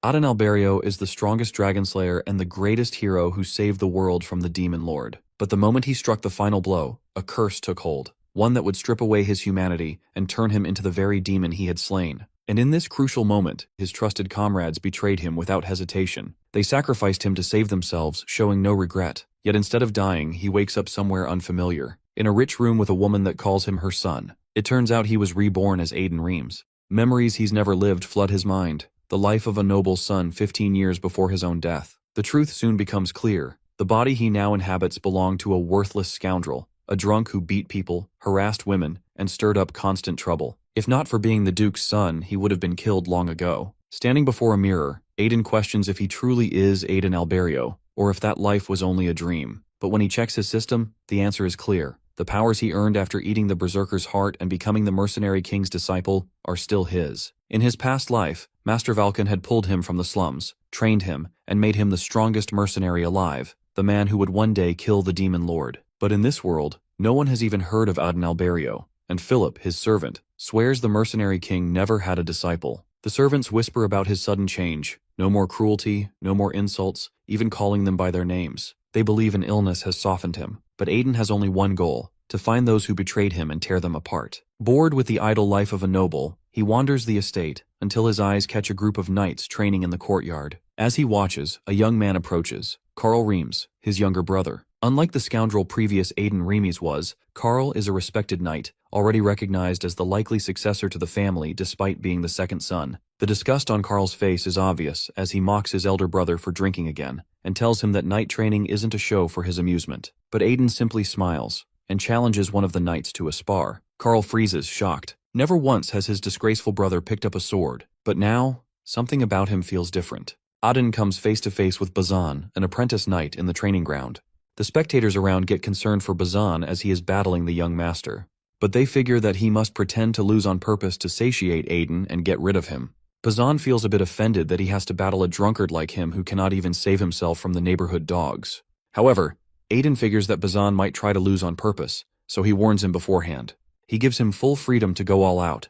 Aden Alberio is the strongest dragon slayer and the greatest hero who saved the world from the demon lord. But the moment he struck the final blow, a curse took hold, one that would strip away his humanity and turn him into the very demon he had slain. And in this crucial moment, his trusted comrades betrayed him without hesitation. They sacrificed him to save themselves, showing no regret. Yet instead of dying, he wakes up somewhere unfamiliar, in a rich room with a woman that calls him her son. It turns out he was reborn as Aiden Remes. Memories he's never lived flood his mind. The life of a noble son 15 years before his own death. The truth soon becomes clear. The body he now inhabits belonged to a worthless scoundrel, a drunk who beat people, harassed women, and stirred up constant trouble. If not for being the Duke's son, he would have been killed long ago. Standing before a mirror, Aiden questions if he truly is Aiden Alberio, or if that life was only a dream. But when he checks his system, the answer is clear. The powers he earned after eating the Berserker's heart and becoming the Mercenary King's disciple are still his. In his past life, Master Valken had pulled him from the slums, trained him, and made him the strongest mercenary alive, the man who would one day kill the Demon Lord. But in this world, no one has even heard of Aden Alberio, and Philip, his servant, swears the Mercenary King never had a disciple. The servants whisper about his sudden change. No more cruelty, no more insults, even calling them by their names. They believe an illness has softened him. But Aiden has only one goal: to find those who betrayed him and tear them apart. Bored with the idle life of a noble, he wanders the estate until his eyes catch a group of knights training in the courtyard. As he watches, a young man approaches, Carl Remes, his younger brother. Unlike the scoundrel previous Aiden Remes was, Carl is a respected knight, already recognized as the likely successor to the family despite being the second son. The disgust on Carl's face is obvious as he mocks his elder brother for drinking again, and tells him that knight training isn't a show for his amusement. But Aiden simply smiles, and challenges one of the knights to a spar. Carl freezes, shocked. Never once has his disgraceful brother picked up a sword, but now, something about him feels different. Aden comes face to face with Bazan, an apprentice knight in the training ground. The spectators around get concerned for Bazan as he is battling the young master, but they figure that he must pretend to lose on purpose to satiate Aiden and get rid of him. Bazan feels a bit offended that he has to battle a drunkard like him who cannot even save himself from the neighborhood dogs. However, Aiden figures that Bazan might try to lose on purpose, so he warns him beforehand. He gives him full freedom to go all out,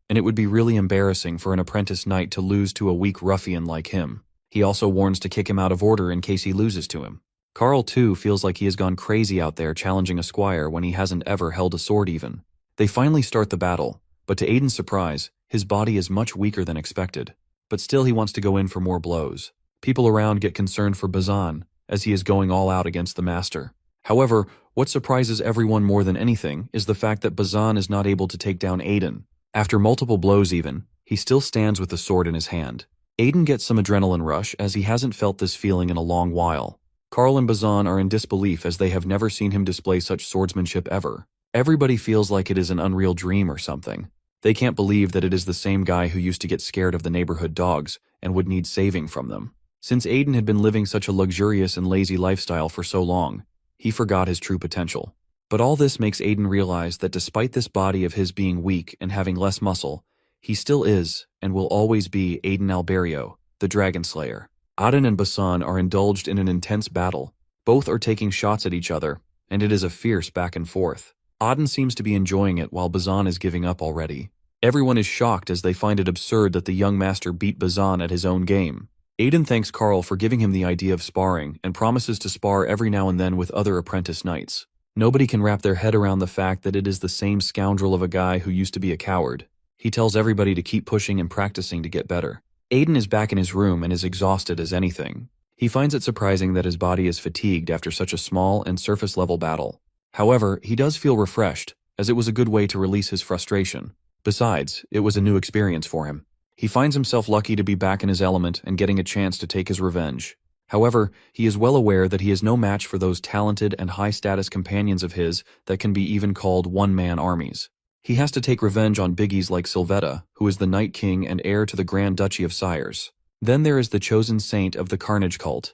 and it would be really embarrassing for an apprentice knight to lose to a weak ruffian like him. He also warns to kick him out of order in case he loses to him. Carl, too, feels like he has gone crazy out there challenging a squire when he hasn't ever held a sword even. They finally start the battle, but to Aiden's surprise, his body is much weaker than expected. But still he wants to go in for more blows. People around get concerned for Bazan, as he is going all out against the master. However, what surprises everyone more than anything is the fact that Bazan is not able to take down Aiden. After multiple blows even, he still stands with the sword in his hand. Aiden gets some adrenaline rush as he hasn't felt this feeling in a long while. Carl and Bazan are in disbelief as they have never seen him display such swordsmanship ever. Everybody feels like it is an unreal dream or something. They can't believe that it is the same guy who used to get scared of the neighborhood dogs and would need saving from them. Since Aiden had been living such a luxurious and lazy lifestyle for so long, he forgot his true potential. But all this makes Aiden realize that despite this body of his being weak and having less muscle, he still is and will always be Aiden Alberio, the Dragon Slayer. Aden and Bazan are indulged in an intense battle. Both are taking shots at each other, and it is a fierce back and forth. Aden seems to be enjoying it while Bazan is giving up already. Everyone is shocked as they find it absurd that the young master beat Bazan at his own game. Aiden thanks Carl for giving him the idea of sparring and promises to spar every now and then with other apprentice knights. Nobody can wrap their head around the fact that it is the same scoundrel of a guy who used to be a coward. He tells everybody to keep pushing and practicing to get better. Aiden is back in his room and is exhausted as anything. He finds it surprising that his body is fatigued after such a small and surface-level battle. However, he does feel refreshed, as it was a good way to release his frustration. Besides, it was a new experience for him. He finds himself lucky to be back in his element and getting a chance to take his revenge. However, he is well aware that he is no match for those talented and high-status companions of his that can be even called one-man armies. He has to take revenge on biggies like Sylvetta, who is the Night King and heir to the Grand Duchy of Sires. Then there is the chosen saint of the Carnage cult,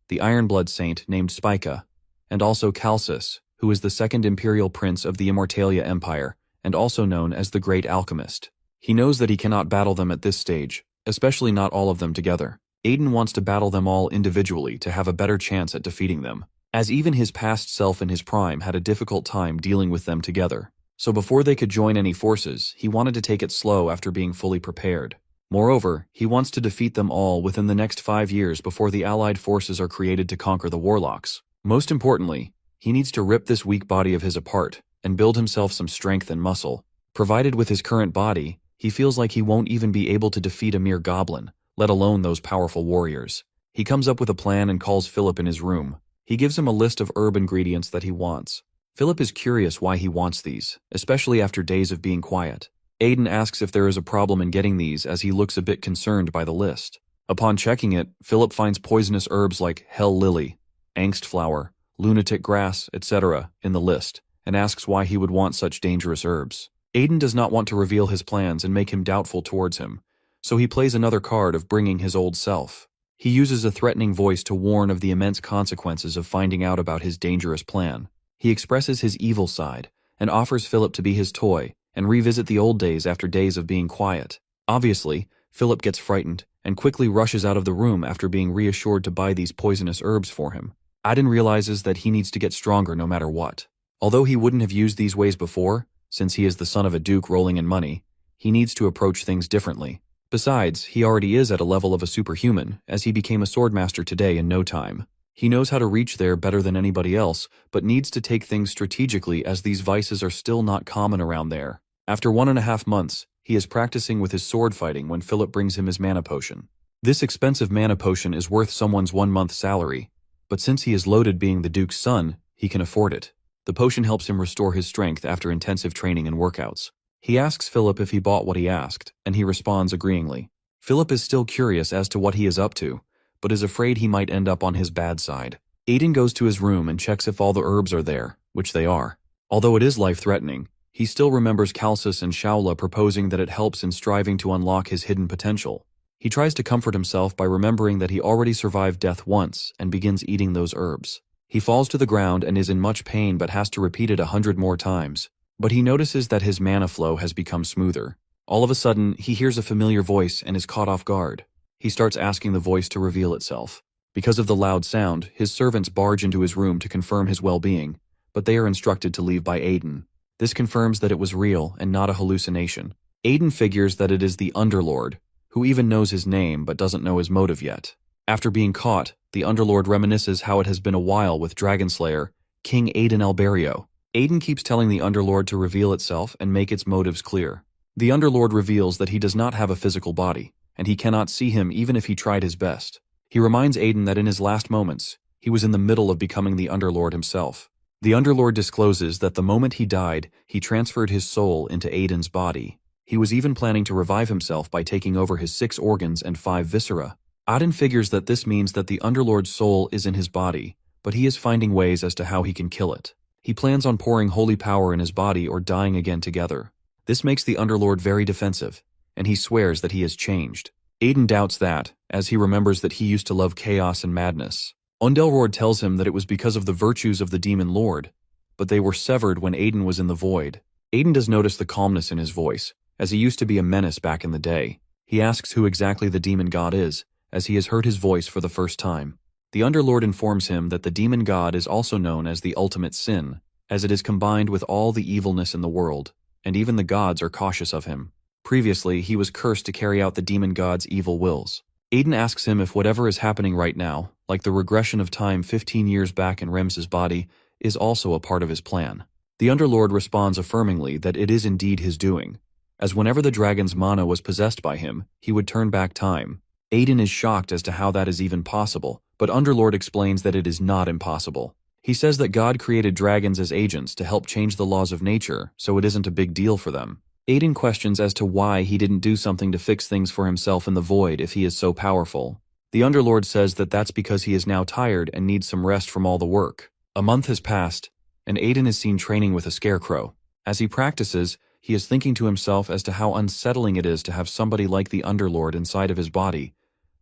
the Ironblood saint named Spica, and also Calcis, who is the second imperial prince of the Immortalia Empire, and also known as the Great Alchemist. He knows that he cannot battle them at this stage, especially not all of them together. Aiden wants to battle them all individually to have a better chance at defeating them, as even his past self in his prime had a difficult time dealing with them together. So before they could join any forces, he wanted to take it slow after being fully prepared. Moreover, he wants to defeat them all within the next 5 years before the Allied forces are created to conquer the warlocks. Most importantly, he needs to rip this weak body of his apart and build himself some strength and muscle. Provided with his current body, he feels like he won't even be able to defeat a mere goblin, let alone those powerful warriors. He comes up with a plan and calls Philip in his room. He gives him a list of herb ingredients that he wants. Philip is curious why he wants these, especially after days of being quiet. Aiden asks if there is a problem in getting these as he looks a bit concerned by the list. Upon checking it, Philip finds poisonous herbs like hell lily, angst flower, lunatic grass, etc. in the list, and asks why he would want such dangerous herbs. Aiden does not want to reveal his plans and make him doubtful towards him, so he plays another card of bringing his old self. He uses a threatening voice to warn of the immense consequences of finding out about his dangerous plan. He expresses his evil side and offers Philip to be his toy and revisit the old days after days of being quiet. Obviously, Philip gets frightened and quickly rushes out of the room after being reassured to buy these poisonous herbs for him. Aiden realizes that he needs to get stronger no matter what. Although he wouldn't have used these ways before, since he is the son of a duke rolling in money, he needs to approach things differently. Besides, he already is at a level of a superhuman, as he became a swordmaster today in no time. He knows how to reach there better than anybody else, but needs to take things strategically as these vices are still not common around there. After 1.5 months, he is practicing with his sword fighting when Philip brings him his mana potion. This expensive mana potion is worth someone's 1 month's salary, but since he is loaded being the duke's son, he can afford it. The potion helps him restore his strength after intensive training and workouts. He asks Philip if he bought what he asked, and he responds agreeingly. Philip is still curious as to what he is up to, but is afraid he might end up on his bad side. Aiden goes to his room and checks if all the herbs are there, which they are. Although it is life-threatening, he still remembers Calcis and Shaula proposing that it helps in striving to unlock his hidden potential. He tries to comfort himself by remembering that he already survived death once and begins eating those herbs. He falls to the ground and is in much pain but has to repeat it 100 more times. But he notices that his mana flow has become smoother. All of a sudden, he hears a familiar voice and is caught off guard. He starts asking the voice to reveal itself. Because of the loud sound, his servants barge into his room to confirm his well-being, but they are instructed to leave by Aiden. This confirms that it was real and not a hallucination. Aiden figures that it is the Underlord, who even knows his name but doesn't know his motive yet. After being caught, the Underlord reminisces how it has been a while with Dragonslayer, King Aiden Alberio. Aiden keeps telling the Underlord to reveal itself and make its motives clear. The Underlord reveals that he does not have a physical body, and he cannot see him even if he tried his best. He reminds Aiden that in his last moments, he was in the middle of becoming the Underlord himself. The Underlord discloses that the moment he died, he transferred his soul into Aiden's body. He was even planning to revive himself by taking over his 6 organs and 5 viscera. Aiden figures that this means that the Underlord's soul is in his body, but he is finding ways as to how he can kill it. He plans on pouring holy power in his body or dying again together. This makes the Underlord very defensive, and he swears that he has changed. Aiden doubts that, as he remembers that he used to love chaos and madness. Undelrord tells him that it was because of the virtues of the Demon Lord, but they were severed when Aiden was in the void. Aiden does notice the calmness in his voice, as he used to be a menace back in the day. He asks who exactly the demon god is, as he has heard his voice for the first time. The Underlord informs him that the demon god is also known as the ultimate sin, as it is combined with all the evilness in the world, and even the gods are cautious of him. Previously, he was cursed to carry out the demon god's evil wills. Aiden asks him if whatever is happening right now, like the regression of time 15 years back in Remes's body, is also a part of his plan. The Underlord responds affirmingly that it is indeed his doing, as whenever the dragon's mana was possessed by him, he would turn back time. Aiden is shocked as to how that is even possible, but Underlord explains that it is not impossible. He says that God created dragons as agents to help change the laws of nature, so it isn't a big deal for them. Aiden questions as to why he didn't do something to fix things for himself in the void if he is so powerful. The Underlord says that that's because he is now tired and needs some rest from all the work. A month has passed, and Aiden is seen training with a scarecrow. As he practices, he is thinking to himself as to how unsettling it is to have somebody like the Underlord inside of his body,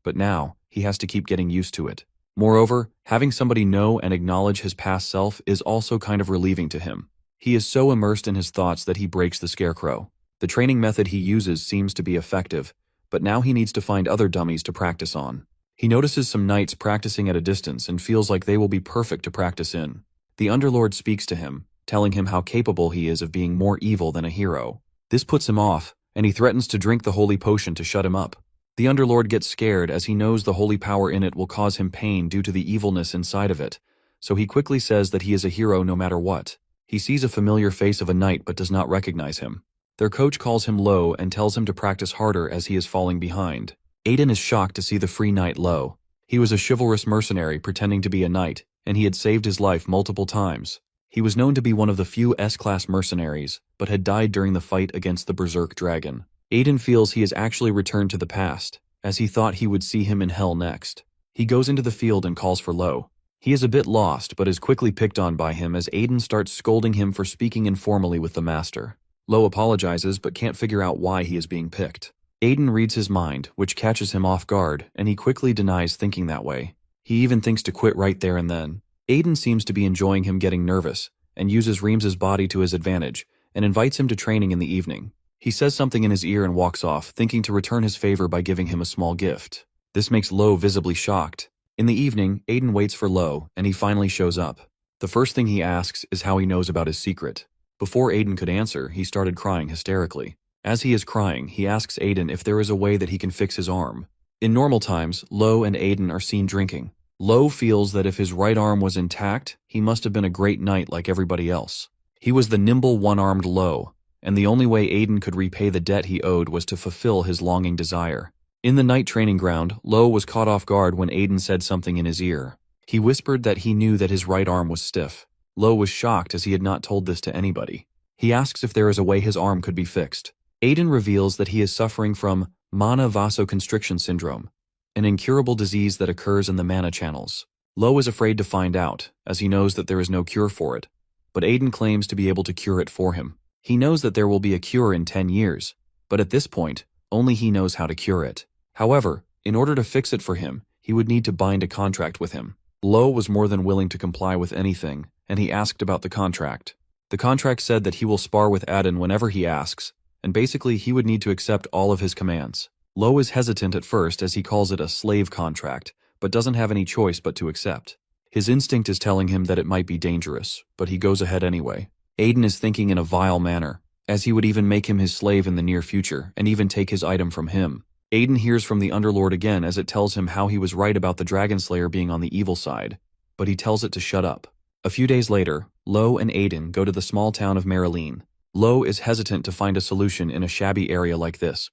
but now he has to keep getting used to it. Moreover, having somebody know and acknowledge his past self is also kind of relieving to him. He is so immersed in his thoughts that he breaks the scarecrow. The training method he uses seems to be effective, but now he needs to find other dummies to practice on. He notices some knights practicing at a distance and feels like they will be perfect to practice in. The Underlord speaks to him, telling him how capable he is of being more evil than a hero. This puts him off, and he threatens to drink the holy potion to shut him up. The Underlord gets scared as he knows the holy power in it will cause him pain due to the evilness inside of it, so he quickly says that he is a hero no matter what. He sees a familiar face of a knight but does not recognize him. Their coach calls him Lo and tells him to practice harder as he is falling behind. Aiden is shocked to see the free knight Lo. He was a chivalrous mercenary pretending to be a knight, and he had saved his life multiple times. He was known to be one of the few S-class mercenaries, but had died during the fight against the Berserk dragon. Aiden feels he has actually returned to the past, as he thought he would see him in hell next. He goes into the field and calls for Lo. He is a bit lost but is quickly picked on by him as Aiden starts scolding him for speaking informally with the master. Lo apologizes but can't figure out why he is being picked. Aiden reads his mind, which catches him off guard, and he quickly denies thinking that way. He even thinks to quit right there and then. Aiden seems to be enjoying him getting nervous, and uses Remes's body to his advantage, and invites him to training in the evening. He says something in his ear and walks off, thinking to return his favor by giving him a small gift. This makes Lo visibly shocked. In the evening, Aiden waits for Lo, and he finally shows up. The first thing he asks is how he knows about his secret. Before Aiden could answer, he started crying hysterically. As he is crying, he asks Aiden if there is a way that he can fix his arm. In normal times, Lo and Aiden are seen drinking. Lo feels that if his right arm was intact, he must have been a great knight like everybody else. He was the nimble one-armed Lo, and the only way Aiden could repay the debt he owed was to fulfill his longing desire. In the night training ground, Lo was caught off guard when Aiden said something in his ear. He whispered that he knew that his right arm was stiff. Lo was shocked as he had not told this to anybody. He asks if there is a way his arm could be fixed. Aiden reveals that he is suffering from mana vasoconstriction syndrome, an incurable disease that occurs in the mana channels. Lo is afraid to find out, as he knows that there is no cure for it, but Aiden claims to be able to cure it for him. He knows that there will be a cure in 10 years, but at this point, only he knows how to cure it. However, in order to fix it for him, he would need to bind a contract with him. Lo was more than willing to comply with anything, and he asked about the contract. The contract said that he will spar with Aiden whenever he asks, and basically he would need to accept all of his commands. Lo is hesitant at first as he calls it a slave contract, but doesn't have any choice but to accept. His instinct is telling him that it might be dangerous, but he goes ahead anyway. Aiden is thinking in a vile manner, as he would even make him his slave in the near future, and even take his item from him. Aiden hears from the Underlord again as it tells him how he was right about the Dragon Slayer being on the evil side, but he tells it to shut up. A few days later, Lo and Aiden go to the small town of Marilyn. Lo is hesitant to find a solution in a shabby area like this,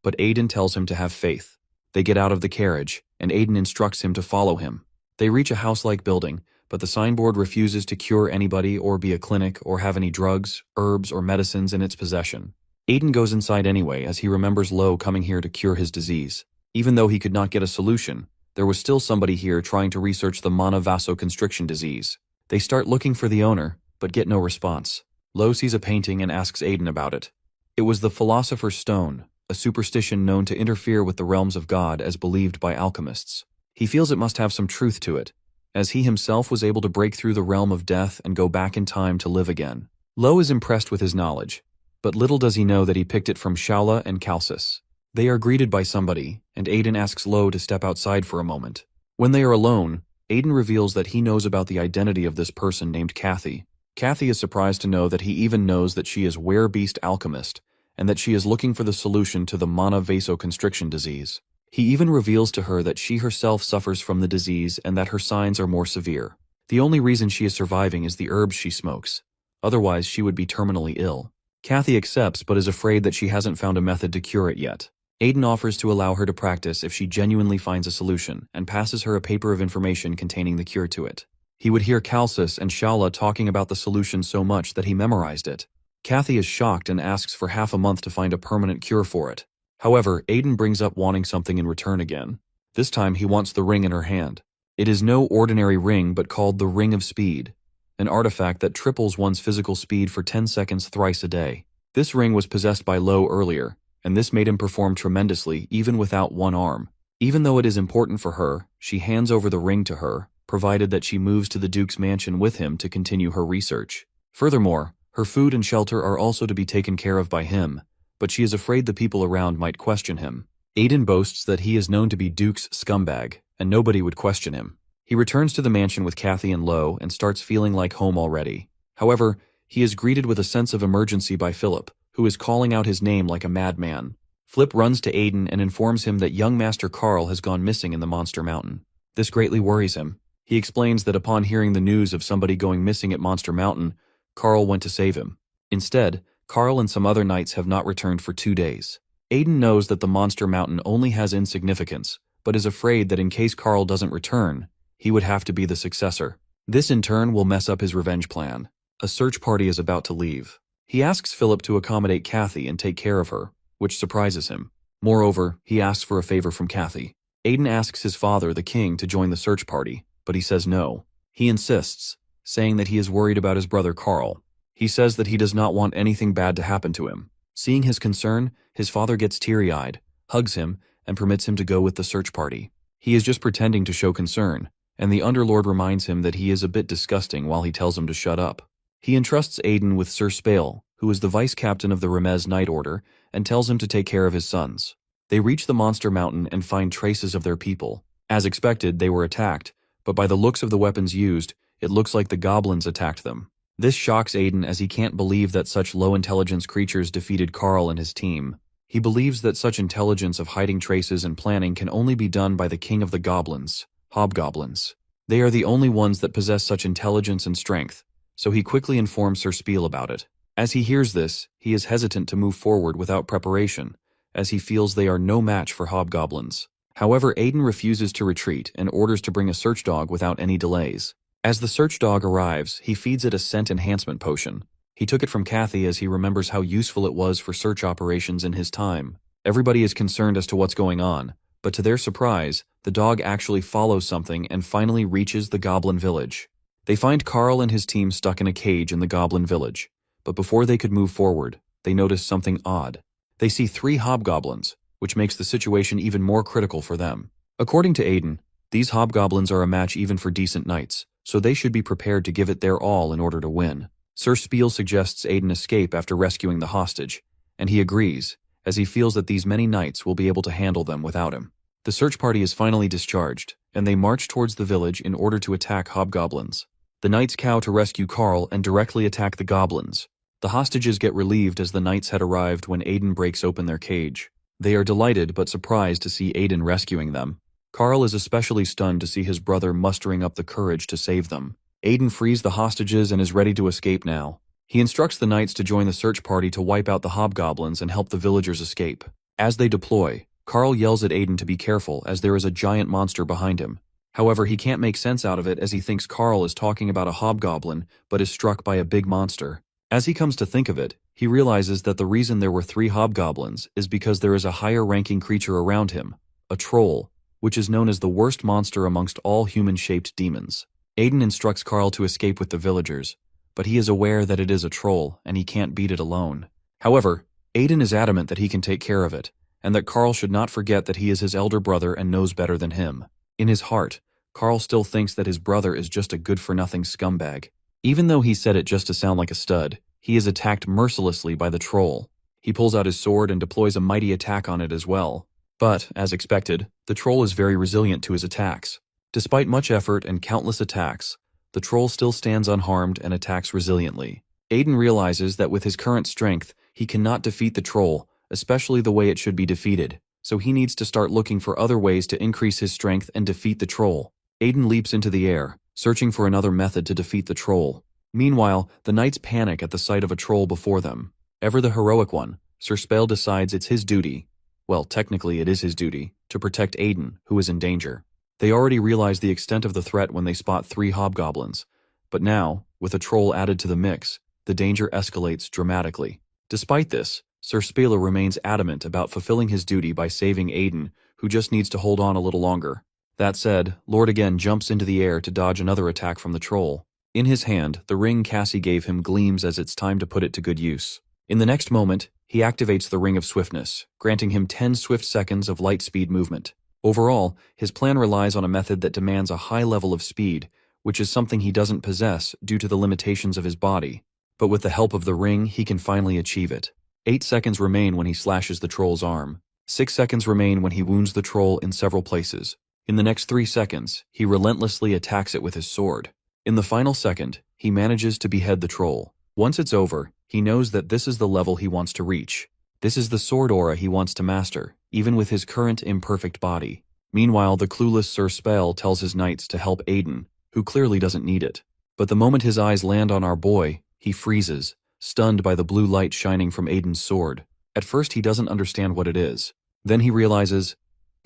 but Aiden tells him to have faith. They get out of the carriage, and Aiden instructs him to follow him. They reach a house-like building, but the signboard refuses to cure anybody or be a clinic or have any drugs, herbs, or medicines in its possession. Aiden goes inside anyway as he remembers Lo coming here to cure his disease. Even though he could not get a solution, there was still somebody here trying to research the mana vasoconstriction disease. They start looking for the owner, but get no response. Lo sees a painting and asks Aiden about it. It was the Philosopher's Stone, a superstition known to interfere with the realms of God as believed by alchemists. He feels it must have some truth to it, as he himself was able to break through the realm of death and go back in time to live again. Lo is impressed with his knowledge, but little does he know that he picked it from Shaula and Calcis. They are greeted by somebody, and Aiden asks Lo to step outside for a moment. When they are alone, Aiden reveals that he knows about the identity of this person named Kathy. Kathy is surprised to know that he even knows that she is Werebeast Alchemist, and that she is looking for the solution to the mana vasoconstriction disease. He even reveals to her that she herself suffers from the disease and that her signs are more severe. The only reason she is surviving is the herbs she smokes. Otherwise, she would be terminally ill. Kathy accepts but is afraid that she hasn't found a method to cure it yet. Aiden offers to allow her to practice if she genuinely finds a solution and passes her a paper of information containing the cure to it. He would hear Calcis and Shaula talking about the solution so much that he memorized it. Kathy is shocked and asks for half a month to find a permanent cure for it. However, Aiden brings up wanting something in return again. This time he wants the ring in her hand. It is no ordinary ring but called the Ring of Speed, an artifact that triples one's physical speed for 10 seconds thrice a day. This ring was possessed by Lo earlier, and this made him perform tremendously even without one arm. Even though it is important for her, she hands over the ring to her, provided that she moves to the Duke's mansion with him to continue her research. Furthermore, her food and shelter are also to be taken care of by him, but she is afraid the people around might question him. Aiden boasts that he is known to be Duke's scumbag, and nobody would question him. He returns to the mansion with Kathy and Lo and starts feeling like home already. However, he is greeted with a sense of emergency by Philip, who is calling out his name like a madman. Flip runs to Aiden and informs him that young Master Carl has gone missing in the Monster Mountain. This greatly worries him. He explains that upon hearing the news of somebody going missing at Monster Mountain, Carl went to save him. Instead, Carl and some other knights have not returned for 2 days. Aiden knows that the Monster Mountain only has insignificance, but is afraid that in case Carl doesn't return, he would have to be the successor. This in turn will mess up his revenge plan. A search party is about to leave. He asks Philip to accommodate Kathy and take care of her, which surprises him. Moreover, he asks for a favor from Kathy. Aiden asks his father, the king, to join the search party, but he says no. He insists, saying that he is worried about his brother Carl. He says that he does not want anything bad to happen to him. Seeing his concern, his father gets teary-eyed, hugs him, and permits him to go with the search party. He is just pretending to show concern, and the Underlord reminds him that he is a bit disgusting while he tells him to shut up. He entrusts Aiden with Sir Spale, who is the vice-captain of the Remes Knight Order, and tells him to take care of his sons. They reach the Monster Mountain and find traces of their people. As expected, they were attacked, but by the looks of the weapons used, it looks like the goblins attacked them. This shocks Aiden as he can't believe that such low-intelligence creatures defeated Carl and his team. He believes that such intelligence of hiding traces and planning can only be done by the king of the goblins, hobgoblins. They are the only ones that possess such intelligence and strength, so he quickly informs Sir Spiel about it. As he hears this, he is hesitant to move forward without preparation, as he feels they are no match for hobgoblins. However, Aiden refuses to retreat and orders to bring a search dog without any delays. As the search dog arrives, he feeds it a scent enhancement potion. He took it from Kathy as he remembers how useful it was for search operations in his time. Everybody is concerned as to what's going on, but to their surprise, the dog actually follows something and finally reaches the goblin village. They find Carl and his team stuck in a cage in the goblin village, but before they could move forward, they notice something odd. They see 3 hobgoblins, which makes the situation even more critical for them. According to Aiden, these hobgoblins are a match even for decent knights, so they should be prepared to give it their all in order to win. Sir Spiel suggests Aiden escape after rescuing the hostage, and he agrees, as he feels that these many knights will be able to handle them without him. The search party is finally discharged, and they march towards the village in order to attack hobgoblins. The knights cow to rescue Carl and directly attack the goblins. The hostages get relieved as the knights had arrived when Aiden breaks open their cage. They are delighted but surprised to see Aiden rescuing them. Carl is especially stunned to see his brother mustering up the courage to save them. Aiden frees the hostages and is ready to escape now. He instructs the knights to join the search party to wipe out the hobgoblins and help the villagers escape. As they deploy, Carl yells at Aiden to be careful as there is a giant monster behind him. However, he can't make sense out of it as he thinks Carl is talking about a hobgoblin but is struck by a big monster. As he comes to think of it, he realizes that the reason there were 3 hobgoblins is because there is a higher-ranking creature around him, a troll, which is known as the worst monster amongst all human-shaped demons. Aiden instructs Carl to escape with the villagers, but he is aware that it is a troll and he can't beat it alone. However, Aiden is adamant that he can take care of it, and that Carl should not forget that he is his elder brother and knows better than him. In his heart, Carl still thinks that his brother is just a good-for-nothing scumbag. Even though he said it just to sound like a stud, he is attacked mercilessly by the troll. He pulls out his sword and deploys a mighty attack on it as well. But, as expected, the troll is very resilient to his attacks. Despite much effort and countless attacks, the troll still stands unharmed and attacks resiliently. Aiden realizes that with his current strength, he cannot defeat the troll, especially the way it should be defeated, so he needs to start looking for other ways to increase his strength and defeat the troll. Aiden leaps into the air, searching for another method to defeat the troll. Meanwhile, the knights panic at the sight of a troll before them. Ever the heroic one, Sir Spale decides it's his duty, well, technically it is his duty, to protect Aiden, who is in danger. They already realize the extent of the threat when they spot 3 hobgoblins, but now, with a troll added to the mix, the danger escalates dramatically. Despite this, Sir Spale remains adamant about fulfilling his duty by saving Aiden, who just needs to hold on a little longer. That said, Lord again jumps into the air to dodge another attack from the troll. In his hand, the ring Cassie gave him gleams as it's time to put it to good use. In the next moment, he activates the Ring of Swiftness, granting him 10 swift seconds of light speed movement. Overall, his plan relies on a method that demands a high level of speed, which is something he doesn't possess due to the limitations of his body. But with the help of the ring, he can finally achieve it. 8 seconds remain when he slashes the troll's arm. 6 seconds remain when he wounds the troll in several places. In the next 3 seconds, he relentlessly attacks it with his sword. In the final second, he manages to behead the troll. Once it's over, He knows that this is the level he wants to reach. This is the sword aura he wants to master, even with his current imperfect body. Meanwhile, the clueless Sir Spell tells his knights to help Aiden, who clearly doesn't need it. But the moment his eyes land on our boy, he freezes, stunned by the blue light shining from Aiden's sword. At first he doesn't understand what it is. Then he realizes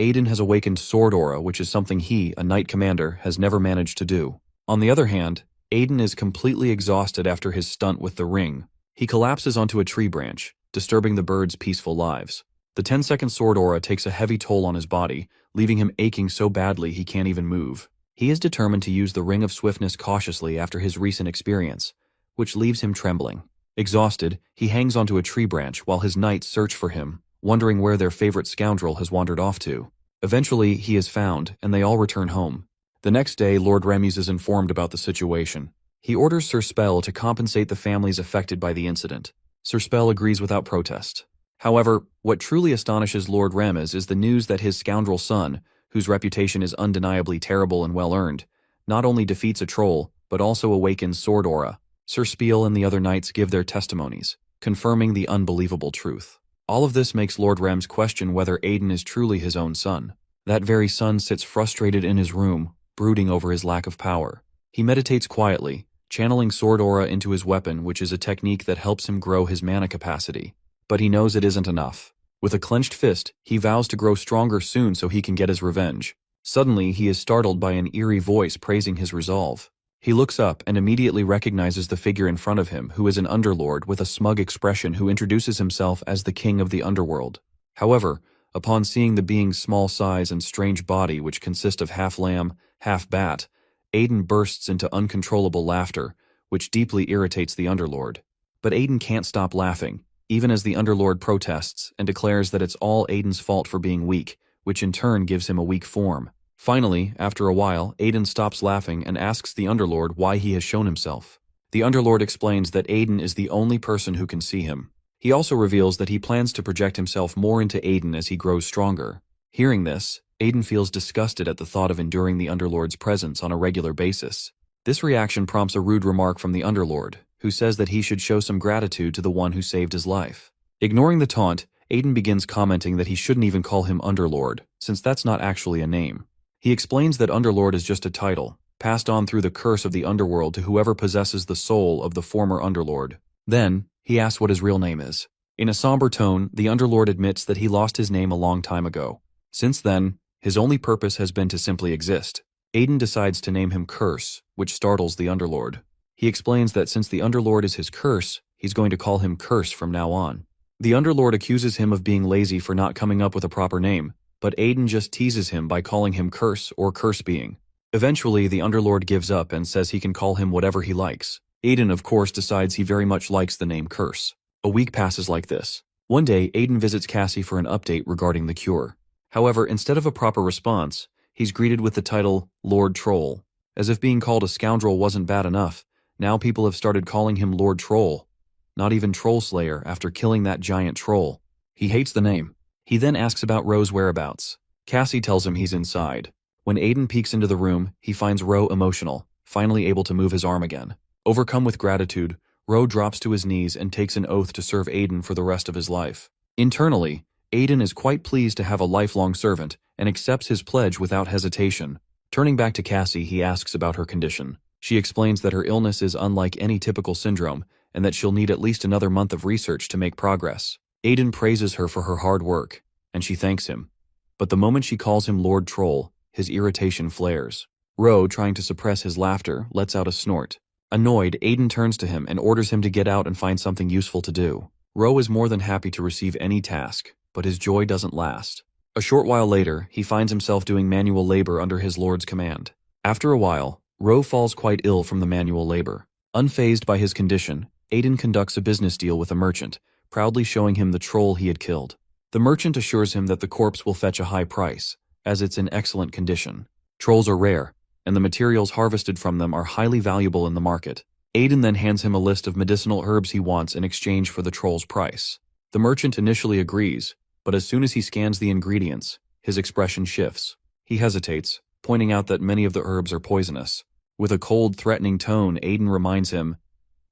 Aiden has awakened sword aura, which is something he, a knight commander, has never managed to do. On the other hand, Aiden is completely exhausted after his stunt with the ring. He collapses onto a tree branch, disturbing the birds' peaceful lives. The 10-second sword aura takes a heavy toll on his body, leaving him aching so badly he can't even move. He is determined to use the Ring of Swiftness cautiously after his recent experience, which leaves him trembling. Exhausted, he hangs onto a tree branch while his knights search for him, wondering where their favorite scoundrel has wandered off to. Eventually, he is found, and they all return home. The next day, Lord Remes is informed about the situation. He orders Sir Spell to compensate the families affected by the incident. Sir Spell agrees without protest. However, what truly astonishes Lord Remes is the news that his scoundrel son, whose reputation is undeniably terrible and well-earned, not only defeats a troll, but also awakens sword aura. Sir Spiel and the other knights give their testimonies, confirming the unbelievable truth. All of this makes Lord Remes question whether Aiden is truly his own son. That very son sits frustrated in his room, brooding over his lack of power. He meditates quietly, channeling sword aura into his weapon, which is a technique that helps him grow his mana capacity. But he knows it isn't enough. With a clenched fist, he vows to grow stronger soon so he can get his revenge. Suddenly, he is startled by an eerie voice praising his resolve. He looks up and immediately recognizes the figure in front of him, who is an underlord with a smug expression who introduces himself as the king of the underworld. However, upon seeing the being's small size and strange body, which consist of half lamb, half bat, Aiden bursts into uncontrollable laughter, which deeply irritates the underlord. But Aiden can't stop laughing, even as the underlord protests and declares that it's all Aiden's fault for being weak, which in turn gives him a weak form. Finally, after a while, Aiden stops laughing and asks the underlord why he has shown himself. The underlord explains that Aiden is the only person who can see him. He also reveals that he plans to project himself more into Aiden as he grows stronger. Hearing this, Aiden feels disgusted at the thought of enduring the underlord's presence on a regular basis. This reaction prompts a rude remark from the underlord, who says that he should show some gratitude to the one who saved his life. Ignoring the taunt, Aiden begins commenting that he shouldn't even call him underlord, since that's not actually a name. He explains that underlord is just a title, passed on through the curse of the underworld to whoever possesses the soul of the former underlord. Then, he asks what his real name is. In a somber tone, the underlord admits that he lost his name a long time ago. Since then, his only purpose has been to simply exist. Aiden decides to name him Curse, which startles the underlord. He explains that since the underlord is his curse, he's going to call him Curse from now on. The underlord accuses him of being lazy for not coming up with a proper name, but Aiden just teases him by calling him Curse or Curse Being. Eventually, the underlord gives up and says he can call him whatever he likes. Aiden, of course, decides he very much likes the name Curse. A week passes like this. One day, Aiden visits Cassie for an update regarding the cure. However, instead of a proper response, he's greeted with the title Lord Troll. As if being called a scoundrel wasn't bad enough, now people have started calling him Lord Troll. Not even Troll Slayer after killing that giant troll. He hates the name. He then asks about Ro's whereabouts. Cassie tells him he's inside. When Aiden peeks into the room, he finds Ro emotional, finally able to move his arm again. Overcome with gratitude, Ro drops to his knees and takes an oath to serve Aiden for the rest of his life. Internally, Aiden is quite pleased to have a lifelong servant and accepts his pledge without hesitation. Turning back to Cassie, he asks about her condition. She explains that her illness is unlike any typical syndrome and that she'll need at least another month of research to make progress. Aiden praises her for her hard work, and she thanks him. But the moment she calls him Lord Troll, his irritation flares. Ro, trying to suppress his laughter, lets out a snort. Annoyed, Aiden turns to him and orders him to get out and find something useful to do. Ro is more than happy to receive any task, but his joy doesn't last. A short while later, he finds himself doing manual labor under his lord's command. After a while, Ro falls quite ill from the manual labor. Unfazed by his condition, Aiden conducts a business deal with a merchant, proudly showing him the troll he had killed. The merchant assures him that the corpse will fetch a high price, as it's in excellent condition. Trolls are rare, and the materials harvested from them are highly valuable in the market. Aiden then hands him a list of medicinal herbs he wants in exchange for the troll's price. The merchant initially agrees, but as soon as he scans the ingredients, his expression shifts. He hesitates, pointing out that many of the herbs are poisonous. With a cold, threatening tone, Aiden reminds him,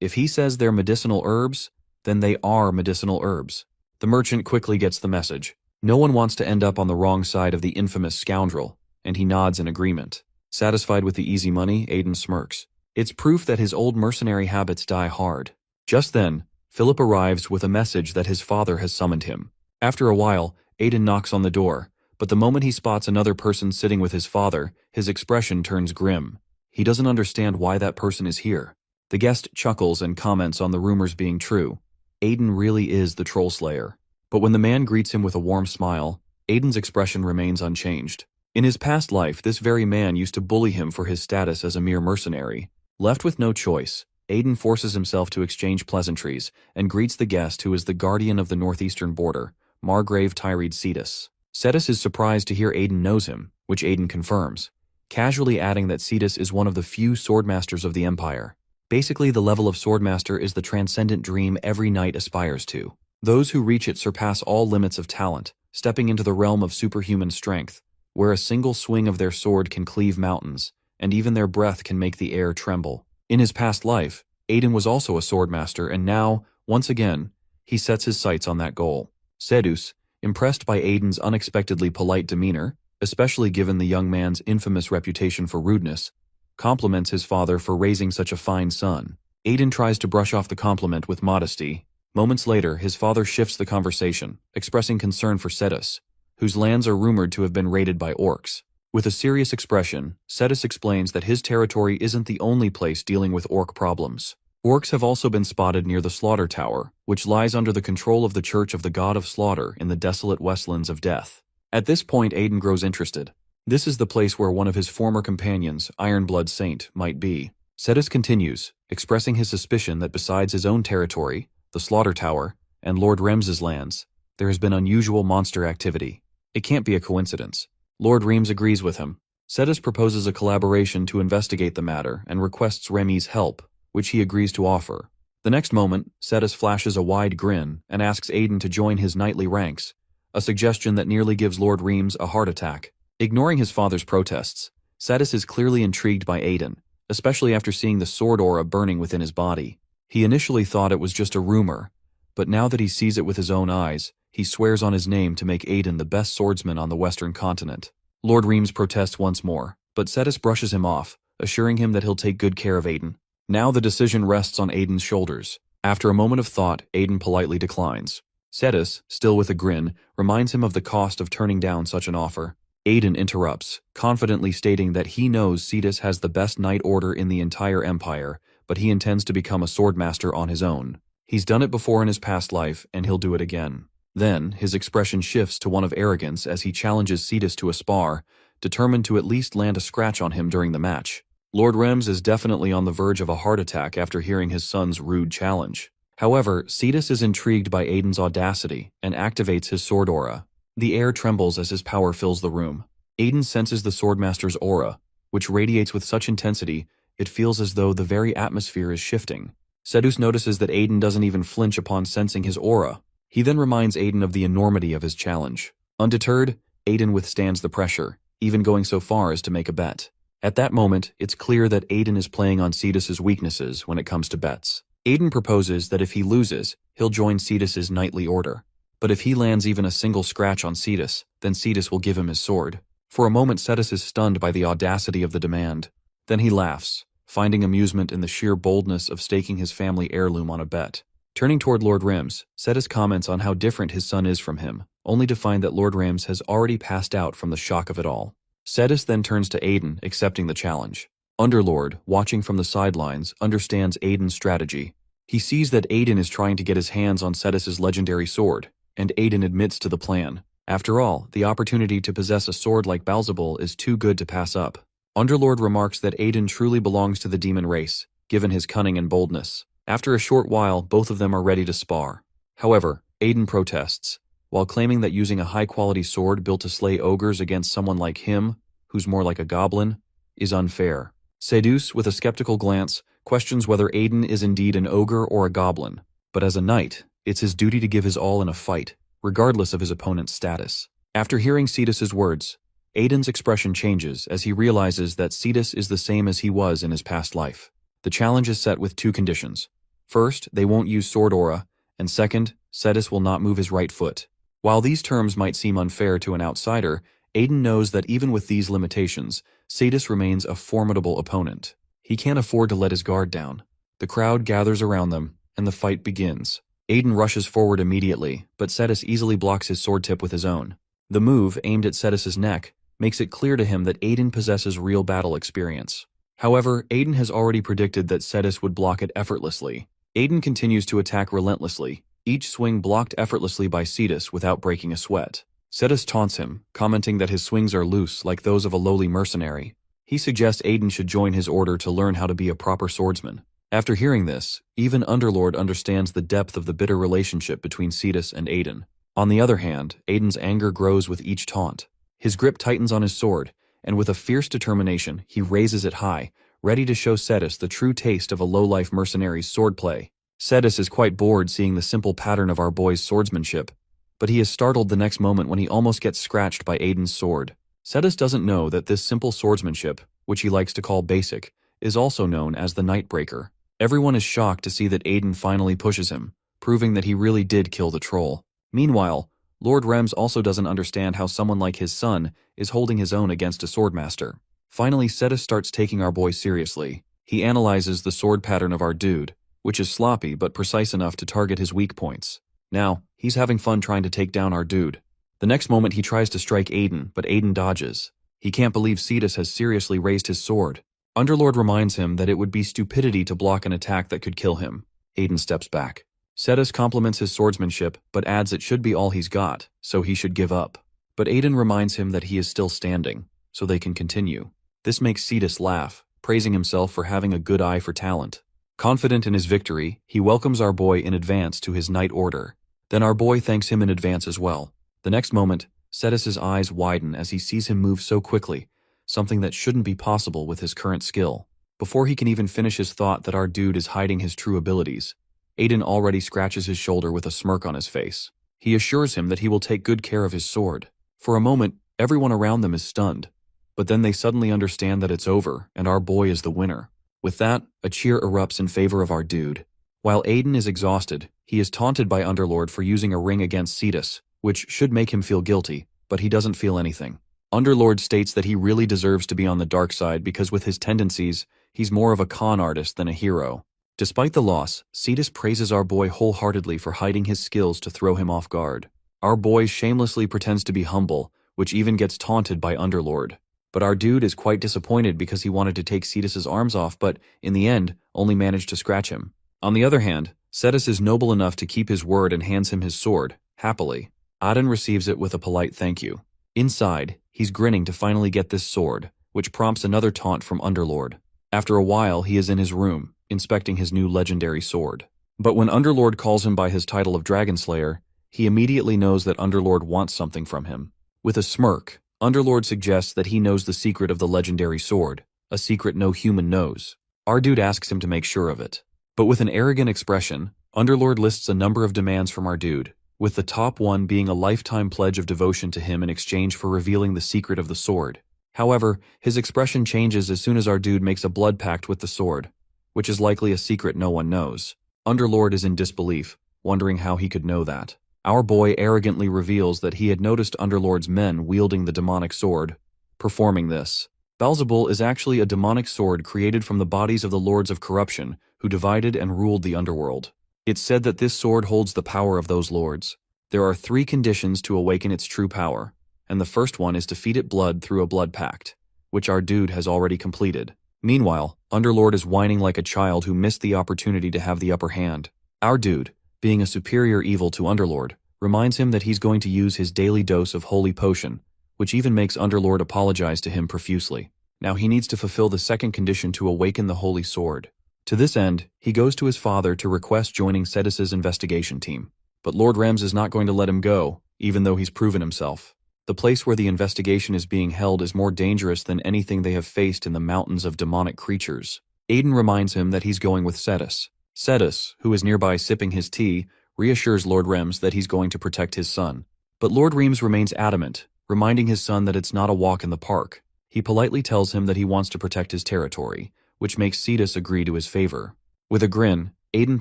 if he says they're medicinal herbs, then they are medicinal herbs. The merchant quickly gets the message. No one wants to end up on the wrong side of the infamous scoundrel, and he nods in agreement. Satisfied with the easy money, Aiden smirks. It's proof that his old mercenary habits die hard. Just then, Philip arrives with a message that his father has summoned him. After a while, Aiden knocks on the door, but the moment he spots another person sitting with his father, his expression turns grim. He doesn't understand why that person is here. The guest chuckles and comments on the rumors being true. Aiden really is the troll slayer. But when the man greets him with a warm smile, Aiden's expression remains unchanged. In his past life, this very man used to bully him for his status as a mere mercenary. Left with no choice, Aiden forces himself to exchange pleasantries and greets the guest who is the guardian of the northeastern border, Margrave Tyrede Cetus. Cetus is surprised to hear Aiden knows him, which Aiden confirms, casually adding that Cetus is one of the few swordmasters of the Empire. Basically, the level of swordmaster is the transcendent dream every knight aspires to. Those who reach it surpass all limits of talent, stepping into the realm of superhuman strength, where a single swing of their sword can cleave mountains, and even their breath can make the air tremble. In his past life, Aiden was also a swordmaster, and now, once again, he sets his sights on that goal. Cetus, impressed by Aiden's unexpectedly polite demeanor, especially given the young man's infamous reputation for rudeness, compliments his father for raising such a fine son. Aiden tries to brush off the compliment with modesty. Moments later, his father shifts the conversation, expressing concern for Cetus, whose lands are rumored to have been raided by orcs. With a serious expression, Cetus explains that his territory isn't the only place dealing with orc problems. Orcs have also been spotted near the Slaughter Tower, which lies under the control of the Church of the God of Slaughter in the desolate Westlands of Death. At this point, Aiden grows interested. This is the place where one of his former companions, Ironblood Saint, might be. Cetus continues, expressing his suspicion that besides his own territory, the Slaughter Tower, and Lord Remes's lands, there has been unusual monster activity. It can't be a coincidence. Lord Remes agrees with him. Cetus proposes a collaboration to investigate the matter and requests Remy's help, which he agrees to offer. The next moment, Cetus flashes a wide grin and asks Aiden to join his knightly ranks, a suggestion that nearly gives Lord Remes a heart attack. Ignoring his father's protests, Cetus is clearly intrigued by Aiden, especially after seeing the sword aura burning within his body. He initially thought it was just a rumor, but now that he sees it with his own eyes, he swears on his name to make Aiden the best swordsman on the Western continent. Lord Remes protests once more, but Cetus brushes him off, assuring him that he'll take good care of Aiden. Now the decision rests on Aiden's shoulders. After a moment of thought, Aiden politely declines. Cetus, still with a grin, reminds him of the cost of turning down such an offer. Aiden interrupts, confidently stating that he knows Cetus has the best knight order in the entire empire, but he intends to become a swordmaster on his own. He's done it before in his past life, and he'll do it again. Then, his expression shifts to one of arrogance as he challenges Cetus to a spar, determined to at least land a scratch on him during the match. Lord Remes is definitely on the verge of a heart attack after hearing his son's rude challenge. However, Cetus is intrigued by Aiden's audacity and activates his sword aura. The air trembles as his power fills the room. Aiden senses the swordmaster's aura, which radiates with such intensity it feels as though the very atmosphere is shifting. Cetus notices that Aiden doesn't even flinch upon sensing his aura. He then reminds Aiden of the enormity of his challenge. Undeterred, Aiden withstands the pressure, even going so far as to make a bet. At that moment, it's clear that Aiden is playing on Cetus's weaknesses when it comes to bets. Aiden proposes that if he loses, he'll join Cetus's knightly order. But if he lands even a single scratch on Cetus, then Cetus will give him his sword. For a moment, Cetus is stunned by the audacity of the demand. Then he laughs, finding amusement in the sheer boldness of staking his family heirloom on a bet. Turning toward Lord Remes, Cetus comments on how different his son is from him, only to find that Lord Remes has already passed out from the shock of it all. Cetus then turns to Aiden, accepting the challenge. Underlord, watching from the sidelines, understands Aiden's strategy. He sees that Aiden is trying to get his hands on Cetus's legendary sword, and Aiden admits to the plan. After all, the opportunity to possess a sword like Balzabul is too good to pass up. Underlord remarks that Aiden truly belongs to the demon race, given his cunning and boldness. After a short while, both of them are ready to spar. However, Aiden protests, while claiming that using a high-quality sword built to slay ogres against someone like him, who's more like a goblin, is unfair. Cetus, with a skeptical glance, questions whether Aiden is indeed an ogre or a goblin, but as a knight, it's his duty to give his all in a fight, regardless of his opponent's status. After hearing Cetus's words, Aiden's expression changes as he realizes that Cetus is the same as he was in his past life. The challenge is set with two conditions. First, they won't use sword aura, and second, Cetus will not move his right foot. While these terms might seem unfair to an outsider, Aiden knows that even with these limitations, Cetus remains a formidable opponent. He can't afford to let his guard down. The crowd gathers around them, and the fight begins. Aiden rushes forward immediately, but Cetus easily blocks his sword tip with his own. The move, aimed at Cetus's neck, makes it clear to him that Aiden possesses real battle experience. However, Aiden has already predicted that Cetus would block it effortlessly. Aiden continues to attack relentlessly, each swing blocked effortlessly by Cetus without breaking a sweat. Cetus taunts him, commenting that his swings are loose like those of a lowly mercenary. He suggests Aiden should join his order to learn how to be a proper swordsman. After hearing this, even Underlord understands the depth of the bitter relationship between Cetus and Aiden. On the other hand, Aiden's anger grows with each taunt. His grip tightens on his sword, and with a fierce determination, he raises it high, ready to show Cetus the true taste of a lowlife mercenary's swordplay. Cetus is quite bored seeing the simple pattern of our boy's swordsmanship, but he is startled the next moment when he almost gets scratched by Aiden's sword. Cetus doesn't know that this simple swordsmanship, which he likes to call basic, is also known as the Nightbreaker. Everyone is shocked to see that Aiden finally pushes him, proving that he really did kill the troll. Meanwhile, Lord Rems also doesn't understand how someone like his son is holding his own against a swordmaster. Finally, Cetus starts taking our boy seriously. He analyzes the sword pattern of our dude, which is sloppy but precise enough to target his weak points. Now, he's having fun trying to take down our dude. The next moment he tries to strike Aiden, but Aiden dodges. He can't believe Cetus has seriously raised his sword. Underlord reminds him that it would be stupidity to block an attack that could kill him. Aiden steps back. Cetus compliments his swordsmanship, but adds it should be all he's got, so he should give up. But Aiden reminds him that he is still standing, so they can continue. This makes Cetus laugh, praising himself for having a good eye for talent. Confident in his victory, he welcomes our boy in advance to his knight order. Then our boy thanks him in advance as well. The next moment, Cetus's eyes widen as he sees him move so quickly, something that shouldn't be possible with his current skill. Before he can even finish his thought that our dude is hiding his true abilities, Aiden already scratches his shoulder with a smirk on his face. He assures him that he will take good care of his sword. For a moment, everyone around them is stunned, but then they suddenly understand that it's over and our boy is the winner. With that, a cheer erupts in favor of our dude. While Aiden is exhausted, he is taunted by Underlord for using a ring against Cetus, which should make him feel guilty, but he doesn't feel anything. Underlord states that he really deserves to be on the dark side because with his tendencies, he's more of a con artist than a hero. Despite the loss, Cetus praises our boy wholeheartedly for hiding his skills to throw him off guard. Our boy shamelessly pretends to be humble, which even gets taunted by Underlord. But our dude is quite disappointed because he wanted to take Cetus's arms off but, in the end, only managed to scratch him. On the other hand, Cetus is noble enough to keep his word and hands him his sword, happily. Aiden receives it with a polite thank you. Inside, he's grinning to finally get this sword, which prompts another taunt from Underlord. After a while, he is in his room, inspecting his new legendary sword. But when Underlord calls him by his title of Dragonslayer, he immediately knows that Underlord wants something from him. With a smirk, Underlord suggests that he knows the secret of the legendary sword, a secret no human knows. Our dude asks him to make sure of it. But with an arrogant expression, Underlord lists a number of demands from our dude, with the top one being a lifetime pledge of devotion to him in exchange for revealing the secret of the sword. However, his expression changes as soon as our dude makes a blood pact with the sword, which is likely a secret no one knows. Underlord is in disbelief, wondering how he could know that. Our boy arrogantly reveals that he had noticed Underlord's men wielding the demonic sword, performing this. Belzebul is actually a demonic sword created from the bodies of the lords of corruption who divided and ruled the underworld. It's said that this sword holds the power of those lords. There are 3 conditions to awaken its true power, and the first one is to feed it blood through a blood pact, which our dude has already completed. Meanwhile, Underlord is whining like a child who missed the opportunity to have the upper hand. Our dude, being a superior evil to Underlord, reminds him that he's going to use his daily dose of holy potion, which even makes Underlord apologize to him profusely. Now he needs to fulfill the second condition to awaken the holy sword. To this end, he goes to his father to request joining Cetus's investigation team. But Lord Rems is not going to let him go, even though he's proven himself. The place where the investigation is being held is more dangerous than anything they have faced in the mountains of demonic creatures. Aiden reminds him that he's going with Cetus. Cetus, who is nearby sipping his tea, reassures Lord Rems that he's going to protect his son. But Lord Rems remains adamant, reminding his son that it's not a walk in the park. He politely tells him that he wants to protect his territory, which makes Cetus agree to his favor. With a grin, Aiden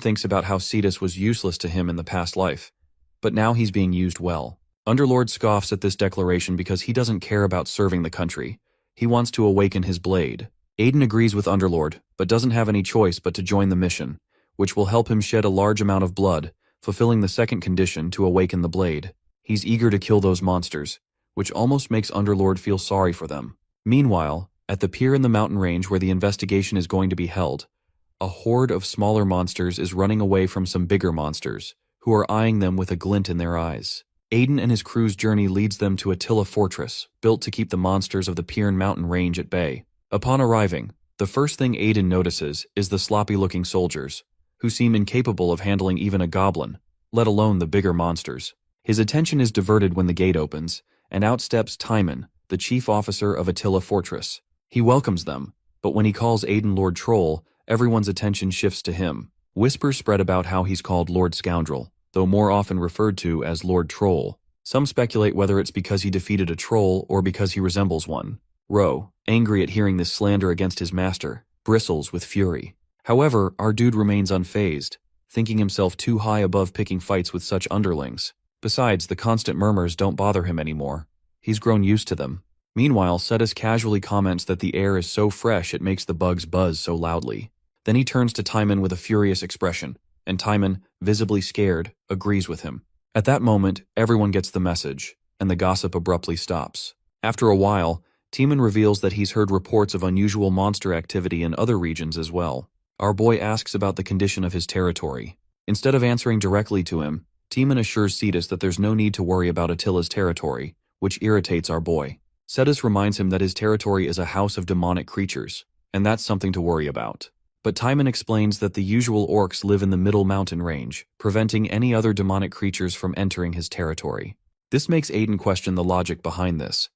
thinks about how Cetus was useless to him in the past life, but now he's being used well. Underlord scoffs at this declaration because he doesn't care about serving the country. He wants to awaken his blade. Aiden agrees with Underlord, but doesn't have any choice but to join the mission, which will help him shed a large amount of blood, fulfilling the second condition to awaken the blade. He's eager to kill those monsters, which almost makes Underlord feel sorry for them. Meanwhile, at the pier in the mountain range where the investigation is going to be held, a horde of smaller monsters is running away from some bigger monsters, who are eyeing them with a glint in their eyes. Aiden and his crew's journey leads them to Attila Fortress, built to keep the monsters of the Piern mountain range at bay. Upon arriving, the first thing Aiden notices is the sloppy-looking soldiers, who seem incapable of handling even a goblin, let alone the bigger monsters. His attention is diverted when the gate opens, and out steps Timon, the chief officer of Attila Fortress. He welcomes them, but when he calls Aiden Lord Troll, everyone's attention shifts to him. Whispers spread about how he's called Lord Scoundrel, though more often referred to as Lord Troll. Some speculate whether it's because he defeated a troll or because he resembles one. Ro, angry at hearing this slander against his master, bristles with fury. However, our dude remains unfazed, thinking himself too high above picking fights with such underlings. Besides, the constant murmurs don't bother him anymore. He's grown used to them. Meanwhile, Cetus casually comments that the air is so fresh it makes the bugs buzz so loudly. Then he turns to Timon with a furious expression, and Timon, visibly scared, agrees with him. At that moment, everyone gets the message, and the gossip abruptly stops. After a while, Timon reveals that he's heard reports of unusual monster activity in other regions as well. Our boy asks about the condition of his territory. Instead of answering directly to him, Timon assures Cetus that there's no need to worry about Attila's territory, which irritates our boy. Cetus reminds him that his territory is a house of demonic creatures, and that's something to worry about. But Timon explains that the usual orcs live in the middle mountain range, preventing any other demonic creatures from entering his territory. This makes Aiden question the logic behind this.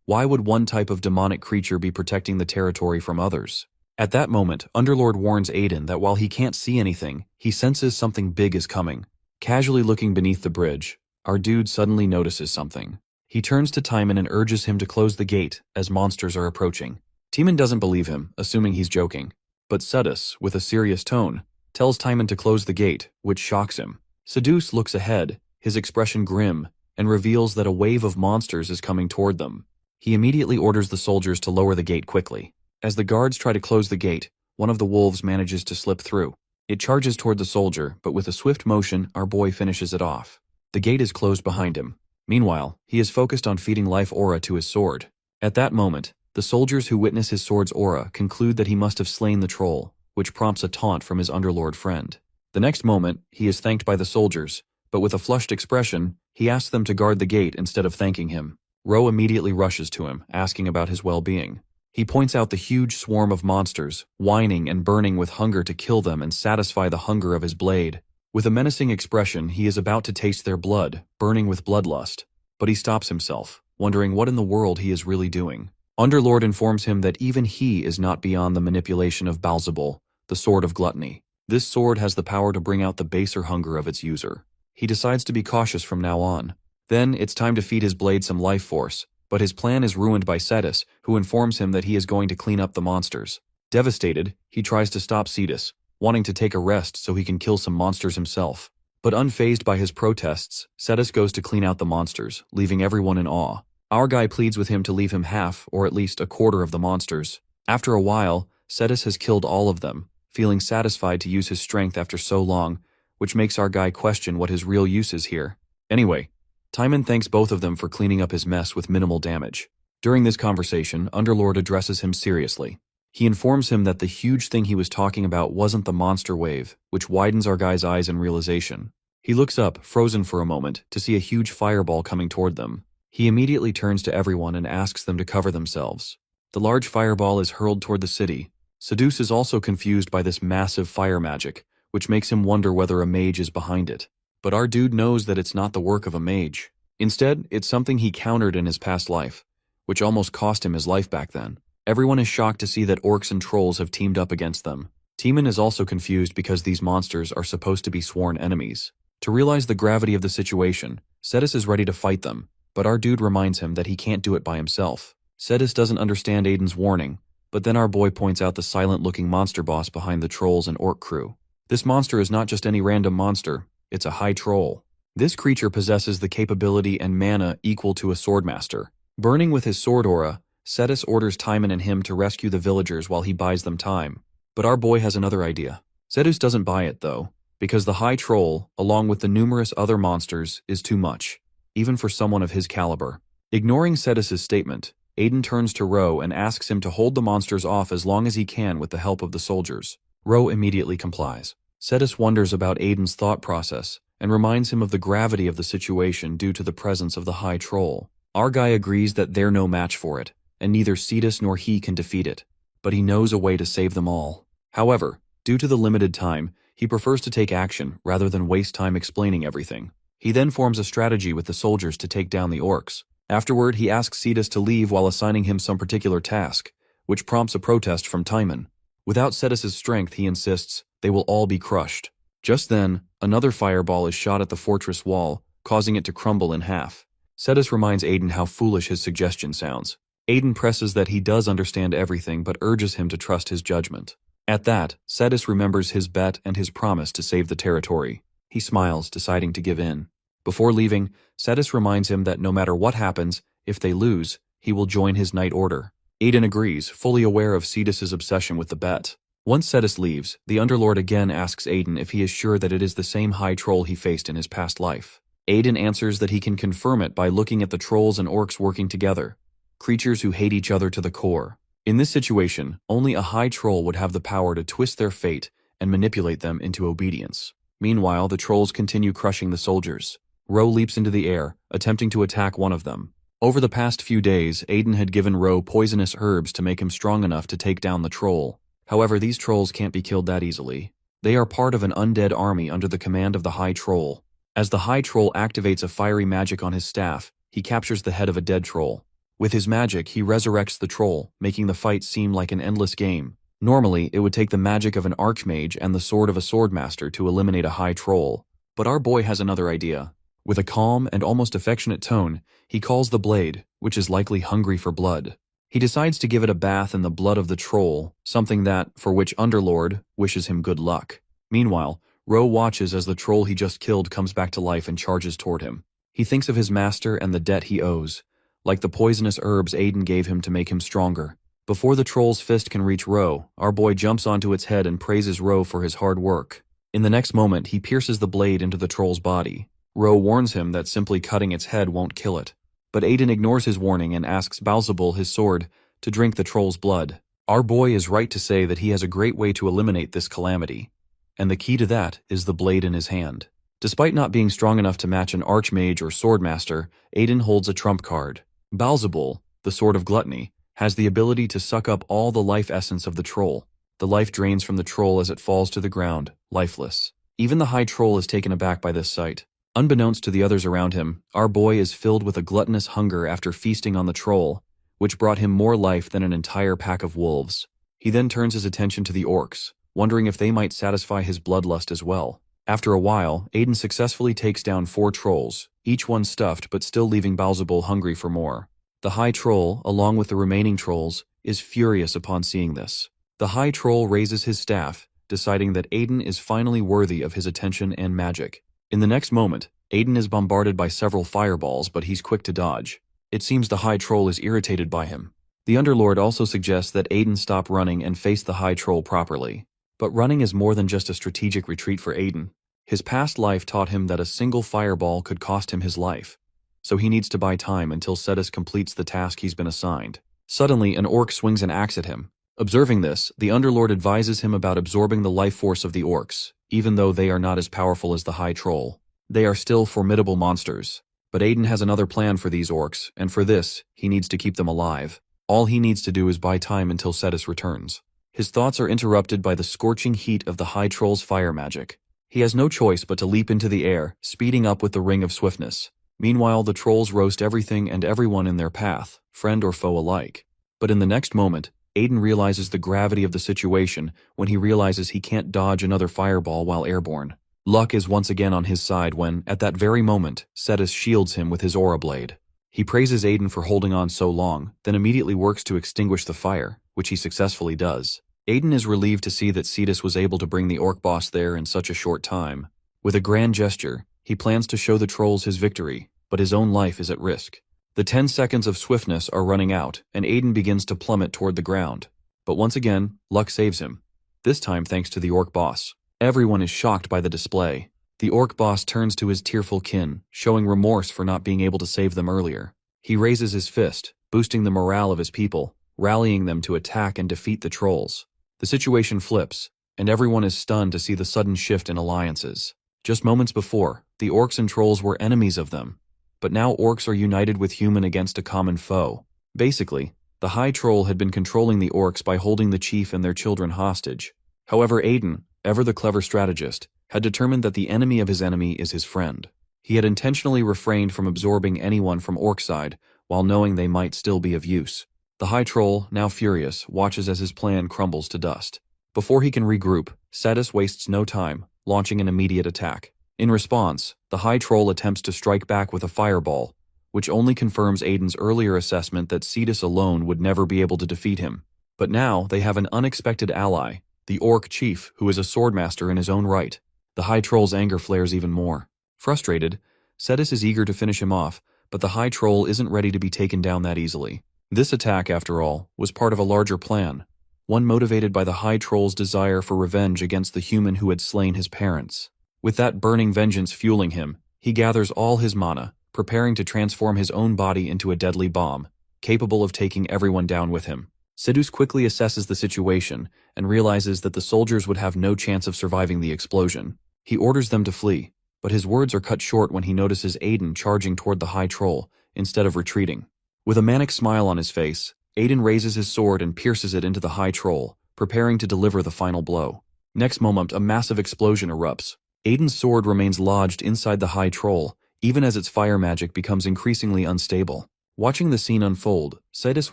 Why would one type of demonic creature be protecting the territory from others? At that moment, Underlord warns Aiden that while he can't see anything, he senses something big is coming. Casually looking beneath the bridge, our dude suddenly notices something. He turns to Timon and urges him to close the gate as monsters are approaching. Timon doesn't believe him, assuming he's joking. But Cetus, with a serious tone, tells Timon to close the gate, which shocks him. Cetus looks ahead, his expression grim, and reveals that a wave of monsters is coming toward them. He immediately orders the soldiers to lower the gate quickly. As the guards try to close the gate, one of the wolves manages to slip through. It charges toward the soldier, but with a swift motion, our boy finishes it off. The gate is closed behind him. Meanwhile, he is focused on feeding life aura to his sword. At that moment, the soldiers who witness his sword's aura conclude that he must have slain the troll, which prompts a taunt from his underlord friend. The next moment, he is thanked by the soldiers, but with a flushed expression, he asks them to guard the gate instead of thanking him. Ro immediately rushes to him, asking about his well-being. He points out the huge swarm of monsters, whining and burning with hunger to kill them and satisfy the hunger of his blade. With a menacing expression, he is about to taste their blood, burning with bloodlust. But he stops himself, wondering what in the world he is really doing. Underlord informs him that even he is not beyond the manipulation of Balzabul, the sword of gluttony. This sword has the power to bring out the baser hunger of its user. He decides to be cautious from now on. Then it's time to feed his blade some life force, but his plan is ruined by Cetus, who informs him that he is going to clean up the monsters. Devastated, he tries to stop Cetus, wanting to take a rest so he can kill some monsters himself. But unfazed by his protests, Cetus goes to clean out the monsters, leaving everyone in awe. Our guy pleads with him to leave him half, or at least a quarter of the monsters. After a while, Cetus has killed all of them, feeling satisfied to use his strength after so long, which makes our guy question what his real use is here. Anyway, Timon thanks both of them for cleaning up his mess with minimal damage. During this conversation, Underlord addresses him seriously. He informs him that the huge thing he was talking about wasn't the monster wave, which widens our guy's eyes in realization. He looks up, frozen for a moment, to see a huge fireball coming toward them. He immediately turns to everyone and asks them to cover themselves. The large fireball is hurled toward the city. Cetus is also confused by this massive fire magic, which makes him wonder whether a mage is behind it. But our dude knows that it's not the work of a mage. Instead, it's something he countered in his past life, which almost cost him his life back then. Everyone is shocked to see that orcs and trolls have teamed up against them. Timon is also confused because these monsters are supposed to be sworn enemies. To realize the gravity of the situation, Cetus is ready to fight them, but our dude reminds him that he can't do it by himself. Cetus doesn't understand Aiden's warning, but then our boy points out the silent-looking monster boss behind the trolls and orc crew. This monster is not just any random monster, it's a high troll. This creature possesses the capability and mana equal to a swordmaster. Burning with his sword aura, Cetus orders Timon and him to rescue the villagers while he buys them time. But our boy has another idea. Cetus doesn't buy it though, because the high troll, along with the numerous other monsters, is too much, even for someone of his caliber. Ignoring Cetus's statement, Aiden turns to Ro and asks him to hold the monsters off as long as he can with the help of the soldiers. Ro immediately complies. Cetus wonders about Aiden's thought process and reminds him of the gravity of the situation due to the presence of the high troll. Our guy agrees that they're no match for it, and neither Cetus nor he can defeat it, but he knows a way to save them all. However, due to the limited time, he prefers to take action rather than waste time explaining everything. He then forms a strategy with the soldiers to take down the orcs. Afterward, he asks Cetus to leave while assigning him some particular task, which prompts a protest from Timon. Without Cetus's strength, he insists, they will all be crushed. Just then, another fireball is shot at the fortress wall, causing it to crumble in half. Cetus reminds Aiden how foolish his suggestion sounds. Aiden presses that he does understand everything but urges him to trust his judgment. At that, Cetus remembers his bet and his promise to save the territory. He smiles, deciding to give in. Before leaving, Cetus reminds him that no matter what happens, if they lose, he will join his knight order. Aiden agrees, fully aware of Cetus's obsession with the bet. Once Cetus leaves, the Underlord again asks Aiden if he is sure that it is the same high troll he faced in his past life. Aiden answers that he can confirm it by looking at the trolls and orcs working together, creatures who hate each other to the core. In this situation, only a high troll would have the power to twist their fate and manipulate them into obedience. Meanwhile, the trolls continue crushing the soldiers. Ro leaps into the air, attempting to attack one of them. Over the past few days, Aiden had given Ro poisonous herbs to make him strong enough to take down the troll. However, these trolls can't be killed that easily. They are part of an undead army under the command of the High Troll. As the High Troll activates a fiery magic on his staff, he captures the head of a dead troll. With his magic, he resurrects the troll, making the fight seem like an endless game. Normally, it would take the magic of an archmage and the sword of a swordmaster to eliminate a High Troll. But our boy has another idea. With a calm and almost affectionate tone, he calls the blade, which is likely hungry for blood. He decides to give it a bath in the blood of the troll, something that, for which Underlord, wishes him good luck. Meanwhile, Ro watches as the troll he just killed comes back to life and charges toward him. He thinks of his master and the debt he owes, like the poisonous herbs Aiden gave him to make him stronger. Before the troll's fist can reach Ro, our boy jumps onto its head and praises Ro for his hard work. In the next moment, he pierces the blade into the troll's body. Ro warns him that simply cutting its head won't kill it. But Aiden ignores his warning and asks Balzabul, his sword, to drink the troll's blood. Our boy is right to say that he has a great way to eliminate this calamity, and the key to that is the blade in his hand. Despite not being strong enough to match an archmage or swordmaster, Aiden holds a trump card. Balzabul, the sword of gluttony, has the ability to suck up all the life essence of the troll. The life drains from the troll as it falls to the ground, lifeless. Even the high troll is taken aback by this sight. Unbeknownst to the others around him, our boy is filled with a gluttonous hunger after feasting on the troll, which brought him more life than an entire pack of wolves. He then turns his attention to the orcs, wondering if they might satisfy his bloodlust as well. After a while, Aiden successfully takes down 4 trolls, each one stuffed but still leaving Balzabul hungry for more. The high troll, along with the remaining trolls, is furious upon seeing this. The high troll raises his staff, deciding that Aiden is finally worthy of his attention and magic. In the next moment, Aiden is bombarded by several fireballs, but he's quick to dodge. It seems the high troll is irritated by him. The Underlord also suggests that Aiden stop running and face the high troll properly. But running is more than just a strategic retreat for Aiden. His past life taught him that a single fireball could cost him his life, so he needs to buy time until Cetus completes the task he's been assigned. Suddenly, an orc swings an axe at him. Observing this, the Underlord advises him about absorbing the life force of the orcs, even though they are not as powerful as the high troll. They are still formidable monsters. But Aiden has another plan for these orcs, and for this, he needs to keep them alive. All he needs to do is buy time until Cetus returns. His thoughts are interrupted by the scorching heat of the high troll's fire magic. He has no choice but to leap into the air, speeding up with the ring of swiftness. Meanwhile, the trolls roast everything and everyone in their path, friend or foe alike. But in the next moment, Aiden realizes the gravity of the situation when he realizes he can't dodge another fireball while airborne. Luck is once again on his side when, at that very moment, Cetus shields him with his aura blade. He praises Aiden for holding on so long, then immediately works to extinguish the fire, which he successfully does. Aiden is relieved to see that Cetus was able to bring the orc boss there in such a short time. With a grand gesture, he plans to show the trolls his victory, but his own life is at risk. The 10 seconds of swiftness are running out, and Aiden begins to plummet toward the ground. But once again, luck saves him. This time thanks to the orc boss. Everyone is shocked by the display. The orc boss turns to his tearful kin, showing remorse for not being able to save them earlier. He raises his fist, boosting the morale of his people, rallying them to attack and defeat the trolls. The situation flips, and everyone is stunned to see the sudden shift in alliances. Just moments before, the orcs and trolls were enemies of them. But now orcs are united with human against a common foe. Basically, the High Troll had been controlling the orcs by holding the chief and their children hostage. However, Aiden, ever the clever strategist, had determined that the enemy of his enemy is his friend. He had intentionally refrained from absorbing anyone from orc side, while knowing they might still be of use. The High Troll, now furious, watches as his plan crumbles to dust. Before he can regroup, Cetus wastes no time, launching an immediate attack. In response, the High Troll attempts to strike back with a fireball, which only confirms Aiden's earlier assessment that Cetus alone would never be able to defeat him. But now they have an unexpected ally, the Orc Chief, who is a swordmaster in his own right. The High Troll's anger flares even more. Frustrated, Cetus is eager to finish him off, but the High Troll isn't ready to be taken down that easily. This attack, after all, was part of a larger plan, one motivated by the High Troll's desire for revenge against the human who had slain his parents. With that burning vengeance fueling him, he gathers all his mana, preparing to transform his own body into a deadly bomb, capable of taking everyone down with him. Cetus quickly assesses the situation and realizes that the soldiers would have no chance of surviving the explosion. He orders them to flee, but his words are cut short when he notices Aiden charging toward the High Troll instead of retreating. With a manic smile on his face, Aiden raises his sword and pierces it into the High Troll, preparing to deliver the final blow. Next moment, a massive explosion erupts. Aiden's sword remains lodged inside the High Troll, even as its fire magic becomes increasingly unstable. Watching the scene unfold, Cetus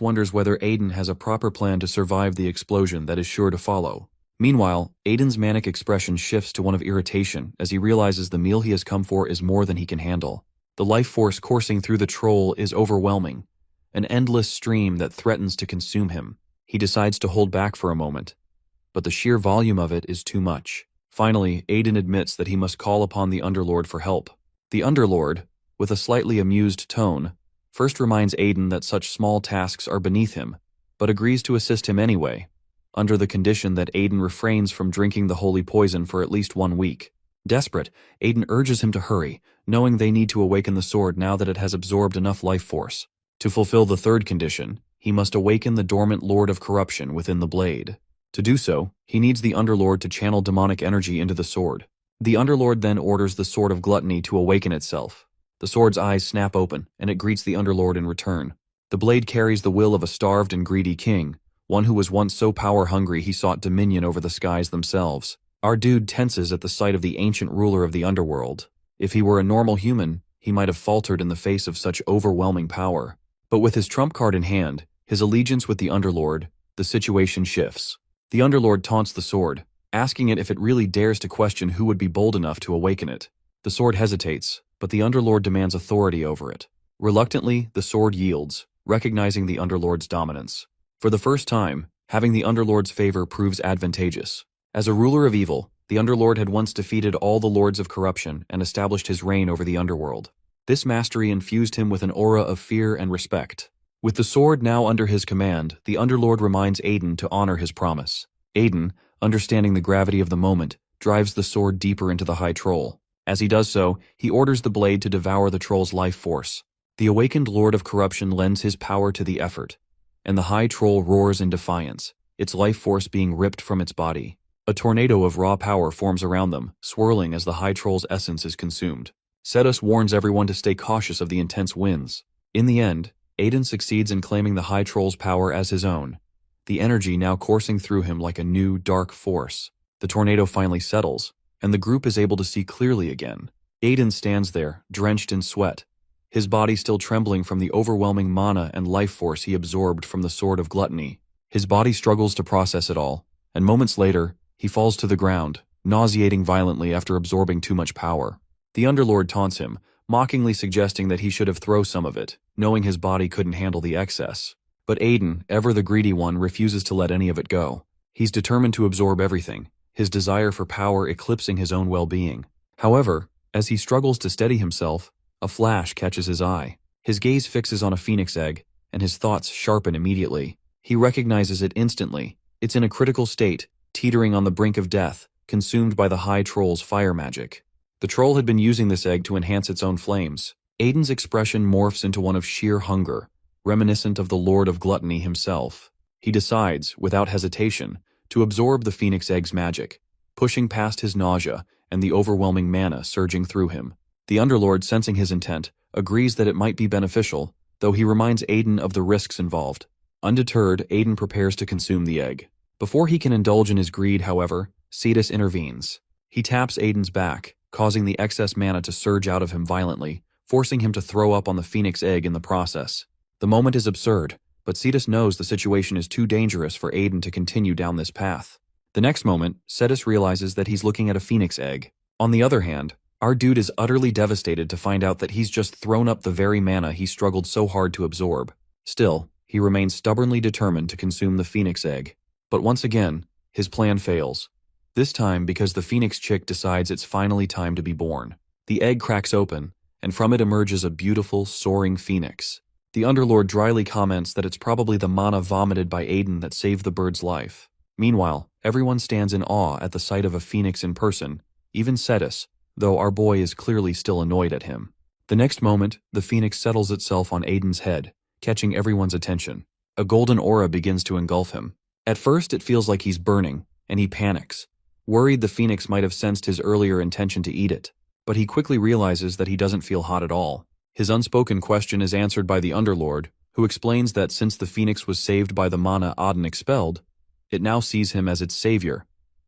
wonders whether Aiden has a proper plan to survive the explosion that is sure to follow. Meanwhile, Aiden's manic expression shifts to one of irritation as he realizes the meal he has come for is more than he can handle. The life force coursing through the troll is overwhelming, an endless stream that threatens to consume him. He decides to hold back for a moment, but the sheer volume of it is too much. Finally, Aiden admits that he must call upon the Underlord for help. The Underlord, with a slightly amused tone, first reminds Aiden that such small tasks are beneath him, but agrees to assist him anyway, under the condition that Aiden refrains from drinking the holy poison for at least 1 week. Desperate, Aiden urges him to hurry, knowing they need to awaken the sword now that it has absorbed enough life force. To fulfill the third condition, he must awaken the dormant Lord of Corruption within the blade. To do so, he needs the Underlord to channel demonic energy into the sword. The Underlord then orders the Sword of Gluttony to awaken itself. The sword's eyes snap open, and it greets the Underlord in return. The blade carries the will of a starved and greedy king, one who was once so power-hungry he sought dominion over the skies themselves. Our dude tenses at the sight of the ancient ruler of the underworld. If he were a normal human, he might have faltered in the face of such overwhelming power. But with his trump card in hand, his allegiance with the Underlord, the situation shifts. The Underlord taunts the sword, asking it if it really dares to question who would be bold enough to awaken it. The sword hesitates, but the Underlord demands authority over it. Reluctantly, the sword yields, recognizing the Underlord's dominance. For the first time, having the Underlord's favor proves advantageous. As a ruler of evil, the Underlord had once defeated all the lords of corruption and established his reign over the underworld. This mastery infused him with an aura of fear and respect. With the sword now under his command, the Underlord reminds Aiden to honor his promise. Aiden, understanding the gravity of the moment, drives the sword deeper into the High Troll. As he does so, he orders the blade to devour the troll's life force. The awakened Lord of Corruption lends his power to the effort, and the High Troll roars in defiance, its life force being ripped from its body. A tornado of raw power forms around them, swirling as the High Troll's essence is consumed. Cetus warns everyone to stay cautious of the intense winds. In the end, Aiden succeeds in claiming the High Troll's power as his own, the energy now coursing through him like a new, dark force. The tornado finally settles, and the group is able to see clearly again. Aiden stands there, drenched in sweat, his body still trembling from the overwhelming mana and life force he absorbed from the Sword of Gluttony. His body struggles to process it all, and moments later, he falls to the ground, nauseating violently after absorbing too much power. The Underlord taunts him, mockingly suggesting that he should have thrown some of it, knowing his body couldn't handle the excess. But Aiden, ever the greedy one, refuses to let any of it go. He's determined to absorb everything, his desire for power eclipsing his own well-being. However, as he struggles to steady himself, a flash catches his eye. His gaze fixes on a phoenix egg, and his thoughts sharpen immediately. He recognizes it instantly. It's in a critical state, teetering on the brink of death, consumed by the High Troll's fire magic. The troll had been using this egg to enhance its own flames. Aiden's expression morphs into one of sheer hunger, reminiscent of the Lord of Gluttony himself. He decides, without hesitation, to absorb the phoenix egg's magic, pushing past his nausea and the overwhelming mana surging through him. The Underlord, sensing his intent, agrees that it might be beneficial, though he reminds Aiden of the risks involved. Undeterred, Aiden prepares to consume the egg. Before he can indulge in his greed, however, Cetus intervenes. He taps Aiden's back, causing the excess mana to surge out of him violently, forcing him to throw up on the phoenix egg in the process. The moment is absurd, but Cetus knows the situation is too dangerous for Aiden to continue down this path. The next moment, Cetus realizes that he's looking at a phoenix egg. On the other hand, our dude is utterly devastated to find out that he's just thrown up the very mana he struggled so hard to absorb. Still, he remains stubbornly determined to consume the phoenix egg. But once again, his plan fails. This time because the phoenix chick decides it's finally time to be born. The egg cracks open, and from it emerges a beautiful, soaring phoenix. The Underlord dryly comments that it's probably the mana vomited by Aiden that saved the bird's life. Meanwhile, everyone stands in awe at the sight of a phoenix in person, even Cetus, though our boy is clearly still annoyed at him. The next moment, the phoenix settles itself on Aiden's head, catching everyone's attention. A golden aura begins to engulf him. At first, it feels like he's burning, and he panics, worried the phoenix might have sensed his earlier intention to eat it. But he quickly realizes that he doesn't feel hot at all. His unspoken question is answered by the Underlord, who explains that since the phoenix was saved by the mana Auden expelled, it now sees him as its savior,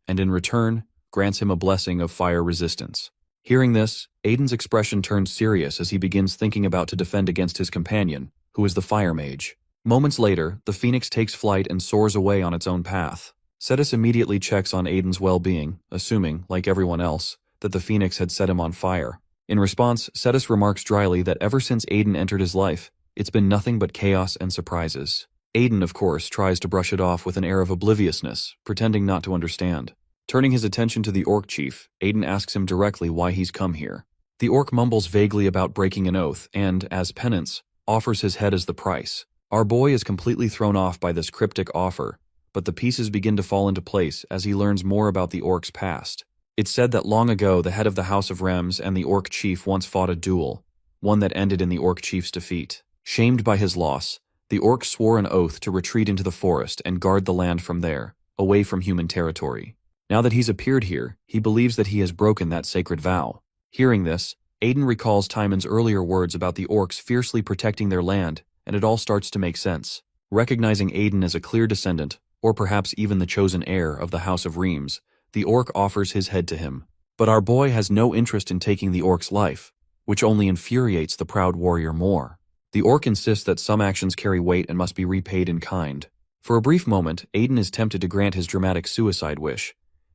and in return, grants him a blessing of fire resistance. Hearing this, Aiden's expression turns serious as he begins thinking about to defend against his companion, who is the fire mage. Moments later, the phoenix takes flight and soars away on its own path. Cetus immediately checks on Aiden's well-being, assuming, like everyone else, that the phoenix had set him on fire. In response, Cetus remarks dryly that ever since Aiden entered his life, it's been nothing but chaos and surprises. Aiden, of course, tries to brush it off with an air of obliviousness, pretending not to understand. Turning his attention to the orc chief, Aiden asks him directly why he's come here. The orc mumbles vaguely about breaking an oath and, as penance, offers his head as the price. Our boy is completely thrown off by this cryptic offer, but the pieces begin to fall into place as he learns more about the orc's past. It's said that long ago the head of the House of Remes and the orc chief once fought a duel, one that ended in the orc chief's defeat. Shamed by his loss, the orc swore an oath to retreat into the forest and guard the land from there, away from human territory. Now that he's appeared here, he believes that he has broken that sacred vow. Hearing this, Aiden recalls Timon's earlier words about the orcs fiercely protecting their land, and it all starts to make sense. Recognizing Aiden as a clear descendant, or perhaps even the chosen heir of the House of Remes, the orc offers his head to him. But our boy has no interest in taking the orc's life, which only infuriates the proud warrior more. The orc insists that some actions carry weight and must be repaid in kind. For a brief moment, Aiden is tempted to grant his dramatic suicide wish,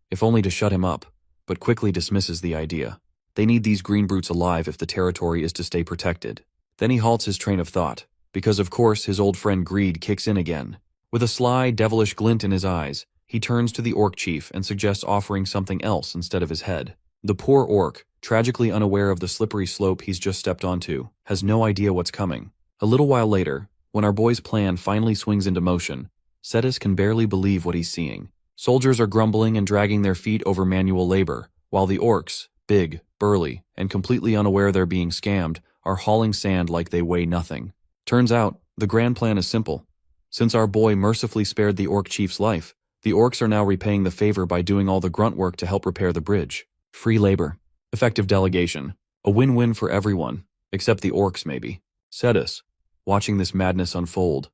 if only to shut him up, but quickly dismisses the idea. They need these green brutes alive if the territory is to stay protected. Then he halts his train of thought, because of course his old friend Greed kicks in again. With a sly, devilish glint in his eyes, he turns to the orc chief and suggests offering something else instead of his head. The poor orc, tragically unaware of the slippery slope he's just stepped onto, has no idea what's coming. A little while later, when our boy's plan finally swings into motion, Cetus can barely believe what he's seeing. Soldiers are grumbling and dragging their feet over manual labor, while the orcs, big, burly, and completely unaware they're being scammed, are hauling sand like they weigh nothing. Turns out, the grand plan is simple. Since our boy mercifully spared the orc chief's life, the orcs are now repaying the favor by doing all the grunt work to help repair the bridge. Free labor. Effective delegation. A win-win for everyone, except the orcs maybe. Cetus, watching this madness unfold,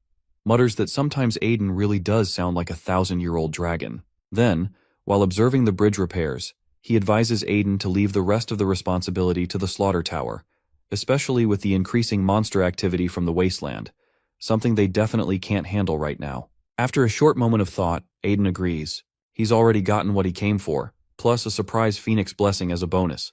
mutters that sometimes Aiden really does sound like a 1,000-year-old dragon. Then, while observing the bridge repairs, he advises Aiden to leave the rest of the responsibility to the slaughter tower, especially with the increasing monster activity from the wasteland, something they definitely can't handle right now. After a short moment of thought, Aiden agrees. He's already gotten what he came for, plus a surprise phoenix blessing as a bonus,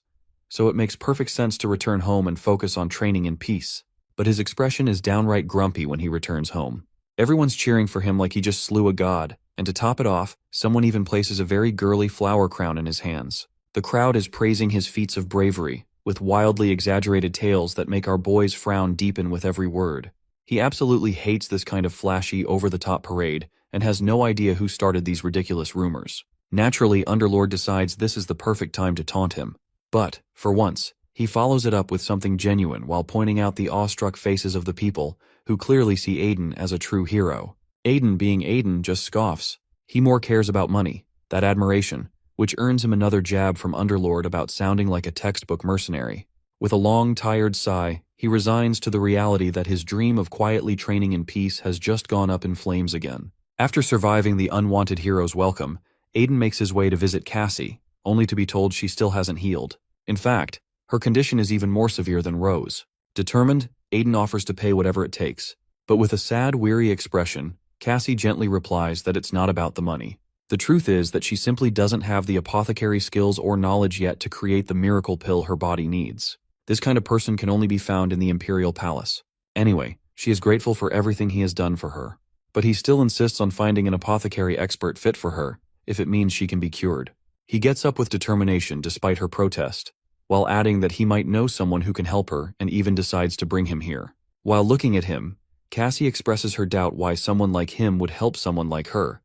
so it makes perfect sense to return home and focus on training in peace. But his expression is downright grumpy when he returns home. Everyone's cheering for him like he just slew a god, and to top it off, someone even places a very girly flower crown in his hands. The crowd is praising his feats of bravery, with wildly exaggerated tales that make our boy's frown deepen with every word. He absolutely hates this kind of flashy, over-the-top parade, and has no idea who started these ridiculous rumors. Naturally, Underlord decides this is the perfect time to taunt him. But, for once, he follows it up with something genuine while pointing out the awestruck faces of the people, who clearly see Aiden as a true hero. Aiden, being Aiden, just scoffs. He more cares about money, that admiration, which earns him another jab from Underlord about sounding like a textbook mercenary. With a long, tired sigh, he resigns to the reality that his dream of quietly training in peace has just gone up in flames again. After surviving the unwanted hero's welcome, Aiden makes his way to visit Cassie, only to be told she still hasn't healed. In fact, her condition is even more severe than Rose. Determined, Aiden offers to pay whatever it takes. But with a sad, weary expression, Cassie gently replies that it's not about the money. The truth is that she simply doesn't have the apothecary skills or knowledge yet to create the miracle pill her body needs. This kind of person can only be found in the Imperial Palace. Anyway, she is grateful for everything he has done for her. But he still insists on finding an apothecary expert fit for her, if it means she can be cured. He gets up with determination despite her protest, while adding that he might know someone who can help her and even decides to bring him here. While looking at him, Cassie expresses her doubt why someone like him would help someone like her,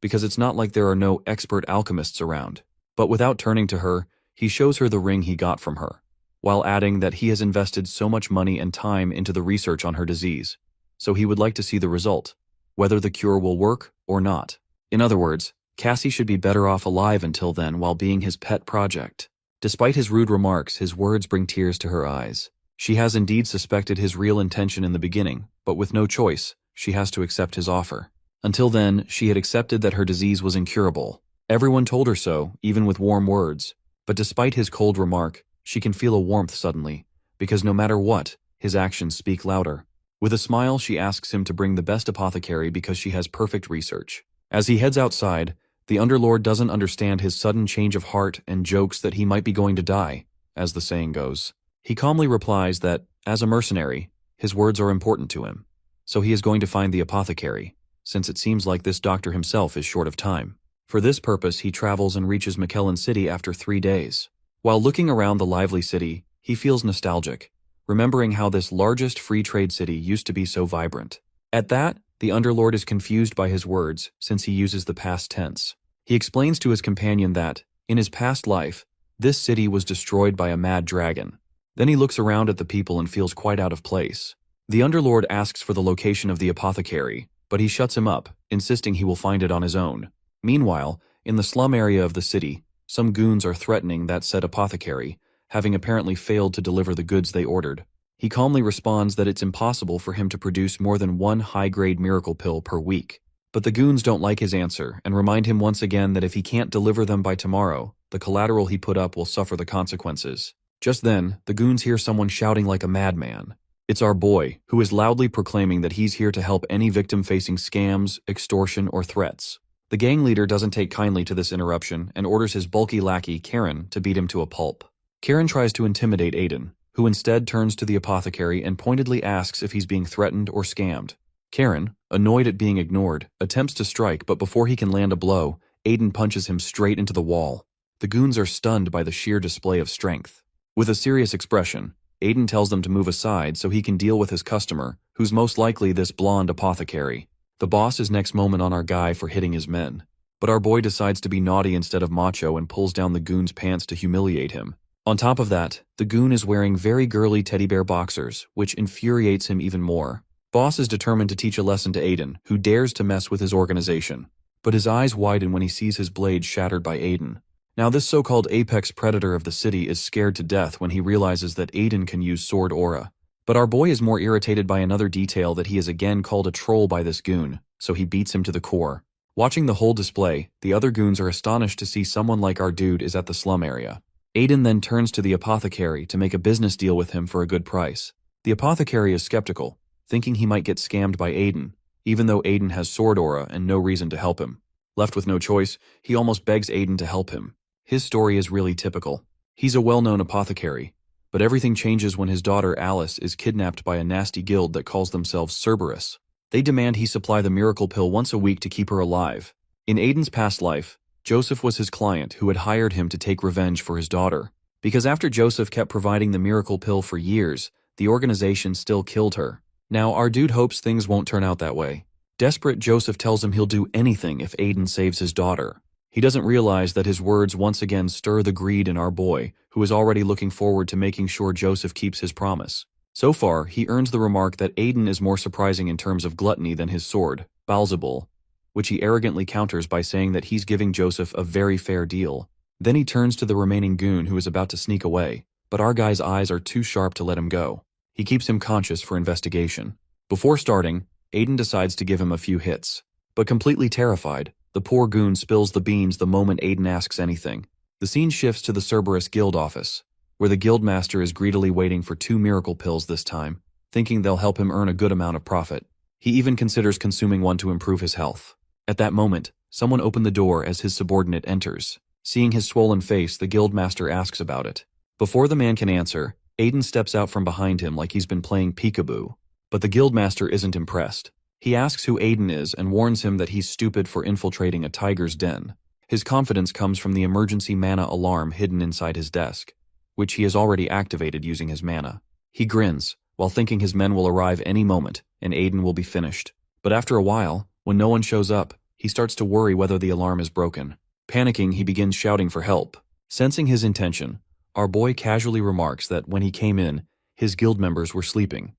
because it's not like there are no expert alchemists around. But without turning to her, he shows her the ring he got from her, while adding that he has invested so much money and time into the research on her disease, so he would like to see the result, whether the cure will work or not. In other words, Cassie should be better off alive until then while being his pet project. Despite his rude remarks, his words bring tears to her eyes. She has indeed suspected his real intention in the beginning, but with no choice, she has to accept his offer. Until then, she had accepted that her disease was incurable. Everyone told her so, even with warm words. But despite his cold remark, she can feel a warmth suddenly, because no matter what, his actions speak louder. With a smile, she asks him to bring the best apothecary because she has perfect research. As he heads outside, the Underlord doesn't understand his sudden change of heart and jokes that he might be going to die, as the saying goes. He calmly replies that, as a mercenary, his words are important to him, so he is going to find the apothecary, since it seems like this doctor himself is short of time. For this purpose, he travels and reaches McKellen City after 3 days. While looking around the lively city, he feels nostalgic, remembering how this largest free trade city used to be so vibrant. At that, the Underlord is confused by his words, since he uses the past tense. He explains to his companion that, in his past life, this city was destroyed by a mad dragon. Then he looks around at the people and feels quite out of place. The Underlord asks for the location of the apothecary, but he shuts him up, insisting he will find it on his own. Meanwhile, in the slum area of the city, some goons are threatening that said apothecary, having apparently failed to deliver the goods they ordered. He calmly responds that it's impossible for him to produce more than one high-grade miracle pill per week. But the goons don't like his answer and remind him once again that if he can't deliver them by tomorrow, the collateral he put up will suffer the consequences. Just then, the goons hear someone shouting like a madman. It's our boy, who is loudly proclaiming that he's here to help any victim facing scams, extortion, or threats. The gang leader doesn't take kindly to this interruption and orders his bulky lackey, Karen, to beat him to a pulp. Karen tries to intimidate Aiden, who instead turns to the apothecary and pointedly asks if he's being threatened or scammed. Karen, annoyed at being ignored, attempts to strike, but before he can land a blow, Aiden punches him straight into the wall. The goons are stunned by the sheer display of strength. With a serious expression, Aiden tells them to move aside so he can deal with his customer, who's most likely this blonde apothecary. The boss is next moment on our guy for hitting his men. But our boy decides to be naughty instead of macho and pulls down the goon's pants to humiliate him. On top of that, the goon is wearing very girly teddy bear boxers, which infuriates him even more. Boss is determined to teach a lesson to Aiden, who dares to mess with his organization. But his eyes widen when he sees his blade shattered by Aiden. Now this so-called apex predator of the city is scared to death when he realizes that Aiden can use sword aura. But our boy is more irritated by another detail that he is again called a troll by this goon, so he beats him to the core. Watching the whole display, the other goons are astonished to see someone like our dude is at the slum area. Aiden then turns to the apothecary to make a business deal with him for a good price. The apothecary is skeptical, thinking he might get scammed by Aiden, even though Aiden has sword aura and no reason to help him. Left with no choice, he almost begs Aiden to help him. His story is really typical. He's a well-known apothecary, but everything changes when his daughter Alice is kidnapped by a nasty guild that calls themselves Cerberus. They demand he supply the miracle pill once a week to keep her alive. In Aiden's past life, Joseph was his client who had hired him to take revenge for his daughter. Because after Joseph kept providing the miracle pill for years, the organization still killed her. Now our dude hopes things won't turn out that way. Desperate, Joseph tells him he'll do anything if Aiden saves his daughter. He doesn't realize that his words once again stir the greed in our boy, who is already looking forward to making sure Joseph keeps his promise. So far, he earns the remark that Aiden is more surprising in terms of gluttony than his sword, Balzabul, which he arrogantly counters by saying that he's giving Joseph a very fair deal. Then he turns to the remaining goon who is about to sneak away, but our guy's eyes are too sharp to let him go. He keeps him conscious for investigation. Before starting, Aiden decides to give him a few hits. But completely terrified, the poor goon spills the beans the moment Aiden asks anything. The scene shifts to the Cerberus Guild office, where the guildmaster is greedily waiting for 2 miracle pills this time, thinking they'll help him earn a good amount of profit. He even considers consuming one to improve his health. At that moment, someone opened the door as his subordinate enters. Seeing his swollen face, the guildmaster asks about it. Before the man can answer, Aiden steps out from behind him like he's been playing peekaboo. But the guildmaster isn't impressed. He asks who Aiden is and warns him that he's stupid for infiltrating a tiger's den. His confidence comes from the emergency mana alarm hidden inside his desk, which he has already activated using his mana. He grins, while thinking his men will arrive any moment and Aiden will be finished. But after a while, when no one shows up, he starts to worry whether the alarm is broken. Panicking, he begins shouting for help. Sensing his intention, our boy casually remarks that when he came in, his guild members were sleeping.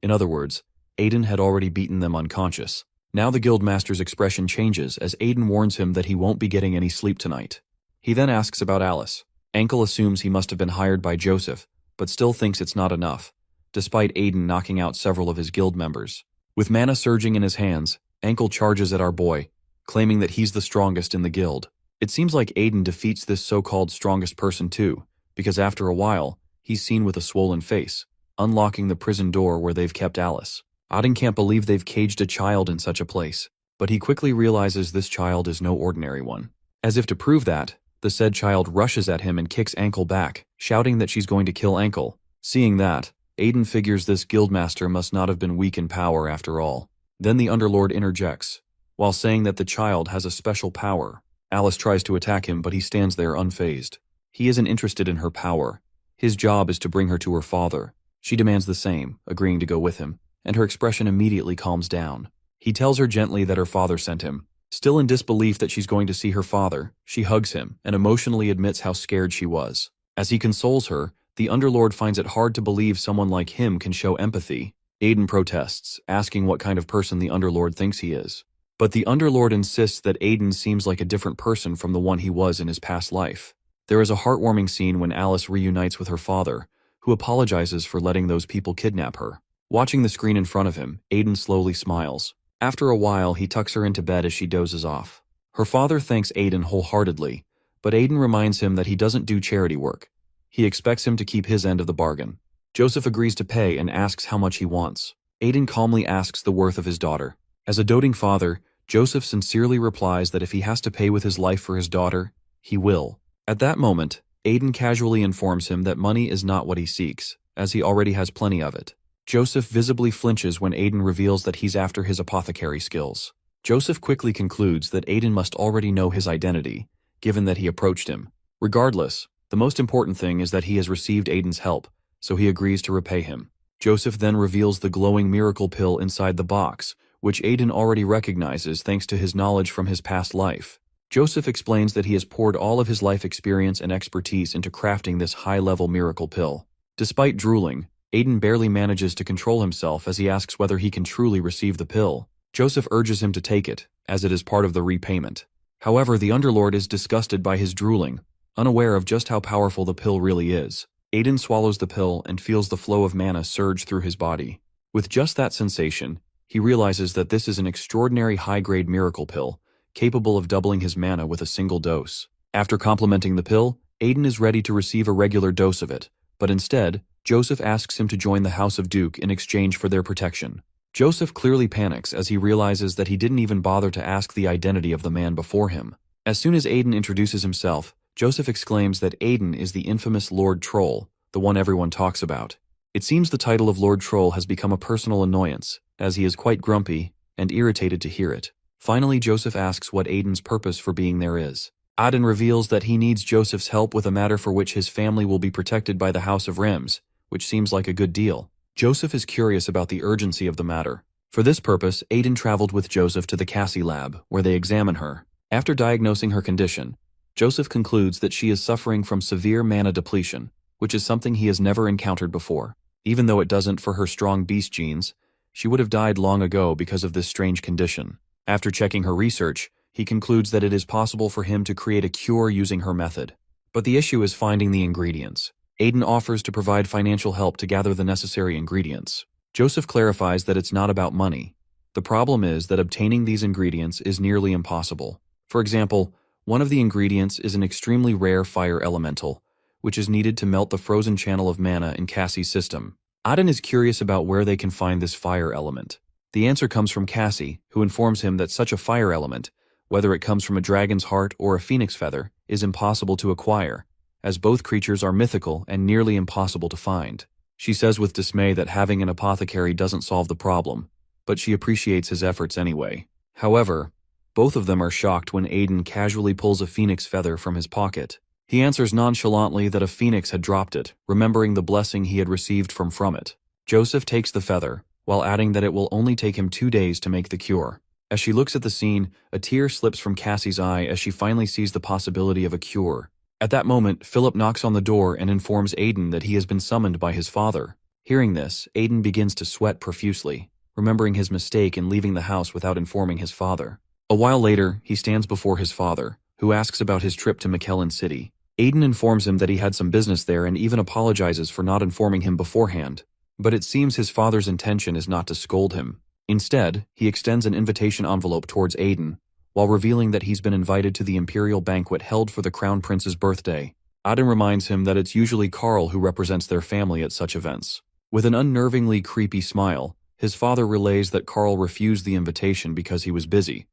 In other words, Aiden had already beaten them unconscious. Now the guildmaster's expression changes as Aiden warns him that he won't be getting any sleep tonight. He then asks about Alice. Ankle assumes he must have been hired by Joseph, but still thinks it's not enough, despite Aiden knocking out several of his guild members. With mana surging in his hands, Ankle charges at our boy, claiming that he's the strongest in the guild. It seems like Aiden defeats this so-called strongest person too, because after a while, he's seen with a swollen face, unlocking the prison door where they've kept Alice. Aiden can't believe they've caged a child in such a place, but he quickly realizes this child is no ordinary one. As if to prove that, the said child rushes at him and kicks Ankle back, shouting that she's going to kill Ankle. Seeing that, Aiden figures this guildmaster must not have been weak in power after all. Then the Underlord interjects, while saying that the child has a special power. Alice tries to attack him, but he stands there unfazed. He isn't interested in her power. His job is to bring her to her father. She demands the same, agreeing to go with him, and her expression immediately calms down. He tells her gently that her father sent him. Still in disbelief that she's going to see her father, she hugs him and emotionally admits how scared she was. As he consoles her, the Underlord finds it hard to believe someone like him can show empathy. Aiden protests, asking what kind of person the Underlord thinks he is. But the Underlord insists that Aiden seems like a different person from the one he was in his past life. There is a heartwarming scene when Alice reunites with her father, who apologizes for letting those people kidnap her. Watching the screen in front of him, Aiden slowly smiles. After a while, he tucks her into bed as she dozes off. Her father thanks Aiden wholeheartedly, but Aiden reminds him that he doesn't do charity work. He expects him to keep his end of the bargain. Joseph agrees to pay and asks how much he wants. Aiden calmly asks the worth of his daughter. As a doting father, Joseph sincerely replies that if he has to pay with his life for his daughter, he will. At that moment, Aiden casually informs him that money is not what he seeks, as he already has plenty of it. Joseph visibly flinches when Aiden reveals that he's after his apothecary skills. Joseph quickly concludes that Aiden must already know his identity, given that he approached him. Regardless, the most important thing is that he has received Aiden's help, so he agrees to repay him. Joseph then reveals the glowing miracle pill inside the box, which Aiden already recognizes thanks to his knowledge from his past life. Joseph explains that he has poured all of his life experience and expertise into crafting this high-level miracle pill. Despite drooling, Aiden barely manages to control himself as he asks whether he can truly receive the pill. Joseph urges him to take it, as it is part of the repayment. However, the Underlord is disgusted by his drooling, unaware of just how powerful the pill really is. Aiden swallows the pill and feels the flow of mana surge through his body. With just that sensation, he realizes that this is an extraordinary high-grade miracle pill, capable of doubling his mana with a single dose. After complementing the pill, Aiden is ready to receive a regular dose of it, but instead, Joseph asks him to join the House of Duke in exchange for their protection. Joseph clearly panics as he realizes that he didn't even bother to ask the identity of the man before him. As soon as Aiden introduces himself, Joseph exclaims that Aiden is the infamous Lord Troll, the one everyone talks about. It seems the title of Lord Troll has become a personal annoyance, as he is quite grumpy, and irritated to hear it. Finally, Joseph asks what Aiden's purpose for being there is. Aiden reveals that he needs Joseph's help with a matter for which his family will be protected by the House of Remes, which seems like a good deal. Joseph is curious about the urgency of the matter. For this purpose, Aiden traveled with Joseph to the Cassie lab, where they examine her. After diagnosing her condition, Joseph concludes that she is suffering from severe mana depletion, which is something he has never encountered before. Even though it doesn't for her strong beast genes, she would have died long ago because of this strange condition. After checking her research, he concludes that it is possible for him to create a cure using her method. But the issue is finding the ingredients. Aiden offers to provide financial help to gather the necessary ingredients. Joseph clarifies that it's not about money. The problem is that obtaining these ingredients is nearly impossible. For example, one of the ingredients is an extremely rare fire elemental, which is needed to melt the frozen channel of mana in Cassie's system. Aiden is curious about where they can find this fire element. The answer comes from Cassie, who informs him that such a fire element, whether it comes from a dragon's heart or a phoenix feather, is impossible to acquire, as both creatures are mythical and nearly impossible to find. She says with dismay that having an apothecary doesn't solve the problem, but she appreciates his efforts anyway. However, both of them are shocked when Aiden casually pulls a phoenix feather from his pocket. He answers nonchalantly that a phoenix had dropped it, remembering the blessing he had received from it. Joseph takes the feather, while adding that it will only take him 2 days to make the cure. As she looks at the scene, a tear slips from Cassie's eye as she finally sees the possibility of a cure. At that moment, Philip knocks on the door and informs Aiden that he has been summoned by his father. Hearing this, Aiden begins to sweat profusely, remembering his mistake in leaving the house without informing his father. A while later, he stands before his father, who asks about his trip to McKellen City. Aiden informs him that he had some business there and even apologizes for not informing him beforehand. But it seems his father's intention is not to scold him. Instead, he extends an invitation envelope towards Aiden, while revealing that he's been invited to the imperial banquet held for the crown prince's birthday. Aiden reminds him that it's usually Carl who represents their family at such events. With an unnervingly creepy smile, his father relays that Carl refused the invitation because he was busy.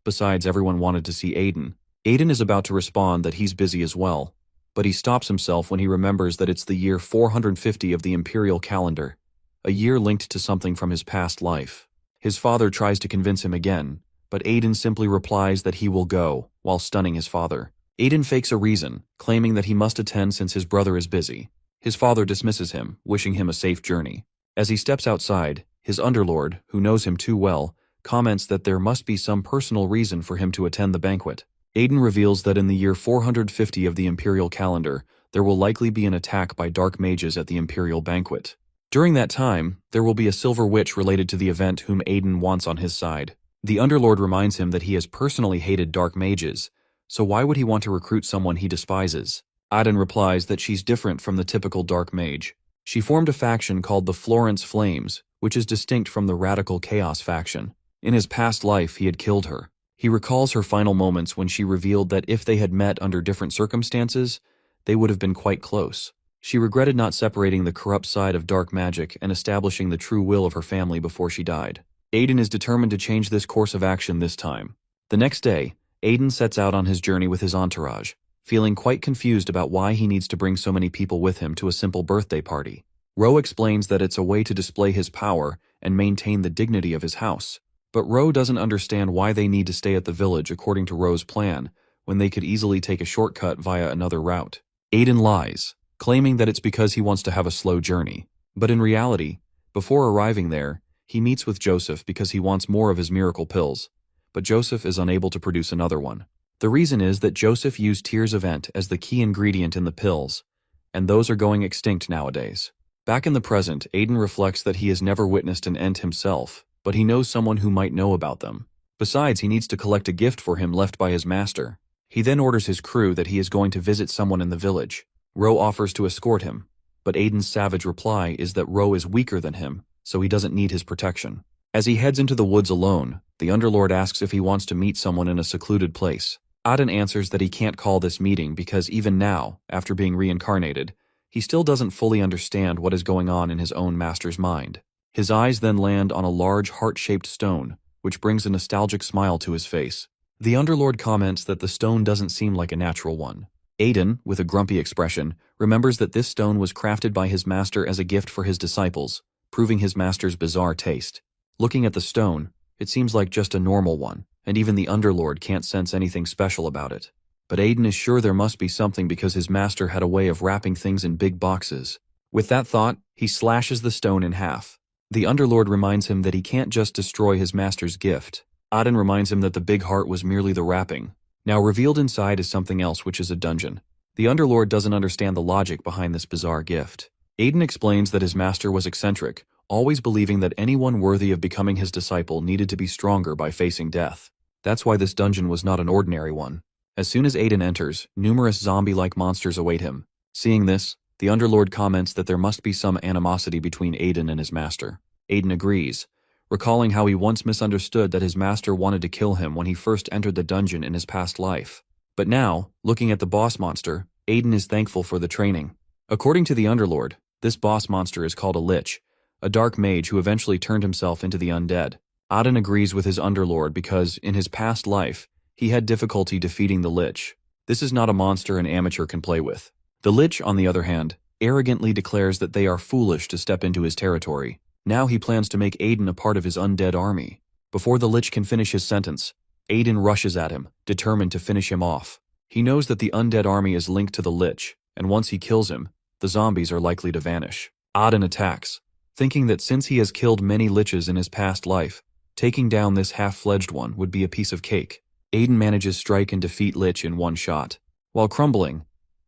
Besides, everyone wanted to see Aiden. Aiden is about to respond that he's busy as well, but he stops himself when he remembers that it's the year 450 of the imperial calendar, a year linked to something from his past life. His father tries to convince him again, but Aiden simply replies that he will go, while stunning his father. Aiden fakes a reason, claiming that he must attend since his brother is busy. His father dismisses him, wishing him a safe journey. As he steps outside, his underlord, who knows him too well, comments that there must be some personal reason for him to attend the banquet. Aiden reveals that in the year 450 of the imperial calendar, there will likely be an attack by dark mages at the imperial banquet. During that time, there will be a silver witch related to the event whom Aiden wants on his side. The underlord reminds him that he has personally hated dark mages, so why would he want to recruit someone he despises? Aiden replies that she's different from the typical dark mage. She formed a faction called the Florence Flames, which is distinct from the Radical Chaos faction. In his past life, he had killed her. He recalls her final moments when she revealed that if they had met under different circumstances, they would have been quite close. She regretted not separating the corrupt side of dark magic and establishing the true will of her family before she died. Aiden is determined to change this course of action this time. The next day, Aiden sets out on his journey with his entourage, feeling quite confused about why he needs to bring so many people with him to a simple birthday party. Ro explains that it's a way to display his power and maintain the dignity of his house. But Ro doesn't understand why they need to stay at the village according to Ro's plan, when they could easily take a shortcut via another route. Aiden lies, claiming that it's because he wants to have a slow journey. But in reality, before arriving there, he meets with Joseph because he wants more of his miracle pills, but Joseph is unable to produce another one. The reason is that Joseph used Tyr's event as the key ingredient in the pills, and those are going extinct nowadays. Back in the present, Aiden reflects that he has never witnessed an Ent himself, but he knows someone who might know about them. Besides, he needs to collect a gift for him left by his master. He then orders his crew that he is going to visit someone in the village. Ro offers to escort him, but Aiden's savage reply is that Ro is weaker than him, so he doesn't need his protection. As he heads into the woods alone, the Underlord asks if he wants to meet someone in a secluded place. Aiden answers that he can't call this meeting because even now, after being reincarnated, he still doesn't fully understand what is going on in his own master's mind. His eyes then land on a large heart-shaped stone, which brings a nostalgic smile to his face. The Underlord comments that the stone doesn't seem like a natural one. Aiden, with a grumpy expression, remembers that this stone was crafted by his master as a gift for his disciples, proving his master's bizarre taste. Looking at the stone, It seems like just a normal one, and even the Underlord can't sense anything special about it. But Aiden is sure there must be something because his master had a way of wrapping things in big boxes. With that thought, he slashes the stone in half. The Underlord reminds him that he can't just destroy his master's gift. Aiden reminds him that the big heart was merely the wrapping. Now revealed inside is something else, which is a dungeon. The Underlord doesn't understand the logic behind this bizarre gift. Aiden explains that his master was eccentric, always believing that anyone worthy of becoming his disciple needed to be stronger by facing death. That's why this dungeon was not an ordinary one. As soon as Aiden enters, numerous zombie-like monsters await him. Seeing this, the Underlord comments that there must be some animosity between Aiden and his master. Aiden agrees, recalling how he once misunderstood that his master wanted to kill him when he first entered the dungeon in his past life. But now, looking at the boss monster, Aiden is thankful for the training. According to the Underlord, this boss monster is called a Lich, a dark mage who eventually turned himself into the undead. Aiden agrees with his Underlord because, in his past life, he had difficulty defeating the Lich. This is not a monster an amateur can play with. The Lich, on the other hand, arrogantly declares that they are foolish to step into his territory. Now he plans to make Aiden a part of his undead army. Before the Lich can finish his sentence, Aiden rushes at him, determined to finish him off. He knows that the undead army is linked to the Lich, and once he kills him, the zombies are likely to vanish. Aiden attacks, thinking that since he has killed many Liches in his past life, taking down this half-fledged one would be a piece of cake. Aiden manages strike and defeat Lich in one shot. While crumbling,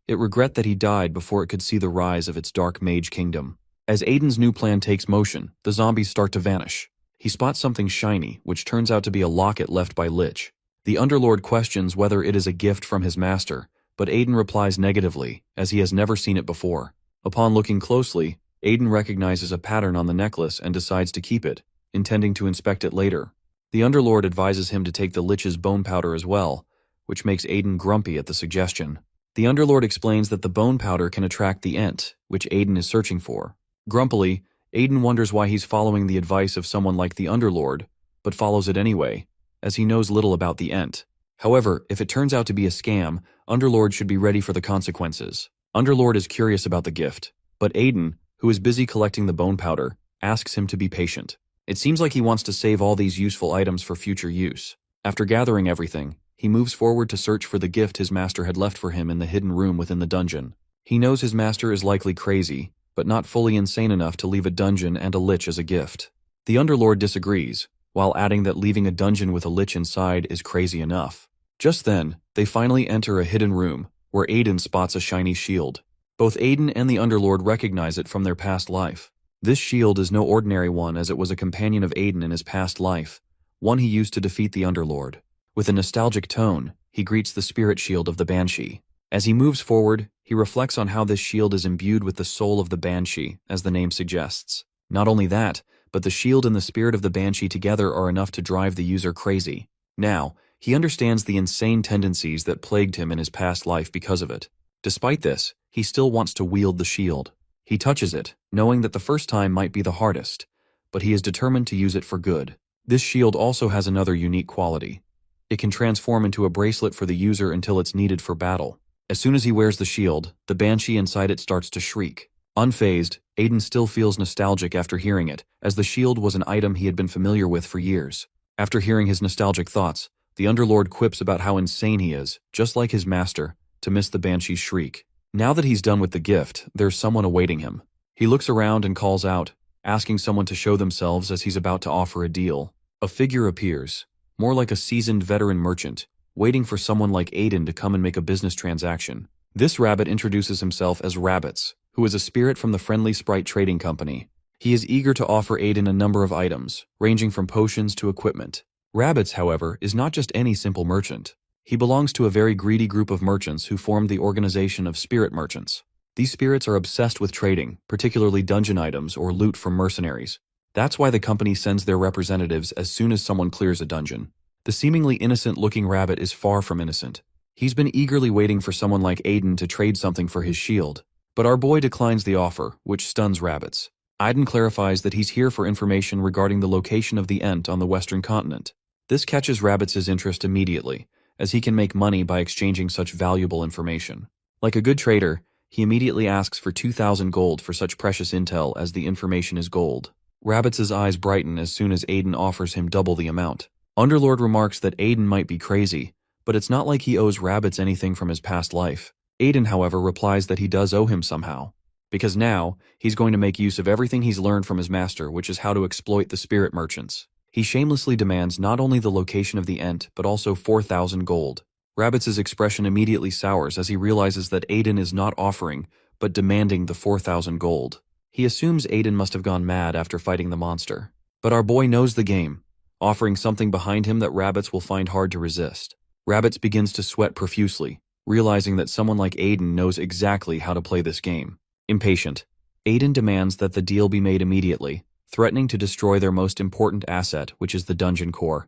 it regret that he died before it could see the rise of its dark mage kingdom. As Aiden's new plan takes motion, the zombies start to vanish. He spots something shiny, which turns out to be a locket left by Lich. The Underlord questions whether it is a gift from his master, but Aiden replies negatively, as he has never seen it before. Upon looking closely, Aiden recognizes a pattern on the necklace and decides to keep it, intending to inspect it later. The Underlord advises him to take the Lich's bone powder as well, which makes Aiden grumpy at the suggestion. The Underlord explains that the bone powder can attract the Ent, which Aiden is searching for. Grumpily, Aiden wonders why he's following the advice of someone like the Underlord, but follows it anyway, as he knows little about the Ent. However, if it turns out to be a scam, Underlord should be ready for the consequences. Underlord is curious about the gift, but Aiden, who is busy collecting the bone powder, asks him to be patient. It seems like he wants to save all these useful items for future use. After gathering everything, he moves forward to search for the gift his master had left for him in the hidden room within the dungeon. He knows his master is likely crazy, but not fully insane enough to leave a dungeon and a Lich as a gift. The Underlord disagrees, while adding that leaving a dungeon with a Lich inside is crazy enough. Just then, they finally enter a hidden room, where Aiden spots a shiny shield. Both Aiden and the Underlord recognize it from their past life. This shield is no ordinary one, as it was a companion of Aiden in his past life, one he used to defeat the Underlord. With a nostalgic tone, he greets the spirit shield of the Banshee. As he moves forward, he reflects on how this shield is imbued with the soul of the Banshee, as the name suggests. Not only that, but the shield and the spirit of the Banshee together are enough to drive the user crazy. Now, he understands the insane tendencies that plagued him in his past life because of it. Despite this, he still wants to wield the shield. He touches it, knowing that the first time might be the hardest, but he is determined to use it for good. This shield also has another unique quality. It can transform into a bracelet for the user until it's needed for battle. As soon as he wears the shield, the Banshee inside it starts to shriek. Unfazed, Aiden still feels nostalgic after hearing it, as the shield was an item he had been familiar with for years. After hearing his nostalgic thoughts, the Underlord quips about how insane he is, just like his master, to miss the Banshee's shriek. Now that he's done with the gift, there's someone awaiting him. He looks around and calls out, asking someone to show themselves as he's about to offer a deal. A figure appears, more like a seasoned veteran merchant, waiting for someone like Aiden to come and make a business transaction. This rabbit introduces himself as Rabbits, who is a spirit from the Friendly Sprite Trading Company. He is eager to offer Aiden a number of items, ranging from potions to equipment. Rabbits, however, is not just any simple merchant. He belongs to a very greedy group of merchants who formed the organization of spirit merchants. These spirits are obsessed with trading, particularly dungeon items or loot from mercenaries. That's why the company sends their representatives as soon as someone clears a dungeon. The seemingly innocent-looking rabbit is far from innocent. He's been eagerly waiting for someone like Aiden to trade something for his shield. But our boy declines the offer, which stuns Rabbits. Aiden clarifies that he's here for information regarding the location of the Ent on the western continent. This catches Rabbits' interest immediately, as he can make money by exchanging such valuable information. Like a good trader, he immediately asks for 2,000 gold for such precious intel, as the information is gold. Rabbit's eyes brighten as soon as Aiden offers him double the amount. Underlord remarks that Aiden might be crazy, but it's not like he owes Rabbits anything from his past life. Aiden, however, replies that he does owe him somehow, because now he's going to make use of everything he's learned from his master, which is how to exploit the spirit merchants. He shamelessly demands not only the location of the ent, but also 4,000 gold. Rabbits' expression immediately sours as he realizes that Aiden is not offering, but demanding the 4,000 gold. He assumes Aiden must have gone mad after fighting the monster. But our boy knows the game, offering something behind him that Rabbits will find hard to resist. Rabbits begins to sweat profusely, realizing that someone like Aiden knows exactly how to play this game. Impatient, Aiden demands that the deal be made immediately, threatening to destroy their most important asset, which is the dungeon core,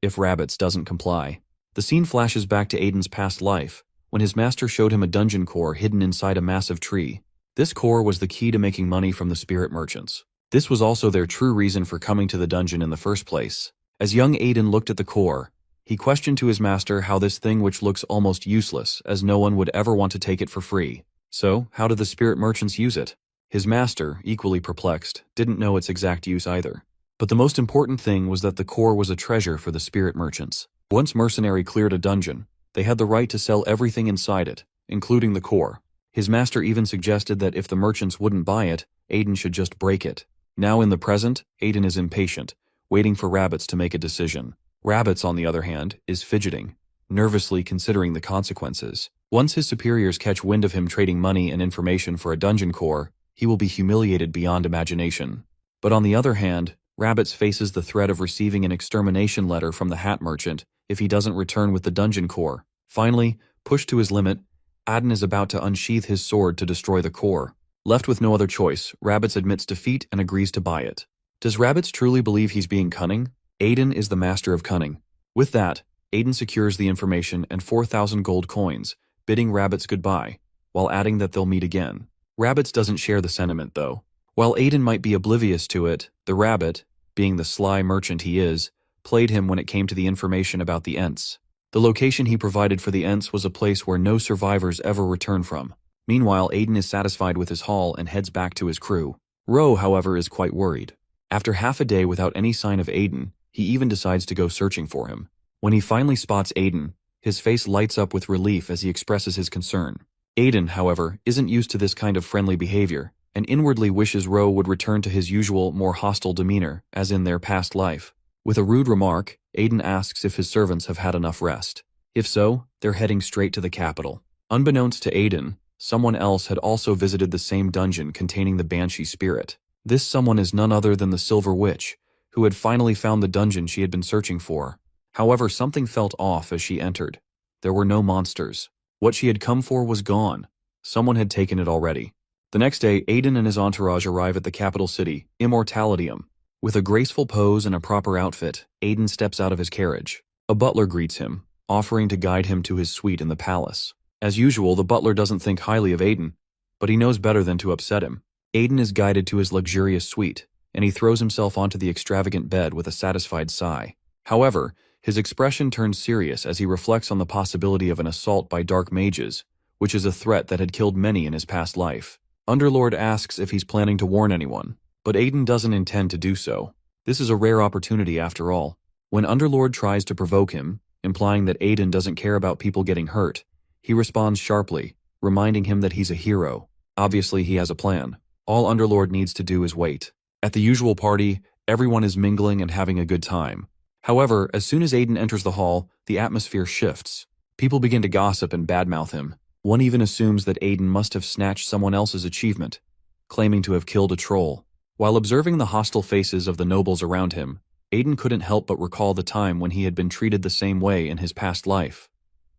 if Rabbits doesn't comply. The scene flashes back to Aiden's past life, when his master showed him a dungeon core hidden inside a massive tree. This core was the key to making money from the spirit merchants. This was also their true reason for coming to the dungeon in the first place. As young Aiden looked at the core, he questioned to his master how this thing which looks almost useless, as no one would ever want to take it for free. So, how did the spirit merchants use it? His master, equally perplexed, didn't know its exact use either. But the most important thing was that the core was a treasure for the spirit merchants. Once Mercenary cleared a dungeon, they had the right to sell everything inside it, including the core. His master even suggested that if the merchants wouldn't buy it, Aiden should just break it. Now in the present, Aiden is impatient, waiting for Rabbits to make a decision. Rabbits, on the other hand, is fidgeting, nervously considering the consequences. Once his superiors catch wind of him trading money and information for a dungeon core, he will be humiliated beyond imagination. But on the other hand, Rabbits faces the threat of receiving an extermination letter from the hat merchant if he doesn't return with the dungeon core. Finally, pushed to his limit, Aiden is about to unsheath his sword to destroy the core. Left with no other choice, Rabbits admits defeat and agrees to buy it. Does Rabbits truly believe he's being cunning? Aiden is the master of cunning. With that, Aiden secures the information and 4,000 gold coins, bidding Rabbits goodbye, while adding that they'll meet again. Rabbits doesn't share the sentiment, though. While Aiden might be oblivious to it, the rabbit, being the sly merchant he is, played him when it came to the information about the Ents. The location he provided for the Ents was a place where no survivors ever return from. Meanwhile, Aiden is satisfied with his haul and heads back to his crew. Ro, however, is quite worried. After half a day without any sign of Aiden, he even decides to go searching for him. When he finally spots Aiden, his face lights up with relief as he expresses his concern. Aiden, however, isn't used to this kind of friendly behavior, and inwardly wishes Ro would return to his usual, more hostile demeanor, as in their past life. With a rude remark, Aiden asks if his servants have had enough rest. If so, they're heading straight to the capital. Unbeknownst to Aiden, someone else had also visited the same dungeon containing the Banshee spirit. This someone is none other than the Silver Witch, who had finally found the dungeon she had been searching for. However, something felt off as she entered. There were no monsters. What she had come for was gone. Someone had taken it already. The next day, Aiden and his entourage arrive at the capital city, Immortalium. With a graceful pose and a proper outfit, Aiden steps out of his carriage. A butler greets him, offering to guide him to his suite in the palace. As usual, the butler doesn't think highly of Aiden, but he knows better than to upset him. Aiden is guided to his luxurious suite, and he throws himself onto the extravagant bed with a satisfied sigh. However, his expression turns serious as he reflects on the possibility of an assault by dark mages, which is a threat that had killed many in his past life. Underlord asks if he's planning to warn anyone, but Aiden doesn't intend to do so. This is a rare opportunity after all. When Underlord tries to provoke him, implying that Aiden doesn't care about people getting hurt, he responds sharply, reminding him that he's a hero. Obviously, he has a plan. All Underlord needs to do is wait. At the usual party, everyone is mingling and having a good time. However, as soon as Aiden enters the hall, the atmosphere shifts. People begin to gossip and badmouth him. One even assumes that Aiden must have snatched someone else's achievement, claiming to have killed a troll. While observing the hostile faces of the nobles around him, Aiden couldn't help but recall the time when he had been treated the same way in his past life.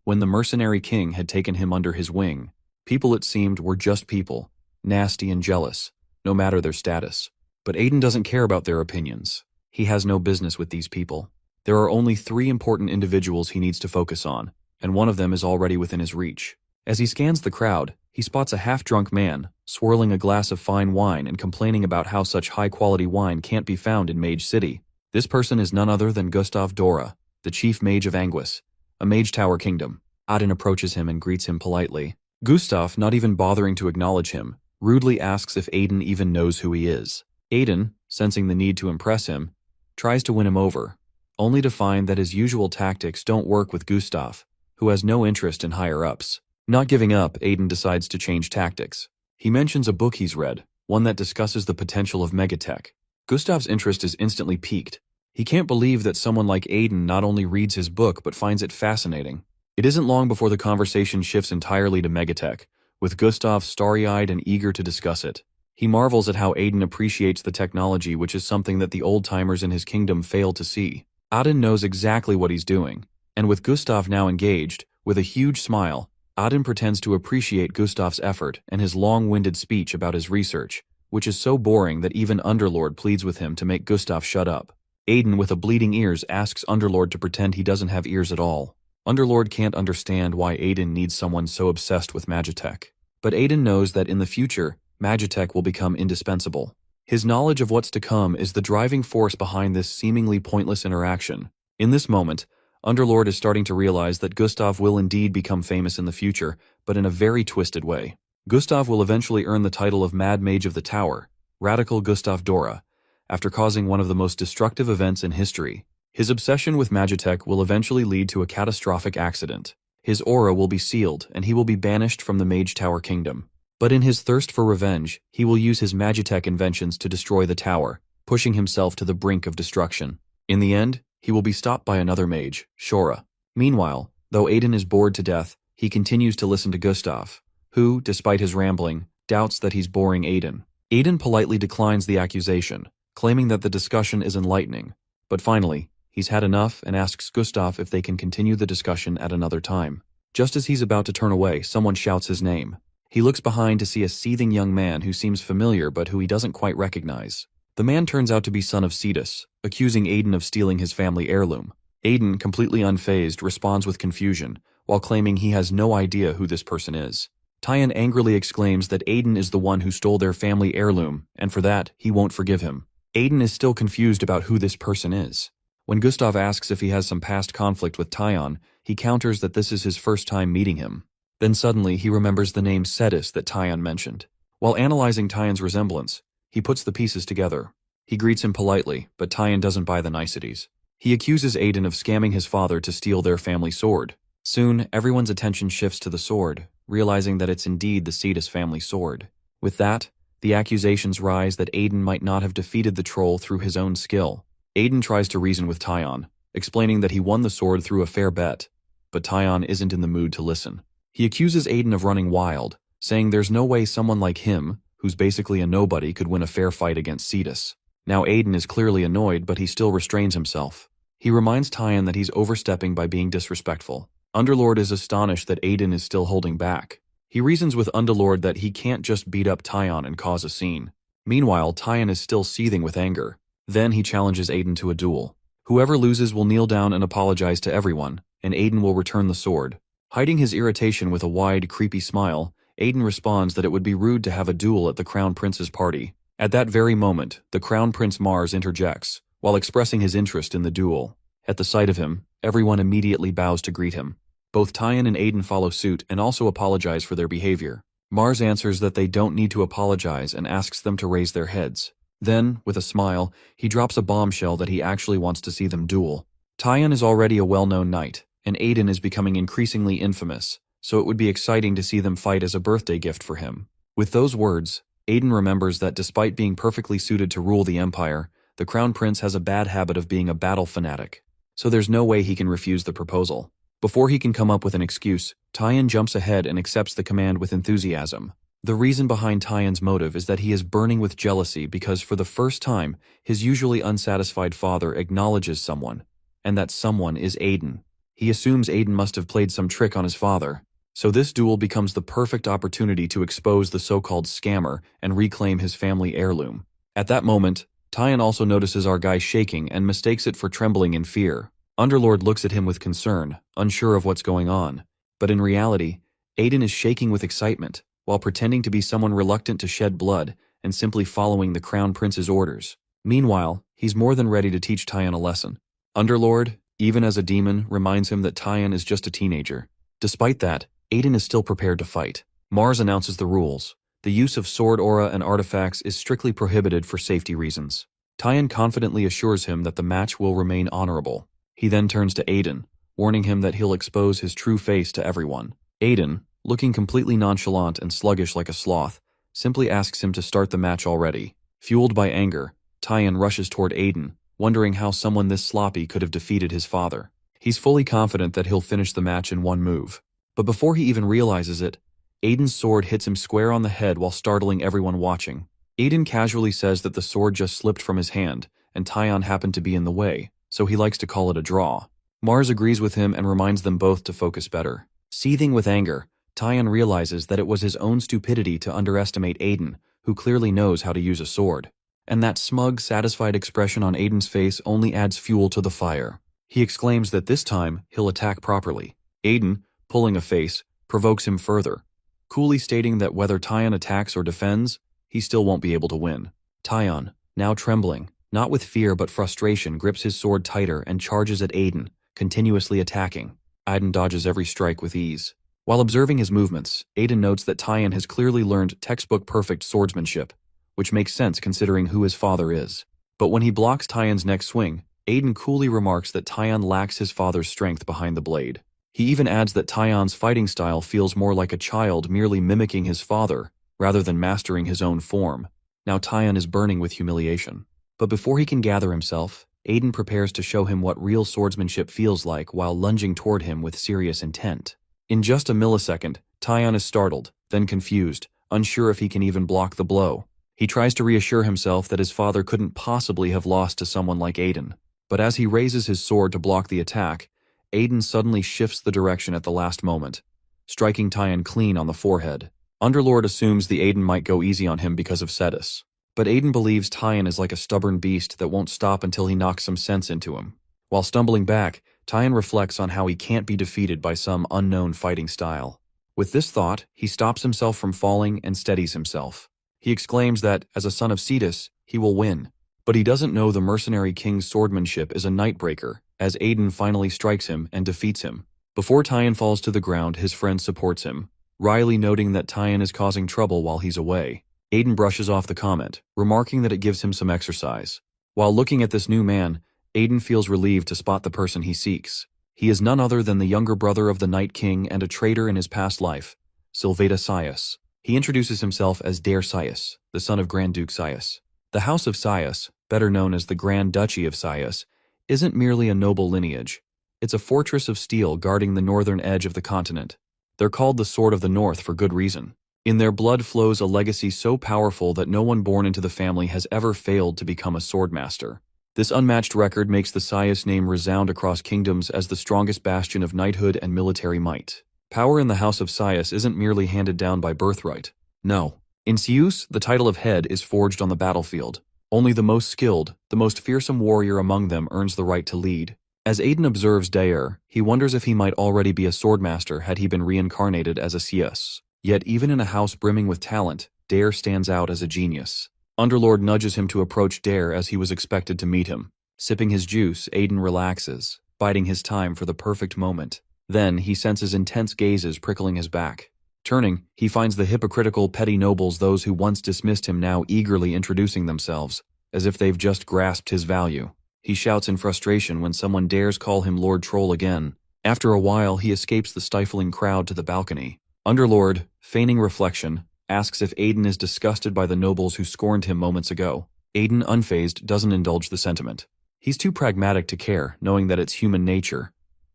When the mercenary king had taken him under his wing, people, it seemed, were just people, nasty and jealous, no matter their status. But Aiden doesn't care about their opinions. He has no business with these people. There are only 3 important individuals he needs to focus on, and one of them is already within his reach. As he scans the crowd, he spots a half-drunk man, swirling a glass of fine wine and complaining about how such high-quality wine can't be found in Mage City. This person is none other than Gustav Dora, the chief mage of Anguis, a mage tower kingdom. Aiden approaches him and greets him politely. Gustav, not even bothering to acknowledge him, rudely asks if Aiden even knows who he is. Aiden, sensing the need to impress him, tries to win him over, only to find that his usual tactics don't work with Gustav, who has no interest in higher-ups. Not giving up, Aiden decides to change tactics. He mentions a book he's read, one that discusses the potential of megatech. Gustav's interest is instantly piqued. He can't believe that someone like Aiden not only reads his book but finds it fascinating. It isn't long before the conversation shifts entirely to megatech, with Gustav starry-eyed and eager to discuss it. He marvels at how Aiden appreciates the technology, which is something that the old-timers in his kingdom fail to see. Aiden knows exactly what he's doing, and with Gustav now engaged, with a huge smile, Aiden pretends to appreciate Gustav's effort and his long-winded speech about his research, which is so boring that even Underlord pleads with him to make Gustav shut up. Aiden, with a bleeding ears, asks Underlord to pretend he doesn't have ears at all. Underlord can't understand why Aiden needs someone so obsessed with magitech. But Aiden knows that in the future, magitech will become indispensable. His knowledge of what's to come is the driving force behind this seemingly pointless interaction. In this moment, Underlord is starting to realize that Gustav will indeed become famous in the future, but in a very twisted way. Gustav will eventually earn the title of Mad Mage of the Tower, Radical Gustav Dora, after causing one of the most destructive events in history. His obsession with magitech will eventually lead to a catastrophic accident. His aura will be sealed, and he will be banished from the Mage Tower Kingdom. But in his thirst for revenge, he will use his magitech inventions to destroy the tower, pushing himself to the brink of destruction. In the end, he will be stopped by another mage, Shora. Meanwhile, though Aiden is bored to death, he continues to listen to Gustav, who, despite his rambling, doubts that he's boring Aiden. Aiden politely declines the accusation, claiming that the discussion is enlightening. But finally, he's had enough and asks Gustav if they can continue the discussion at another time. Just as he's about to turn away, someone shouts his name. He looks behind to see a seething young man who seems familiar but who he doesn't quite recognize. The man turns out to be son of Cetus, accusing Aiden of stealing his family heirloom. Aiden, completely unfazed, responds with confusion, while claiming he has no idea who this person is. Tyan angrily exclaims that Aiden is the one who stole their family heirloom, and for that, he won't forgive him. Aiden is still confused about who this person is. When Gustav asks if he has some past conflict with Tyan, he counters that this is his first time meeting him. Then suddenly he remembers the name Cetus that Tyan mentioned. While analyzing Tyan's resemblance, he puts the pieces together. He greets him politely, but Tyan doesn't buy the niceties. He accuses Aiden of scamming his father to steal their family sword. Soon, everyone's attention shifts to the sword, realizing that it's indeed the Cetus family sword. With that, the accusations rise that Aiden might not have defeated the troll through his own skill. Aiden tries to reason with Tyan, explaining that he won the sword through a fair bet, but Tyan isn't in the mood to listen. He accuses Aiden of running wild, saying there's no way someone like him, who's basically a nobody, could win a fair fight against Cetus. Now Aiden is clearly annoyed, but he still restrains himself. He reminds Tyan that he's overstepping by being disrespectful. Underlord is astonished that Aiden is still holding back. He reasons with Underlord that he can't just beat up Tyan and cause a scene. Meanwhile, Tyan is still seething with anger. Then he challenges Aiden to a duel. Whoever loses will kneel down and apologize to everyone, and Aiden will return the sword. Hiding his irritation with a wide, creepy smile, Aiden responds that it would be rude to have a duel at the Crown Prince's party. At that very moment, the Crown Prince Mars interjects, while expressing his interest in the duel. At the sight of him, everyone immediately bows to greet him. Both Tyan and Aiden follow suit and also apologize for their behavior. Mars answers that they don't need to apologize and asks them to raise their heads. Then, with a smile, he drops a bombshell that he actually wants to see them duel. Tyan is already a well-known knight, and Aiden is becoming increasingly infamous, so it would be exciting to see them fight as a birthday gift for him. With those words, Aiden remembers that despite being perfectly suited to rule the Empire, the Crown Prince has a bad habit of being a battle fanatic, so there's no way he can refuse the proposal. Before he can come up with an excuse, Tyan jumps ahead and accepts the command with enthusiasm. The reason behind Tyan's motive is that he is burning with jealousy because for the first time, his usually unsatisfied father acknowledges someone, and that someone is Aiden. He assumes Aiden must have played some trick on his father, so this duel becomes the perfect opportunity to expose the so-called scammer and reclaim his family heirloom. At that moment, Tyan also notices our guy shaking and mistakes it for trembling in fear. Underlord looks at him with concern, unsure of what's going on, but in reality, Aiden is shaking with excitement, while pretending to be someone reluctant to shed blood and simply following the Crown Prince's orders. Meanwhile, he's more than ready to teach Tyan a lesson. Underlord, even as a demon, reminds him that Tyan is just a teenager. Despite that, Aiden is still prepared to fight. Mars announces the rules. The use of sword aura and artifacts is strictly prohibited for safety reasons. Tyan confidently assures him that the match will remain honorable. He then turns to Aiden, warning him that he'll expose his true face to everyone. Aiden, looking completely nonchalant and sluggish like a sloth, simply asks him to start the match already. Fueled by anger, Tyan rushes toward Aiden, wondering how someone this sloppy could have defeated his father. He's fully confident that he'll finish the match in one move. But before he even realizes it, Aiden's sword hits him square on the head while startling everyone watching. Aiden casually says that the sword just slipped from his hand, and Tyan happened to be in the way, so he likes to call it a draw. Mars agrees with him and reminds them both to focus better. Seething with anger, Tyan realizes that it was his own stupidity to underestimate Aiden, who clearly knows how to use a sword. And that smug, satisfied expression on Aiden's face only adds fuel to the fire. He exclaims that this time, he'll attack properly. Aiden, pulling a face, provokes him further, coolly stating that whether Tyan attacks or defends, he still won't be able to win. Tyan, now trembling, not with fear but frustration, grips his sword tighter and charges at Aiden, continuously attacking. Aiden dodges every strike with ease. While observing his movements, Aiden notes that Tyan has clearly learned textbook-perfect swordsmanship, which makes sense considering who his father is. But when he blocks Tyan's next swing, Aiden coolly remarks that Tyan lacks his father's strength behind the blade. He even adds that Tyan's fighting style feels more like a child merely mimicking his father, rather than mastering his own form. Now Tyan is burning with humiliation. But before he can gather himself, Aiden prepares to show him what real swordsmanship feels like while lunging toward him with serious intent. In just a millisecond, Tyan is startled, then confused, unsure if he can even block the blow. He tries to reassure himself that his father couldn't possibly have lost to someone like Aiden. But as he raises his sword to block the attack, Aiden suddenly shifts the direction at the last moment, striking Tyan clean on the forehead. Underlord assumes the Aiden might go easy on him because of Cetus. But Aiden believes Tyan is like a stubborn beast that won't stop until he knocks some sense into him. While stumbling back, Tyan reflects on how he can't be defeated by some unknown fighting style. With this thought, he stops himself from falling and steadies himself. He exclaims that, as a son of Cetus, he will win. But he doesn't know the mercenary king's swordmanship is a nightbreaker, as Aiden finally strikes him and defeats him. Before Tyan falls to the ground, his friend supports him, wryly noting that Tyan is causing trouble while he's away. Aiden brushes off the comment, remarking that it gives him some exercise. While looking at this new man, Aiden feels relieved to spot the person he seeks. He is none other than the younger brother of the Night King and a traitor in his past life, Sylveta Sias. He introduces himself as Dare Sias, the son of Grand Duke Sias. The House of Sias, better known as the Grand Duchy of Sias, isn't merely a noble lineage. It's a fortress of steel guarding the northern edge of the continent. They're called the Sword of the North for good reason. In their blood flows a legacy so powerful that no one born into the family has ever failed to become a swordmaster. This unmatched record makes the Sias name resound across kingdoms as the strongest bastion of knighthood and military might. Power in the House of Sias isn't merely handed down by birthright. No. In Sius, the title of head is forged on the battlefield. Only the most skilled, the most fearsome warrior among them earns the right to lead. As Aiden observes Dare, he wonders if he might already be a swordmaster had he been reincarnated as a Sias. Yet even in a house brimming with talent, Dare stands out as a genius. Underlord nudges him to approach Dare as he was expected to meet him. Sipping his juice, Aiden relaxes, biding his time for the perfect moment. Then he senses intense gazes prickling his back. Turning, he finds the hypocritical petty nobles, those who once dismissed him, now eagerly introducing themselves, as if they've just grasped his value. He shouts in frustration when someone dares call him Lord Troll again. After a while, he escapes the stifling crowd to the balcony. Underlord, feigning reflection, asks if Aiden is disgusted by the nobles who scorned him moments ago. Aiden, unfazed, doesn't indulge the sentiment. He's too pragmatic to care, knowing that it's human nature.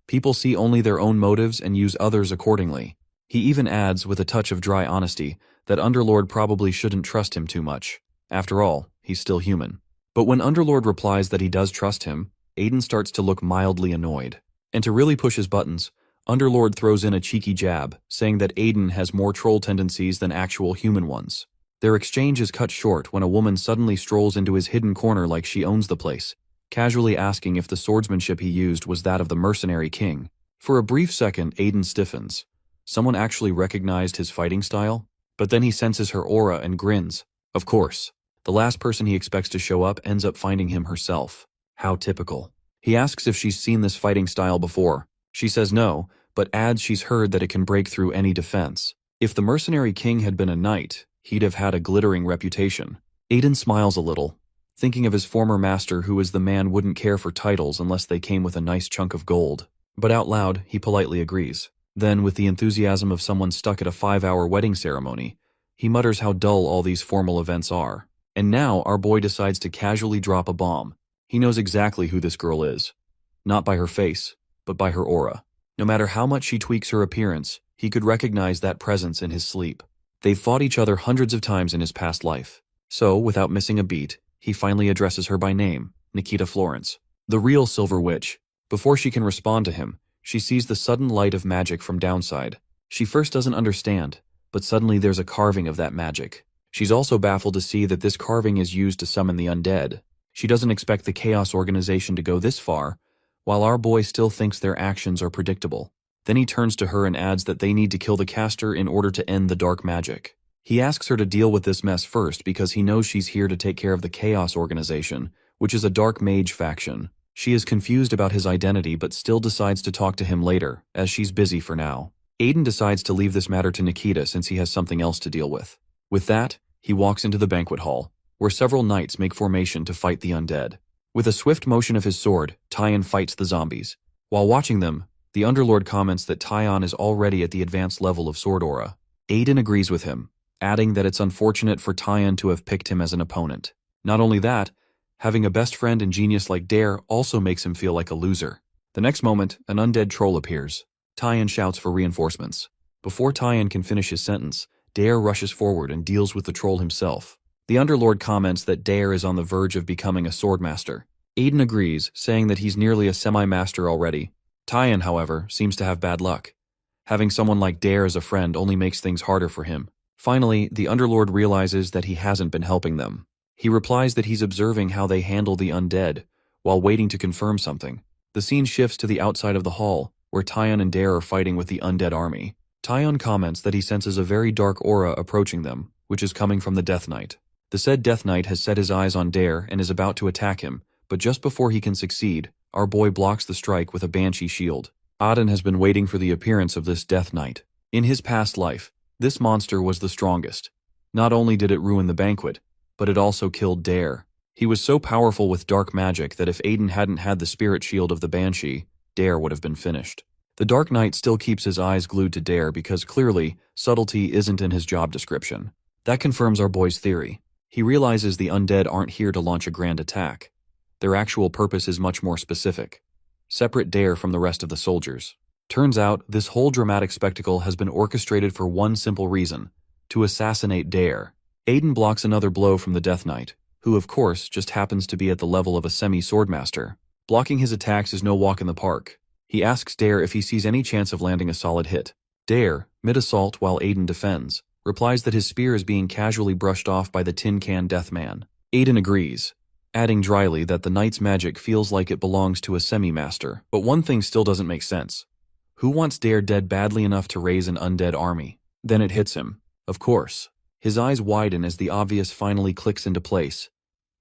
People see only their own motives and use others accordingly. He even adds, with a touch of dry honesty, that Underlord probably shouldn't trust him too much. After all, he's still human. But when Underlord replies that he does trust him, Aiden starts to look mildly annoyed. And to really push his buttons, Underlord throws in a cheeky jab, saying that Aiden has more troll tendencies than actual human ones. Their exchange is cut short when a woman suddenly strolls into his hidden corner like she owns the place, casually asking if the swordsmanship he used was that of the mercenary king. For a brief second, Aiden stiffens. Someone actually recognized his fighting style? But then he senses her aura and grins. Of course. The last person he expects to show up ends up finding him herself. How typical. He asks if she's seen this fighting style before. She says no, but adds she's heard that it can break through any defense. If the mercenary king had been a knight, he'd have had a glittering reputation. Aiden smiles a little, thinking of his former master who is the man wouldn't care for titles unless they came with a nice chunk of gold. But out loud, he politely agrees. Then, with the enthusiasm of someone stuck at a 5-hour wedding ceremony, he mutters how dull all these formal events are. And now, our boy decides to casually drop a bomb. He knows exactly who this girl is. Not by her face, but by her aura. No matter how much she tweaks her appearance, he could recognize that presence in his sleep. They've fought each other hundreds of times in his past life. So, without missing a beat, he finally addresses her by name, Nikita Florence, the real Silver Witch. Before she can respond to him, she sees the sudden light of magic from downside. She first doesn't understand, but suddenly there's a carving of that magic. She's also baffled to see that this carving is used to summon the undead. She doesn't expect the Chaos Organization to go this far, while our boy still thinks their actions are predictable. Then he turns to her and adds that they need to kill the caster in order to end the dark magic. He asks her to deal with this mess first because he knows she's here to take care of the Chaos Organization, which is a dark mage faction. She is confused about his identity but still decides to talk to him later, as she's busy for now. Aiden decides to leave this matter to Nikita since he has something else to deal with. With that, he walks into the banquet hall, where several knights make formation to fight the undead. With a swift motion of his sword, Tyon fights the zombies. While watching them, the Underlord comments that Tyon is already at the advanced level of sword aura. Aiden agrees with him, adding that it's unfortunate for Tyon to have picked him as an opponent. Not only that, having a best friend and genius like Dare also makes him feel like a loser. The next moment, an undead troll appears. Tyon shouts for reinforcements. Before Tyon can finish his sentence, Dare rushes forward and deals with the troll himself. The Underlord comments that Dare is on the verge of becoming a swordmaster. Aiden agrees, saying that he's nearly a semi-master already. Tyon, however, seems to have bad luck. Having someone like Dare as a friend only makes things harder for him. Finally, the Underlord realizes that he hasn't been helping them. He replies that he's observing how they handle the undead, while waiting to confirm something. The scene shifts to the outside of the hall, where Tyon and Dare are fighting with the undead army. Tyon comments that he senses a very dark aura approaching them, which is coming from the Death Knight. The said Death Knight has set his eyes on Dare and is about to attack him, but just before he can succeed, our boy blocks the strike with a banshee shield. Auden has been waiting for the appearance of this Death Knight. In his past life, this monster was the strongest. Not only did it ruin the banquet, but it also killed Dare. He was so powerful with dark magic that if Aiden hadn't had the spirit shield of the banshee, Dare would have been finished. The Dark Knight still keeps his eyes glued to Dare because clearly, subtlety isn't in his job description. That confirms our boy's theory. He realizes the undead aren't here to launch a grand attack. Their actual purpose is much more specific. Separate Dare from the rest of the soldiers. Turns out, this whole dramatic spectacle has been orchestrated for one simple reason: to assassinate Dare. Aiden blocks another blow from the Death Knight, who of course just happens to be at the level of a semi-swordmaster. Blocking his attacks is no walk in the park. He asks Dare if he sees any chance of landing a solid hit. Dare, mid-assault while Aiden defends, replies that his spear is being casually brushed off by the Tin Can Death Man. Aiden agrees, adding dryly that the knight's magic feels like it belongs to a semi-master. But one thing still doesn't make sense. Who wants Dare dead badly enough to raise an undead army? Then it hits him. Of course. His eyes widen as the obvious finally clicks into place.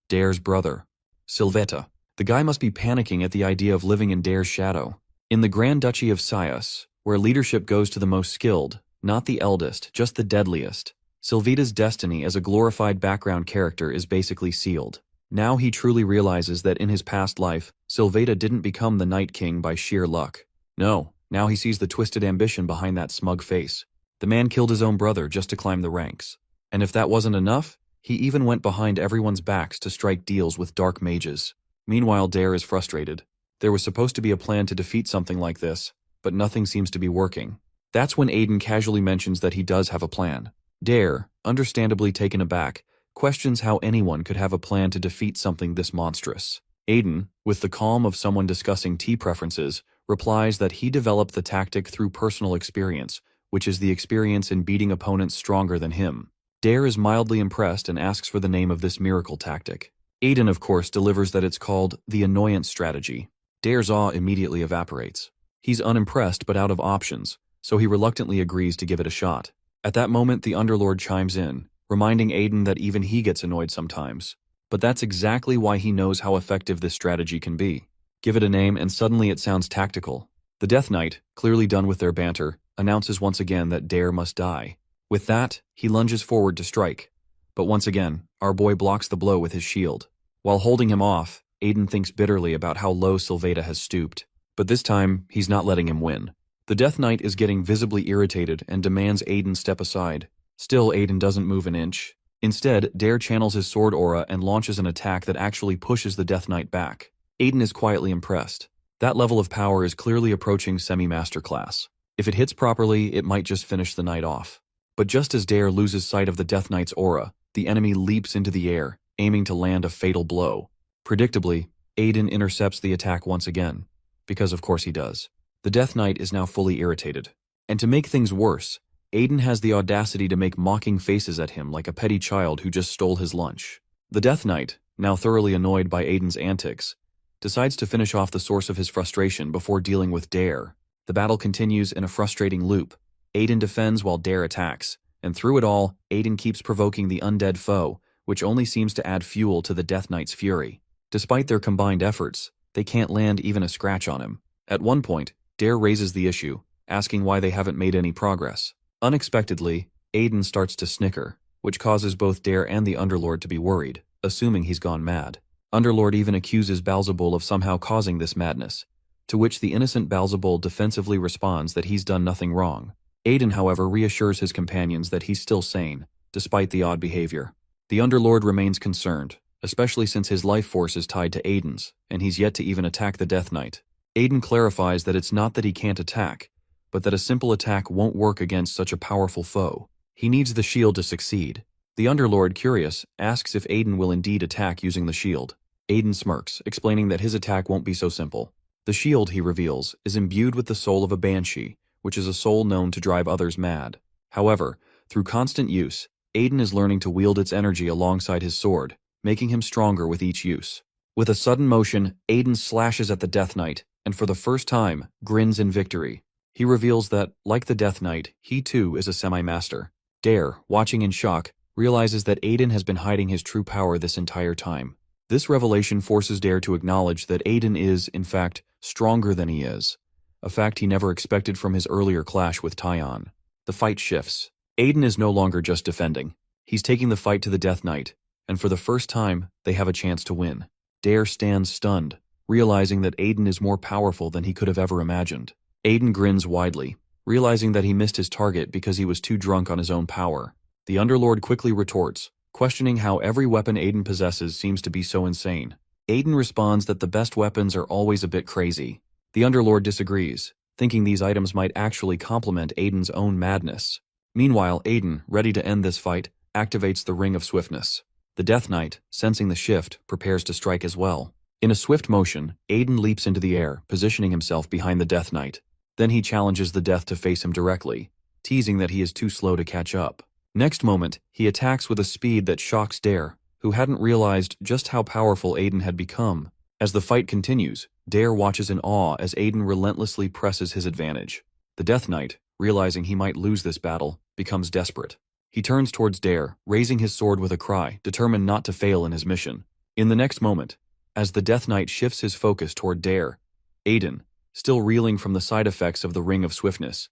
Dare's brother. Sylveta. The guy must be panicking at the idea of living in Dare's shadow. In the Grand Duchy of Sias, where leadership goes to the most skilled, not the eldest, just the deadliest, Sylveta's destiny as a glorified background character is basically sealed. Now he truly realizes that in his past life, Sylveta didn't become the Night King by sheer luck. No, now he sees the twisted ambition behind that smug face. The man killed his own brother just to climb the ranks. And if that wasn't enough, he even went behind everyone's backs to strike deals with dark mages. Meanwhile, Dare is frustrated. There was supposed to be a plan to defeat something like this, but nothing seems to be working. That's when Aiden casually mentions that he does have a plan. Dare, understandably taken aback, questions how anyone could have a plan to defeat something this monstrous. Aiden, with the calm of someone discussing tea preferences, replies that he developed the tactic through personal experience, which is the experience in beating opponents stronger than him. Dare is mildly impressed and asks for the name of this miracle tactic. Aiden, of course, delivers that it's called the annoyance strategy. Dare's awe immediately evaporates. He's unimpressed but out of options, so he reluctantly agrees to give it a shot. At that moment, the Underlord chimes in, reminding Aiden that even he gets annoyed sometimes. But that's exactly why he knows how effective this strategy can be. Give it a name and suddenly it sounds tactical. The Death Knight, clearly done with their banter, announces once again that Dare must die. With that, he lunges forward to strike. But once again, our boy blocks the blow with his shield. While holding him off, Aiden thinks bitterly about how low Sylveta has stooped. But this time, he's not letting him win. The Death Knight is getting visibly irritated and demands Aiden step aside. Still, Aiden doesn't move an inch. Instead, Dare channels his sword aura and launches an attack that actually pushes the Death Knight back. Aiden is quietly impressed. That level of power is clearly approaching semi-masterclass. If it hits properly, it might just finish the knight off. But just as Dare loses sight of the Death Knight's aura, the enemy leaps into the air, aiming to land a fatal blow. Predictably, Aiden intercepts the attack once again, because of course he does. The Death Knight is now fully irritated. And to make things worse, Aiden has the audacity to make mocking faces at him like a petty child who just stole his lunch. The Death Knight, now thoroughly annoyed by Aiden's antics, decides to finish off the source of his frustration before dealing with Dare. The battle continues in a frustrating loop. Aiden defends while Dare attacks, and through it all, Aiden keeps provoking the undead foe, which only seems to add fuel to the Death Knight's fury. Despite their combined efforts, they can't land even a scratch on him. At one point, Dare raises the issue, asking why they haven't made any progress. Unexpectedly, Aiden starts to snicker, which causes both Dare and the Underlord to be worried, assuming he's gone mad. Underlord even accuses Balzabul of somehow causing this madness, to which the innocent Balzabul defensively responds that he's done nothing wrong. Aiden, however, reassures his companions that he's still sane, despite the odd behavior. The Underlord remains concerned, especially since his life force is tied to Aiden's, and he's yet to even attack the Death Knight. Aiden clarifies that it's not that he can't attack, but that a simple attack won't work against such a powerful foe. He needs the shield to succeed. The Underlord, curious, asks if Aiden will indeed attack using the shield. Aiden smirks, explaining that his attack won't be so simple. The shield, he reveals, is imbued with the soul of a banshee, which is a soul known to drive others mad. However, through constant use, Aiden is learning to wield its energy alongside his sword, making him stronger with each use. With a sudden motion, Aiden slashes at the Death Knight, and for the first time, grins in victory. He reveals that, like the Death Knight, he too is a semi-master. Dare, watching in shock, realizes that Aiden has been hiding his true power this entire time. This revelation forces Dare to acknowledge that Aiden is, in fact, stronger than he is, a fact he never expected from his earlier clash with Tyon. The fight shifts. Aiden is no longer just defending. He's taking the fight to the Death Knight, and for the first time, they have a chance to win. Dare stands stunned, realizing that Aiden is more powerful than he could have ever imagined. Aiden grins widely, realizing that he missed his target because he was too drunk on his own power. The Underlord quickly retorts, questioning how every weapon Aiden possesses seems to be so insane. Aiden responds that the best weapons are always a bit crazy. The Underlord disagrees, thinking these items might actually complement Aiden's own madness. Meanwhile, Aiden, ready to end this fight, activates the Ring of Swiftness. The Death Knight, sensing the shift, prepares to strike as well. In a swift motion, Aiden leaps into the air, positioning himself behind the Death Knight. Then he challenges the Death to face him directly, teasing that he is too slow to catch up. Next moment, he attacks with a speed that shocks Dare, who hadn't realized just how powerful Aiden had become. As the fight continues, Dare watches in awe as Aiden relentlessly presses his advantage. The Death Knight, realizing he might lose this battle, becomes desperate. He turns towards Dare, raising his sword with a cry, determined not to fail in his mission. In the next moment, as the Death Knight shifts his focus toward Dare, Aiden, still reeling from the side effects of the Ring of Swiftness,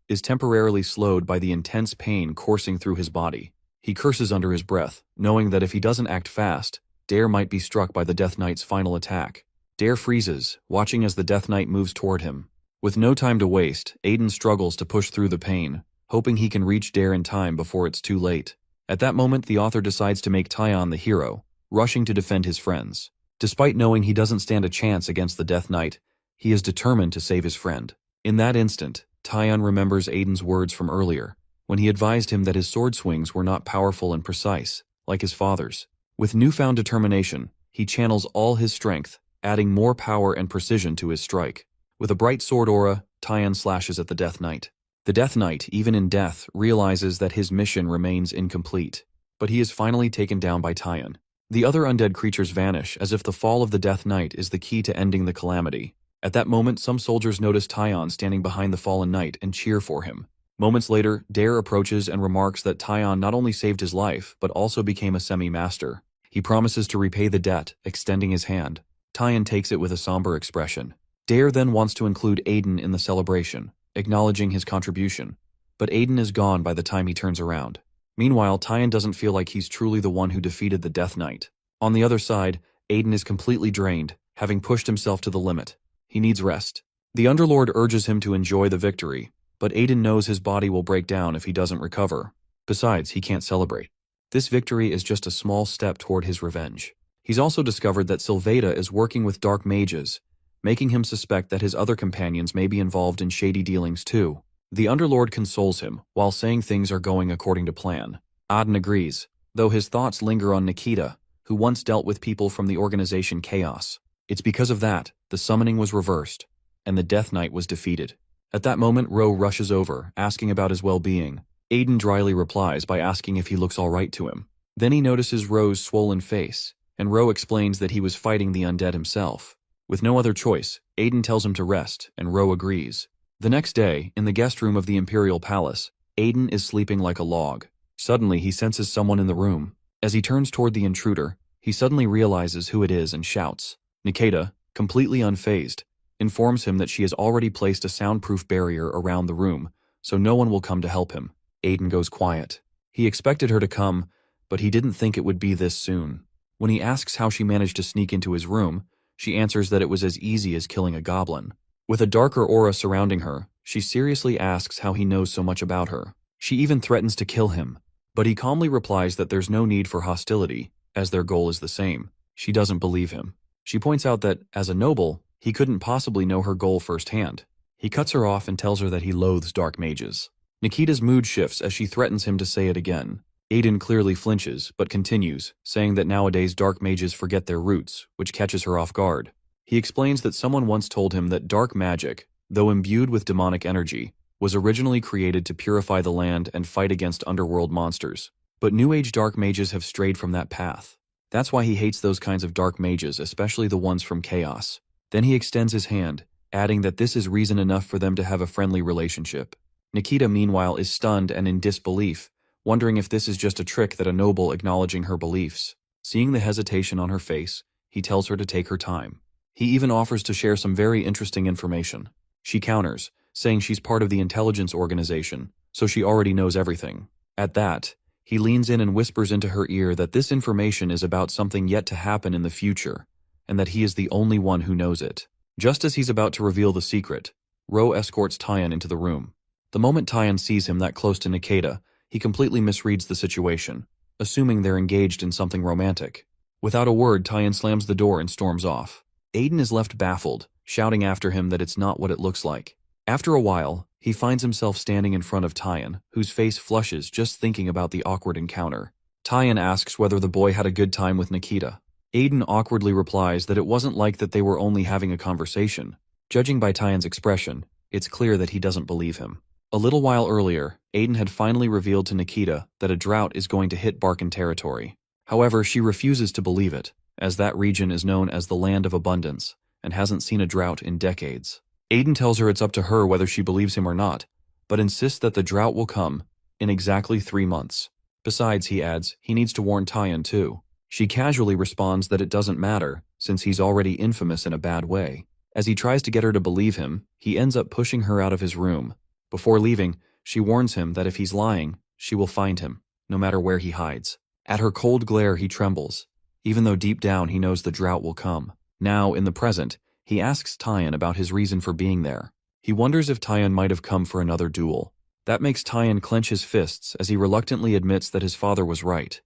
is temporarily slowed by the intense pain coursing through his body. He curses under his breath, knowing that if he doesn't act fast, Dare might be struck by the Death Knight's final attack. Dare freezes, watching as the Death Knight moves toward him. With no time to waste, Aiden struggles to push through the pain, hoping he can reach Dare in time before it's too late. At that moment, the author decides to make Tyon the hero, rushing to defend his friends. Despite knowing he doesn't stand a chance against the Death Knight, he is determined to save his friend. In that instant, Tyon remembers Aiden's words from earlier, when he advised him that his sword swings were not powerful and precise, like his father's. With newfound determination, he channels all his strength, adding more power and precision to his strike. With a bright sword aura, Tyon slashes at the Death Knight. The Death Knight, even in death, realizes that his mission remains incomplete, but he is finally taken down by Tyon. The other undead creatures vanish as if the fall of the Death Knight is the key to ending the calamity. At that moment, some soldiers notice Tyon standing behind the fallen knight and cheer for him. Moments later, Dare approaches and remarks that Tyon not only saved his life, but also became a semi-master. He promises to repay the debt, extending his hand. Tyon takes it with a somber expression. Dare then wants to include Aiden in the celebration, acknowledging his contribution, but Aiden is gone by the time he turns around. Meanwhile, Tyon doesn't feel like he's truly the one who defeated the Death Knight. On the other side, Aiden is completely drained, having pushed himself to the limit. He needs rest. The Underlord urges him to enjoy the victory, but Aiden knows his body will break down if he doesn't recover. Besides, he can't celebrate. This victory is just a small step toward his revenge. He's also discovered that Sylveta is working with dark mages, making him suspect that his other companions may be involved in shady dealings too. The Underlord consoles him, while saying things are going according to plan. Aiden agrees, though his thoughts linger on Nikita, who once dealt with people from the organization Chaos. It's because of that, the summoning was reversed, and the Death Knight was defeated. At that moment, Ro rushes over, asking about his well-being. Aiden dryly replies by asking if he looks alright to him. Then he notices Ro's swollen face, and Ro explains that he was fighting the undead himself. With no other choice, Aiden tells him to rest, and Ro agrees. The next day, in the guest room of the Imperial Palace, Aiden is sleeping like a log. Suddenly, he senses someone in the room. As he turns toward the intruder, he suddenly realizes who it is and shouts. Nikita, completely unfazed, informs him that she has already placed a soundproof barrier around the room, so no one will come to help him. Aiden goes quiet. He expected her to come, but he didn't think it would be this soon. When he asks how she managed to sneak into his room, she answers that it was as easy as killing a goblin. With a darker aura surrounding her, she seriously asks how he knows so much about her. She even threatens to kill him, but he calmly replies that there's no need for hostility, as their goal is the same. She doesn't believe him. She points out that, as a noble, he couldn't possibly know her goal firsthand. He cuts her off and tells her that he loathes dark mages. Nikita's mood shifts as she threatens him to say it again. Aiden clearly flinches, but continues, saying that nowadays dark mages forget their roots, which catches her off guard. He explains that someone once told him that dark magic, though imbued with demonic energy, was originally created to purify the land and fight against underworld monsters. But New Age dark mages have strayed from that path. That's why he hates those kinds of dark mages, especially the ones from Chaos. Then he extends his hand, adding that this is reason enough for them to have a friendly relationship. Nikita, meanwhile, is stunned and in disbelief, wondering if this is just a trick that a noble acknowledging her beliefs. Seeing the hesitation on her face, he tells her to take her time. He even offers to share some very interesting information. She counters, saying she's part of the intelligence organization, so she already knows everything. At that, he leans in and whispers into her ear that this information is about something yet to happen in the future, and that he is the only one who knows it. Just as he's about to reveal the secret, Ro escorts Tyan into the room. The moment Tyan sees him that close to Nikita, he completely misreads the situation, assuming they're engaged in something romantic. Without a word, Tyan slams the door and storms off. Aiden is left baffled, shouting after him that it's not what it looks like. After a while, he finds himself standing in front of Tyan, whose face flushes just thinking about the awkward encounter. Tyan asks whether the boy had a good time with Nikita. Aiden awkwardly replies that it wasn't like that they were only having a conversation. Judging by Tyan's expression, it's clear that he doesn't believe him. A little while earlier, Aiden had finally revealed to Nikita that a drought is going to hit Barkan territory. However, she refuses to believe it, as that region is known as the Land of Abundance, and hasn't seen a drought in decades. Aiden tells her it's up to her whether she believes him or not, but insists that the drought will come in exactly 3 months. Besides, he adds, he needs to warn Tyan too. She casually responds that it doesn't matter, since he's already infamous in a bad way. As he tries to get her to believe him, he ends up pushing her out of his room. Before leaving, she warns him that if he's lying, she will find him, no matter where he hides. At her cold glare, he trembles, even though deep down he knows the drought will come. Now, in the present, he asks Tyan about his reason for being there. He wonders if Tyan might have come for another duel. That makes Tyan clench his fists as he reluctantly admits that his father was right.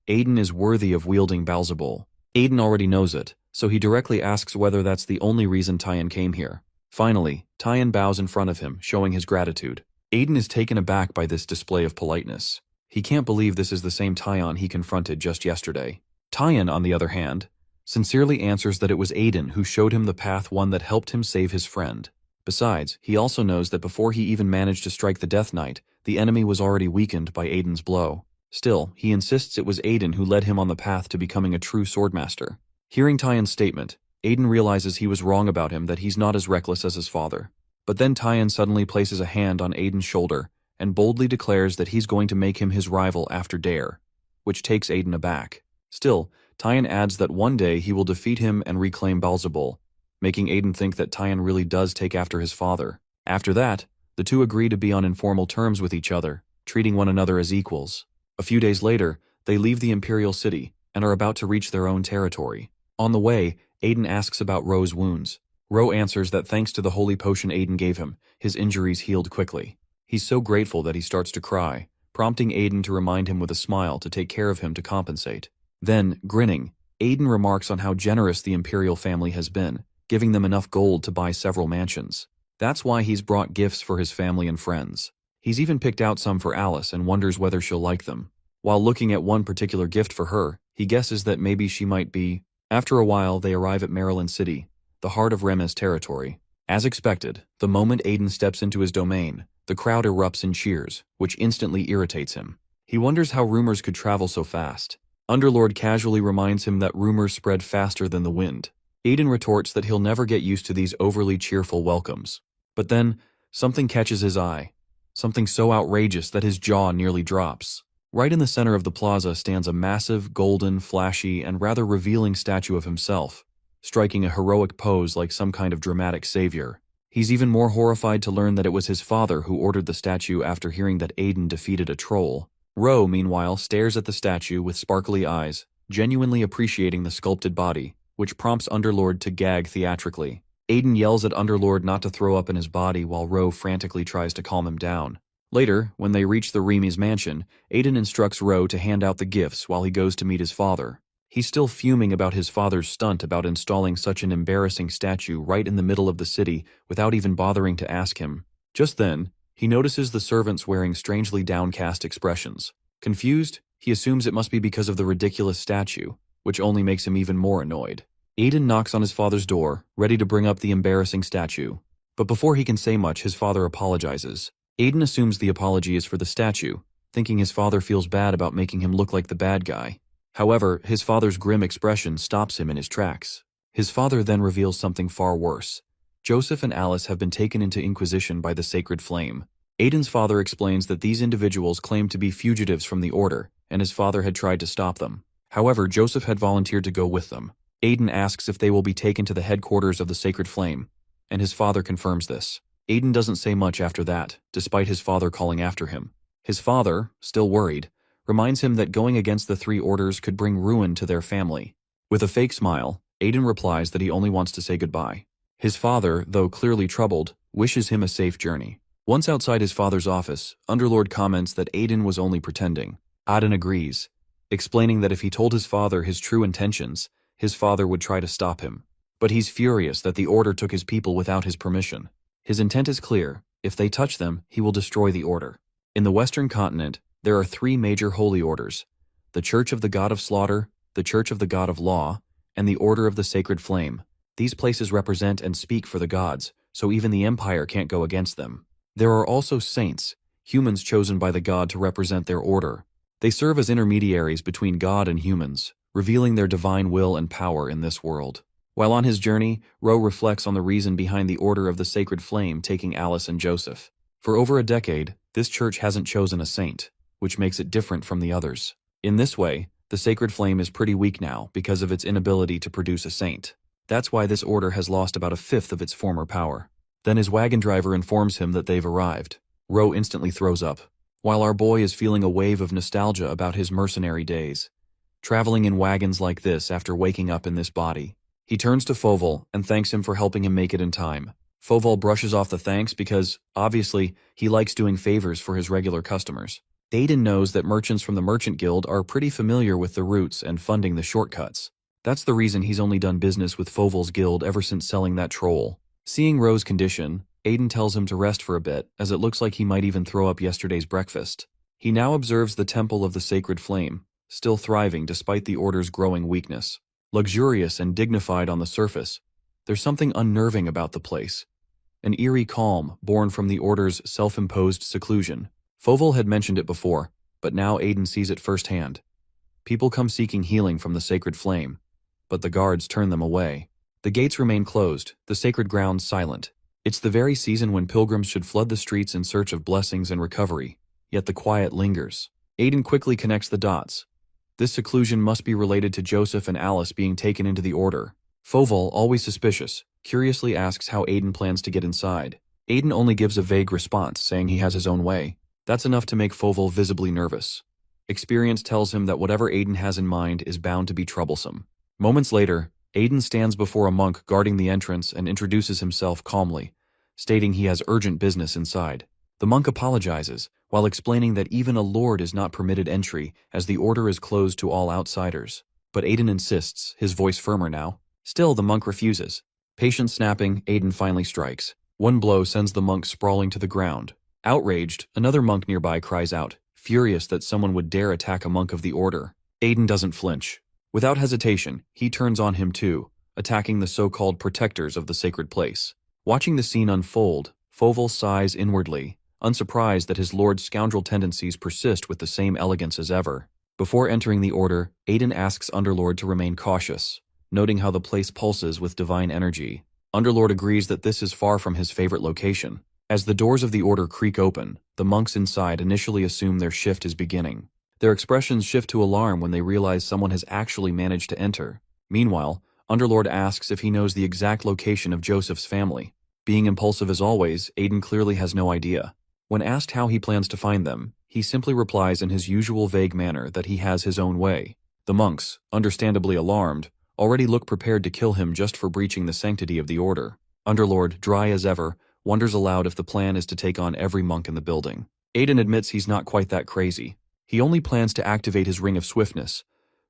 Aiden is worthy of wielding Balzabul. Aiden already knows it, so he directly asks whether that's the only reason Tyan came here. Finally, Tyan bows in front of him, showing his gratitude. Aiden is taken aback by this display of politeness. He can't believe this is the same Tyan he confronted just yesterday. Tyan, on the other hand, sincerely answers that it was Aiden who showed him the path, one that helped him save his friend. Besides, he also knows that before he even managed to strike the Death Knight, the enemy was already weakened by Aiden's blow. Still, he insists it was Aiden who led him on the path to becoming a true swordmaster. Hearing Tyan's statement, Aiden realizes he was wrong about him, that he's not as reckless as his father. But then Tyan suddenly places a hand on Aiden's shoulder and boldly declares that he's going to make him his rival after Dare, which takes Aiden aback. Still, Tyan adds that one day he will defeat him and reclaim Balzabul, making Aiden think that Tyan really does take after his father. After that, the two agree to be on informal terms with each other, treating one another as equals. A few days later, they leave the Imperial City and are about to reach their own territory. On the way, Aiden asks about Ro's wounds. Ro answers that thanks to the holy potion Aiden gave him, his injuries healed quickly. He's so grateful that he starts to cry, prompting Aiden to remind him with a smile to take care of him to compensate. Then, grinning, Aiden remarks on how generous the imperial family has been, giving them enough gold to buy several mansions. That's why he's brought gifts for his family and friends. He's even picked out some for Alice and wonders whether she'll like them. While looking at one particular gift for her, he guesses that maybe she might be. After a while, they arrive at Maryland City, the heart of remes territory. As expected, the moment Aiden steps into his domain, the crowd erupts in cheers, which instantly irritates him. He wonders how rumors could travel so fast. Underlord casually reminds him that rumors spread faster than the wind. Aiden retorts that he'll never get used to these overly cheerful welcomes. But then, something catches his eye. Something so outrageous that his jaw nearly drops. Right in the center of the plaza stands a massive, golden, flashy, and rather revealing statue of himself, striking a heroic pose like some kind of dramatic savior. He's even more horrified to learn that it was his father who ordered the statue after hearing that Aiden defeated a troll. Ro, meanwhile, stares at the statue with sparkly eyes, genuinely appreciating the sculpted body, which prompts Underlord to gag theatrically. Aiden yells at Underlord not to throw up in his body while Ro frantically tries to calm him down. Later, when they reach the remes mansion, Aiden instructs Ro to hand out the gifts while he goes to meet his father. He's still fuming about his father's stunt about installing such an embarrassing statue right in the middle of the city without even bothering to ask him. Just then, he notices the servants wearing strangely downcast expressions. Confused, he assumes it must be because of the ridiculous statue, which only makes him even more annoyed. Aiden knocks on his father's door, ready to bring up the embarrassing statue. But before he can say much, his father apologizes. Aiden assumes the apology is for the statue, thinking his father feels bad about making him look like the bad guy. However, his father's grim expression stops him in his tracks. His father then reveals something far worse. Joseph and Alice have been taken into Inquisition by the Sacred Flame. Aiden's father explains that these individuals claim to be fugitives from the Order, and his father had tried to stop them. However, Joseph had volunteered to go with them. Aiden asks if they will be taken to the headquarters of the Sacred Flame, and his father confirms this. Aiden doesn't say much after that, despite his father calling after him. His father, still worried, reminds him that going against the three orders could bring ruin to their family. With a fake smile, Aiden replies that he only wants to say goodbye. His father, though clearly troubled, wishes him a safe journey. Once outside his father's office, Underlord comments that Aiden was only pretending. Aiden agrees, explaining that if he told his father his true intentions, his father would try to stop him. But he's furious that the Order took his people without his permission. His intent is clear: if they touch them, he will destroy the Order. In the Western continent, there are three major holy orders: the Church of the God of Slaughter, the Church of the God of Law, and the Order of the Sacred Flame. These places represent and speak for the gods, so even the Empire can't go against them. There are also saints, humans chosen by the god to represent their order. They serve as intermediaries between God and humans, revealing their divine will and power in this world. While on his journey, Ro reflects on the reason behind the Order of the Sacred Flame taking Alice and Joseph. For over a decade, this church hasn't chosen a saint, which makes it different from the others. In this way, the Sacred Flame is pretty weak now because of its inability to produce a saint. That's why this order has lost about a fifth of its former power. Then his wagon driver informs him that they've arrived. Ro instantly throws up, while our boy is feeling a wave of nostalgia about his mercenary days. Traveling in wagons like this after waking up in this body. He turns to Foval and thanks him for helping him make it in time. Foval brushes off the thanks because, obviously, he likes doing favors for his regular customers. Aiden knows that merchants from the Merchant Guild are pretty familiar with the routes and funding the shortcuts. That's the reason he's only done business with Foval's guild ever since selling that troll. Seeing Ro's condition, Aiden tells him to rest for a bit, as it looks like he might even throw up yesterday's breakfast. He now observes the Temple of the Sacred Flame, still thriving despite the Order's growing weakness. Luxurious and dignified on the surface, there's something unnerving about the place. An eerie calm born from the Order's self-imposed seclusion. Foval had mentioned it before, but now Aiden sees it firsthand. People come seeking healing from the Sacred Flame, but the guards turn them away. The gates remain closed, the sacred grounds silent. It's the very season when pilgrims should flood the streets in search of blessings and recovery, yet the quiet lingers. Aiden quickly connects the dots. This seclusion must be related to Joseph and Alice being taken into the Order. Foval, always suspicious, curiously asks how Aiden plans to get inside. Aiden only gives a vague response, saying he has his own way. That's enough to make Foval visibly nervous. Experience tells him that whatever Aiden has in mind is bound to be troublesome. Moments later, Aiden stands before a monk guarding the entrance and introduces himself calmly, stating he has urgent business inside. The monk apologizes, while explaining that even a lord is not permitted entry as the order is closed to all outsiders. But Aiden insists, his voice firmer now. Still, the monk refuses. Patience snapping, Aiden finally strikes. One blow sends the monk sprawling to the ground. Outraged, another monk nearby cries out, furious that someone would dare attack a monk of the order. Aiden doesn't flinch. Without hesitation, he turns on him too, attacking the so-called protectors of the sacred place. Watching the scene unfold, Fauvel sighs inwardly, unsurprised that his lord's scoundrel tendencies persist with the same elegance as ever. Before entering the order, Aiden asks Underlord to remain cautious, noting how the place pulses with divine energy. Underlord agrees that this is far from his favorite location. As the doors of the order creak open, the monks inside initially assume their shift is beginning. Their expressions shift to alarm when they realize someone has actually managed to enter. Meanwhile, Underlord asks if he knows the exact location of Joseph's family. Being impulsive as always, Aiden clearly has no idea. When asked how he plans to find them, he simply replies in his usual vague manner that he has his own way. The monks, understandably alarmed, already look prepared to kill him just for breaching the sanctity of the order. Underlord, dry as ever, wonders aloud if the plan is to take on every monk in the building. Aiden admits he's not quite that crazy. He only plans to activate his Ring of Swiftness,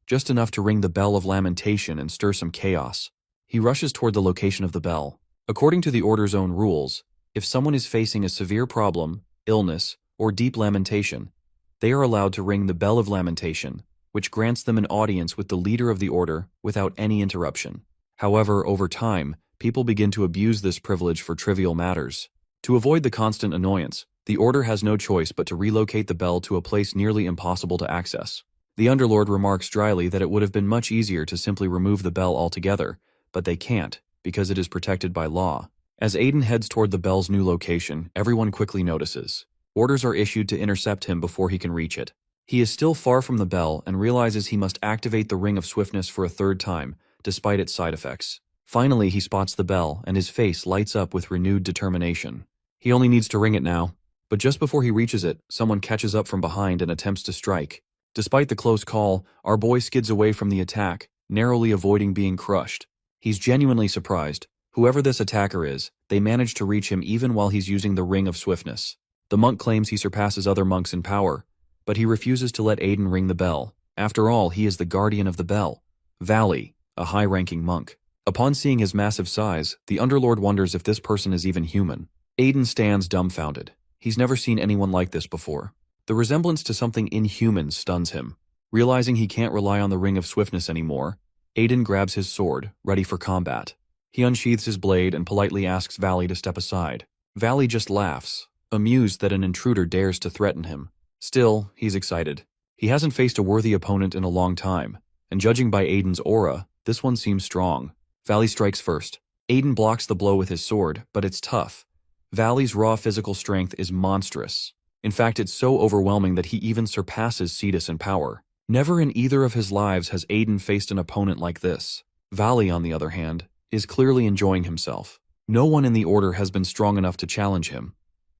just enough to ring the bell of lamentation and stir some chaos. He rushes toward the location of the bell. According to the Order's own rules, if someone is facing a severe problem, illness, or deep lamentation, they are allowed to ring the bell of lamentation, which grants them an audience with the leader of the Order without any interruption. However, over time, people begin to abuse this privilege for trivial matters. To avoid the constant annoyance, the Order has no choice but to relocate the bell to a place nearly impossible to access. The Underlord remarks dryly that it would have been much easier to simply remove the bell altogether, but they can't, because it is protected by law. As Aiden heads toward the bell's new location, everyone quickly notices. Orders are issued to intercept him before he can reach it. He is still far from the bell and realizes he must activate the Ring of Swiftness for a third time, despite its side effects. Finally, he spots the bell, and his face lights up with renewed determination. He only needs to ring it now. But just before he reaches it, someone catches up from behind and attempts to strike. Despite the close call, our boy skids away from the attack, narrowly avoiding being crushed. He's genuinely surprised. Whoever this attacker is, they manage to reach him even while he's using the Ring of Swiftness. The monk claims he surpasses other monks in power, but he refuses to let Aiden ring the bell. After all, he is the guardian of the bell. Valley, a high-ranking monk. Upon seeing his massive size, the Underlord wonders if this person is even human. Aiden stands dumbfounded. He's never seen anyone like this before. The resemblance to something inhuman stuns him. Realizing he can't rely on the Ring of Swiftness anymore, Aiden grabs his sword, ready for combat. He unsheathes his blade and politely asks Valley to step aside. Valley just laughs, amused that an intruder dares to threaten him. Still, he's excited. He hasn't faced a worthy opponent in a long time, and judging by Aiden's aura, this one seems strong. Valley strikes first. Aiden blocks the blow with his sword, but it's tough. Valley's raw physical strength is monstrous. In fact, it's so overwhelming that he even surpasses Cetus in power. Never in either of his lives has Aiden faced an opponent like this. Valley, on the other hand, is clearly enjoying himself. No one in the Order has been strong enough to challenge him.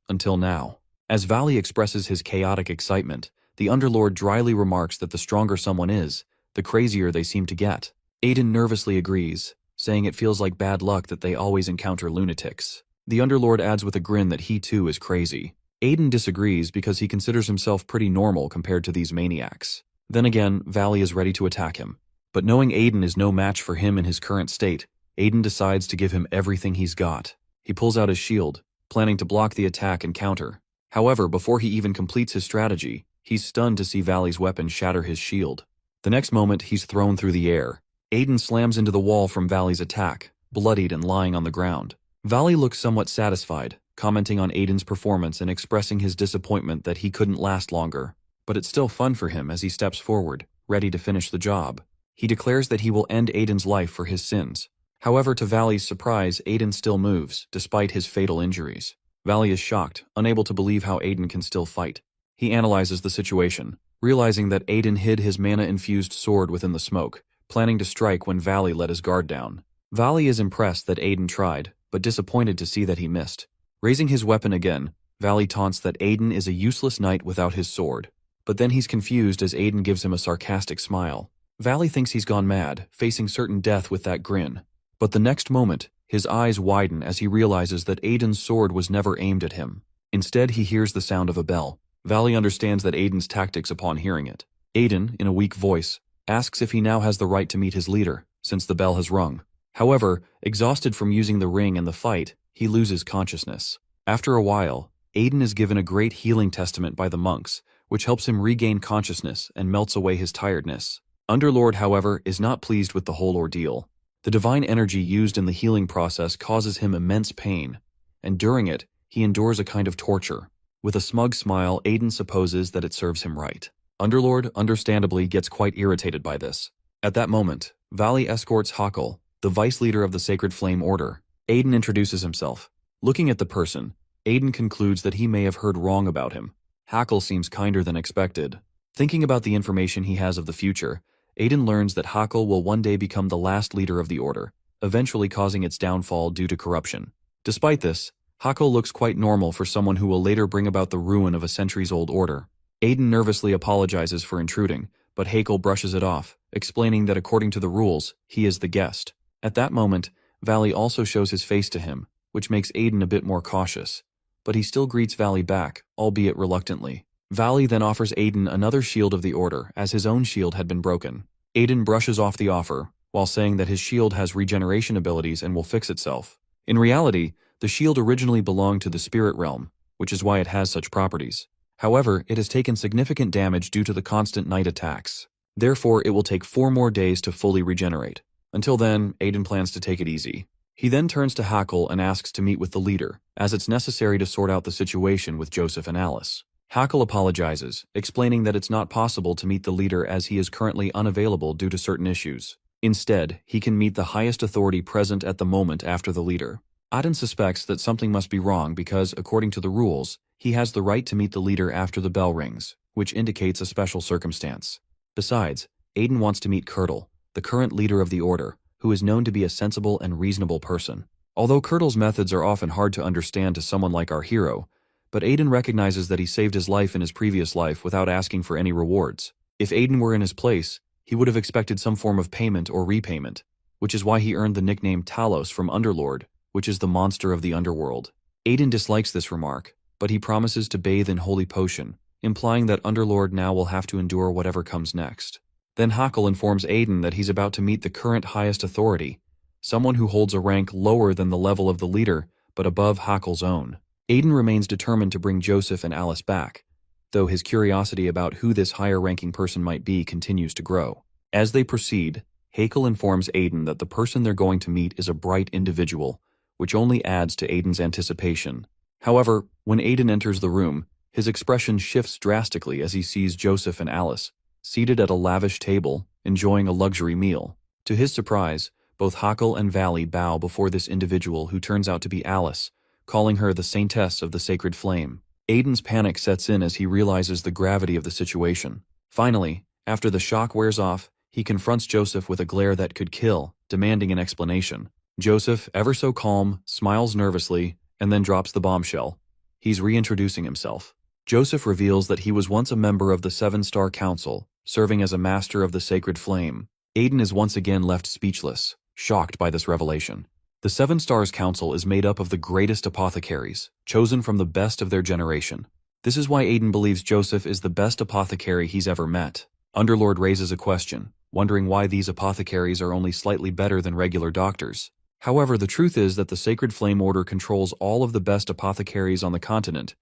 Until now. As Valley expresses his chaotic excitement, the Underlord dryly remarks that the stronger someone is, the crazier they seem to get. Aiden nervously agrees, saying it feels like bad luck that they always encounter lunatics. The Underlord adds with a grin that he too is crazy. Aiden disagrees because he considers himself pretty normal compared to these maniacs. Then again, Valley is ready to attack him. But knowing Aiden is no match for him in his current state, Aiden decides to give him everything he's got. He pulls out his shield, planning to block the attack and counter. However, before he even completes his strategy, he's stunned to see Valley's weapon shatter his shield. The next moment, he's thrown through the air. Aiden slams into the wall from Valley's attack, bloodied and lying on the ground. Valley looks somewhat satisfied, commenting on Aiden's performance and expressing his disappointment that he couldn't last longer. But it's still fun for him as he steps forward, ready to finish the job. He declares that he will end Aiden's life for his sins. However, to Valley's surprise, Aiden still moves, despite his fatal injuries. Valley is shocked, unable to believe how Aiden can still fight. He analyzes the situation, realizing that Aiden hid his mana-infused sword within the smoke, planning to strike when Valley let his guard down. Valley is impressed that Aiden tried, but disappointed to see that he missed. Raising his weapon again, Valley taunts that Aiden is a useless knight without his sword. But then he's confused as Aiden gives him a sarcastic smile. Valley thinks he's gone mad, facing certain death with that grin. But the next moment, his eyes widen as he realizes that Aiden's sword was never aimed at him. Instead, he hears the sound of a bell. Valley understands that Aiden's tactics upon hearing it. Aiden, in a weak voice, asks if he now has the right to meet his leader, since the bell has rung. However, exhausted from using the ring and the fight, he loses consciousness. After a while, Aiden is given a great healing testament by the monks, which helps him regain consciousness and melts away his tiredness. Underlord, however, is not pleased with the whole ordeal. The divine energy used in the healing process causes him immense pain, and during it, he endures a kind of torture. With a smug smile, Aiden supposes that it serves him right. Underlord, understandably, gets quite irritated by this. At that moment, Valley escorts Hakel, the vice leader of the Sacred Flame Order. Aiden introduces himself. Looking at the person, Aiden concludes that he may have heard wrong about him. Hakel seems kinder than expected. Thinking about the information he has of the future, Aiden learns that Hakel will one day become the last leader of the Order, eventually causing its downfall due to corruption. Despite this, Hakel looks quite normal for someone who will later bring about the ruin of a centuries-old order. Aiden nervously apologizes for intruding, but Hakel brushes it off, explaining that according to the rules, he is the guest. At that moment, Valley also shows his face to him, which makes Aiden a bit more cautious. But he still greets Valley back, albeit reluctantly. Valley then offers Aiden another shield of the Order, as his own shield had been broken. Aiden brushes off the offer, while saying that his shield has regeneration abilities and will fix itself. In reality, the shield originally belonged to the spirit realm, which is why it has such properties. However, it has taken significant damage due to the constant night attacks. Therefore, it will take 4 more days to fully regenerate. Until then, Aiden plans to take it easy. He then turns to Hakel and asks to meet with the leader, as it's necessary to sort out the situation with Joseph and Alice. Hakel apologizes, explaining that it's not possible to meet the leader as he is currently unavailable due to certain issues. Instead, he can meet the highest authority present at the moment after the leader. Aiden suspects that something must be wrong because, according to the rules, he has the right to meet the leader after the bell rings, which indicates a special circumstance. Besides, Aiden wants to meet Kirtle, the current leader of the Order, who is known to be a sensible and reasonable person. Although Kirtle's methods are often hard to understand to someone like our hero, but Aiden recognizes that he saved his life in his previous life without asking for any rewards. If Aiden were in his place, he would have expected some form of payment or repayment, which is why he earned the nickname Talos from Underlord, which is the monster of the underworld. Aiden dislikes this remark, but he promises to bathe in holy potion, implying that Underlord now will have to endure whatever comes next. Then Hakel informs Aiden that he's about to meet the current highest authority, someone who holds a rank lower than the level of the leader, but above Hakel's own. Aiden remains determined to bring Joseph and Alice back, though his curiosity about who this higher-ranking person might be continues to grow. As they proceed, Hakel informs Aiden that the person they're going to meet is a bright individual, which only adds to Aiden's anticipation. However, when Aiden enters the room, his expression shifts drastically as he sees Joseph and Alice, seated at a lavish table, enjoying a luxury meal. To his surprise, both Hakel and Valley bow before this individual who turns out to be Alice, calling her the Saintess of the Sacred Flame. Aiden's panic sets in as he realizes the gravity of the situation. Finally, after the shock wears off, he confronts Joseph with a glare that could kill, demanding an explanation. Joseph, ever so calm, smiles nervously, and then drops the bombshell. He's reintroducing himself. Joseph reveals that he was once a member of the 7-Star Council, serving as a master of the Sacred Flame. Aiden is once again left speechless, shocked by this revelation. The 7 Stars Council is made up of the greatest apothecaries, chosen from the best of their generation. This is why Aiden believes Joseph is the best apothecary he's ever met. Underlord raises a question, wondering why these apothecaries are only slightly better than regular doctors. However, the truth is that the Sacred Flame Order controls all of the best apothecaries on the continent,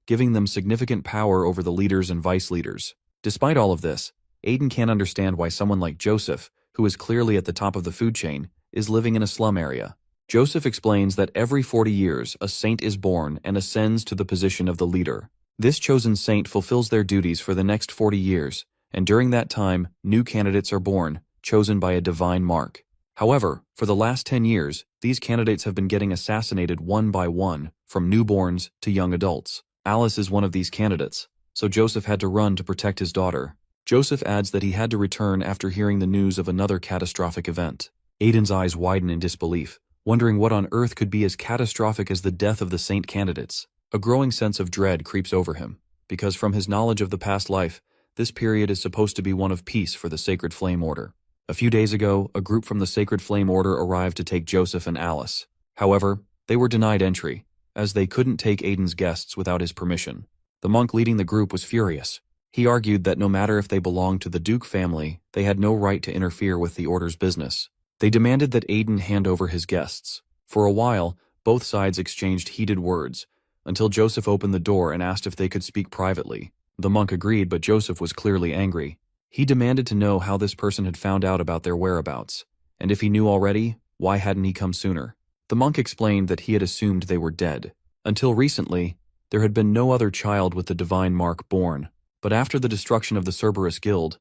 giving them significant power over the leaders and vice leaders. Despite all of this, Aiden can't understand why someone like Joseph, who is clearly at the top of the food chain, is living in a slum area. Joseph explains that every 40 years, a saint is born and ascends to the position of the leader. This chosen saint fulfills their duties for the next 40 years, and during that time, new candidates are born, chosen by a divine mark. However, for the last 10 years, these candidates have been getting assassinated one by one, from newborns to young adults. Alice is one of these candidates, so Joseph had to run to protect his daughter. Joseph adds that he had to return after hearing the news of another catastrophic event. Aiden's eyes widen in disbelief, wondering what on earth could be as catastrophic as the death of the saint candidates. A growing sense of dread creeps over him, because from his knowledge of the past life, This period is supposed to be one of peace for the Sacred Flame Order. A few days ago, a group from the Sacred Flame Order arrived to take Joseph and Alice. However, they were denied entry, as they couldn't take Aiden's guests without his permission. The monk leading the group was furious. He argued that no matter if they belonged to the Duke family, they had no right to interfere with the Order's business. They demanded that Aiden hand over his guests. For a while, both sides exchanged heated words, until Joseph opened the door and asked if they could speak privately. The monk agreed, but Joseph was clearly angry. He demanded to know how this person had found out about their whereabouts, and if he knew already, why hadn't he come sooner? The monk explained that he had assumed they were dead. Until recently, there had been no other child with the divine mark born, but after the destruction of the Cerberus Guild,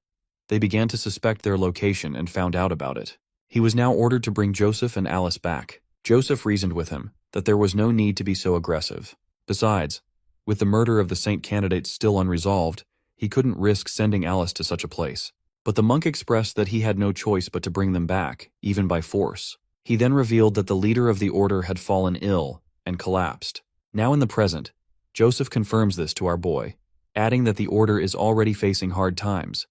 they began to suspect their location and found out about it. He was now ordered to bring Joseph and Alice back. Joseph reasoned with him that there was no need to be so aggressive. Besides, with the murder of the Saint candidates still unresolved, he couldn't risk sending Alice to such a place. But the monk expressed that he had no choice but to bring them back, even by force. He then revealed that the leader of the order had fallen ill and collapsed. Now in the present, Joseph confirms this to our boy, adding that the order is already facing hard times.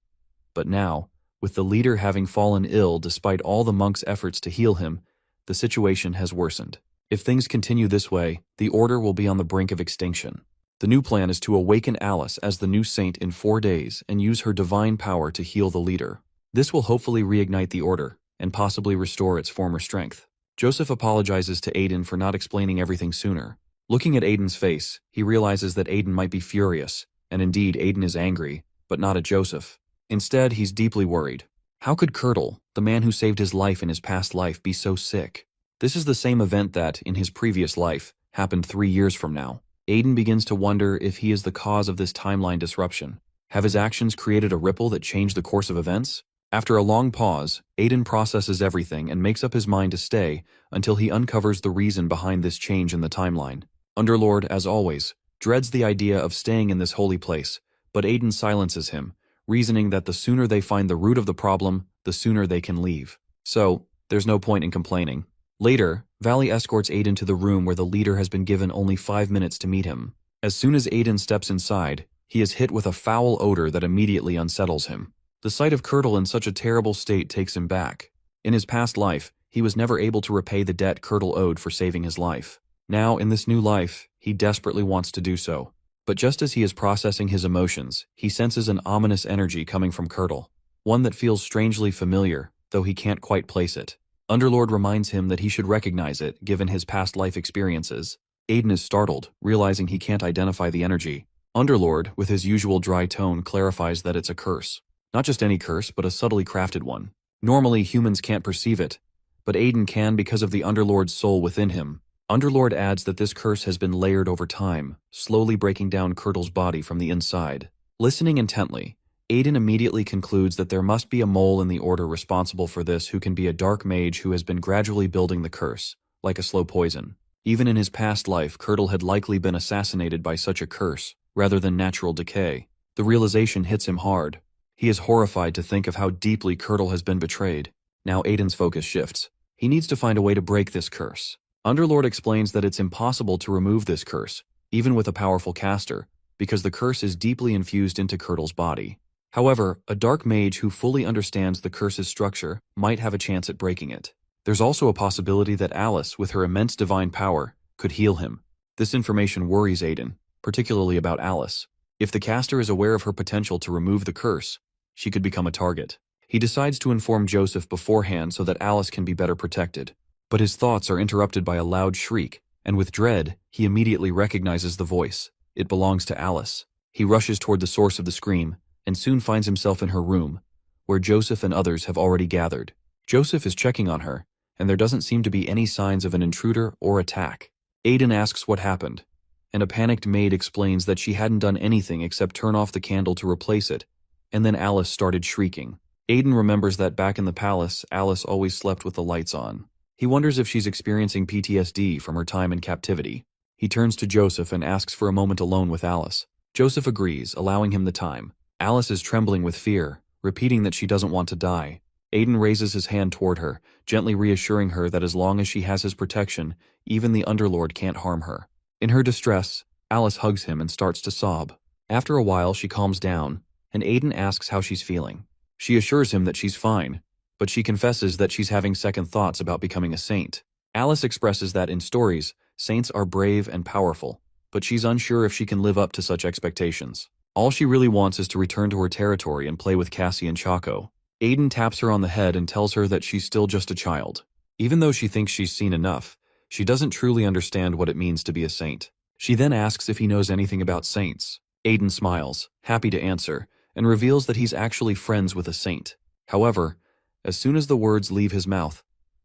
But now, with the leader having fallen ill despite all the monk's efforts to heal him, the situation has worsened. If things continue this way, the order will be on the brink of extinction. The new plan is to awaken Alice as the new saint in 4 days and use her divine power to heal the leader. This will hopefully reignite the order and possibly restore its former strength. Joseph apologizes to Aiden for not explaining everything sooner. Looking at Aiden's face, he realizes that Aiden might be furious, and indeed Aiden is angry, but not at Joseph. Instead, he's deeply worried. How could Curdle, the man who saved his life in his past life, be so sick? This is the same event that, in his previous life, happened 3 years from now. Aiden begins to wonder if he is the cause of this timeline disruption. Have his actions created a ripple that changed the course of events? After a long pause, Aiden processes everything and makes up his mind to stay until he uncovers the reason behind this change in the timeline. Underlord, as always, dreads the idea of staying in this holy place, but Aiden silences him, reasoning that the sooner they find the root of the problem, the sooner they can leave. So, there's no point in complaining. Later, Valley escorts Aiden to the room where the leader has been given only 5 minutes to meet him. As soon as Aiden steps inside, he is hit with a foul odor that immediately unsettles him. The sight of Curdle in such a terrible state takes him back. In his past life, he was never able to repay the debt Curdle owed for saving his life. Now, in this new life, he desperately wants to do so. But just as he is processing his emotions, he senses an ominous energy coming from Curdle, one that feels strangely familiar, though he can't quite place it. Underlord reminds him that he should recognize it, given his past life experiences. Aiden is startled, realizing he can't identify the energy. Underlord, with his usual dry tone, clarifies that it's a curse. Not just any curse, but a subtly crafted one. Normally, humans can't perceive it, but Aiden can because of the Underlord's soul within him. Underlord adds that this curse has been layered over time, slowly breaking down Curdle's body from the inside. Listening intently, Aiden immediately concludes that there must be a mole in the order responsible for this who can be a dark mage who has been gradually building the curse, like a slow poison. Even in his past life, Curdle had likely been assassinated by such a curse, rather than natural decay. The realization hits him hard. He is horrified to think of how deeply Curdle has been betrayed. Now Aiden's focus shifts. He needs to find a way to break this curse. Underlord explains that it's impossible to remove this curse, even with a powerful caster, because the curse is deeply infused into Curdle's body. However, a dark mage who fully understands the curse's structure might have a chance at breaking it. There's also a possibility that Alice, with her immense divine power, could heal him. This information worries Aiden, particularly about Alice. If the caster is aware of her potential to remove the curse, she could become a target. He decides to inform Joseph beforehand so that Alice can be better protected. But his thoughts are interrupted by a loud shriek, and with dread, he immediately recognizes the voice. It belongs to Alice. He rushes toward the source of the scream, and soon finds himself in her room, where Joseph and others have already gathered. Joseph is checking on her, and there doesn't seem to be any signs of an intruder or attack. Aiden asks what happened, and a panicked maid explains that she hadn't done anything except turn off the candle to replace it, and then Alice started shrieking. Aiden remembers that back in the palace, Alice always slept with the lights on. He wonders if she's experiencing PTSD from her time in captivity. He turns to Joseph and asks for a moment alone with Alice. Joseph agrees, allowing him the time. Alice is trembling with fear, repeating that she doesn't want to die. Aiden raises his hand toward her, gently reassuring her that as long as she has his protection, even the Underlord can't harm her. In her distress, Alice hugs him and starts to sob. After a while, she calms down, and Aiden asks how she's feeling. She assures him that she's fine, but she confesses that she's having second thoughts about becoming a saint. Alice expresses that in stories, saints are brave and powerful, but she's unsure if she can live up to such expectations. All she really wants is to return to her territory and play with Cassie and Chaco. Aiden taps her on the head and tells her that she's still just a child. Even though she thinks she's seen enough, she doesn't truly understand what it means to be a saint. She then asks if he knows anything about saints. Aiden smiles, happy to answer, and reveals that he's actually friends with a saint. However, as soon as the words leave his mouth,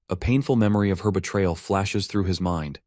a painful memory of her betrayal flashes through his mind,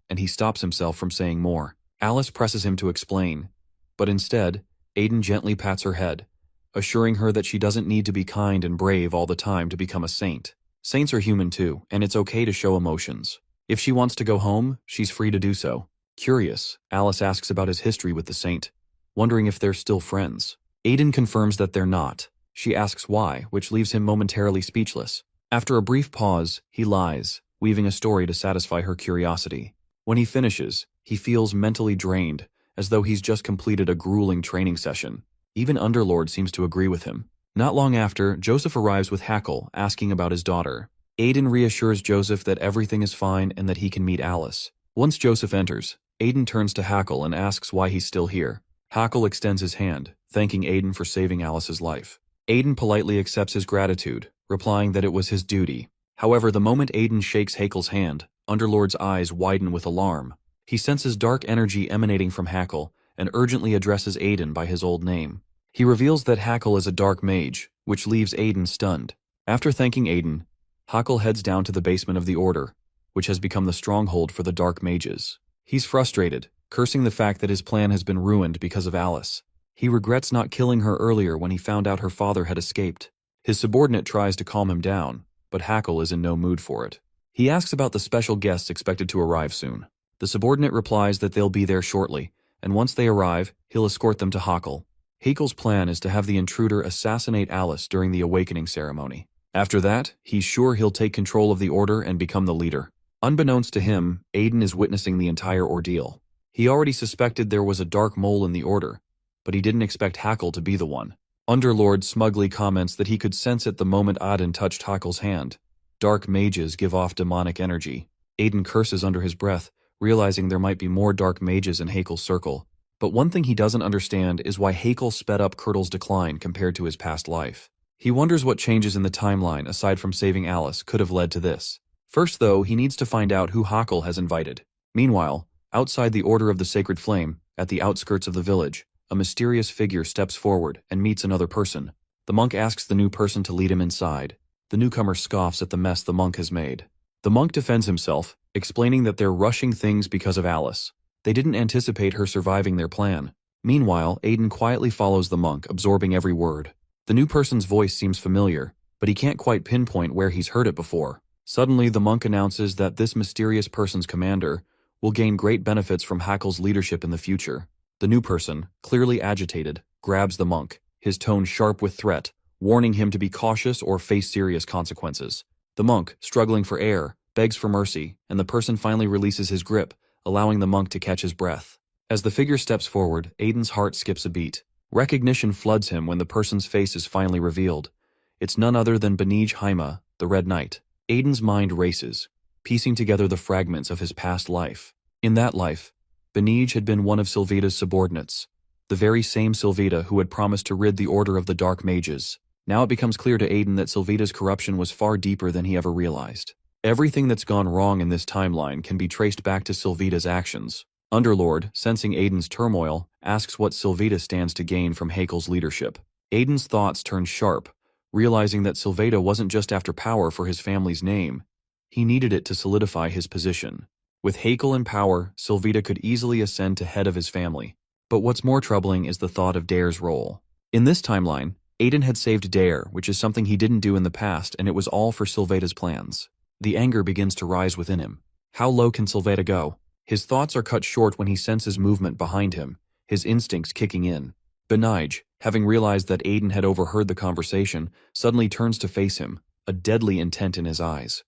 and he stops himself from saying more. Alice presses him to explain, but instead, Aiden gently pats her head, assuring her that she doesn't need to be kind and brave all the time to become a saint. Saints are human too, and it's okay to show emotions. If she wants to go home, she's free to do so. Curious, Alice asks about his history with the saint, wondering if they're still friends. Aiden confirms that they're not. She asks why, which leaves him momentarily speechless. After a brief pause, he lies, weaving a story to satisfy her curiosity. When he finishes, he feels mentally drained, as though he's just completed a grueling training session. Even Underlord seems to agree with him. Not long after, Joseph arrives with Hackle, asking about his daughter. Aiden reassures Joseph that everything is fine and that he can meet Alice. Once Joseph enters, Aiden turns to Hackle and asks why he's still here. Hackle extends his hand, thanking Aiden for saving Alice's life. Aiden politely accepts his gratitude, replying that it was his duty. However, the moment Aiden shakes Hackle's hand, Underlord's eyes widen with alarm. He senses dark energy emanating from Hackle and urgently addresses Aiden by his old name. He reveals that Hackle is a dark mage, which leaves Aiden stunned. After thanking Aiden, Hackle heads down to the basement of the Order, which has become the stronghold for the dark mages. He's frustrated, cursing the fact that his plan has been ruined because of Alice. He regrets not killing her earlier when he found out her father had escaped. His subordinate tries to calm him down, but Hackle is in no mood for it. He asks about the special guests expected to arrive soon. The subordinate replies that they'll be there shortly, and once they arrive, he'll escort them to Hackle. Hackle's plan is to have the intruder assassinate Alice during the awakening ceremony. After that, he's sure he'll take control of the Order and become the leader. Unbeknownst to him, Aiden is witnessing the entire ordeal. He already suspected there was a dark mole in the Order, but he didn't expect Hackle to be the one. Underlord smugly comments that he could sense it the moment Aiden touched Hackle's hand. Dark mages give off demonic energy. Aiden curses under his breath, realizing there might be more dark mages in Hackle's circle. But one thing he doesn't understand is why Hackle sped up Curdle's decline compared to his past life. He wonders what changes in the timeline aside from saving Alice could have led to this. First though, he needs to find out who Hackle has invited. Meanwhile, outside the Order of the Sacred Flame, at the outskirts of the village, a mysterious figure steps forward and meets another person. The monk asks the new person to lead him inside. The newcomer scoffs at the mess the monk has made. The monk defends himself, explaining that they're rushing things because of Alice. They didn't anticipate her surviving their plan. Meanwhile, Aiden quietly follows the monk, absorbing every word. The new person's voice seems familiar, but he can't quite pinpoint where he's heard it before. Suddenly, the monk announces that this mysterious person's commander will gain great benefits from Hackle's leadership in the future. The new person, clearly agitated, grabs the monk, his tone sharp with threat, warning him to be cautious or face serious consequences. The monk, struggling for air, begs for mercy, and the person finally releases his grip, allowing the monk to catch his breath. As the figure steps forward, Aiden's heart skips a beat. Recognition floods him when the person's face is finally revealed. It's none other than Benij Haima, the Red Knight. Aiden's mind races, piecing together the fragments of his past life. In that life, Benij had been one of Sylvita's subordinates, the very same Sylvita who had promised to rid the Order of the Dark Mages. Now it becomes clear to Aiden that Sylvita's corruption was far deeper than he ever realized. Everything that's gone wrong in this timeline can be traced back to Sylvita's actions. Underlord, sensing Aiden's turmoil, asks what Sylvita stands to gain from Hackle's leadership. Aiden's thoughts turn sharp, realizing that Sylvita wasn't just after power for his family's name. He needed it to solidify his position. With Hackle in power, Sylvita could easily ascend to head of his family. But what's more troubling is the thought of Dare's role. In this timeline, Aiden had saved Dare, which is something he didn't do in the past, and it was all for Sylvita's plans. The anger begins to rise within him. How low can Sylvita go? His thoughts are cut short when he senses movement behind him, his instincts kicking in. Benij, having realized that Aiden had overheard the conversation, suddenly turns to face him, a deadly intent in his eyes.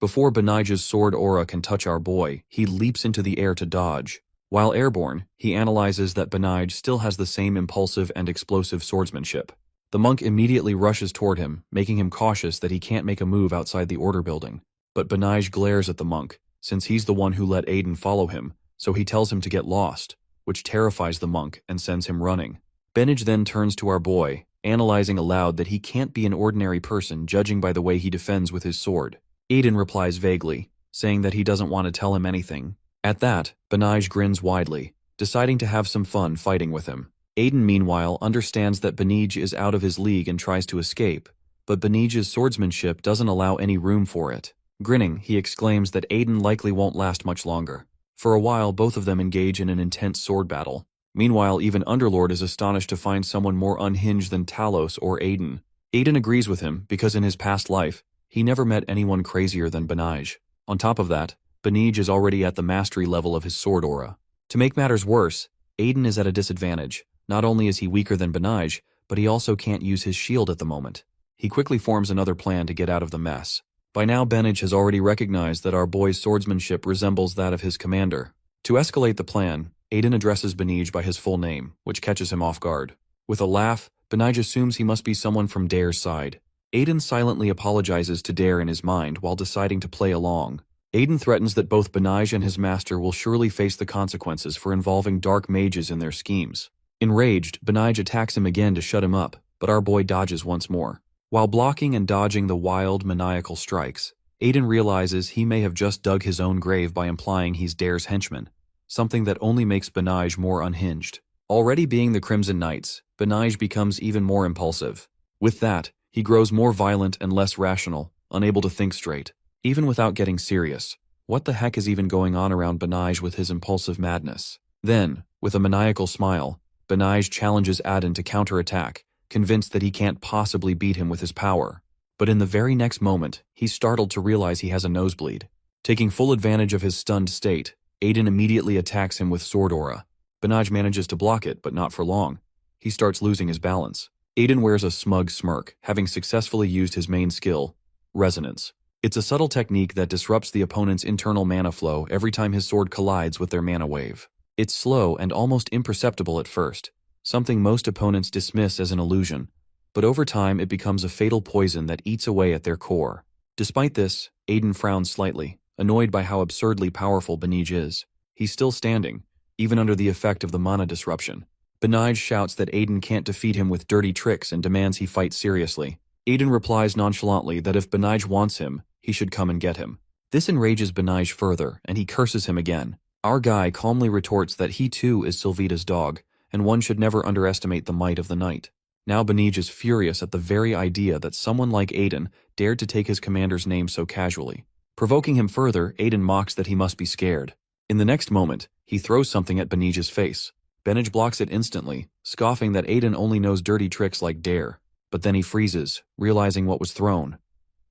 Before Benij's sword aura can touch our boy, he leaps into the air to dodge. While airborne, he analyzes that Benige still has the same impulsive and explosive swordsmanship. The monk immediately rushes toward him, making him cautious that he can't make a move outside the order building. But Benige glares at the monk, since he's the one who let Aiden follow him, so he tells him to get lost, which terrifies the monk and sends him running. Benige then turns to our boy, analyzing aloud that he can't be an ordinary person judging by the way he defends with his sword. Aiden replies vaguely, saying that he doesn't want to tell him anything. At that, Benige grins widely, deciding to have some fun fighting with him. Aiden, meanwhile, understands that Benige is out of his league and tries to escape, but Benige's swordsmanship doesn't allow any room for it. Grinning, he exclaims that Aiden likely won't last much longer. For a while, both of them engage in an intense sword battle. Meanwhile, even Underlord is astonished to find someone more unhinged than Talos or Aiden. Aiden agrees with him because in his past life, he never met anyone crazier than Benige. On top of that, Benige is already at the mastery level of his sword aura. To make matters worse, Aiden is at a disadvantage. Not only is he weaker than Benige, but he also can't use his shield at the moment. He quickly forms another plan to get out of the mess. By now, Benige has already recognized that our boy's swordsmanship resembles that of his commander. To escalate the plan, Aiden addresses Benige by his full name, which catches him off guard. With a laugh, Benige assumes he must be someone from Dare's side. Aiden silently apologizes to Dare in his mind while deciding to play along. Aiden threatens that both Benige and his master will surely face the consequences for involving dark mages in their schemes. Enraged, Benige attacks him again to shut him up, but our boy dodges once more. While blocking and dodging the wild, maniacal strikes, Aiden realizes he may have just dug his own grave by implying he's Dare's henchman, something that only makes Benige more unhinged. Already being the Crimson Knights, Benige becomes even more impulsive. With that, he grows more violent and less rational, unable to think straight. Even without getting serious, what the heck is even going on around Benige with his impulsive madness? Then, with a maniacal smile, Benige challenges Aiden to counterattack, convinced that he can't possibly beat him with his power. But in the very next moment, he's startled to realize he has a nosebleed. Taking full advantage of his stunned state, Aiden immediately attacks him with sword aura. Benige manages to block it, but not for long. He starts losing his balance. Aiden wears a smug smirk, having successfully used his main skill, Resonance. It's a subtle technique that disrupts the opponent's internal mana flow every time his sword collides with their mana wave. It's slow and almost imperceptible at first, something most opponents dismiss as an illusion, but over time it becomes a fatal poison that eats away at their core. Despite this, Aiden frowns slightly, annoyed by how absurdly powerful Benige is. He's still standing, even under the effect of the mana disruption. Benige shouts that Aiden can't defeat him with dirty tricks and demands he fight seriously. Aiden replies nonchalantly that if Benige wants him, he should come and get him. This enrages Benige further, and he curses him again. Our guy calmly retorts that he too is Sylvita's dog, and one should never underestimate the might of the knight. Now Benige is furious at the very idea that someone like Aiden dared to take his commander's name so casually. Provoking him further, Aiden mocks that he must be scared. In the next moment, he throws something at Benige's face. Benige blocks it instantly, scoffing that Aiden only knows dirty tricks like Dare. But then he freezes, realizing what was thrown.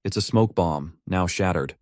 It's a smoke bomb, now shattered,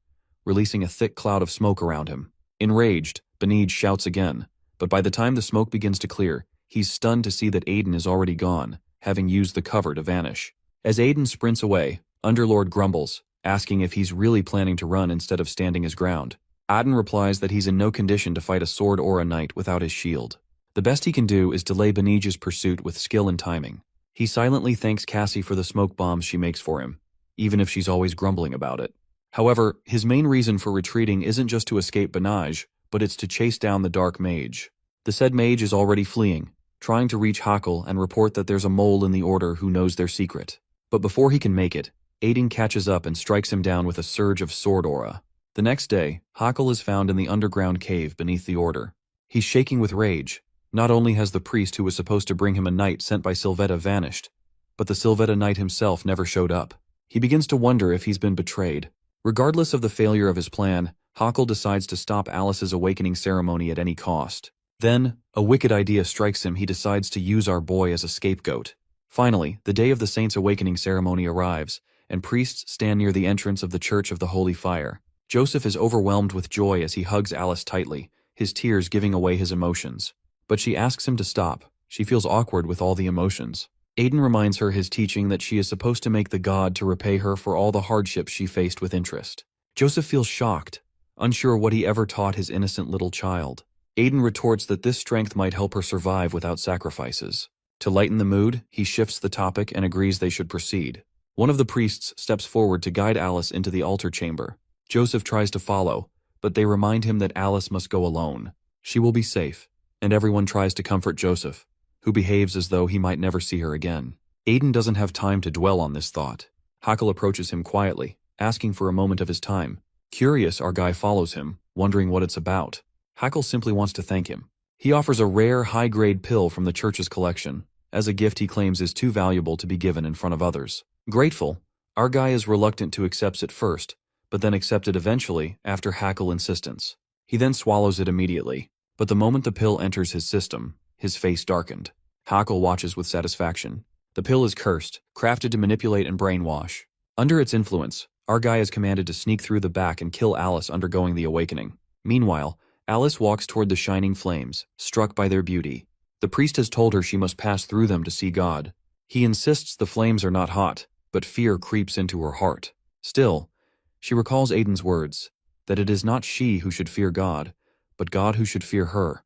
releasing a thick cloud of smoke around him. Enraged, Benige shouts again, but by the time the smoke begins to clear, he's stunned to see that Aiden is already gone, having used the cover to vanish. As Aiden sprints away, Underlord grumbles, asking if he's really planning to run instead of standing his ground. Aiden replies that he's in no condition to fight a sword or a knight without his shield. The best he can do is delay Benige's pursuit with skill and timing. He silently thanks Cassie for the smoke bombs she makes for him, even if she's always grumbling about it. However, his main reason for retreating isn't just to escape Benige, but it's to chase down the dark mage. The said mage is already fleeing, trying to reach Hakel and report that there's a mole in the order who knows their secret. But before he can make it, Aiden catches up and strikes him down with a surge of sword aura. The next day, Hakel is found in the underground cave beneath the order. He's shaking with rage. Not only has the priest who was supposed to bring him a knight sent by Sylveta vanished, but the Sylveta knight himself never showed up. He begins to wonder if he's been betrayed. Regardless of the failure of his plan, Hakel decides to stop Alice's awakening ceremony at any cost. Then, a wicked idea strikes him. He decides to use our boy as a scapegoat. Finally, the day of the Saints' awakening ceremony arrives, and priests stand near the entrance of the Church of the Holy Fire. Joseph is overwhelmed with joy as he hugs Alice tightly, his tears giving away his emotions. But she asks him to stop. She feels awkward with all the emotions. Aiden reminds her his teaching that she is supposed to make the god to repay her for all the hardships she faced with interest. Joseph feels shocked, unsure what he ever taught his innocent little child. Aiden retorts that this strength might help her survive without sacrifices. To lighten the mood, he shifts the topic and agrees they should proceed. One of the priests steps forward to guide Alice into the altar chamber. Joseph tries to follow, but they remind him that Alice must go alone. She will be safe, and everyone tries to comfort Joseph, who behaves as though he might never see her again. Aiden doesn't have time to dwell on this thought. Hackle approaches him quietly, asking for a moment of his time. Curious, our guy follows him, wondering what it's about. Hackle simply wants to thank him. He offers a rare, high-grade pill from the church's collection, as a gift he claims is too valuable to be given in front of others. Grateful, our guy is reluctant to accept it first, but then accept it eventually after Hackle insistence. He then swallows it immediately, but the moment the pill enters his system, his face darkened. Hackle watches with satisfaction. The pill is cursed, crafted to manipulate and brainwash. Under its influence, our guy is commanded to sneak through the back and kill Alice undergoing the awakening. Meanwhile, Alice walks toward the shining flames, struck by their beauty. The priest has told her she must pass through them to see God. He insists the flames are not hot, but fear creeps into her heart. Still, she recalls Aiden's words, that it is not she who should fear God, but God who should fear her,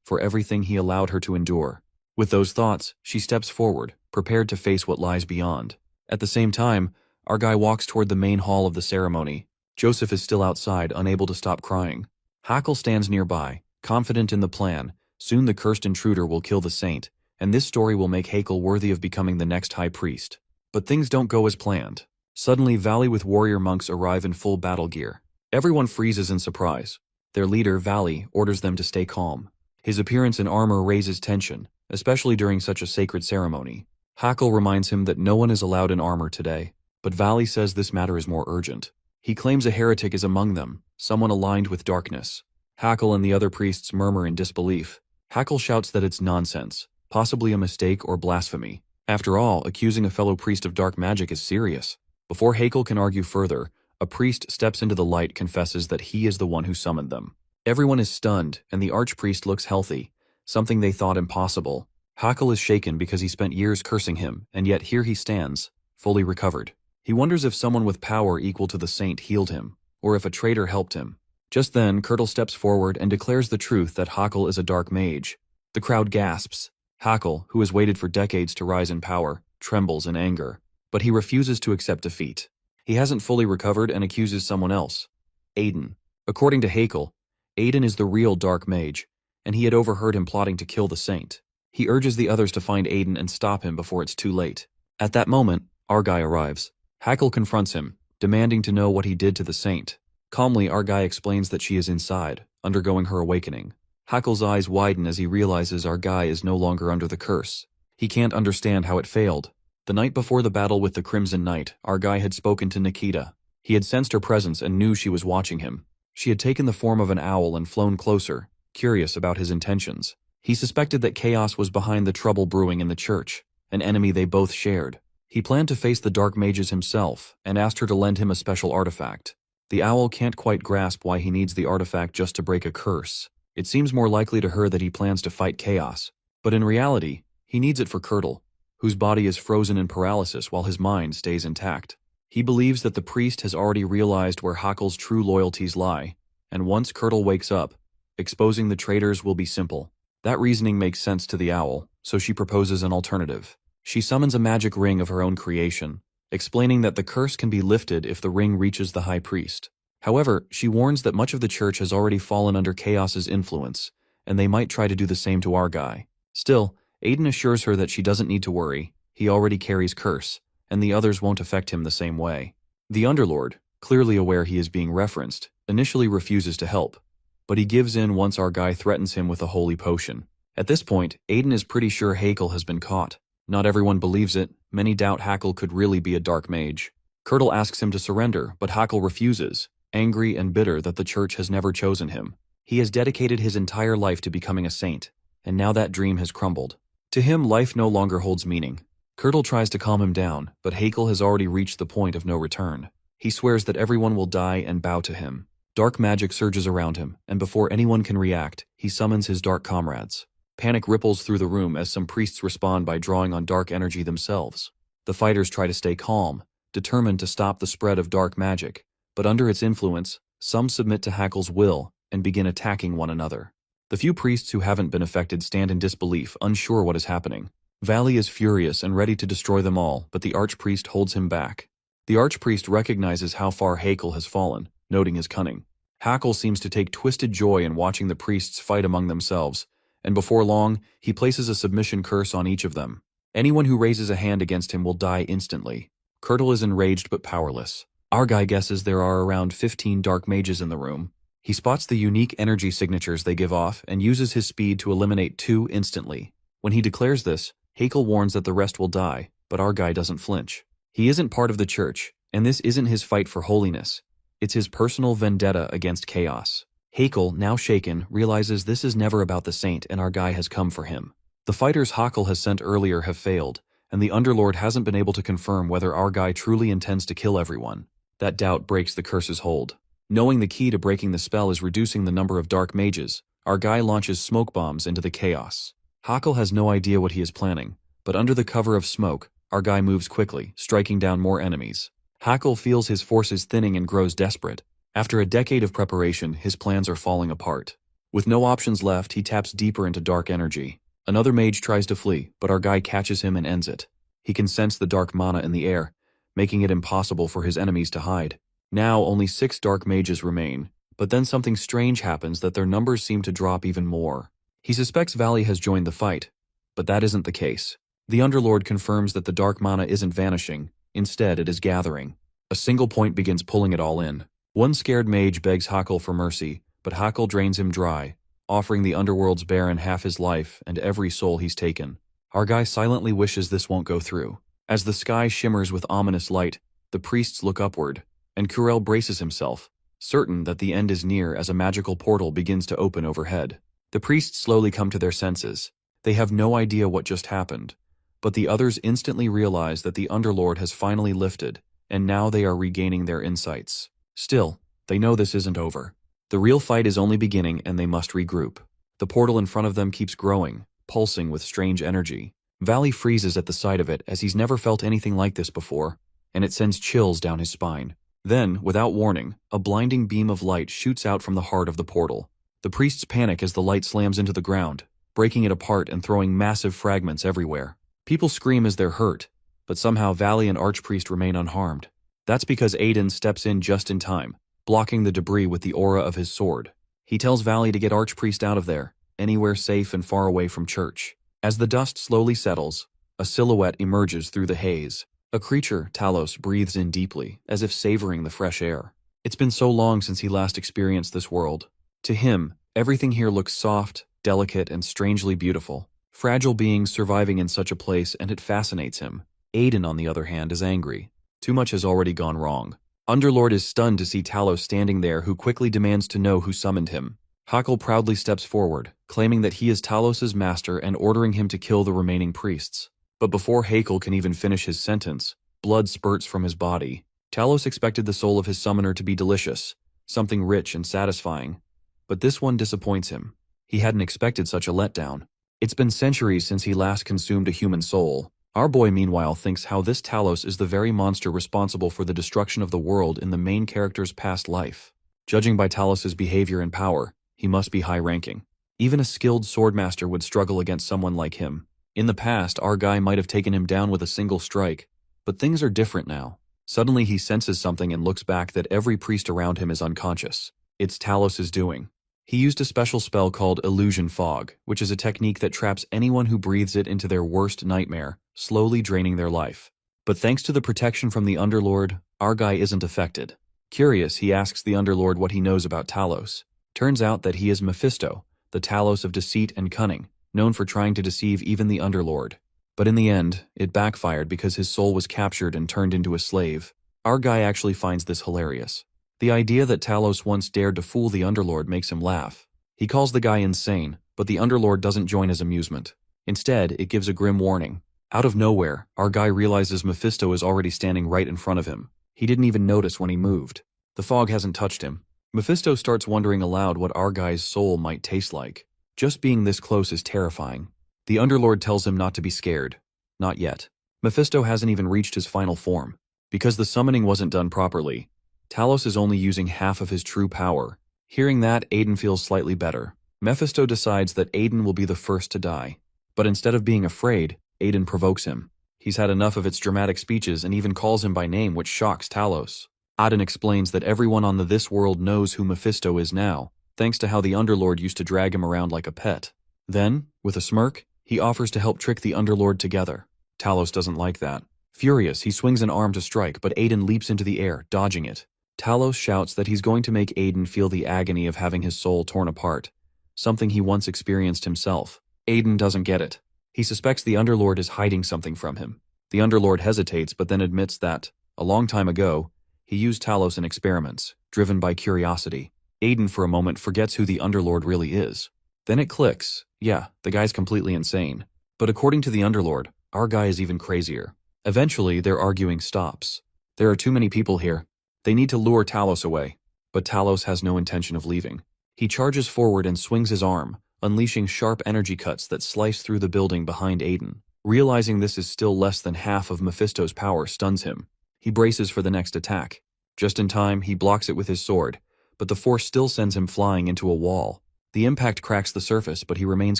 for everything he allowed her to endure. With those thoughts, she steps forward, prepared to face what lies beyond. At the same time, our guy walks toward the main hall of the ceremony. Joseph is still outside, unable to stop crying. Hackle stands nearby, confident in the plan. Soon the cursed intruder will kill the saint, and this story will make Hackle worthy of becoming the next high priest. But things don't go as planned. Suddenly, Valley with warrior monks arrive in full battle gear. Everyone freezes in surprise. Their leader, Valley, orders them to stay calm. His appearance in armor raises tension, especially during such a sacred ceremony. Hackle reminds him that no one is allowed in armor today, but Valley says this matter is more urgent. He claims a heretic is among them, someone aligned with darkness. Hackle and the other priests murmur in disbelief. Hackle shouts that it's nonsense, possibly a mistake or blasphemy. After all, accusing a fellow priest of dark magic is serious. Before Hackle can argue further, a priest steps into the light, confesses that he is the one who summoned them. Everyone is stunned, and the archpriest looks healthy, something they thought impossible. Hackle is shaken because he spent years cursing him, and yet here he stands, fully recovered. He wonders if someone with power equal to the saint healed him, or if a traitor helped him. Just then, Curdle steps forward and declares the truth that Hackle is a dark mage. The crowd gasps. Hackle, who has waited for decades to rise in power, trembles in anger, but he refuses to accept defeat. He hasn't fully recovered and accuses someone else, Aiden. According to Hackle, Aiden is the real dark mage, and he had overheard him plotting to kill the saint. He urges the others to find Aiden and stop him before it's too late. At that moment, our guy arrives. Hackle confronts him, demanding to know what he did to the saint. Calmly, our guy explains that she is inside, undergoing her awakening. Hackle's eyes widen as he realizes our guy is no longer under the curse. He can't understand how it failed. The night before the battle with the Crimson Knight, our guy had spoken to Nikita. He had sensed her presence and knew she was watching him. She had taken the form of an owl and flown closer, curious about his intentions. He suspected that chaos was behind the trouble brewing in the church, an enemy they both shared. He planned to face the dark mages himself and asked her to lend him a special artifact. The owl can't quite grasp why he needs the artifact just to break a curse. It seems more likely to her that he plans to fight chaos. But in reality, he needs it for Curdle, whose body is frozen in paralysis while his mind stays intact. He believes that the priest has already realized where Hackle's true loyalties lie, and once Curdle wakes up, exposing the traitors will be simple. That reasoning makes sense to the owl, so she proposes an alternative. She summons a magic ring of her own creation, explaining that the curse can be lifted if the ring reaches the high priest. However, she warns that much of the church has already fallen under Chaos's influence, and they might try to do the same to our guy. Still, Aiden assures her that she doesn't need to worry. He already carries curse, and the others won't affect him the same way. The Underlord, clearly aware he is being referenced, initially refuses to help, but he gives in once our guy threatens him with a holy potion. At this point, Aiden is pretty sure Hackle has been caught. Not everyone believes it. Many doubt Hackle could really be a dark mage. Curdle asks him to surrender, but Hackle refuses, angry and bitter that the church has never chosen him. He has dedicated his entire life to becoming a saint, and now that dream has crumbled. To him, life no longer holds meaning. Curdle tries to calm him down, but Hackle has already reached the point of no return. He swears that everyone will die and bow to him. Dark magic surges around him, and before anyone can react, he summons his dark comrades. Panic ripples through the room as some priests respond by drawing on dark energy themselves. The fighters try to stay calm, determined to stop the spread of dark magic, but under its influence, some submit to Hackle's will and begin attacking one another. The few priests who haven't been affected stand in disbelief, unsure what is happening. Valley is furious and ready to destroy them all, but the archpriest holds him back. The archpriest recognizes how far Hakel has fallen, noting his cunning. Hakel seems to take twisted joy in watching the priests fight among themselves, and before long, he places a submission curse on each of them. Anyone who raises a hand against him will die instantly. Kurtle is enraged but powerless. Our guy guesses there are around 15 dark mages in the room. He spots the unique energy signatures they give off and uses his speed to eliminate 2 instantly. When he declares this, Hakel warns that the rest will die, but our guy doesn't flinch. He isn't part of the church, and this isn't his fight for holiness. It's his personal vendetta against chaos. Hakel, now shaken, realizes this is never about the saint and our guy has come for him. The fighters Hakel has sent earlier have failed, and the Underlord hasn't been able to confirm whether our guy truly intends to kill everyone. That doubt breaks the curse's hold. Knowing the key to breaking the spell is reducing the number of dark mages, our guy launches smoke bombs into the chaos. Hakel has no idea what he is planning, but under the cover of smoke, our guy moves quickly, striking down more enemies. Hakel feels his forces thinning and grows desperate. After a decade of preparation, his plans are falling apart. With no options left, he taps deeper into dark energy. Another mage tries to flee, but our guy catches him and ends it. He can sense the dark mana in the air, making it impossible for his enemies to hide. Now only 6 dark mages remain, but then something strange happens that their numbers seem to drop even more. He suspects Valley has joined the fight, but that isn't the case. The Underlord confirms that the dark mana isn't vanishing, instead it is gathering. A single point begins pulling it all in. One scared mage begs Hakel for mercy, but Hakel drains him dry, offering the Underworld's Baron half his life and every soul he's taken. Our guy silently wishes this won't go through. As the sky shimmers with ominous light, the priests look upward, and Kurel braces himself, certain that the end is near as a magical portal begins to open overhead. The priests slowly come to their senses. They have no idea what just happened, but the others instantly realize that the Underlord has finally lifted, and now they are regaining their insights. Still, they know this isn't over. The real fight is only beginning and they must regroup. The portal in front of them keeps growing, pulsing with strange energy. Valley freezes at the sight of it as he's never felt anything like this before, and it sends chills down his spine. Then, without warning, a blinding beam of light shoots out from the heart of the portal. The priests panic as the light slams into the ground, breaking it apart and throwing massive fragments everywhere. People scream as they're hurt, but somehow Valley and Archpriest remain unharmed. That's because Aiden steps in just in time, blocking the debris with the aura of his sword. He tells Valley to get Archpriest out of there, anywhere safe and far away from church. As the dust slowly settles, a silhouette emerges through the haze. A creature, Talos, breathes in deeply, as if savoring the fresh air. It's been so long since he last experienced this world. To him, everything here looks soft, delicate, and strangely beautiful. Fragile beings surviving in such a place, and it fascinates him. Aiden, on the other hand, is angry. Too much has already gone wrong. Underlord is stunned to see Talos standing there, who quickly demands to know who summoned him. Hakel proudly steps forward, claiming that he is Talos's master and ordering him to kill the remaining priests. But before Hakel can even finish his sentence, blood spurts from his body. Talos expected the soul of his summoner to be delicious, something rich and satisfying. But this one disappoints him. He hadn't expected such a letdown. It's been centuries since he last consumed a human soul. Our boy, meanwhile, thinks how this Talos is the very monster responsible for the destruction of the world in the main character's past life. Judging by Talos's behavior and power, he must be high-ranking. Even a skilled swordmaster would struggle against someone like him. In the past, our guy might have taken him down with a single strike, but things are different now. Suddenly he senses something and looks back that every priest around him is unconscious. It's Talos's doing. He used a special spell called Illusion Fog, which is a technique that traps anyone who breathes it into their worst nightmare, slowly draining their life. But thanks to the protection from the Underlord, our guy isn't affected. Curious, he asks the Underlord what he knows about Talos. Turns out that he is Mephisto, the Talos of deceit and cunning, known for trying to deceive even the Underlord. But in the end, it backfired because his soul was captured and turned into a slave. Our guy actually finds this hilarious. The idea that Talos once dared to fool the Underlord makes him laugh. He calls the guy insane, but the Underlord doesn't join his amusement. Instead, it gives a grim warning. Out of nowhere, our guy realizes Mephisto is already standing right in front of him. He didn't even notice when he moved. The fog hasn't touched him. Mephisto starts wondering aloud what our guy's soul might taste like. Just being this close is terrifying. The Underlord tells him not to be scared. Not yet. Mephisto hasn't even reached his final form. Because the summoning wasn't done properly, Talos is only using half of his true power. Hearing that, Aiden feels slightly better. Mephisto decides that Aiden will be the first to die. But instead of being afraid, Aiden provokes him. He's had enough of its dramatic speeches and even calls him by name, which shocks Talos. Aiden explains that everyone on this world knows who Mephisto is now, thanks to how the Underlord used to drag him around like a pet. Then, with a smirk, he offers to help trick the Underlord together. Talos doesn't like that. Furious, he swings an arm to strike, but Aiden leaps into the air, dodging it. Talos shouts that he's going to make Aiden feel the agony of having his soul torn apart, something he once experienced himself. Aiden doesn't get it. He suspects the Underlord is hiding something from him. The Underlord hesitates but then admits that, a long time ago, he used Talos in experiments, driven by curiosity. Aiden for a moment forgets who the Underlord really is. Then it clicks. Yeah, the guy's completely insane. But according to the Underlord, our guy is even crazier. Eventually, their arguing stops. There are too many people here. They need to lure Talos away. But Talos has no intention of leaving. He charges forward and swings his arm, unleashing sharp energy cuts that slice through the building behind Aiden. Realizing this is still less than half of Mephisto's power stuns him. He braces for the next attack. Just in time, he blocks it with his sword, but the force still sends him flying into a wall. The impact cracks the surface, but he remains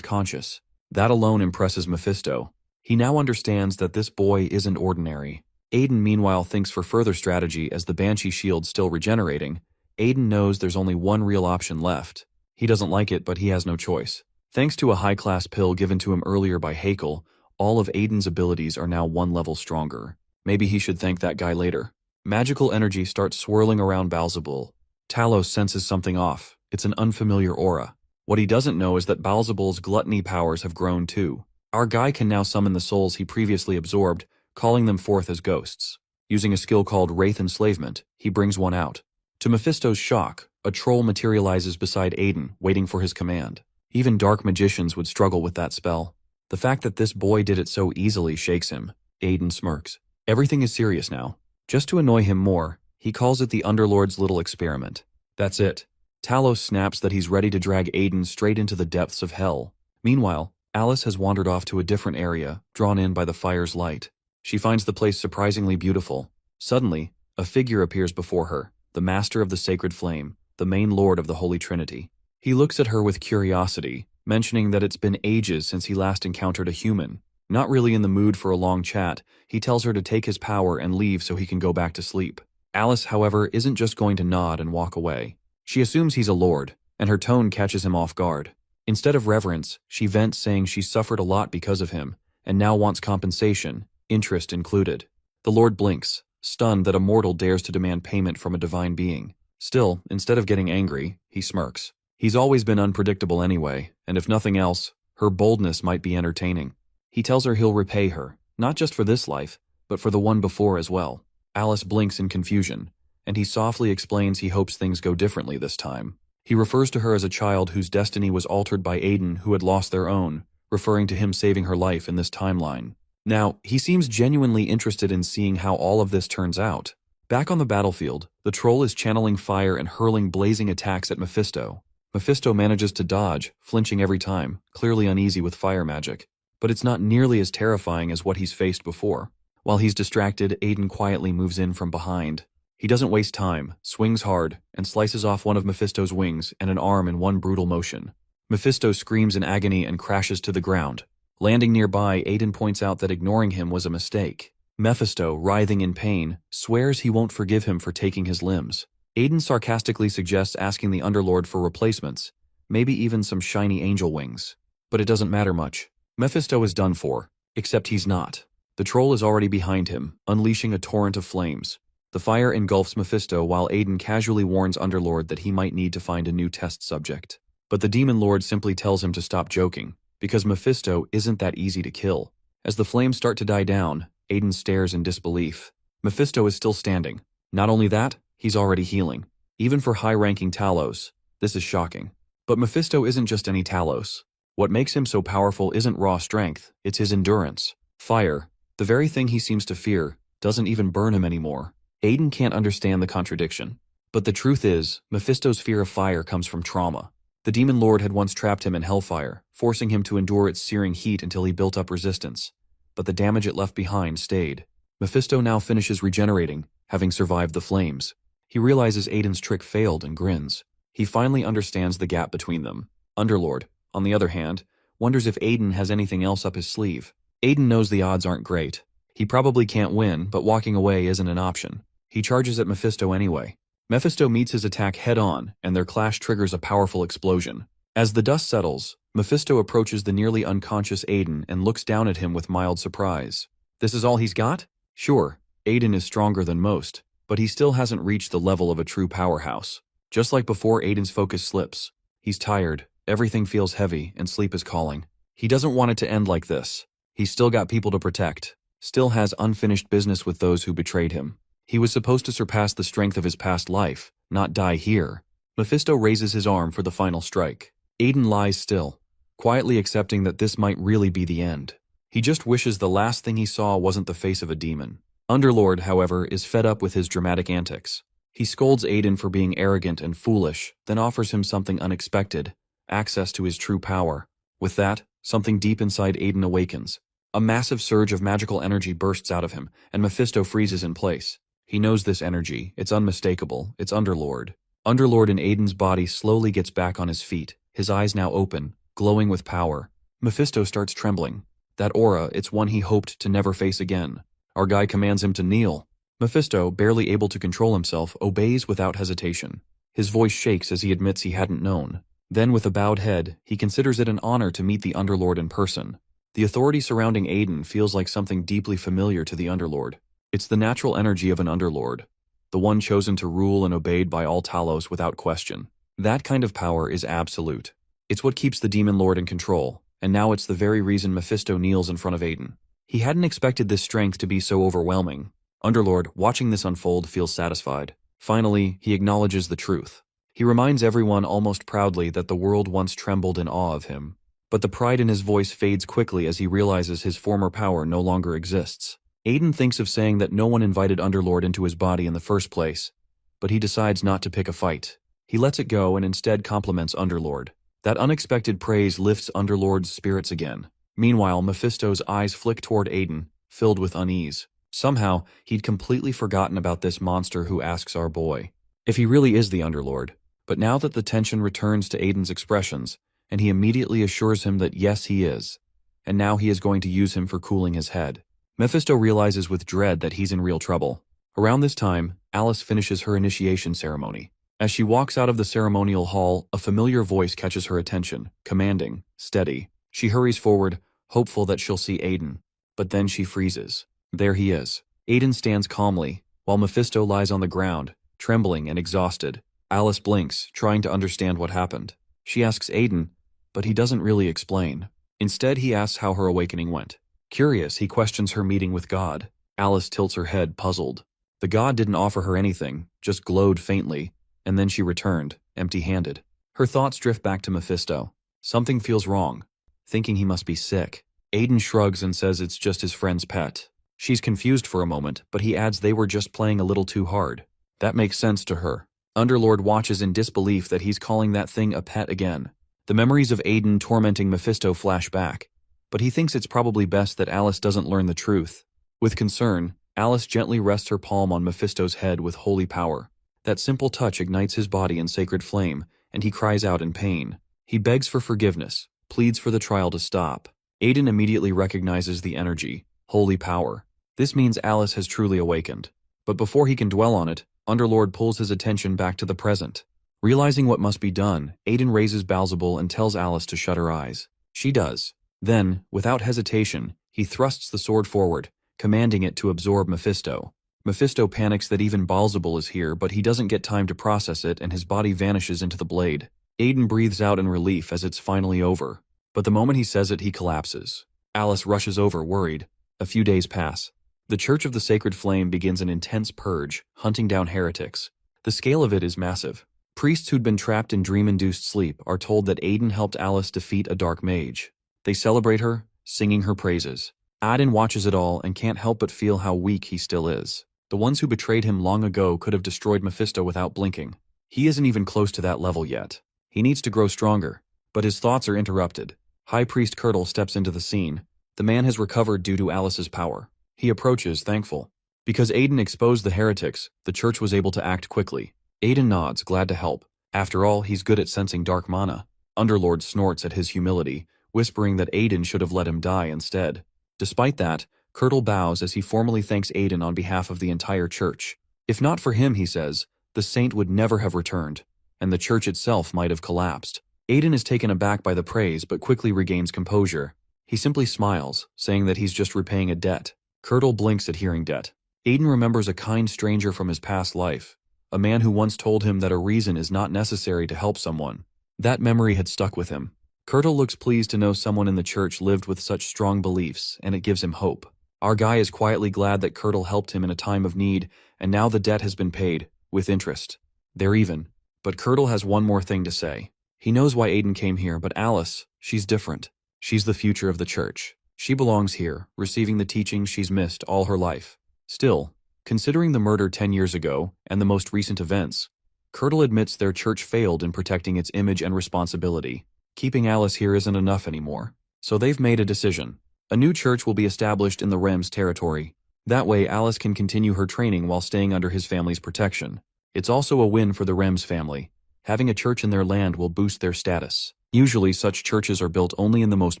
conscious. That alone impresses Mephisto. He now understands that this boy isn't ordinary. Aiden meanwhile thinks for further strategy as the Banshee shield's still regenerating. Aiden knows there's only one real option left. He doesn't like it, but he has no choice. Thanks to a high-class pill given to him earlier by Hakel, all of Aiden's abilities are now one level stronger. Maybe he should thank that guy later. Magical energy starts swirling around Baalzebul. Talos senses something off. It's an unfamiliar aura. What he doesn't know is that Baalzebul's gluttony powers have grown too. Our guy can now summon the souls he previously absorbed, calling them forth as ghosts. Using a skill called Wraith Enslavement, he brings one out. To Mephisto's shock, a troll materializes beside Aiden, waiting for his command. Even dark magicians would struggle with that spell. The fact that this boy did it so easily shakes him. Aiden smirks. Everything is serious now. Just to annoy him more, he calls it the Underlord's little experiment. That's it. Talos snaps that he's ready to drag Aiden straight into the depths of hell. Meanwhile, Alice has wandered off to a different area, drawn in by the fire's light. She finds the place surprisingly beautiful. Suddenly, a figure appears before her, the master of the sacred flame, the main lord of the Holy Trinity. He looks at her with curiosity, mentioning that it's been ages since he last encountered a human. Not really in the mood for a long chat, he tells her to take his power and leave so he can go back to sleep. Alice, however, isn't just going to nod and walk away. She assumes he's a lord, and her tone catches him off guard. Instead of reverence, she vents saying she's suffered a lot because of him, and now wants compensation, interest included. The lord blinks, stunned that a mortal dares to demand payment from a divine being. Still, instead of getting angry, he smirks. He's always been unpredictable anyway, and if nothing else, her boldness might be entertaining. He tells her he'll repay her, not just for this life, but for the one before as well. Alice blinks in confusion, and he softly explains he hopes things go differently this time. He refers to her as a child whose destiny was altered by Aiden who had lost their own, referring to him saving her life in this timeline. Now, he seems genuinely interested in seeing how all of this turns out. Back on the battlefield, the troll is channeling fire and hurling blazing attacks at Mephisto. Mephisto manages to dodge, flinching every time, clearly uneasy with fire magic. But it's not nearly as terrifying as what he's faced before. While he's distracted, Aiden quietly moves in from behind. He doesn't waste time, swings hard, and slices off one of Mephisto's wings and an arm in one brutal motion. Mephisto screams in agony and crashes to the ground. Landing nearby, Aiden points out that ignoring him was a mistake. Mephisto, writhing in pain, swears he won't forgive him for taking his limbs. Aiden sarcastically suggests asking the Underlord for replacements, maybe even some shiny angel wings. But it doesn't matter much. Mephisto is done for, except he's not. The troll is already behind him, unleashing a torrent of flames. The fire engulfs Mephisto while Aiden casually warns Underlord that he might need to find a new test subject. But the Demon Lord simply tells him to stop joking, because Mephisto isn't that easy to kill. As the flames start to die down, Aiden stares in disbelief. Mephisto is still standing. Not only that, he's already healing. Even for high-ranking Talos, this is shocking. But Mephisto isn't just any Talos. What makes him so powerful isn't raw strength, it's his endurance. Fire, the very thing he seems to fear, doesn't even burn him anymore. Aiden can't understand the contradiction. But the truth is, Mephisto's fear of fire comes from trauma. The Demon Lord had once trapped him in hellfire, forcing him to endure its searing heat until he built up resistance. But the damage it left behind stayed. Mephisto now finishes regenerating, having survived the flames. He realizes Aiden's trick failed and grins. He finally understands the gap between them. Underlord, on the other hand, wonders if Aiden has anything else up his sleeve. Aiden knows the odds aren't great. He probably can't win, but walking away isn't an option. He charges at Mephisto anyway. Mephisto meets his attack head-on, and their clash triggers a powerful explosion. As the dust settles, Mephisto approaches the nearly unconscious Aiden and looks down at him with mild surprise. This is all he's got? Sure, Aiden is stronger than most, but he still hasn't reached the level of a true powerhouse. Just like before, Aiden's focus slips. He's tired, everything feels heavy, and sleep is calling. He doesn't want it to end like this. He's still got people to protect, still has unfinished business with those who betrayed him. He was supposed to surpass the strength of his past life, not die here. Mephisto raises his arm for the final strike. Aiden lies still, quietly accepting that this might really be the end. He just wishes the last thing he saw wasn't the face of a demon. Underlord, however, is fed up with his dramatic antics. He scolds Aiden for being arrogant and foolish, then offers him something unexpected, access to his true power. With that, something deep inside Aiden awakens. A massive surge of magical energy bursts out of him, and Mephisto freezes in place. He knows this energy, it's unmistakable, it's Underlord. Underlord in Aiden's body slowly gets back on his feet, his eyes now open, glowing with power. Mephisto starts trembling. That aura, it's one he hoped to never face again. Our guy commands him to kneel. Mephisto, barely able to control himself, obeys without hesitation. His voice shakes as he admits he hadn't known. Then, with a bowed head, he considers it an honor to meet the Underlord in person. The authority surrounding Aiden feels like something deeply familiar to the Underlord. It's the natural energy of an Underlord, the one chosen to rule and obeyed by all Talos without question. That kind of power is absolute. It's what keeps the Demon Lord in control, and now it's the very reason Mephisto kneels in front of Aiden. He hadn't expected this strength to be so overwhelming. Underlord, watching this unfold, feels satisfied. Finally, he acknowledges the truth. He reminds everyone almost proudly that the world once trembled in awe of him. But the pride in his voice fades quickly as he realizes his former power no longer exists. Aiden thinks of saying that no one invited Underlord into his body in the first place, but he decides not to pick a fight. He lets it go and instead compliments Underlord. That unexpected praise lifts Underlord's spirits again. Meanwhile, Mephisto's eyes flick toward Aiden, filled with unease. Somehow, he'd completely forgotten about this monster who asks our boy if he really is the Underlord. But now that the tension returns to Aiden's expressions, and he immediately assures him that yes, he is. And now he is going to use him for cooling his head. Mephisto realizes with dread that he's in real trouble. Around this time, Alice finishes her initiation ceremony. As she walks out of the ceremonial hall, a familiar voice catches her attention, commanding, steady. She hurries forward, hopeful that she'll see Aiden. But then she freezes. There he is. Aiden stands calmly, while Mephisto lies on the ground, trembling and exhausted. Alice blinks, trying to understand what happened. She asks Aiden, but he doesn't really explain. Instead, he asks how her awakening went. Curious, he questions her meeting with God. Alice tilts her head, puzzled. The god didn't offer her anything, just glowed faintly, and then she returned, empty-handed. Her thoughts drift back to Mephisto. Something feels wrong, thinking he must be sick. Aiden shrugs and says it's just his friend's pet. She's confused for a moment, but he adds they were just playing a little too hard. That makes sense to her. Underlord watches in disbelief that he's calling that thing a pet again. The memories of Aiden tormenting Mephisto flash back, but he thinks it's probably best that Alice doesn't learn the truth. With concern, Alice gently rests her palm on Mephisto's head with holy power. That simple touch ignites his body in sacred flame, and he cries out in pain. He begs for forgiveness, pleads for the trial to stop. Aiden immediately recognizes the energy, holy power. This means Alice has truly awakened. But before he can dwell on it, Underlord pulls his attention back to the present. Realizing what must be done, Aiden raises Balzabul and tells Alice to shut her eyes. She does. Then, without hesitation, he thrusts the sword forward, commanding it to absorb Mephisto. Mephisto panics that even Balzabul is here, but he doesn't get time to process it and his body vanishes into the blade. Aiden breathes out in relief as it's finally over. But the moment he says it, he collapses. Alice rushes over, worried. A few days pass. The Church of the Sacred Flame begins an intense purge, hunting down heretics. The scale of it is massive. Priests who'd been trapped in dream-induced sleep are told that Aiden helped Alice defeat a dark mage. They celebrate her, singing her praises. Aiden watches it all and can't help but feel how weak he still is. The ones who betrayed him long ago could have destroyed Mephisto without blinking. He isn't even close to that level yet. He needs to grow stronger. But his thoughts are interrupted. High Priest Kirtle steps into the scene. The man has recovered due to Alice's power. He approaches, thankful. Because Aiden exposed the heretics, the church was able to act quickly. Aiden nods, glad to help. After all, he's good at sensing dark mana. Underlord snorts at his humility, whispering that Aiden should have let him die instead. Despite that, Curdle bows as he formally thanks Aiden on behalf of the entire church. If not for him, he says, the saint would never have returned, and the church itself might have collapsed. Aiden is taken aback by the praise but quickly regains composure. He simply smiles, saying that he's just repaying a debt. Curdle blinks at hearing debt. Aiden remembers a kind stranger from his past life, a man who once told him that a reason is not necessary to help someone. That memory had stuck with him. Curdle looks pleased to know someone in the church lived with such strong beliefs, and it gives him hope. Our guy is quietly glad that Curdle helped him in a time of need, and now the debt has been paid, with interest. They're even. But Curdle has one more thing to say. He knows why Aiden came here, but Alice, she's different. She's the future of the church. She belongs here, receiving the teachings she's missed all her life. Still, considering the murder 10 years ago and the most recent events, Curdle admits their church failed in protecting its image and responsibility. Keeping Alice here isn't enough anymore. So they've made a decision. A new church will be established in the remes territory. That way Alice can continue her training while staying under his family's protection. It's also a win for the remes family. Having a church in their land will boost their status. Usually such churches are built only in the most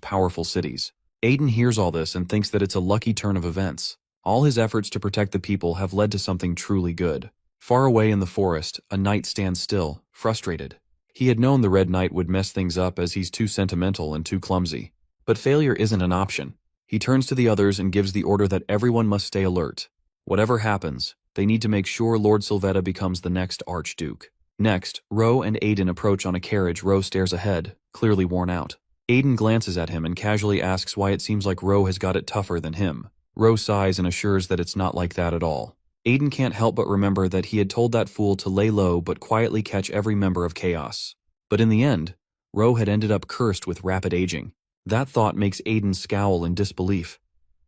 powerful cities. Aiden hears all this and thinks that it's a lucky turn of events. All his efforts to protect the people have led to something truly good. Far away in the forest, a knight stands still, frustrated. He had known the Red Knight would mess things up as he's too sentimental and too clumsy. But failure isn't an option. He turns to the others and gives the order that everyone must stay alert. Whatever happens, they need to make sure Lord Sylvetta becomes the next Archduke. Next, Ro and Aiden approach on a carriage. Ro stares ahead, clearly worn out. Aiden glances at him and casually asks why it seems like Ro has got it tougher than him. Ro sighs and assures that it's not like that at all. Aiden can't help but remember that he had told that fool to lay low but quietly catch every member of Chaos. But in the end, Ro had ended up cursed with rapid aging. That thought makes Aiden scowl in disbelief.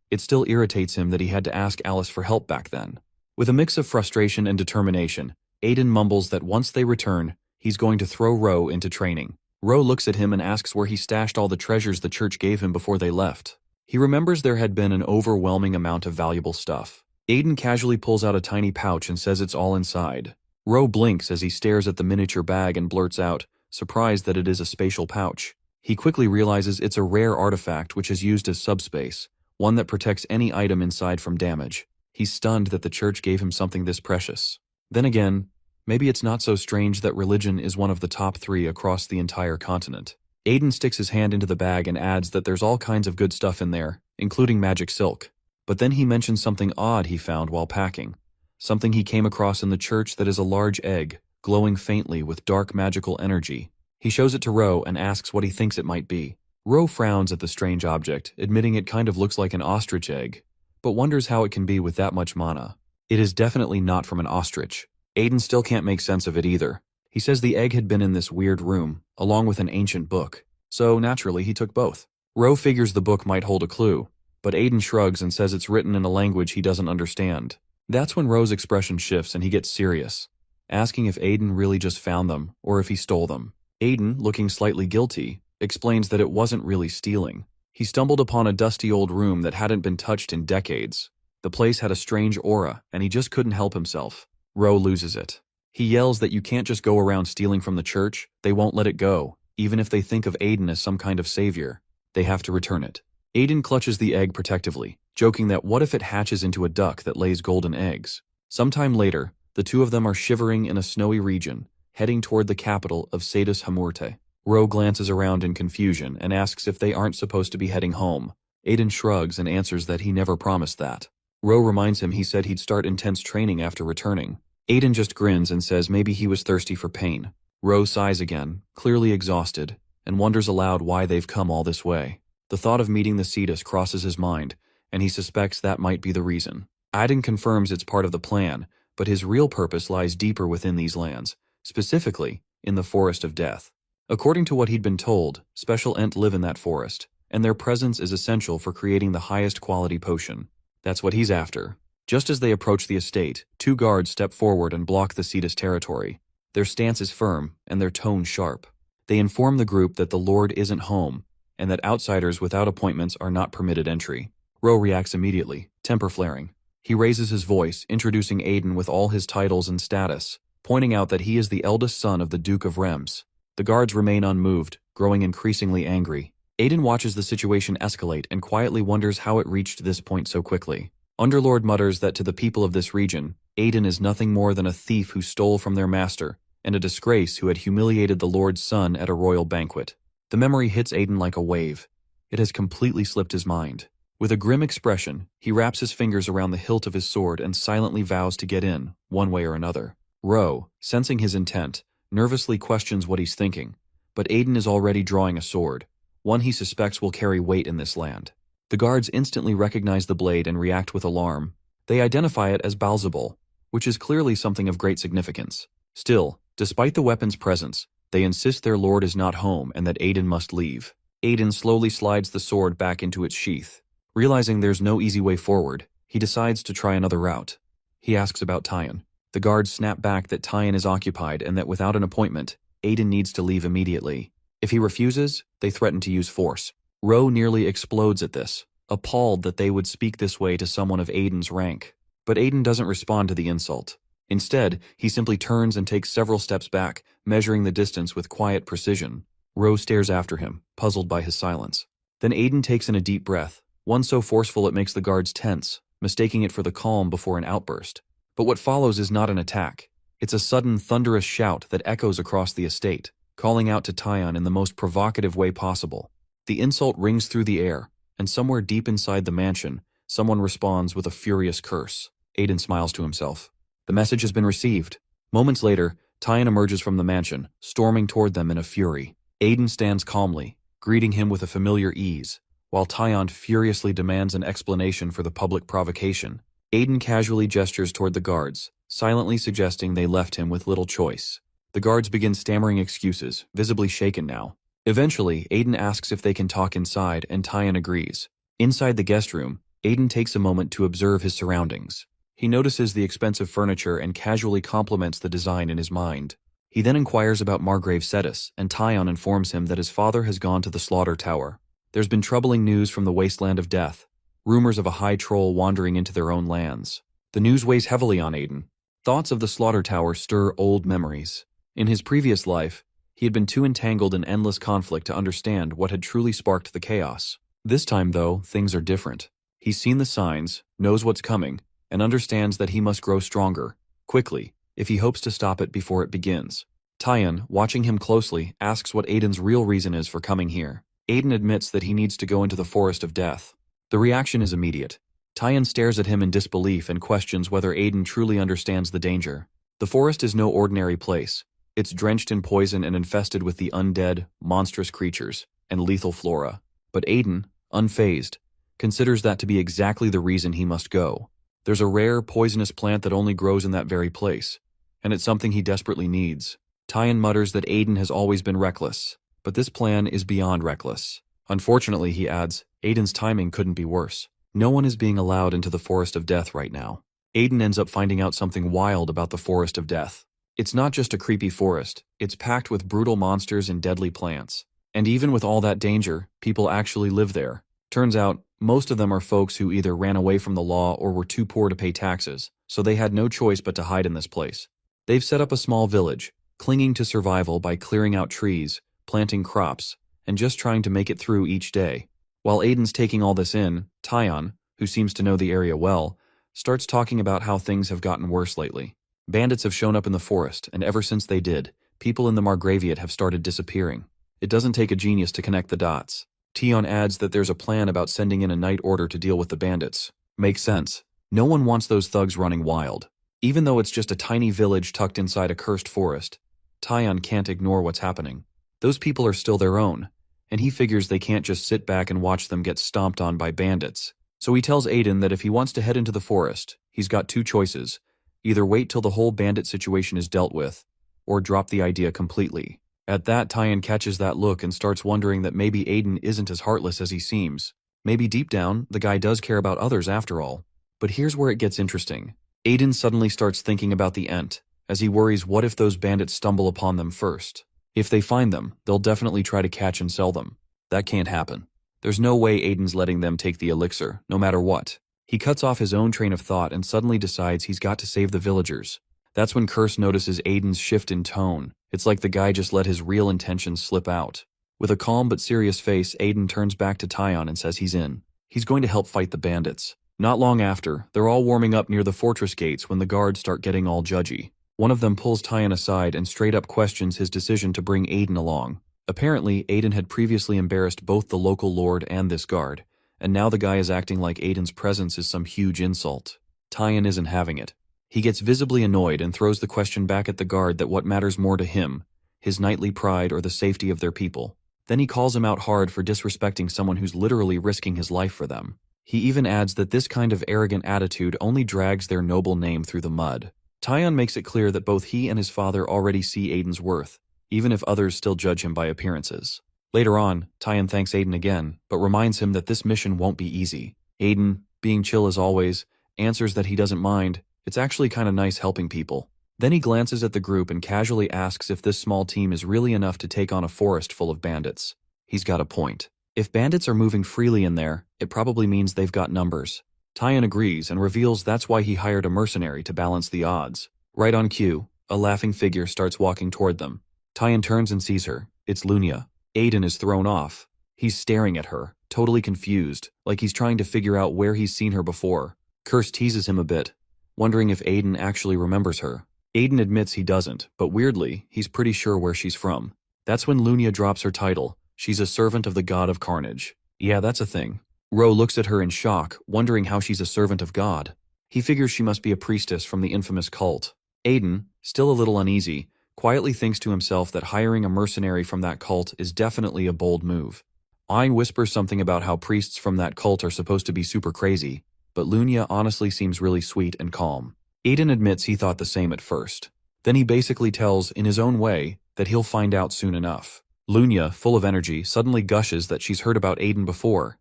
It still irritates him that he had to ask Alice for help back then. With a mix of frustration and determination, Aiden mumbles that once they return, he's going to throw Ro into training. Ro looks at him and asks where he stashed all the treasures the church gave him before they left. He remembers there had been an overwhelming amount of valuable stuff. Aiden casually pulls out a tiny pouch and says it's all inside. Ro blinks as he stares at the miniature bag and blurts out, surprised that it is a spatial pouch. He quickly realizes it's a rare artifact which is used as subspace, one that protects any item inside from damage. He's stunned that the church gave him something this precious. Then again, maybe it's not so strange that religion is one of the top 3 across the entire continent. Aiden sticks his hand into the bag and adds that there's all kinds of good stuff in there, including magic silk. But then he mentions something odd he found while packing. Something he came across in the church that is a large egg, glowing faintly with dark magical energy. He shows it to Ro and asks what he thinks it might be. Ro frowns at the strange object, admitting it kind of looks like an ostrich egg, but wonders how it can be with that much mana. It is definitely not from an ostrich. Aiden still can't make sense of it either. He says the egg had been in this weird room, along with an ancient book. So naturally he took both. Ro figures the book might hold a clue, but Aiden shrugs and says it's written in a language he doesn't understand. That's when Ro's expression shifts and he gets serious, asking if Aiden really just found them or if he stole them. Aiden, looking slightly guilty, explains that it wasn't really stealing. He stumbled upon a dusty old room that hadn't been touched in decades. The place had a strange aura, and he just couldn't help himself. Ro loses it. He yells that you can't just go around stealing from the church. They won't let it go, even if they think of Aiden as some kind of savior. They have to return it. Aiden clutches the egg protectively, joking that what if it hatches into a duck that lays golden eggs. Sometime later, the two of them are shivering in a snowy region, heading toward the capital of Sadus Hamurte. Ro glances around in confusion and asks if they aren't supposed to be heading home. Aiden shrugs and answers that he never promised that. Ro reminds him he said he'd start intense training after returning. Aiden just grins and says maybe he was thirsty for pain. Ro sighs again, clearly exhausted, and wonders aloud why they've come all this way. The thought of meeting the Cetus crosses his mind, and he suspects that might be the reason. Aiden confirms it's part of the plan, but his real purpose lies deeper within these lands, specifically in the Forest of Death. According to what he'd been told, special Ent live in that forest, and their presence is essential for creating the highest quality potion. That's what he's after. Just as they approach the estate, 2 guards step forward and block the Cetus territory. Their stance is firm, and their tone sharp. They inform the group that the Lord isn't home, and that outsiders without appointments are not permitted entry. Ro reacts immediately, temper flaring. He raises his voice, introducing Aiden with all his titles and status, pointing out that he is the eldest son of the Duke of Remes. The guards remain unmoved, growing increasingly angry. Aiden watches the situation escalate and quietly wonders how it reached this point so quickly. Underlord mutters that to the people of this region, Aiden is nothing more than a thief who stole from their master, and a disgrace who had humiliated the Lord's son at a royal banquet. The memory hits Aiden like a wave. It has completely slipped his mind. With a grim expression, he wraps his fingers around the hilt of his sword and silently vows to get in, one way or another. Ro, sensing his intent, nervously questions what he's thinking, but Aiden is already drawing a sword, one he suspects will carry weight in this land. The guards instantly recognize the blade and react with alarm. They identify it as Balzabul, which is clearly something of great significance. Still, despite the weapon's presence, they insist their lord is not home and that Aiden must leave. Aiden slowly slides the sword back into its sheath. Realizing there's no easy way forward, he decides to try another route. He asks about Tyan. The guards snap back that Tyan is occupied and that without an appointment, Aiden needs to leave immediately. If he refuses, they threaten to use force. Ro nearly explodes at this, appalled that they would speak this way to someone of Aiden's rank. But Aiden doesn't respond to the insult. Instead, he simply turns and takes several steps back, measuring the distance with quiet precision. Ro stares after him, puzzled by his silence. Then Aiden takes in a deep breath, one so forceful it makes the guards tense, mistaking it for the calm before an outburst. But what follows is not an attack. It's a sudden, thunderous shout that echoes across the estate, calling out to Tyan in the most provocative way possible. The insult rings through the air, and somewhere deep inside the mansion, someone responds with a furious curse. Aiden smiles to himself. The message has been received. Moments later, Tyan emerges from the mansion, storming toward them in a fury. Aiden stands calmly, greeting him with a familiar ease, while Tyan furiously demands an explanation for the public provocation. Aiden casually gestures toward the guards, silently suggesting they left him with little choice. The guards begin stammering excuses, visibly shaken now. Eventually, Aiden asks if they can talk inside, and Tyan agrees. Inside the guest room, Aiden takes a moment to observe his surroundings. He notices the expensive furniture and casually compliments the design in his mind. He then inquires about Margrave Cetus, and Tyan informs him that his father has gone to the Slaughter Tower. There's been troubling news from the Wasteland of Death, rumors of a high troll wandering into their own lands. The news weighs heavily on Aiden. Thoughts of the Slaughter Tower stir old memories. In his previous life, he had been too entangled in endless conflict to understand what had truly sparked the chaos. This time, though, things are different. He's seen the signs, knows what's coming, and understands that he must grow stronger, quickly, if he hopes to stop it before it begins. Tyan, watching him closely, asks what Aiden's real reason is for coming here. Aiden admits that he needs to go into the Forest of Death. The reaction is immediate. Tyan stares at him in disbelief and questions whether Aiden truly understands the danger. The forest is no ordinary place. It's drenched in poison and infested with the undead, monstrous creatures, and lethal flora. But Aiden, unfazed, considers that to be exactly the reason he must go. There's a rare, poisonous plant that only grows in that very place, and it's something he desperately needs. Tyan mutters that Aiden has always been reckless, but this plan is beyond reckless. Unfortunately, he adds, Aiden's timing couldn't be worse. No one is being allowed into the Forest of Death right now. Aiden ends up finding out something wild about the Forest of Death. It's not just a creepy forest, it's packed with brutal monsters and deadly plants. And even with all that danger, people actually live there. Turns out, most of them are folks who either ran away from the law or were too poor to pay taxes, so they had no choice but to hide in this place. They've set up a small village, clinging to survival by clearing out trees, planting crops, and just trying to make it through each day. While Aiden's taking all this in, Tyan, who seems to know the area well, starts talking about how things have gotten worse lately. Bandits have shown up in the forest, and ever since they did, people in the Margraviate have started disappearing. It doesn't take a genius to connect the dots. Tyan adds that there's a plan about sending in a night order to deal with the bandits. Makes sense. No one wants those thugs running wild. Even though it's just a tiny village tucked inside a cursed forest, Tyan can't ignore what's happening. Those people are still their own, and he figures they can't just sit back and watch them get stomped on by bandits. So he tells Aiden that if he wants to head into the forest, he's got two choices. Either wait till the whole bandit situation is dealt with, or drop the idea completely. At that, Tyan catches that look and starts wondering that maybe Aiden isn't as heartless as he seems. Maybe deep down, the guy does care about others after all. But here's where it gets interesting. Aiden suddenly starts thinking about the Ent, as he worries what if those bandits stumble upon them first. If they find them, they'll definitely try to catch and sell them. That can't happen. There's no way Aiden's letting them take the elixir, no matter what. He cuts off his own train of thought and suddenly decides he's got to save the villagers. That's when Curse notices Aiden's shift in tone. It's like the guy just let his real intentions slip out. With a calm but serious face, Aiden turns back to Tyon and says he's in. He's going to help fight the bandits. Not long after, they're all warming up near the fortress gates when the guards start getting all judgy. One of them pulls Tyon aside and straight up questions his decision to bring Aiden along. Apparently, Aiden had previously embarrassed both the local lord and this guard, and now the guy is acting like Aiden's presence is some huge insult. Tyon isn't having it. He gets visibly annoyed and throws the question back at the guard that what matters more to him, his knightly pride or the safety of their people. Then he calls him out hard for disrespecting someone who's literally risking his life for them. He even adds that this kind of arrogant attitude only drags their noble name through the mud. Tyon makes it clear that both he and his father already see Aiden's worth, even if others still judge him by appearances. Later on, Tyon thanks Aiden again, but reminds him that this mission won't be easy. Aiden, being chill as always, answers that he doesn't mind. It's actually kinda nice helping people. Then he glances at the group and casually asks if this small team is really enough to take on a forest full of bandits. He's got a point. If bandits are moving freely in there, it probably means they've got numbers. Tyon agrees and reveals that's why he hired a mercenary to balance the odds. Right on cue, a laughing figure starts walking toward them. Tyon turns and sees her. It's Lunia. Aiden is thrown off. He's staring at her, totally confused, like he's trying to figure out where he's seen her before. Curse teases him a bit, wondering if Aiden actually remembers her. Aiden admits he doesn't, but weirdly, he's pretty sure where she's from. That's when Lunia drops her title. She's a servant of the god of carnage. Yeah, that's a thing. Ro looks at her in shock, wondering how she's a servant of God. He figures she must be a priestess from the infamous cult. Aiden, still a little uneasy, quietly thinks to himself that hiring a mercenary from that cult is definitely a bold move. Ayn whispers something about how priests from that cult are supposed to be super crazy, but Lunia honestly seems really sweet and calm. Aiden admits he thought the same at first. Then he basically tells, in his own way, that he'll find out soon enough. Lunia, full of energy, suddenly gushes that she's heard about Aiden before.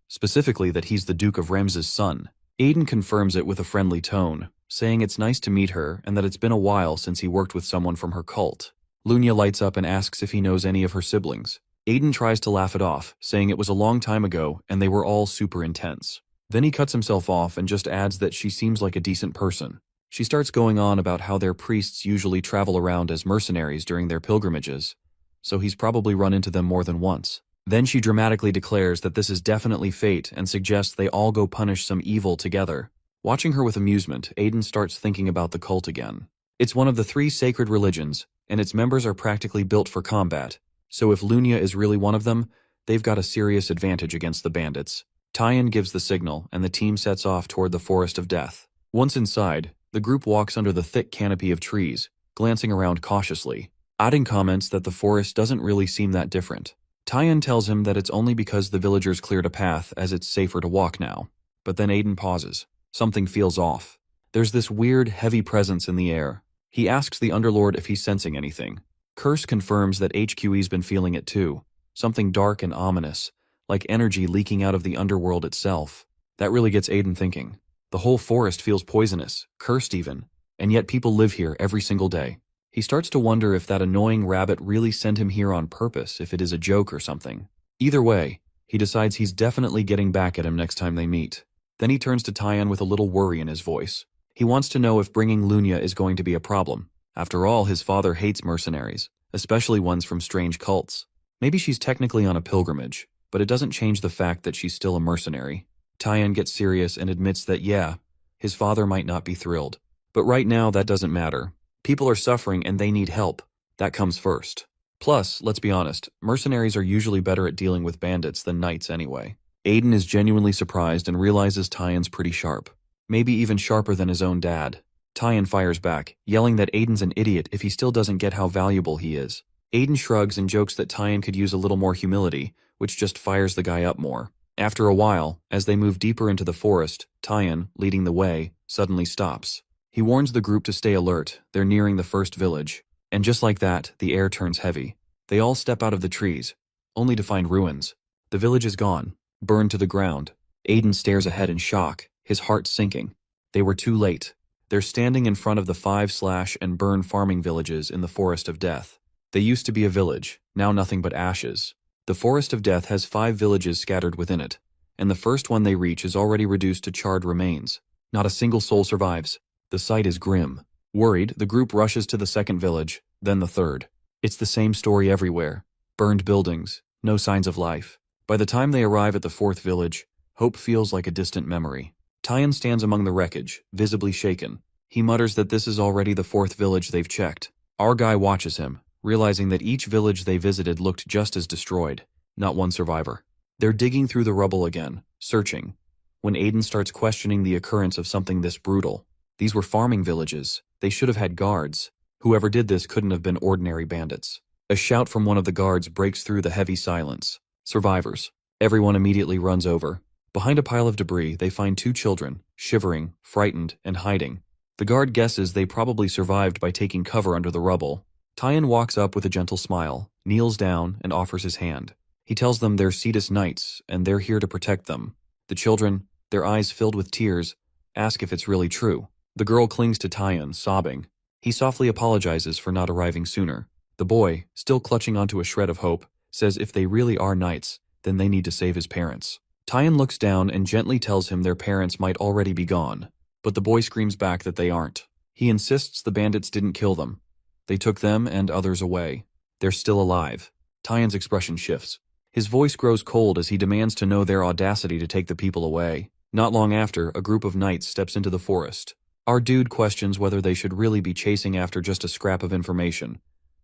Specifically that he's the Duke of Remes's son. Aiden confirms it with a friendly tone, saying it's nice to meet her and that it's been a while since he worked with someone from her cult. Lunia lights up and asks if he knows any of her siblings. Aiden tries to laugh it off, saying it was a long time ago and they were all super intense. Then he cuts himself off and just adds that she seems like a decent person. She starts going on about how their priests usually travel around as mercenaries during their pilgrimages, so he's probably run into them more than once. Then she dramatically declares that this is definitely fate and suggests they all go punish some evil together. Watching her with amusement, Aiden starts thinking about the cult again. It's one of the 3 sacred religions, and its members are practically built for combat, so if Lunia is really one of them, they've got a serious advantage against the bandits. Tyon gives the signal, and the team sets off toward the Forest of Death. Once inside, the group walks under the thick canopy of trees, glancing around cautiously. Aiden comments that the forest doesn't really seem that different. Tyon tells him that it's only because the villagers cleared a path as it's safer to walk now. But then Aiden pauses. Something feels off. There's this weird, heavy presence in the air. He asks the Underlord if he's sensing anything. Curse confirms that HQE's been feeling it too. Something dark and ominous, like energy leaking out of the underworld itself. That really gets Aiden thinking. The whole forest feels poisonous, cursed even, and yet people live here every single day. He starts to wonder if that annoying rabbit really sent him here on purpose, if it is a joke or something. Either way, he decides he's definitely getting back at him next time they meet. Then he turns to Tyon with a little worry in his voice. He wants to know if bringing Lunia is going to be a problem. After all, his father hates mercenaries, especially ones from strange cults. Maybe she's technically on a pilgrimage, but it doesn't change the fact that she's still a mercenary. Tyon gets serious and admits that yeah, his father might not be thrilled. But right now that doesn't matter. People are suffering and they need help. That comes first. Plus, let's be honest, mercenaries are usually better at dealing with bandits than knights anyway. Aiden is genuinely surprised and realizes Tyon's pretty sharp. Maybe even sharper than his own dad. Tyon fires back, yelling that Aiden's an idiot if he still doesn't get how valuable he is. Aiden shrugs and jokes that Tyon could use a little more humility, which just fires the guy up more. After a while, as they move deeper into the forest, Tyon, leading the way, suddenly stops. He warns the group to stay alert. They're nearing the first village. And just like that, the air turns heavy. They all step out of the trees, only to find ruins. The village is gone, burned to the ground. Aiden stares ahead in shock, his heart sinking. They were too late. They're standing in front of the 5/and-burn farming villages in the Forest of Death. They used to be a village, now nothing but ashes. The Forest of Death has 5 villages scattered within it, and the first one they reach is already reduced to charred remains. Not a single soul survives. The sight is grim. Worried, the group rushes to the second village, then the third. It's the same story everywhere. Burned buildings, no signs of life. By the time they arrive at the fourth village, hope feels like a distant memory. Tyan stands among the wreckage, visibly shaken. He mutters that this is already the fourth village they've checked. Our guy watches him, realizing that each village they visited looked just as destroyed. Not one survivor. They're digging through the rubble again, searching, when Aiden starts questioning the occurrence of something this brutal. These were farming villages. They should have had guards. Whoever did this couldn't have been ordinary bandits. A shout from one of the guards breaks through the heavy silence. Survivors. Everyone immediately runs over. Behind a pile of debris, they find two children, shivering, frightened, and hiding. The guard guesses they probably survived by taking cover under the rubble. Tyan walks up with a gentle smile, kneels down, and offers his hand. He tells them they're Cetus Knights, and they're here to protect them. The children, their eyes filled with tears, ask if it's really true. The girl clings to Tyan, sobbing. He softly apologizes for not arriving sooner. The boy, still clutching onto a shred of hope, says if they really are knights, then they need to save his parents. Tyan looks down and gently tells him their parents might already be gone, but the boy screams back that they aren't. He insists the bandits didn't kill them. They took them and others away. They're still alive. Tyan's expression shifts. His voice grows cold as he demands to know their audacity to take the people away. Not long after, a group of knights steps into the forest. Our dude questions whether they should really be chasing after just a scrap of information.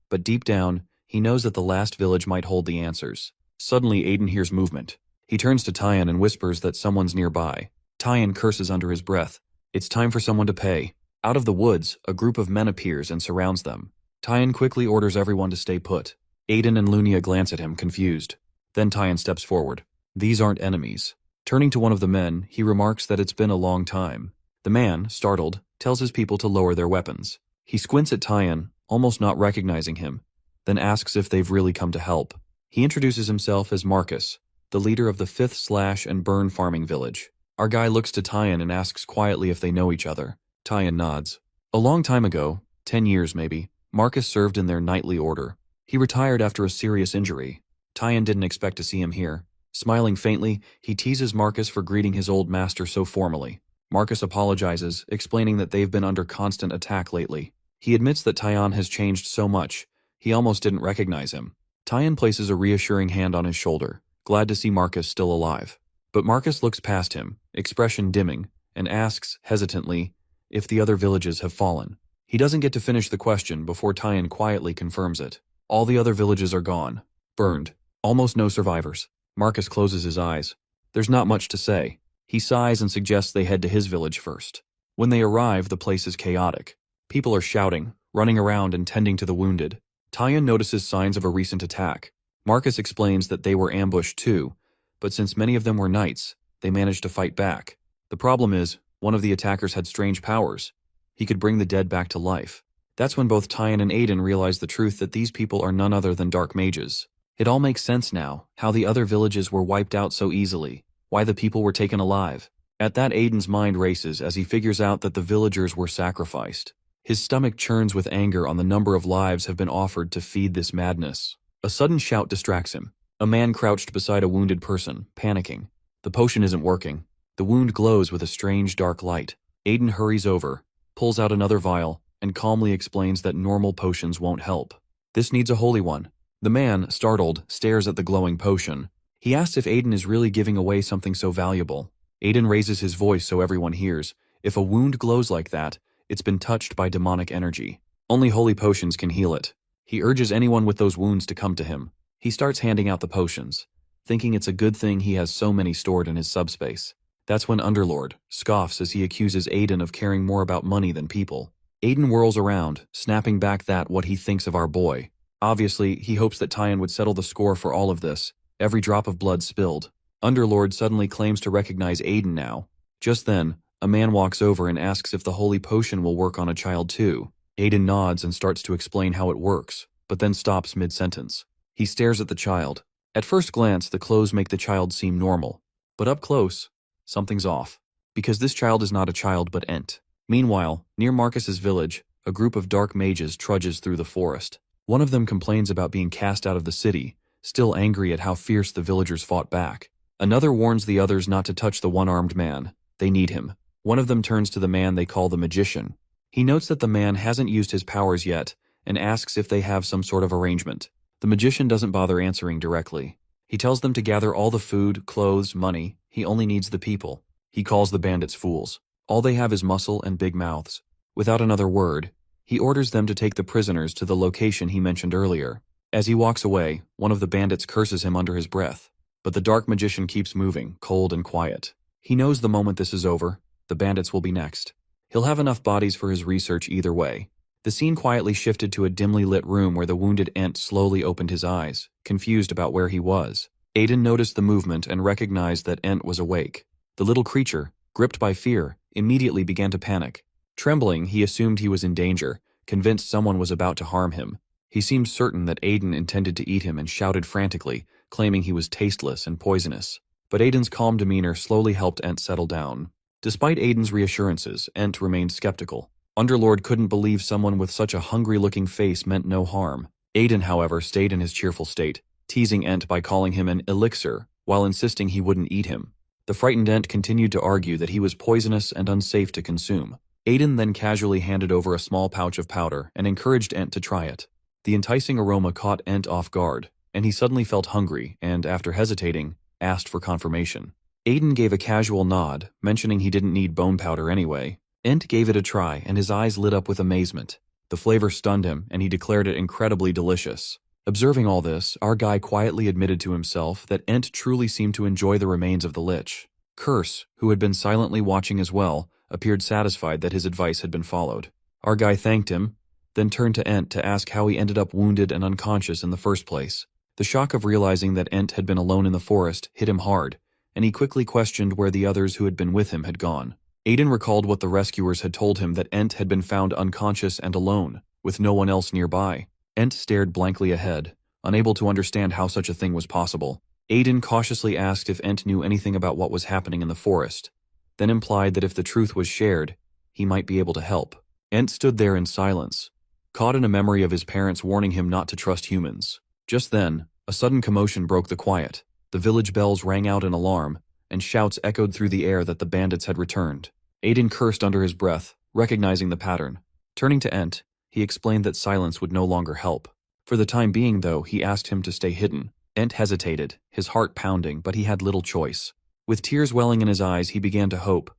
But deep down, he knows that the last village might hold the answers. Suddenly, Aiden hears movement. He turns to Tyan and whispers that someone's nearby. Tyan curses under his breath. It's time for someone to pay. Out of the woods, a group of men appears and surrounds them. Tyan quickly orders everyone to stay put. Aiden and Lunia glance at him, confused. Then Tyan steps forward. These aren't enemies. Turning to one of the men, he remarks that it's been a long time. The man, startled, tells his people to lower their weapons. He squints at Tyan, almost not recognizing him, then asks if they've really come to help. He introduces himself as Marcus, the leader of the 5th Slash and Burn farming village. Our guy looks to Tyan and asks quietly if they know each other. Tyan nods. A long time ago, 10 years maybe, Marcus served in their knightly order. He retired after a serious injury. Tyan didn't expect to see him here. Smiling faintly, he teases Marcus for greeting his old master so formally. Marcus apologizes, explaining that they've been under constant attack lately. He admits that Tyan has changed so much, he almost didn't recognize him. Tyan places a reassuring hand on his shoulder, glad to see Marcus still alive. But Marcus looks past him, expression dimming, and asks, hesitantly, if the other villages have fallen. He doesn't get to finish the question before Tyan quietly confirms it. All the other villages are gone. Burned. Almost no survivors. Marcus closes his eyes. There's not much to say. He sighs and suggests they head to his village first. When they arrive, the place is chaotic. People are shouting, running around and tending to the wounded. Tyan notices signs of a recent attack. Marcus explains that they were ambushed too, but since many of them were knights, they managed to fight back. The problem is, one of the attackers had strange powers. He could bring the dead back to life. That's when both Tyan and Aiden realize the truth that these people are none other than dark mages. It all makes sense now, how the other villages were wiped out so easily, why the people were taken alive. At that, Aiden's mind races as he figures out that the villagers were sacrificed. His stomach churns with anger on the number of lives have been offered to feed this madness. A sudden shout distracts him. A man crouched beside a wounded person, panicking. The potion isn't working. The wound glows with a strange dark light. Aiden hurries over, pulls out another vial, and calmly explains that normal potions won't help. This needs a holy one. The man, startled, stares at the glowing potion. He asks if Aiden is really giving away something so valuable. Aiden raises his voice so everyone hears. If a wound glows like that, it's been touched by demonic energy. Only holy potions can heal it. He urges anyone with those wounds to come to him. He starts handing out the potions, thinking it's a good thing he has so many stored in his subspace. That's when Underlord scoffs as he accuses Aiden of caring more about money than people. Aiden whirls around, snapping back that what he thinks of our boy. Obviously, he hopes that Tyan would settle the score for all of this, every drop of blood spilled. Underlord suddenly claims to recognize Aiden now. Just then, a man walks over and asks if the holy potion will work on a child too. Aiden nods and starts to explain how it works, but then stops mid-sentence. He stares at the child. At first glance, the clothes make the child seem normal. But up close, something's off. Because this child is not a child but Ent. Meanwhile, near Marcus's village, a group of dark mages trudges through the forest. One of them complains about being cast out of the city, still angry at how fierce the villagers fought back. Another warns the others not to touch the one-armed man. They need him. One of them turns to the man they call the magician. He notes that the man hasn't used his powers yet, and asks if they have some sort of arrangement. The magician doesn't bother answering directly. He tells them to gather all the food, clothes, money. He only needs the people. He calls the bandits fools. All they have is muscle and big mouths. Without another word, he orders them to take the prisoners to the location he mentioned earlier. As he walks away, one of the bandits curses him under his breath. But the dark magician keeps moving, cold and quiet. He knows the moment this is over, the bandits will be next. He'll have enough bodies for his research either way. The scene quietly shifted to a dimly lit room where the wounded Ent slowly opened his eyes, confused about where he was. Aiden noticed the movement and recognized that Ent was awake. The little creature, gripped by fear, immediately began to panic. Trembling, he assumed he was in danger, convinced someone was about to harm him. He seemed certain that Aiden intended to eat him and shouted frantically, claiming he was tasteless and poisonous. But Aiden's calm demeanor slowly helped Ent settle down. Despite Aiden's reassurances, Ent remained skeptical. Underlord couldn't believe someone with such a hungry-looking face meant no harm. Aiden, however, stayed in his cheerful state, teasing Ent by calling him an elixir, while insisting he wouldn't eat him. The frightened Ent continued to argue that he was poisonous and unsafe to consume. Aiden then casually handed over a small pouch of powder and encouraged Ent to try it. The enticing aroma caught Ent off guard, and he suddenly felt hungry and, after hesitating, asked for confirmation. Aiden gave a casual nod, mentioning he didn't need bone powder anyway. Ent gave it a try, and his eyes lit up with amazement. The flavor stunned him, and he declared it incredibly delicious. Observing all this, our guy quietly admitted to himself that Ent truly seemed to enjoy the remains of the lich. Curse, who had been silently watching as well, appeared satisfied that his advice had been followed. Our guy thanked him, then turned to Ent to ask how he ended up wounded and unconscious in the first place. The shock of realizing that Ent had been alone in the forest hit him hard, and he quickly questioned where the others who had been with him had gone. Aiden recalled what the rescuers had told him, that Ent had been found unconscious and alone, with no one else nearby. Ent stared blankly ahead, unable to understand how such a thing was possible. Aiden cautiously asked if Ent knew anything about what was happening in the forest, then implied that if the truth was shared, he might be able to help. Ent stood there in silence, caught in a memory of his parents warning him not to trust humans. Just then, a sudden commotion broke the quiet. The village bells rang out in alarm, and shouts echoed through the air that the bandits had returned. Aiden cursed under his breath, recognizing the pattern. Turning to Ent, he explained that silence would no longer help. For the time being, though, he asked him to stay hidden. Ent hesitated, his heart pounding, but he had little choice. With tears welling in his eyes, he began to hope.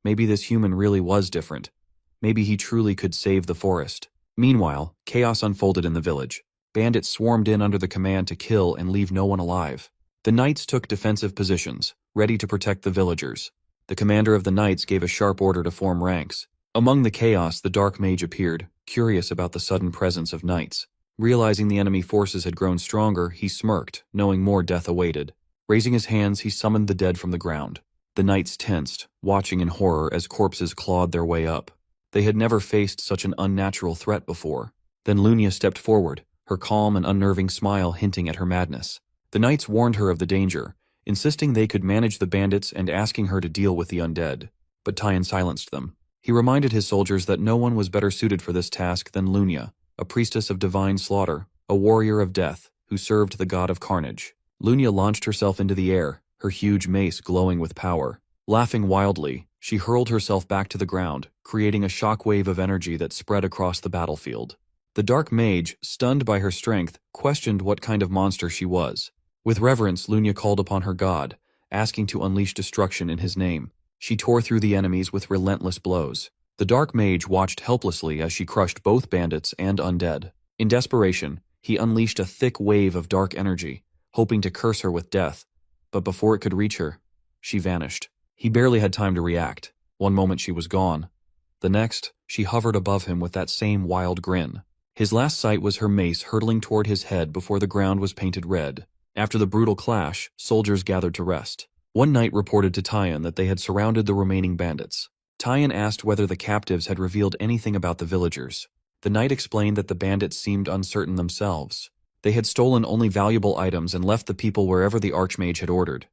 Maybe this human really was different. Maybe he truly could save the forest. Meanwhile, chaos unfolded in the village. Bandits swarmed in under the command to kill and leave no one alive. The knights took defensive positions, ready to protect the villagers. The commander of the knights gave a sharp order to form ranks. Among the chaos, the dark mage appeared, curious about the sudden presence of knights. Realizing the enemy forces had grown stronger, he smirked, knowing more death awaited. Raising his hands, he summoned the dead from the ground. The knights tensed, watching in horror as corpses clawed their way up. They had never faced such an unnatural threat before. Then Lunia stepped forward, her calm and unnerving smile hinting at her madness. The knights warned her of the danger, insisting they could manage the bandits and asking her to deal with the undead. But Tyan silenced them. He reminded his soldiers that no one was better suited for this task than Lunia, a priestess of divine slaughter, a warrior of death, who served the god of carnage. Lunia launched herself into the air, her huge mace glowing with power. Laughing wildly, she hurled herself back to the ground, creating a shockwave of energy that spread across the battlefield. The dark mage, stunned by her strength, questioned what kind of monster she was. With reverence, Lunia called upon her god, asking to unleash destruction in his name. She tore through the enemies with relentless blows. The dark mage watched helplessly as she crushed both bandits and undead. In desperation, he unleashed a thick wave of dark energy, hoping to curse her with death. But before it could reach her, she vanished. He barely had time to react. One moment she was gone. The next, she hovered above him with that same wild grin. His last sight was her mace hurtling toward his head before the ground was painted red. After the brutal clash, soldiers gathered to rest. One knight reported to Tyan that they had surrounded the remaining bandits. Tyan asked whether the captives had revealed anything about the villagers. The knight explained that the bandits seemed uncertain themselves. They had stolen only valuable items and left the people wherever the archmage had ordered.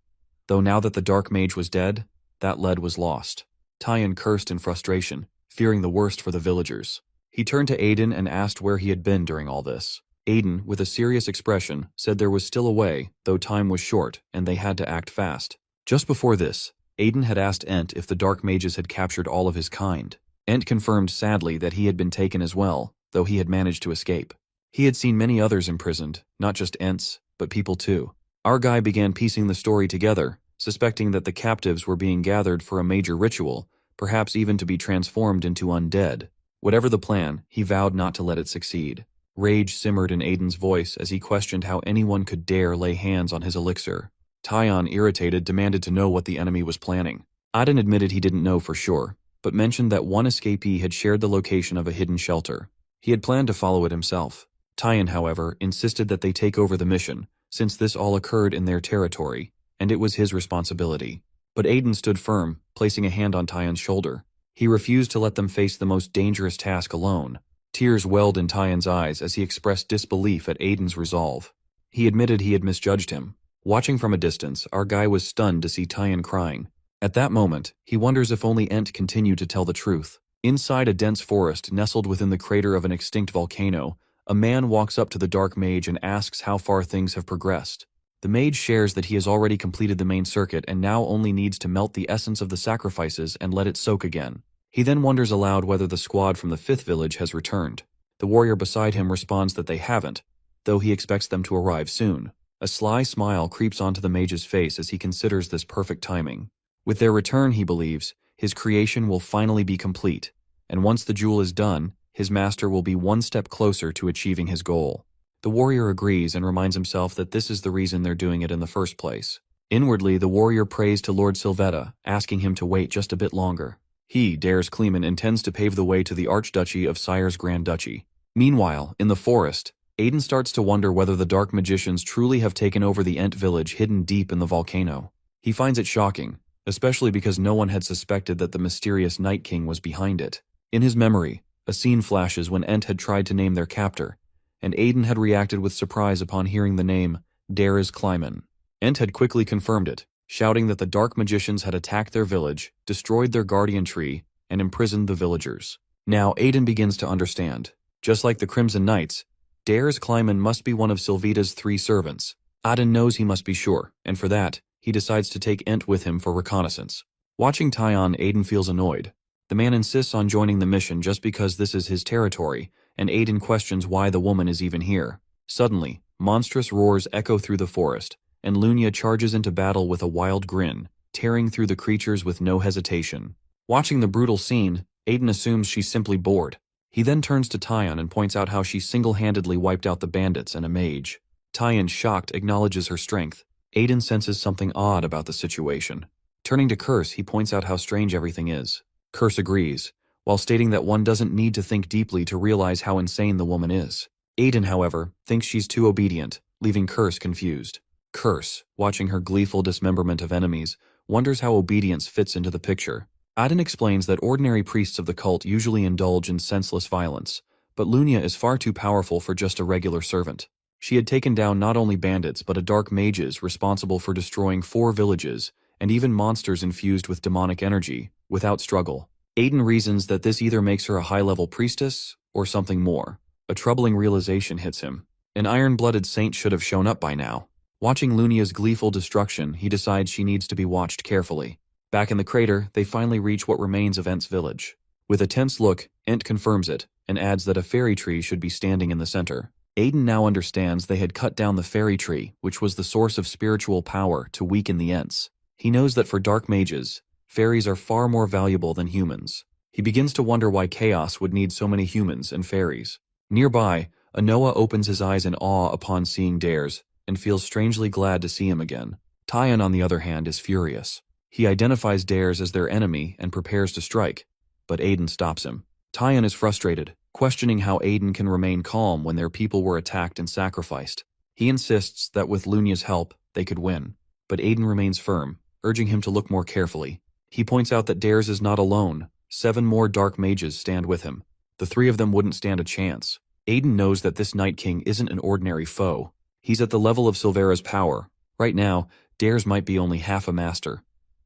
Though now that the dark mage was dead, that lead was lost. Tyan cursed in frustration, fearing the worst for the villagers. He turned to Aiden and asked where he had been during all this. Aiden, with a serious expression, said there was still a way, though time was short, and they had to act fast. Just before this, Aiden had asked Ent if the dark mages had captured all of his kind. Ent confirmed sadly that he had been taken as well, though he had managed to escape. He had seen many others imprisoned, not just Ents, but people too. Our guy began piecing the story together, suspecting that the captives were being gathered for a major ritual, perhaps even to be transformed into undead. Whatever the plan, he vowed not to let it succeed. Rage simmered in Aiden's voice as he questioned how anyone could dare lay hands on his elixir. Tyon, irritated, demanded to know what the enemy was planning. Aiden admitted he didn't know for sure, but mentioned that one escapee had shared the location of a hidden shelter. He had planned to follow it himself. Tyon, however, insisted that they take over the mission, since this all occurred in their territory, and it was his responsibility. But Aiden stood firm, placing a hand on Tyon's shoulder. He refused to let them face the most dangerous task alone. Tears welled in Tyon's eyes as he expressed disbelief at Aiden's resolve. He admitted he had misjudged him. Watching from a distance, our guy was stunned to see Tyon crying. At that moment, he wonders if only Ent continued to tell the truth. Inside a dense forest nestled within the crater of an extinct volcano, a man walks up to the dark mage and asks how far things have progressed. The mage shares that he has already completed the main circuit and now only needs to melt the essence of the sacrifices and let it soak again. He then wonders aloud whether the squad from the 5th village has returned. The warrior beside him responds that they haven't, though he expects them to arrive soon. A sly smile creeps onto the mage's face as he considers this perfect timing. With their return, he believes, his creation will finally be complete, and once the jewel is done, his master will be one step closer to achieving his goal. The warrior agrees and reminds himself that this is the reason they're doing it in the first place. Inwardly, the warrior prays to Lord Sylvetta, asking him to wait just a bit longer. He, Dares Kleeman, intends to pave the way to the Archduchy of Sire's Grand Duchy. Meanwhile, in the forest, Aiden starts to wonder whether the dark magicians truly have taken over the Ent village hidden deep in the volcano. He finds it shocking, especially because no one had suspected that the mysterious Night King was behind it. In his memory, a scene flashes when Ent had tried to name their captor, and Aiden had reacted with surprise upon hearing the name Dares Kleeman. Ent had quickly confirmed it, shouting that the dark magicians had attacked their village, destroyed their guardian tree, and imprisoned the villagers. Now Aiden begins to understand. Just like the Crimson Knights, Dares Kleeman must be one of Sylvita's 3 servants. Aiden knows he must be sure, and for that, he decides to take Ent with him for reconnaissance. Watching Tyon, Aiden feels annoyed. The man insists on joining the mission just because this is his territory, and Aiden questions why the woman is even here. Suddenly, monstrous roars echo through the forest, and Lunia charges into battle with a wild grin, tearing through the creatures with no hesitation. Watching the brutal scene, Aiden assumes she's simply bored. He then turns to Tyon and points out how she single-handedly wiped out the bandits and a mage. Tyon, shocked, acknowledges her strength. Aiden senses something odd about the situation. Turning to Curse, he points out how strange everything is. Curse agrees, while stating that one doesn't need to think deeply to realize how insane the woman is. Aiden, however, thinks she's too obedient, leaving Curse confused. Curse, watching her gleeful dismemberment of enemies, wonders how obedience fits into the picture. Aiden explains that ordinary priests of the cult usually indulge in senseless violence, but Lunia is far too powerful for just a regular servant. She had taken down not only bandits but a dark mages responsible for destroying 4 villages, and even monsters infused with demonic energy, without struggle. Aiden reasons that this either makes her a high-level priestess, or something more. A troubling realization hits him. An iron-blooded saint should have shown up by now. Watching Lunia's gleeful destruction, he decides she needs to be watched carefully. Back in the crater, they finally reach what remains of Ent's village. With a tense look, Ent confirms it, and adds that a fairy tree should be standing in the center. Aiden now understands they had cut down the fairy tree, which was the source of spiritual power, to weaken the Ents. He knows that for dark mages, fairies are far more valuable than humans. He begins to wonder why Chaos would need so many humans and fairies. Nearby, Anoa opens his eyes in awe upon seeing Dares, and feels strangely glad to see him again. Tyon, on the other hand, is furious. He identifies Dares as their enemy and prepares to strike, but Aiden stops him. Tyon is frustrated, questioning how Aiden can remain calm when their people were attacked and sacrificed. He insists that with Lunia's help, they could win, but Aiden remains firm, urging him to look more carefully. He points out that Dares is not alone. 7 more dark mages stand with him. The 3 of them wouldn't stand a chance. Aiden knows that this Night King isn't an ordinary foe. He's at the level of Silvera's power. Right now, Dares might be only half a master,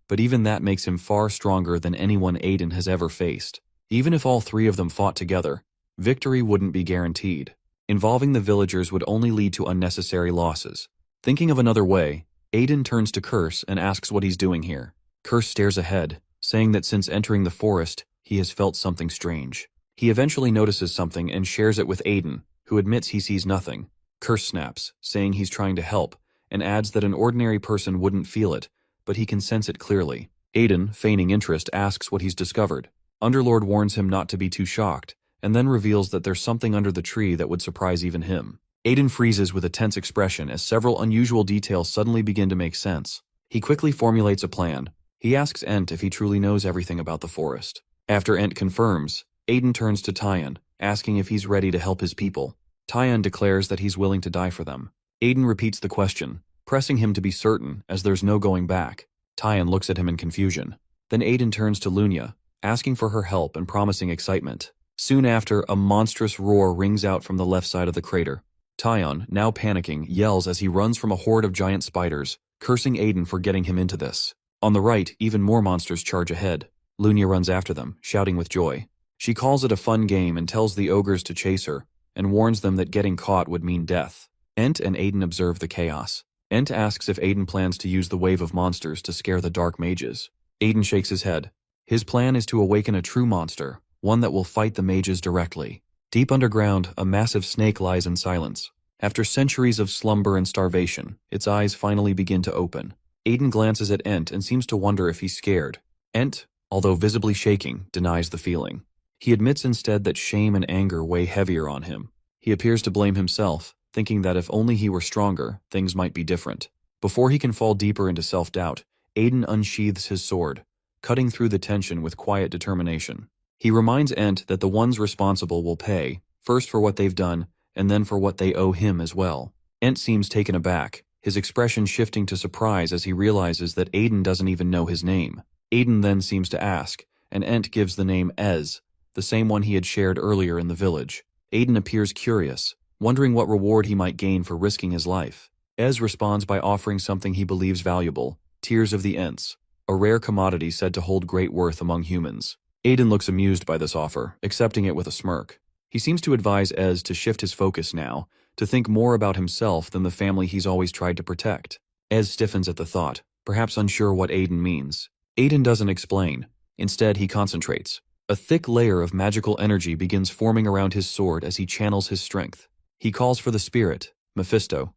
but even that makes him far stronger than anyone Aiden has ever faced. Even if all 3 of them fought together, victory wouldn't be guaranteed. Involving the villagers would only lead to unnecessary losses. Thinking of another way, Aiden turns to Curse and asks what he's doing here. Curse stares ahead, saying that since entering the forest, he has felt something strange. He eventually notices something and shares it with Aiden, who admits he sees nothing. Curse snaps, saying he's trying to help, and adds that an ordinary person wouldn't feel it, but he can sense it clearly. Aiden, feigning interest, asks what he's discovered. Underlord warns him not to be too shocked, and then reveals that there's something under the tree that would surprise even him. Aiden freezes with a tense expression as several unusual details suddenly begin to make sense. He quickly formulates a plan. He asks Ent if he truly knows everything about the forest. After Ent confirms, Aiden turns to Tyan, asking if he's ready to help his people. Tyan declares that he's willing to die for them. Aiden repeats the question, pressing him to be certain, as there's no going back. Tyan looks at him in confusion. Then Aiden turns to Lunya, asking for her help and promising excitement. Soon after, a monstrous roar rings out from the left side of the crater. Tyan, now panicking, yells as he runs from a horde of giant spiders, cursing Aiden for getting him into this. On the right, even more monsters charge ahead. Lunya runs after them, shouting with joy. She calls it a fun game and tells the ogres to chase her, and warns them that getting caught would mean death. Ent and Aiden observe the chaos. Ent asks if Aiden plans to use the wave of monsters to scare the dark mages. Aiden shakes his head. His plan is to awaken a true monster, one that will fight the mages directly. Deep underground, a massive snake lies in silence. After centuries of slumber and starvation, its eyes finally begin to open. Aiden glances at Ent and seems to wonder if he's scared. Ent, although visibly shaking, denies the feeling. He admits instead that shame and anger weigh heavier on him. He appears to blame himself, thinking that if only he were stronger, things might be different. Before he can fall deeper into self-doubt, Aiden unsheathes his sword, cutting through the tension with quiet determination. He reminds Ent that the ones responsible will pay, first for what they've done, and then for what they owe him as well. Ent seems taken aback, his expression shifting to surprise as he realizes that Aiden doesn't even know his name. Aiden then seems to ask, and Ent gives the name Ez, the same one he had shared earlier in the village. Aiden appears curious, wondering what reward he might gain for risking his life. Ez responds by offering something he believes valuable, Tears of the Ents, a rare commodity said to hold great worth among humans. Aiden looks amused by this offer, accepting it with a smirk. He seems to advise Ez to shift his focus now, to think more about himself than the family he's always tried to protect. Ez stiffens at the thought, perhaps unsure what Aiden means. Aiden doesn't explain. Instead, he concentrates. A thick layer of magical energy begins forming around his sword as he channels his strength. He calls for the spirit, Mephisto.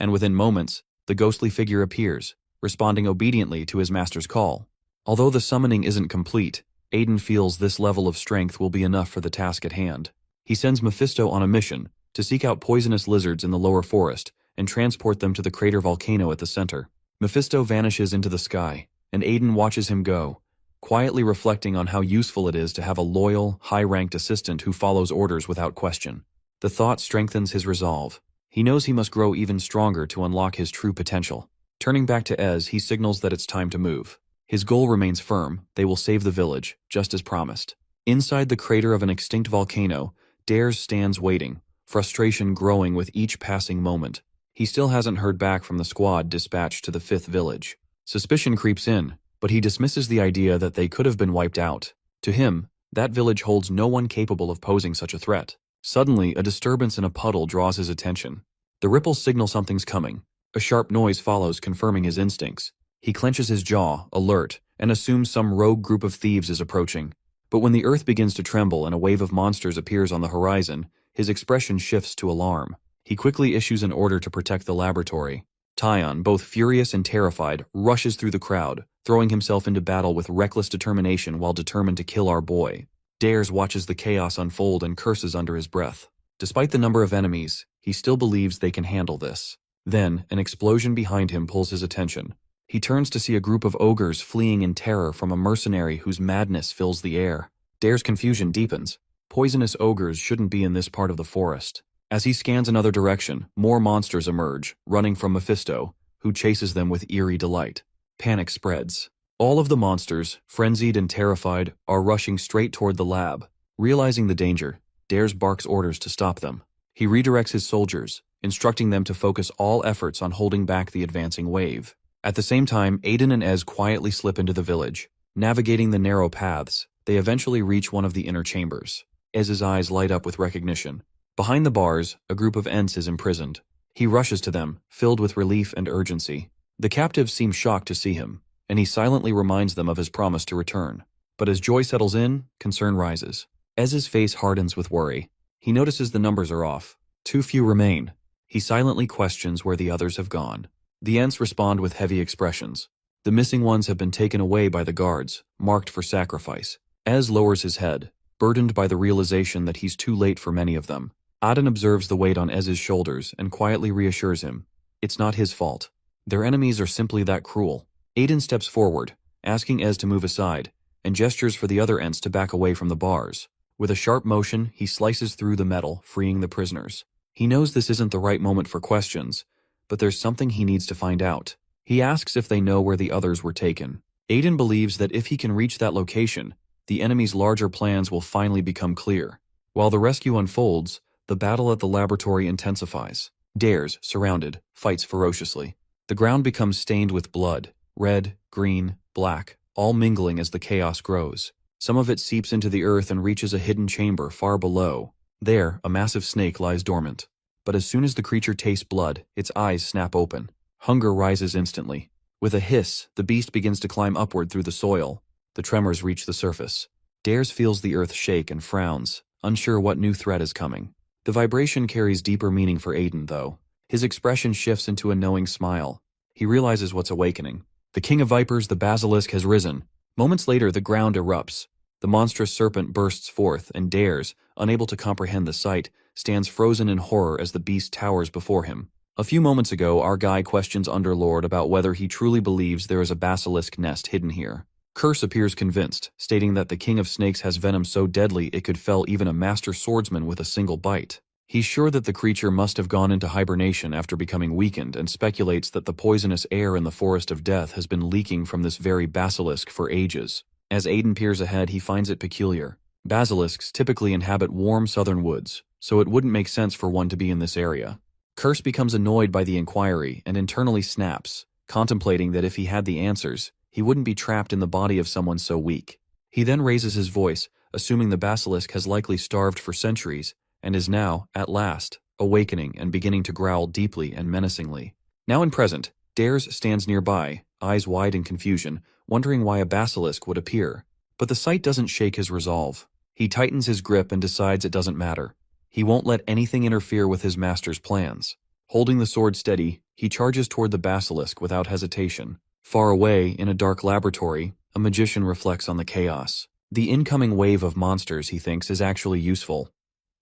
And within moments, the ghostly figure appears, responding obediently to his master's call. Although the summoning isn't complete, Aiden feels this level of strength will be enough for the task at hand. He sends Mephisto on a mission to seek out poisonous lizards in the lower forest and transport them to the crater volcano at the center. Mephisto vanishes into the sky, and Aiden watches him go, quietly reflecting on how useful it is to have a loyal, high-ranked assistant who follows orders without question. The thought strengthens his resolve. He knows he must grow even stronger to unlock his true potential. Turning back to Ez, he signals that it's time to move. His goal remains firm. They will save the village, just as promised. Inside the crater of an extinct volcano, Dares stands waiting, frustration growing with each passing moment. He still hasn't heard back from the squad dispatched to the 5th village. Suspicion creeps in, but he dismisses the idea that they could have been wiped out. To him, that village holds no one capable of posing such a threat. Suddenly, a disturbance in a puddle draws his attention. The ripples signal something's coming. A sharp noise follows, confirming his instincts. He clenches his jaw, alert, and assumes some rogue group of thieves is approaching. But when the earth begins to tremble and a wave of monsters appears on the horizon, his expression shifts to alarm. He quickly issues an order to protect the laboratory. Tyan, both furious and terrified, rushes through the crowd, throwing himself into battle with reckless determination while determined to kill our boy. Dares watches the chaos unfold and curses under his breath. Despite the number of enemies, he still believes they can handle this. Then, an explosion behind him pulls his attention. He turns to see a group of ogres fleeing in terror from a mercenary whose madness fills the air. Dare's confusion deepens. Poisonous ogres shouldn't be in this part of the forest. As he scans another direction, more monsters emerge, running from Mephisto, who chases them with eerie delight. Panic spreads. All of the monsters, frenzied and terrified, are rushing straight toward the lab. Realizing the danger, Dares barks orders to stop them. He redirects his soldiers, instructing them to focus all efforts on holding back the advancing wave. At the same time, Aiden and Ez quietly slip into the village. Navigating the narrow paths, they eventually reach one of the inner chambers. Ez's eyes light up with recognition. Behind the bars, a group of Ents is imprisoned. He rushes to them, filled with relief and urgency. The captives seem shocked to see him, and he silently reminds them of his promise to return. But as joy settles in, concern rises. Ez's face hardens with worry. He notices the numbers are off. Too few remain. He silently questions where the others have gone. The Ents respond with heavy expressions. The missing ones have been taken away by the guards, marked for sacrifice. Ez lowers his head, burdened by the realization that he's too late for many of them. Aden observes the weight on Ez's shoulders and quietly reassures him. It's not his fault. Their enemies are simply that cruel. Aden steps forward, asking Ez to move aside, and gestures for the other Ents to back away from the bars. With a sharp motion, he slices through the metal, freeing the prisoners. He knows this isn't the right moment for questions, but there's something he needs to find out. He asks if they know where the others were taken. Aden believes that if he can reach that location, the enemy's larger plans will finally become clear. While the rescue unfolds, the battle at the laboratory intensifies. Dares, surrounded, fights ferociously. The ground becomes stained with blood, red, green, black, all mingling as the chaos grows. Some of it seeps into the earth and reaches a hidden chamber far below. There, a massive snake lies dormant. But as soon as the creature tastes blood, its eyes snap open. Hunger rises instantly. With a hiss, the beast begins to climb upward through the soil. The tremors reach the surface. Dares feels the earth shake and frowns, unsure what new threat is coming. The vibration carries deeper meaning for Aden, though. His expression shifts into a knowing smile. He realizes what's awakening. The king of vipers, the basilisk, has risen. Moments later, the ground erupts. The monstrous serpent bursts forth, and Dares, unable to comprehend the sight, stands frozen in horror as the beast towers before him. A few moments ago, our guy questions Underlord about whether he truly believes there is a basilisk nest hidden here. Curse appears convinced, stating that the king of snakes has venom so deadly it could fell even a master swordsman with a single bite. He's sure that the creature must have gone into hibernation after becoming weakened and speculates that the poisonous air in the Forest of Death has been leaking from this very basilisk for ages. As Aden peers ahead, he finds it peculiar. Basilisks typically inhabit warm southern woods, so it wouldn't make sense for one to be in this area. Curse becomes annoyed by the inquiry and internally snaps, contemplating that if he had the answers, he wouldn't be trapped in the body of someone so weak. He then raises his voice, assuming the basilisk has likely starved for centuries and is now, at last, awakening and beginning to growl deeply and menacingly. Now in present, Dares stands nearby, eyes wide in confusion, wondering why a basilisk would appear. But the sight doesn't shake his resolve. He tightens his grip and decides it doesn't matter. He won't let anything interfere with his master's plans. Holding the sword steady, he charges toward the basilisk without hesitation. Far away, in a dark laboratory, a magician reflects on the chaos. The incoming wave of monsters, he thinks, is actually useful.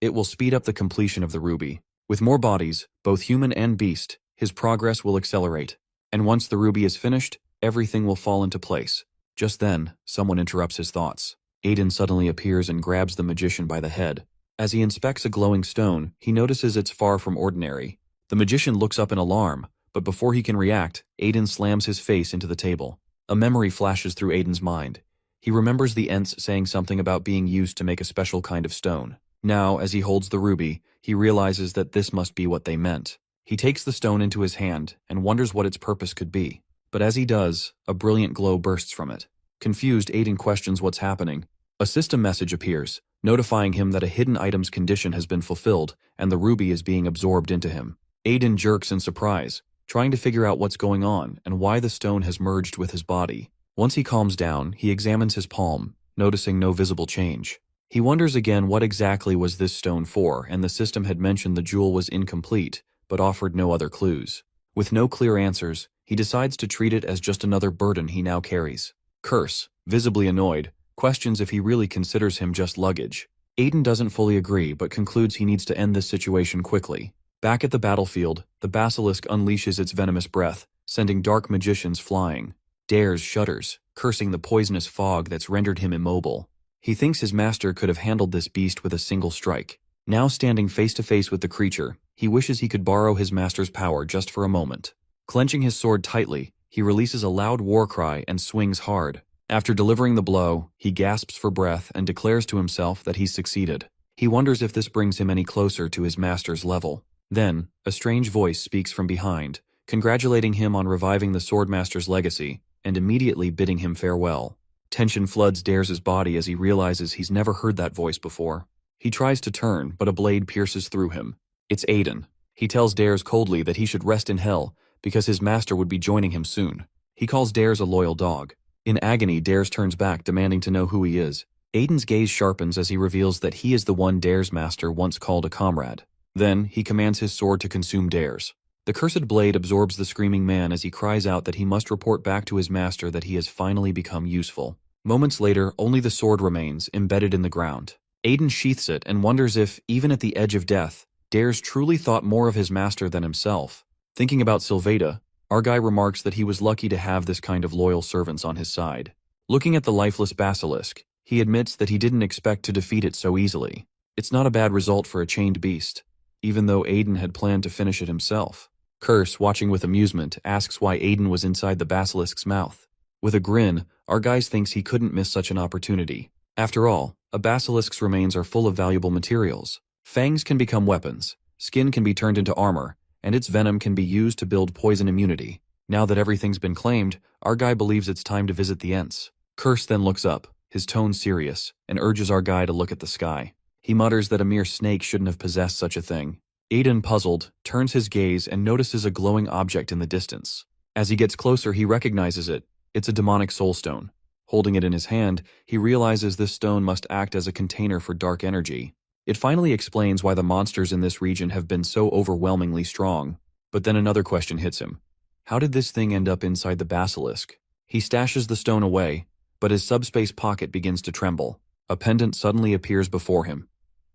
It will speed up the completion of the ruby. With more bodies, both human and beast, his progress will accelerate. And once the ruby is finished, everything will fall into place. Just then, someone interrupts his thoughts. Aden suddenly appears and grabs the magician by the head. As he inspects a glowing stone, he notices it's far from ordinary. The magician looks up in alarm, but before he can react, Aden slams his face into the table. A memory flashes through Aden's mind. He remembers the Ents saying something about being used to make a special kind of stone. Now, as he holds the ruby, he realizes that this must be what they meant. He takes the stone into his hand and wonders what its purpose could be. But as he does, a brilliant glow bursts from it. Confused, Aden questions what's happening. A system message appears, notifying him that a hidden item's condition has been fulfilled and the ruby is being absorbed into him. Aden jerks in surprise, trying to figure out what's going on and why the stone has merged with his body. Once he calms down, he examines his palm, noticing no visible change. He wonders again what exactly was this stone for, and the system had mentioned the jewel was incomplete, but offered no other clues. With no clear answers, he decides to treat it as just another burden he now carries. Curse, visibly annoyed, questions if he really considers him just luggage. Aden doesn't fully agree, but concludes he needs to end this situation quickly. Back at the battlefield, the basilisk unleashes its venomous breath, sending dark magicians flying. Dares shudders, cursing the poisonous fog that's rendered him immobile. He thinks his master could have handled this beast with a single strike. Now standing face to face with the creature, he wishes he could borrow his master's power just for a moment. Clenching his sword tightly, he releases a loud war cry and swings hard. After delivering the blow, he gasps for breath and declares to himself that he's succeeded. He wonders if this brings him any closer to his master's level. Then, a strange voice speaks from behind, congratulating him on reviving the swordmaster's legacy, and immediately bidding him farewell. Tension floods Dares' body as he realizes he's never heard that voice before. He tries to turn, but a blade pierces through him. It's Aden. He tells Dares coldly that he should rest in hell, because his master would be joining him soon. He calls Dares a loyal dog. In agony, Dares turns back, demanding to know who he is. Aiden's gaze sharpens as he reveals that he is the one Dare's master once called a comrade. Then, he commands his sword to consume Dare's. The cursed blade absorbs the screaming man as he cries out that he must report back to his master that he has finally become useful. Moments later, only the sword remains, embedded in the ground. Aiden sheaths it and wonders if, even at the edge of death, Dare's truly thought more of his master than himself. Thinking about Sylveta, our guy remarks that he was lucky to have this kind of loyal servants on his side. Looking at the lifeless basilisk, he admits that he didn't expect to defeat it so easily. It's not a bad result for a chained beast, even though Aiden had planned to finish it himself. Curse, watching with amusement, asks why Aiden was inside the basilisk's mouth. With a grin, our guy thinks he couldn't miss such an opportunity. After all, a basilisk's remains are full of valuable materials. Fangs can become weapons, skin can be turned into armor, and its venom can be used to build poison immunity. Now that everything's been claimed, our guy believes it's time to visit the Ents. Curse then looks up, his tone serious, and urges our guy to look at the sky. He mutters that a mere snake shouldn't have possessed such a thing. Aiden, puzzled, turns his gaze and notices a glowing object in the distance. As he gets closer, he recognizes it. It's a demonic soulstone. Holding it in his hand, he realizes this stone must act as a container for dark energy. It finally explains why the monsters in this region have been so overwhelmingly strong. But then another question hits him. How did this thing end up inside the basilisk? He stashes the stone away, but his subspace pocket begins to tremble. A pendant suddenly appears before him.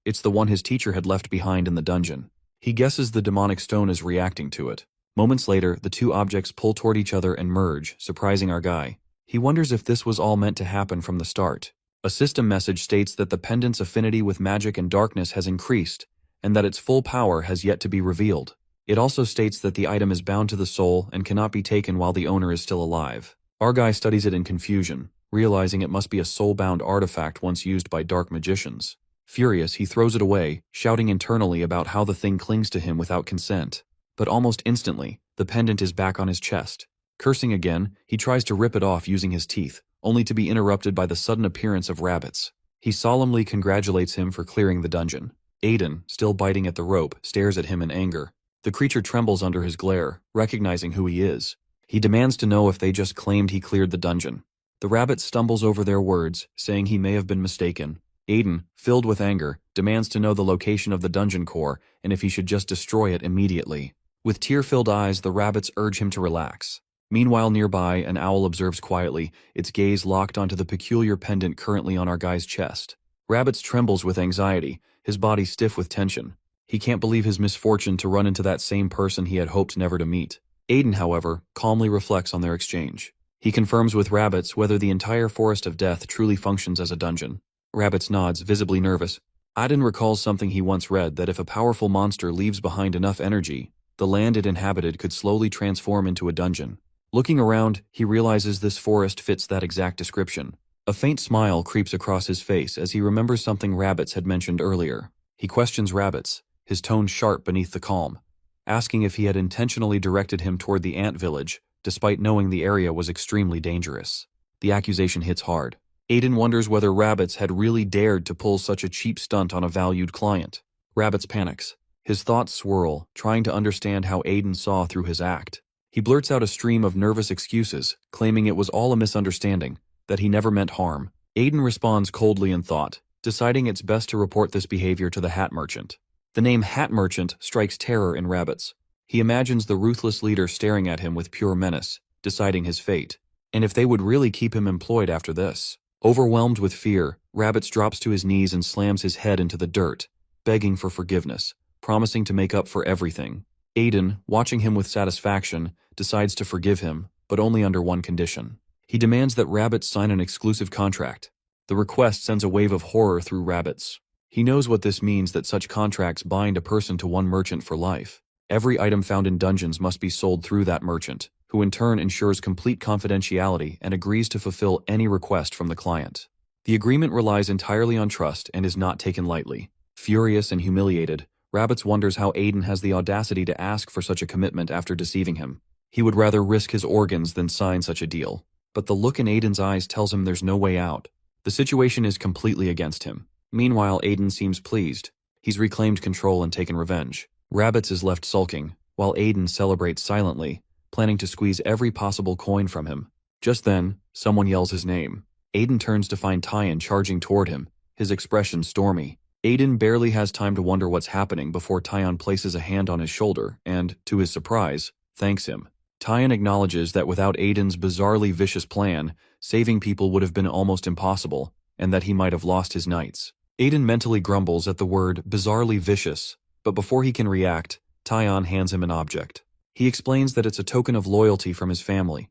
It's the one his teacher had left behind in the dungeon. He guesses the demonic stone is reacting to it. Moments later, the two objects pull toward each other and merge, surprising our guy. He wonders if this was all meant to happen from the start. A system message states that the pendant's affinity with magic and darkness has increased, and that its full power has yet to be revealed. It also states that the item is bound to the soul and cannot be taken while the owner is still alive. Our guy studies it in confusion, realizing it must be a soul-bound artifact once used by dark magicians. Furious, he throws it away, shouting internally about how the thing clings to him without consent. But almost instantly, the pendant is back on his chest. Cursing again, he tries to rip it off using his teeth, only to be interrupted by the sudden appearance of rabbits. He solemnly congratulates him for clearing the dungeon. Aiden, still biting at the rope, stares at him in anger. The creature trembles under his glare, recognizing who he is. He demands to know if they just claimed he cleared the dungeon. The rabbit stumbles over their words, saying he may have been mistaken. Aiden, filled with anger, demands to know the location of the dungeon core and if he should just destroy it immediately. With tear-filled eyes, the rabbits urge him to relax. Meanwhile, nearby, an owl observes quietly, its gaze locked onto the peculiar pendant currently on our guy's chest. Rabbits trembles with anxiety, his body stiff with tension. He can't believe his misfortune to run into that same person he had hoped never to meet. Aiden, however, calmly reflects on their exchange. He confirms with Rabbits whether the entire Forest of Death truly functions as a dungeon. Rabbits nods, visibly nervous. Aiden recalls something he once read, that if a powerful monster leaves behind enough energy, the land it inhabited could slowly transform into a dungeon. Looking around, he realizes this forest fits that exact description. A faint smile creeps across his face as he remembers something Rabbits had mentioned earlier. He questions Rabbits, his tone sharp beneath the calm, asking if he had intentionally directed him toward the ant village, despite knowing the area was extremely dangerous. The accusation hits hard. Aiden wonders whether Rabbits had really dared to pull such a cheap stunt on a valued client. Rabbits panics. His thoughts swirl, trying to understand how Aiden saw through his act. He blurts out a stream of nervous excuses, claiming it was all a misunderstanding, that he never meant harm. Aiden responds coldly in thought, deciding it's best to report this behavior to the hat merchant. The name Hat Merchant strikes terror in Rabbits. He imagines the ruthless leader staring at him with pure menace, deciding his fate. And if they would really keep him employed after this. Overwhelmed with fear, Rabbits drops to his knees and slams his head into the dirt, begging for forgiveness, promising to make up for everything. Aiden, watching him with satisfaction, decides to forgive him, but only under one condition. He demands that Rabbits sign an exclusive contract. The request sends a wave of horror through Rabbits. He knows what this means, that such contracts bind a person to one merchant for life. Every item found in dungeons must be sold through that merchant, who in turn ensures complete confidentiality and agrees to fulfill any request from the client. The agreement relies entirely on trust and is not taken lightly. Furious and humiliated, Rabbits wonders how Aiden has the audacity to ask for such a commitment after deceiving him. He would rather risk his organs than sign such a deal. But the look in Aiden's eyes tells him there's no way out. The situation is completely against him. Meanwhile, Aiden seems pleased. He's reclaimed control and taken revenge. Rabbits is left sulking, while Aiden celebrates silently, planning to squeeze every possible coin from him. Just then, someone yells his name. Aiden turns to find Tyan charging toward him, his expression stormy. Aiden barely has time to wonder what's happening before Tyan places a hand on his shoulder and, to his surprise, thanks him. Tyan acknowledges that without Aiden's bizarrely vicious plan, saving people would have been almost impossible, and that he might have lost his knights. Aiden mentally grumbles at the word bizarrely vicious, but before he can react, Tyan hands him an object. He explains that it's a token of loyalty from his family,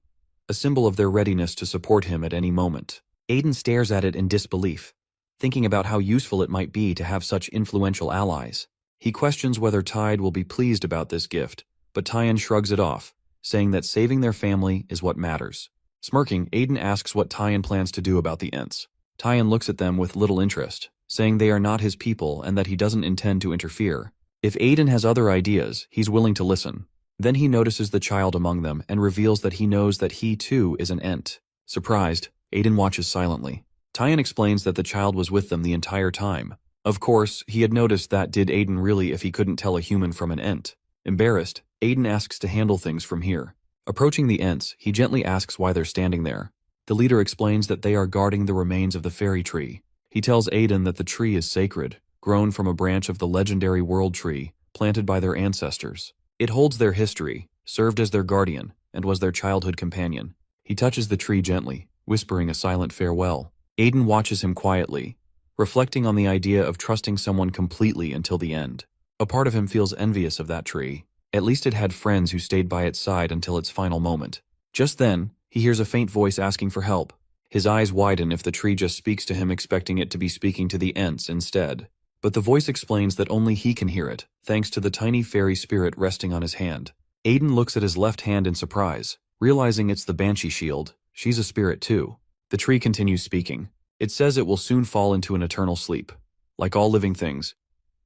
a symbol of their readiness to support him at any moment. Aiden stares at it in disbelief, thinking about how useful it might be to have such influential allies. He questions whether Tide will be pleased about this gift, but Tyan shrugs it off, saying that saving their family is what matters. Smirking, Aiden asks what Tyan plans to do about the Ents. Tyan looks at them with little interest, saying they are not his people and that he doesn't intend to interfere. If Aiden has other ideas, he's willing to listen. Then he notices the child among them and reveals that he knows that he too is an Ent. Surprised, Aiden watches silently. Tyan explains that the child was with them the entire time. Of course, he had noticed that did Aiden really if he couldn't tell a human from an Ent. Embarrassed, Aiden asks to handle things from here. Approaching the Ents, he gently asks why they're standing there. The leader explains that they are guarding the remains of the fairy tree. He tells Aiden that the tree is sacred, grown from a branch of the legendary world tree, planted by their ancestors. It holds their history, served as their guardian, and was their childhood companion. He touches the tree gently, whispering a silent farewell. Aiden watches him quietly, reflecting on the idea of trusting someone completely until the end. A part of him feels envious of that tree. At least it had friends who stayed by its side until its final moment. Just then, he hears a faint voice asking for help. His eyes widen if the tree just speaks to him, expecting it to be speaking to the Ents instead. But the voice explains that only he can hear it, thanks to the tiny fairy spirit resting on his hand. Aiden looks at his left hand in surprise, realizing it's the Banshee shield. She's a spirit too. The tree continues speaking. It says it will soon fall into an eternal sleep, like all living things,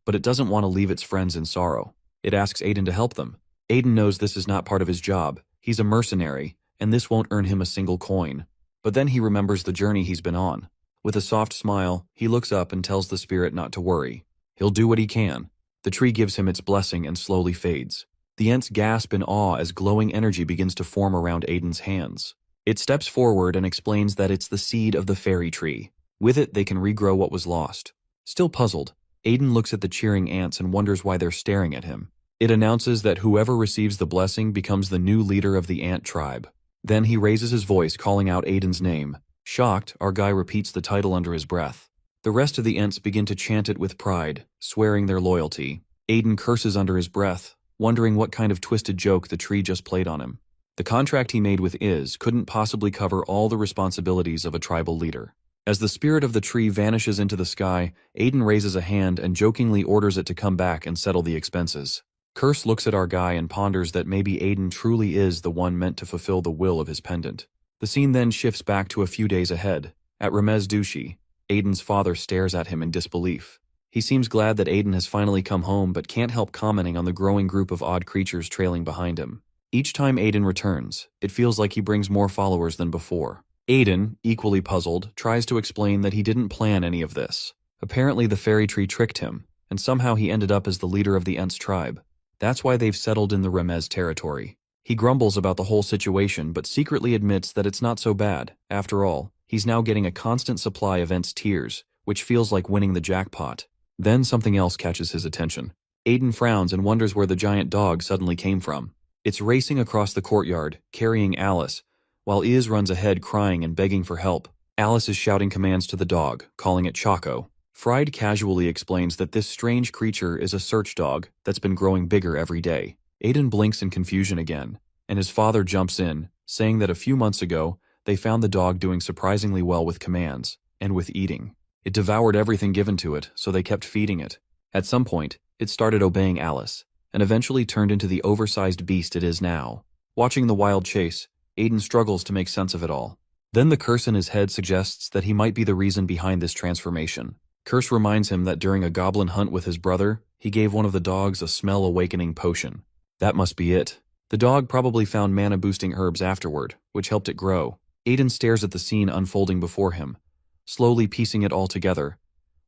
but it doesn't want to leave its friends in sorrow. It asks Aiden to help them. Aiden knows this is not part of his job. He's a mercenary, and this won't earn him a single coin. But then he remembers the journey he's been on. With a soft smile, he looks up and tells the spirit not to worry. He'll do what he can. The tree gives him its blessing and slowly fades. The Ents gasp in awe as glowing energy begins to form around Aiden's hands. It steps forward and explains that it's the seed of the fairy tree. With it, they can regrow what was lost. Still puzzled, Aiden looks at the cheering ants and wonders why they're staring at him. It announces that whoever receives the blessing becomes the new leader of the ant tribe. Then he raises his voice, calling out Aiden's name. Shocked, our guy repeats the title under his breath. The rest of the ants begin to chant it with pride, swearing their loyalty. Aiden curses under his breath, wondering what kind of twisted joke the tree just played on him. The contract he made with Iz couldn't possibly cover all the responsibilities of a tribal leader. As the spirit of the tree vanishes into the sky, Aiden raises a hand and jokingly orders it to come back and settle the expenses. Curse looks at our guy and ponders that maybe Aiden truly is the one meant to fulfill the will of his pendant. The scene then shifts back to a few days ahead. At Remes Dushi, Aiden's father stares at him in disbelief. He seems glad that Aiden has finally come home but can't help commenting on the growing group of odd creatures trailing behind him. Each time Aiden returns, it feels like he brings more followers than before. Aiden, equally puzzled, tries to explain that he didn't plan any of this. Apparently the fairy tree tricked him, and somehow he ended up as the leader of the Ents tribe. That's why they've settled in the Remes territory. He grumbles about the whole situation but secretly admits that it's not so bad. After all, he's now getting a constant supply of Ents tears, which feels like winning the jackpot. Then something else catches his attention. Aiden frowns and wonders where the giant dog suddenly came from. It's racing across the courtyard, carrying Alice, while Iz runs ahead crying and begging for help. Alice is shouting commands to the dog, calling it Choco. Fried casually explains that this strange creature is a search dog that's been growing bigger every day. Aiden blinks in confusion again, and his father jumps in, saying that a few months ago, they found the dog doing surprisingly well with commands, and with eating. It devoured everything given to it, so they kept feeding it. At some point, it started obeying Alice, and eventually turned into the oversized beast it is now. Watching the wild chase, Aiden struggles to make sense of it all. Then the curse in his head suggests that he might be the reason behind this transformation. Curse reminds him that during a goblin hunt with his brother, he gave one of the dogs a smell-awakening potion. That must be it. The dog probably found mana-boosting herbs afterward, which helped it grow. Aiden stares at the scene unfolding before him, slowly piecing it all together,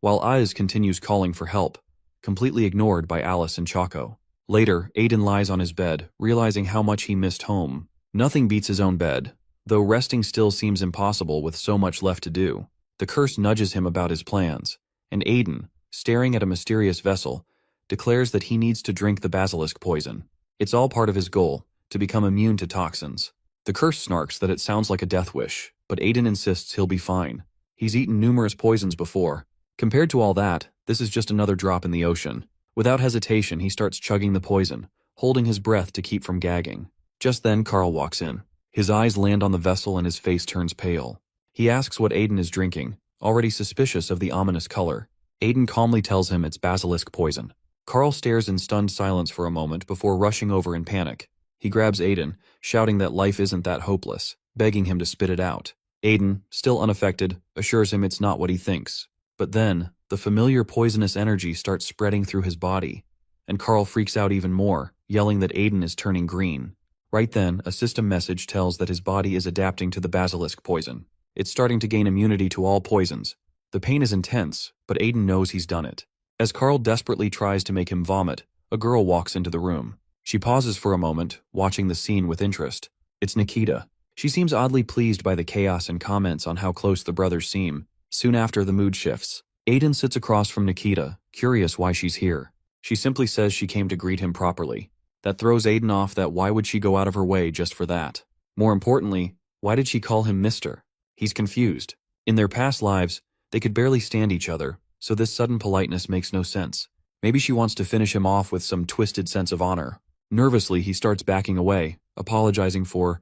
while Iz continues calling for help, completely ignored by Alice and Choco. Later, Aiden lies on his bed, realizing how much he missed home. Nothing beats his own bed, though resting still seems impossible with so much left to do. The curse nudges him about his plans, and Aiden, staring at a mysterious vessel, declares that he needs to drink the basilisk poison. It's all part of his goal, to become immune to toxins. The curse snarks that it sounds like a death wish, but Aiden insists he'll be fine. He's eaten numerous poisons before. Compared to all that, this is just another drop in the ocean. Without hesitation, he starts chugging the poison, holding his breath to keep from gagging. Just then, Carl walks in. His eyes land on the vessel and his face turns pale. He asks what Aiden is drinking, already suspicious of the ominous color. Aiden calmly tells him it's basilisk poison. Carl stares in stunned silence for a moment before rushing over in panic. He grabs Aiden, shouting that life isn't that hopeless, begging him to spit it out. Aiden, still unaffected, assures him it's not what he thinks. But then, the familiar poisonous energy starts spreading through his body, and Carl freaks out even more, yelling that Aiden is turning green. Right then, a system message tells that his body is adapting to the basilisk poison. It's starting to gain immunity to all poisons. The pain is intense, but Aiden knows he's done it. As Carl desperately tries to make him vomit, a girl walks into the room. She pauses for a moment, watching the scene with interest. It's Nikita. She seems oddly pleased by the chaos and comments on how close the brothers seem. Soon after, the mood shifts. Aiden sits across from Nikita, curious why she's here. She simply says she came to greet him properly. That throws Aiden off that why would she go out of her way just for that? More importantly, why did she call him Mr.? He's confused. In their past lives, they could barely stand each other, so this sudden politeness makes no sense. Maybe she wants to finish him off with some twisted sense of honor. Nervously, he starts backing away, apologizing for,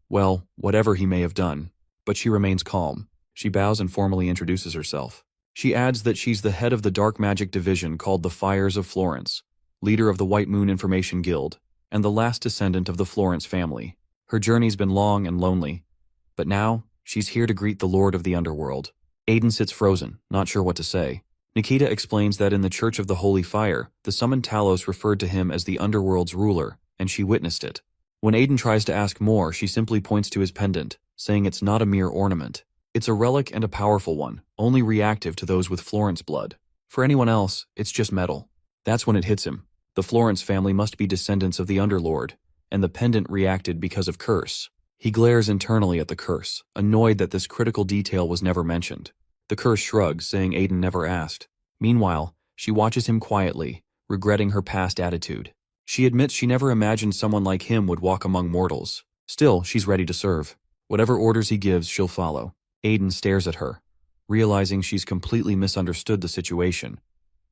well, whatever he may have done. But she remains calm. She bows and formally introduces herself. She adds that she's the head of the dark magic division called the Fires of Florence, leader of the White Moon Information Guild, and the last descendant of the Florence family. Her journey's been long and lonely, but now she's here to greet the Lord of the Underworld. Aiden sits frozen, not sure what to say. Nikita explains that in the Church of the Holy Fire, the summoned Talos referred to him as the Underworld's ruler, and she witnessed it. When Aiden tries to ask more, she simply points to his pendant, saying it's not a mere ornament. It's a relic and a powerful one, only reactive to those with Florence blood. For anyone else, it's just metal. That's when it hits him. The Florence family must be descendants of the Underlord, and the pendant reacted because of curse. He glares internally at the curse, annoyed that this critical detail was never mentioned. The curse shrugs, saying Aiden never asked. Meanwhile, she watches him quietly, regretting her past attitude. She admits she never imagined someone like him would walk among mortals. Still, she's ready to serve. Whatever orders he gives, she'll follow. Aiden stares at her, realizing she's completely misunderstood the situation,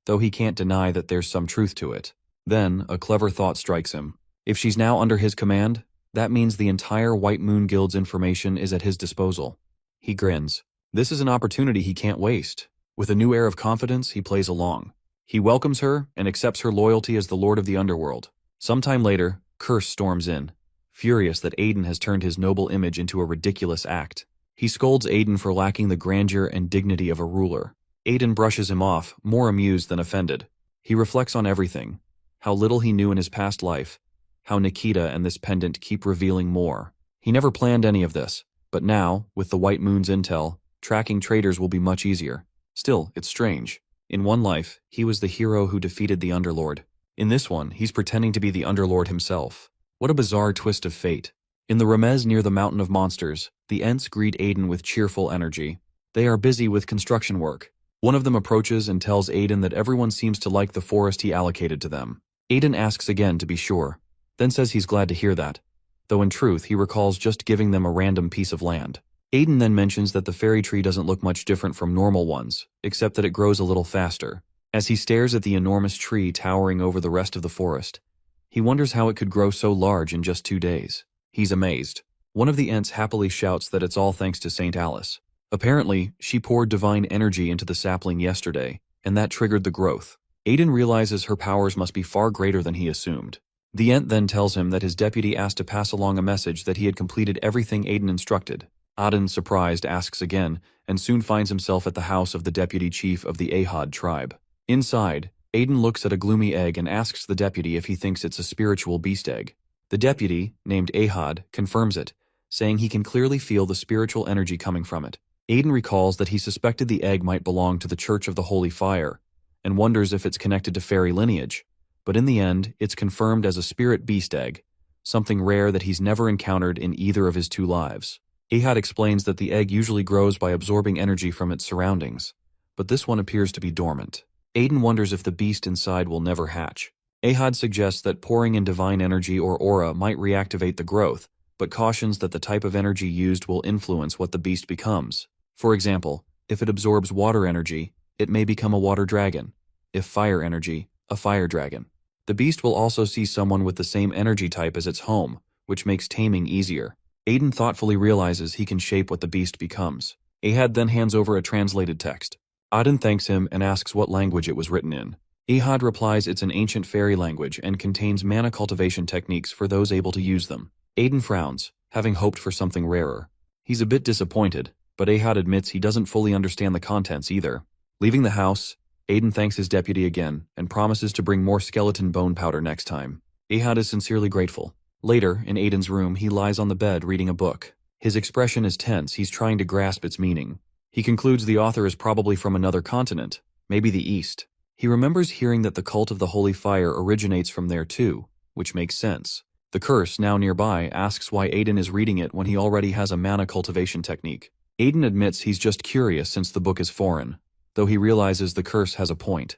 though he can't deny that there's some truth to it. Then, a clever thought strikes him. If she's now under his command, that means the entire White Moon Guild's information is at his disposal. He grins. This is an opportunity he can't waste. With a new air of confidence, he plays along. He welcomes her and accepts her loyalty as the Lord of the Underworld. Sometime later, Curse storms in, furious that Aiden has turned his noble image into a ridiculous act. He scolds Aiden for lacking the grandeur and dignity of a ruler. Aiden brushes him off, more amused than offended. He reflects on everything, how little he knew in his past life, how Nikita and this pendant keep revealing more. He never planned any of this, but now, with the White Moon's intel, tracking traitors will be much easier. Still, it's strange. In one life, he was the hero who defeated the Underlord. In this one, he's pretending to be the Underlord himself. What a bizarre twist of fate. In the remes near the Mountain of Monsters, the Ents greet Aiden with cheerful energy. They are busy with construction work. One of them approaches and tells Aiden that everyone seems to like the forest he allocated to them. Aiden asks again to be sure, then says he's glad to hear that, though in truth he recalls just giving them a random piece of land. Aiden then mentions that the fairy tree doesn't look much different from normal ones, except that it grows a little faster. As he stares at the enormous tree towering over the rest of the forest, he wonders how it could grow so large in just 2 days. He's amazed. One of the Ents happily shouts that it's all thanks to Saint Alice. Apparently, she poured divine energy into the sapling yesterday, and that triggered the growth. Aiden realizes her powers must be far greater than he assumed. The Ent then tells him that his deputy asked to pass along a message that he had completed everything Aiden instructed. Aiden, surprised, asks again, and soon finds himself at the house of the deputy chief of the Ahad tribe. Inside, Aiden looks at a gloomy egg and asks the deputy if he thinks it's a spiritual beast egg. The deputy, named Ahad, confirms it, saying he can clearly feel the spiritual energy coming from it. Aiden recalls that he suspected the egg might belong to the Church of the Holy Fire, and wonders if it's connected to fairy lineage, but in the end, it's confirmed as a spirit beast egg, something rare that he's never encountered in either of his 2 lives. Ahad explains that the egg usually grows by absorbing energy from its surroundings, but this one appears to be dormant. Aiden wonders if the beast inside will never hatch. Ahad suggests that pouring in divine energy or aura might reactivate the growth, but cautions that the type of energy used will influence what the beast becomes. For example, if it absorbs water energy, it may become a water dragon. If fire energy, a fire dragon. The beast will also see someone with the same energy type as its home, which makes taming easier. Aiden thoughtfully realizes he can shape what the beast becomes. Ahad then hands over a translated text. Aiden thanks him and asks what language it was written in. Ahad replies it's an ancient fairy language and contains mana cultivation techniques for those able to use them. Aiden frowns, having hoped for something rarer. He's a bit disappointed, but Ahad admits he doesn't fully understand the contents either. Leaving the house, Aiden thanks his deputy again and promises to bring more skeleton bone powder next time. Ahad is sincerely grateful. Later, in Aiden's room, he lies on the bed reading a book. His expression is tense, he's trying to grasp its meaning. He concludes the author is probably from another continent, maybe the East. He remembers hearing that the cult of the Holy Fire originates from there too, which makes sense. The curse, now nearby, asks why Aiden is reading it when he already has a mana cultivation technique. Aiden admits he's just curious since the book is foreign, though he realizes the curse has a point.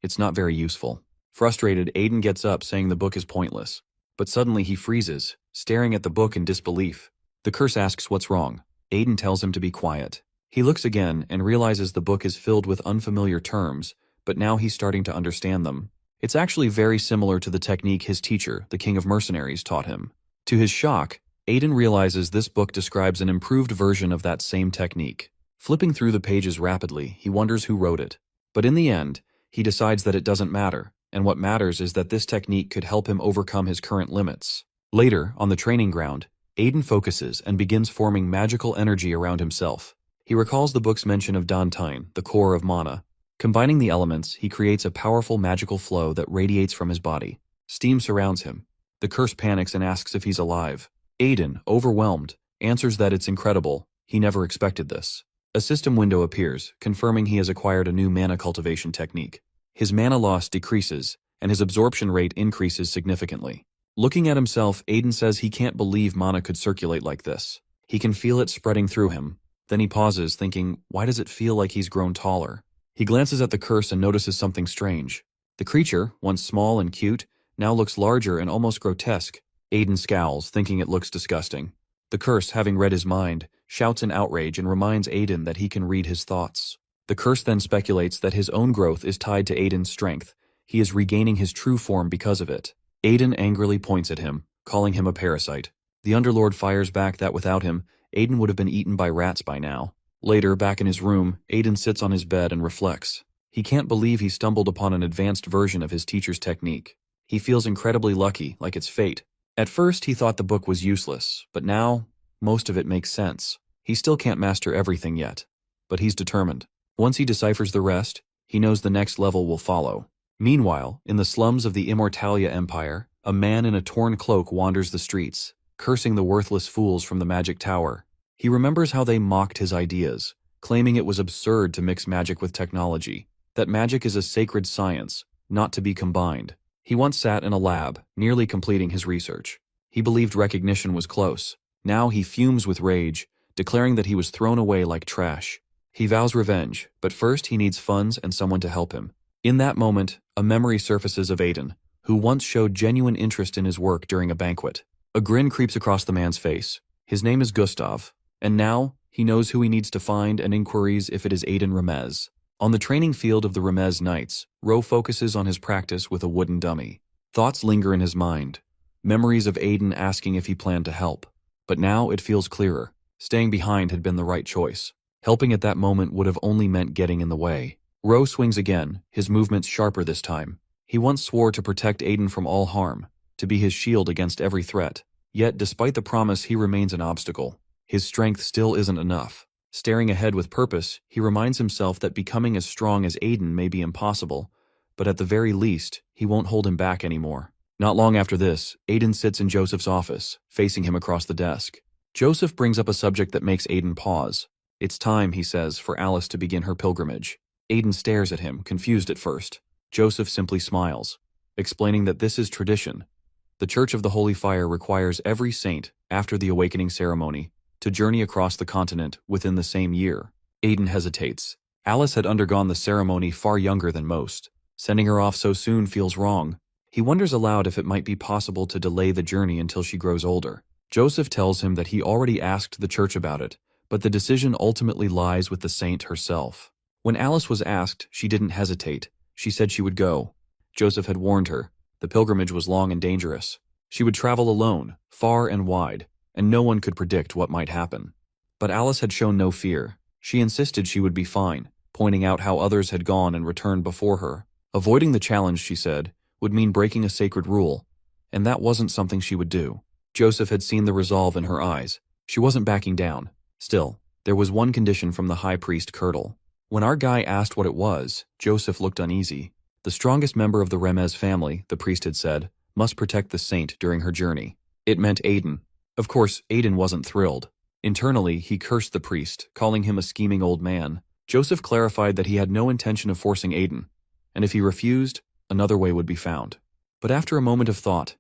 It's not very useful. Frustrated, Aiden gets up saying the book is pointless. But suddenly he freezes, staring at the book in disbelief. The curse asks what's wrong. Aiden tells him to be quiet. He looks again and realizes the book is filled with unfamiliar terms, but now he's starting to understand them. It's actually very similar to the technique his teacher, the King of Mercenaries, taught him. To his shock, Aiden realizes this book describes an improved version of that same technique. Flipping through the pages rapidly, he wonders who wrote it. But in the end, he decides that it doesn't matter, and what matters is that this technique could help him overcome his current limits. Later, on the training ground, Aiden focuses and begins forming magical energy around himself. He recalls the book's mention of Dantine, the core of mana. Combining the elements, he creates a powerful magical flow that radiates from his body. Steam surrounds him. The curse panics and asks if he's alive. Aiden, overwhelmed, answers that it's incredible. He never expected this. A system window appears, confirming he has acquired a new mana cultivation technique. His mana loss decreases, and his absorption rate increases significantly. Looking at himself, Aiden says he can't believe mana could circulate like this. He can feel it spreading through him. Then he pauses, thinking, why does it feel like he's grown taller? He glances at the curse and notices something strange. The creature, once small and cute, now looks larger and almost grotesque. Aiden scowls, thinking it looks disgusting. The curse, having read his mind, shouts in outrage and reminds Aiden that he can read his thoughts. The curse then speculates that his own growth is tied to Aiden's strength. He is regaining his true form because of it. Aiden angrily points at him, calling him a parasite. The Underlord fires back that without him, Aiden would have been eaten by rats by now. Later, back in his room, Aiden sits on his bed and reflects. He can't believe he stumbled upon an advanced version of his teacher's technique. He feels incredibly lucky, like it's fate. At first, he thought the book was useless, but now, most of it makes sense. He still can't master everything yet, but he's determined. Once he deciphers the rest, he knows the next level will follow. Meanwhile, in the slums of the Immortalia Empire, a man in a torn cloak wanders the streets, cursing the worthless fools from the magic tower. He remembers how they mocked his ideas, claiming it was absurd to mix magic with technology, that magic is a sacred science, not to be combined. He once sat in a lab, nearly completing his research. He believed recognition was close. Now he fumes with rage, declaring that he was thrown away like trash. He vows revenge, but first he needs funds and someone to help him. In that moment, a memory surfaces of Aiden, who once showed genuine interest in his work during a banquet. A grin creeps across the man's face. His name is Gustav, and now he knows who he needs to find and inquiries if it is Aiden Remes. On the training field of the Remes Knights, Ro focuses on his practice with a wooden dummy. Thoughts linger in his mind, memories of Aiden asking if he planned to help. But now it feels clearer. Staying behind had been the right choice. Helping at that moment would have only meant getting in the way. Ro swings again, his movements sharper this time. He once swore to protect Aiden from all harm, to be his shield against every threat. Yet, despite the promise, he remains an obstacle. His strength still isn't enough. Staring ahead with purpose, he reminds himself that becoming as strong as Aiden may be impossible, but at the very least, he won't hold him back anymore. Not long after this, Aiden sits in Joseph's office, facing him across the desk. Joseph brings up a subject that makes Aiden pause. It's time, he says, for Alice to begin her pilgrimage. Aiden stares at him, confused at first. Joseph simply smiles, explaining that this is tradition. The Church of the Holy Fire requires every saint, after the awakening ceremony, to journey across the continent within the same year. Aiden hesitates. Alice had undergone the ceremony far younger than most. Sending her off so soon feels wrong. He wonders aloud if it might be possible to delay the journey until she grows older. Joseph tells him that he already asked the church about it, but the decision ultimately lies with the saint herself. When Alice was asked, she didn't hesitate. She said she would go. Joseph had warned her. The pilgrimage was long and dangerous. She would travel alone, far and wide, and no one could predict what might happen. But Alice had shown no fear. She insisted she would be fine, pointing out how others had gone and returned before her. Avoiding the challenge, she said, would mean breaking a sacred rule, and that wasn't something she would do. Joseph had seen the resolve in her eyes. She wasn't backing down. Still, there was one condition from the high priest Curdle. When our guy asked what it was, Joseph looked uneasy. The strongest member of the Remes family, the priest had said, must protect the saint during her journey. It meant Aiden. Of course, Aiden wasn't thrilled. Internally, he cursed the priest, calling him a scheming old man. Joseph clarified that he had no intention of forcing Aiden, and if he refused, another way would be found. But after a moment of thought,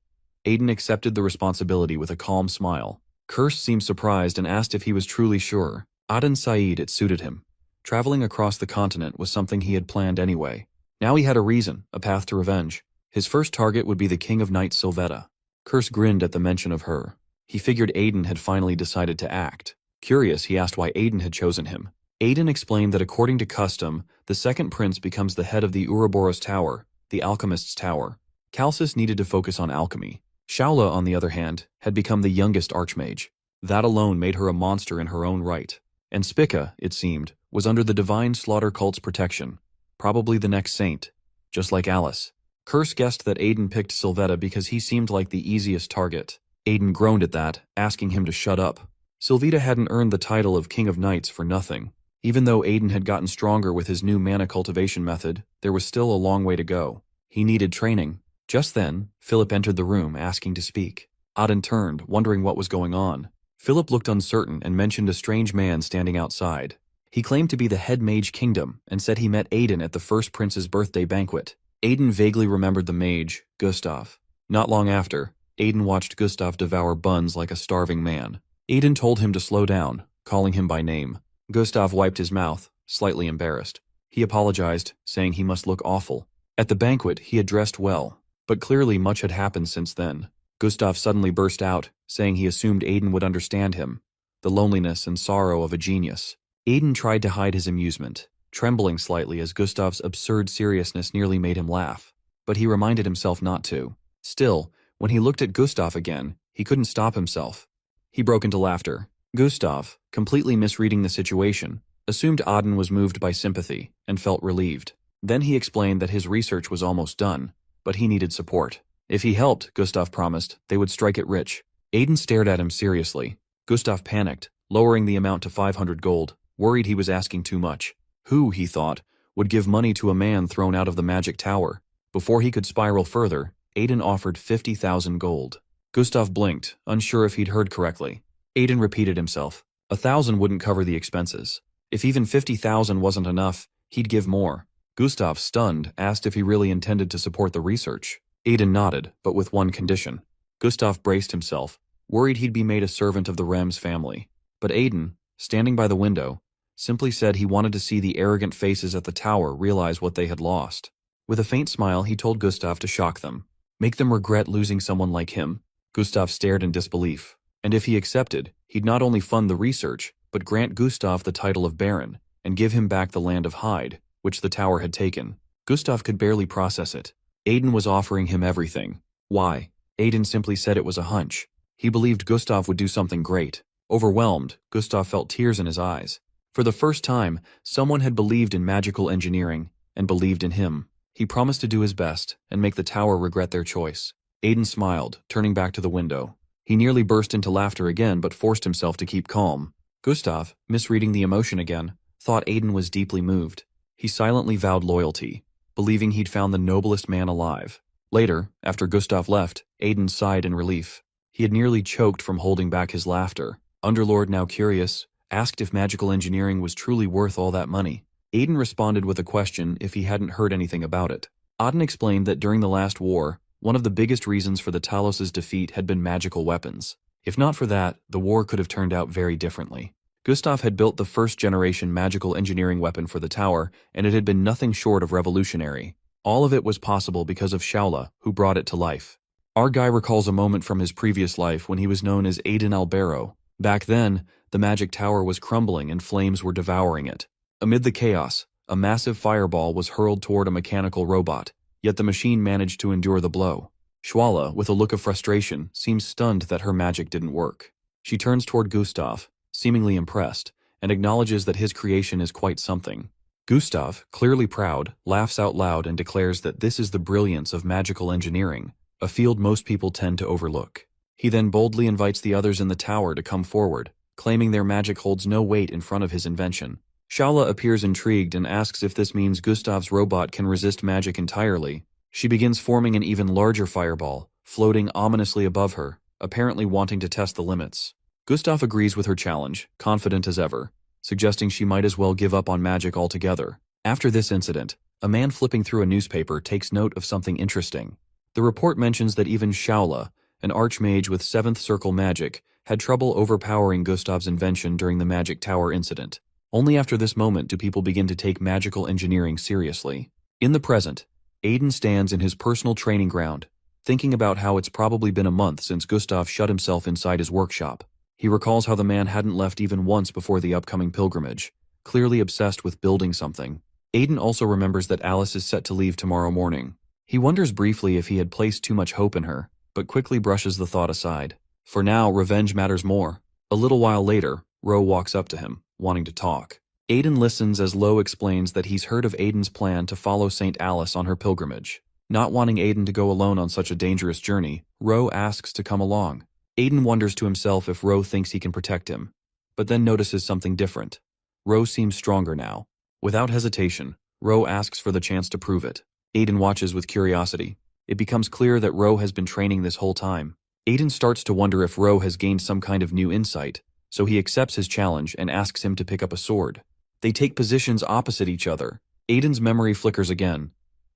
Aiden accepted the responsibility with a calm smile. Kirst seemed surprised and asked if he was truly sure. Aden Said, it suited him. Traveling across the continent was something he had planned anyway. Now he had a reason, a path to revenge. His first target would be the King of Knights Sylvetta. Kirst grinned at the mention of her. He figured Aiden had finally decided to act. Curious, he asked why Aiden had chosen him. Aiden explained that according to custom, the second prince becomes the head of the Ouroboros Tower, the Alchemist's Tower. Calcis needed to focus on alchemy. Shaula, on the other hand, had become the youngest archmage. That alone made her a monster in her own right. And Spica, it seemed, was under the divine slaughter cult's protection. Probably the next saint. Just like Alice. Kirst guessed that Aiden picked Sylvetta because he seemed like the easiest target. Aiden groaned at that, asking him to shut up. Sylvetta hadn't earned the title of King of Knights for nothing. Even though Aiden had gotten stronger with his new mana cultivation method, there was still a long way to go. He needed training. Just then, Philip entered the room, asking to speak. Aden turned, wondering what was going on. Philip looked uncertain and mentioned a strange man standing outside. He claimed to be the head mage kingdom and said he met Aiden at the first prince's birthday banquet. Aiden vaguely remembered the mage, Gustav. Not long after, Aiden watched Gustav devour buns like a starving man. Aiden told him to slow down, calling him by name. Gustav wiped his mouth, slightly embarrassed. He apologized, saying he must look awful. At the banquet, he had dressed well, but clearly much had happened since then. Gustav suddenly burst out, saying he assumed Aiden would understand him. The loneliness and sorrow of a genius. Aiden tried to hide his amusement, trembling slightly as Gustav's absurd seriousness nearly made him laugh. But he reminded himself not to. Still, when he looked at Gustav again, he couldn't stop himself. He broke into laughter. Gustav, completely misreading the situation, assumed Aden was moved by sympathy and felt relieved. Then he explained that his research was almost done, but he needed support. If he helped, Gustav promised, they would strike it rich. Aiden stared at him seriously. Gustav panicked, lowering the amount to 500 gold, worried he was asking too much. Who, he thought, would give money to a man thrown out of the magic tower? Before he could spiral further, Aiden offered 50,000 gold. Gustav blinked, unsure if he'd heard correctly. Aiden repeated himself. 1,000 wouldn't cover the expenses. If even 50,000 wasn't enough, he'd give more. Gustav, stunned, asked if he really intended to support the research. Aiden nodded, but with one condition. Gustav braced himself, worried he'd be made a servant of the Rems family. But Aiden, standing by the window, simply said he wanted to see the arrogant faces at the tower realize what they had lost. With a faint smile, he told Gustav to shock them. Make them regret losing someone like him. Gustav stared in disbelief. And if he accepted, he'd not only fund the research, but grant Gustav the title of Baron, and give him back the land of Hyde, which the tower had taken. Gustav could barely process it. Aiden was offering him everything. Why? Aiden simply said it was a hunch. He believed Gustav would do something great. Overwhelmed, Gustav felt tears in his eyes. For the first time, someone had believed in magical engineering, and believed in him. He promised to do his best, and make the tower regret their choice. Aiden smiled, turning back to the window. He nearly burst into laughter again, but forced himself to keep calm. Gustav, misreading the emotion again, thought Aiden was deeply moved. He silently vowed loyalty, believing he'd found the noblest man alive. Later, after Gustav left, Aiden sighed in relief. He had nearly choked from holding back his laughter. Underlord, now curious, asked if magical engineering was truly worth all that money. Aiden responded with a question if he hadn't heard anything about it. Aden explained that during the last war, one of the biggest reasons for the Talos' defeat had been magical weapons. If not for that, the war could have turned out very differently. Gustav had built the first-generation magical engineering weapon for the tower, and it had been nothing short of revolutionary. All of it was possible because of Shaula, who brought it to life. Our guy recalls a moment from his previous life when he was known as Aiden Albero. Back then, the magic tower was crumbling and flames were devouring it. Amid the chaos, a massive fireball was hurled toward a mechanical robot, yet the machine managed to endure the blow. Shaula, with a look of frustration, seems stunned that her magic didn't work. She turns toward Gustav, seemingly impressed, and acknowledges that his creation is quite something. Gustav, clearly proud, laughs out loud and declares that this is the brilliance of magical engineering, a field most people tend to overlook. He then boldly invites the others in the tower to come forward, claiming their magic holds no weight in front of his invention. Shaula appears intrigued and asks if this means Gustav's robot can resist magic entirely. She begins forming an even larger fireball, floating ominously above her, apparently wanting to test the limits. Gustav agrees with her challenge, confident as ever, suggesting she might as well give up on magic altogether. After this incident, a man flipping through a newspaper takes note of something interesting. The report mentions that even Shaula, an archmage with 7th circle magic, had trouble overpowering Gustav's invention during the Magic Tower incident. Only after this moment do people begin to take magical engineering seriously. In the present, Aiden stands in his personal training ground, thinking about how it's probably been a month since Gustav shut himself inside his workshop. He recalls how the man hadn't left even once before the upcoming pilgrimage, clearly obsessed with building something. Aiden also remembers that Alice is set to leave tomorrow morning. He wonders briefly if he had placed too much hope in her, but quickly brushes the thought aside. For now, revenge matters more. A little while later, Ro walks up to him, wanting to talk. Aiden listens as Lo explains that he's heard of Aiden's plan to follow Saint Alice on her pilgrimage. Not wanting Aiden to go alone on such a dangerous journey, Ro asks to come along. Aiden wonders to himself if Ro thinks he can protect him, but then notices something different. Ro seems stronger now. Without hesitation, Ro asks for the chance to prove it. Aiden watches with curiosity. It becomes clear that Ro has been training this whole time. Aiden starts to wonder if Ro has gained some kind of new insight, so he accepts his challenge and asks him to pick up a sword. They take positions opposite each other. Aiden's memory flickers again.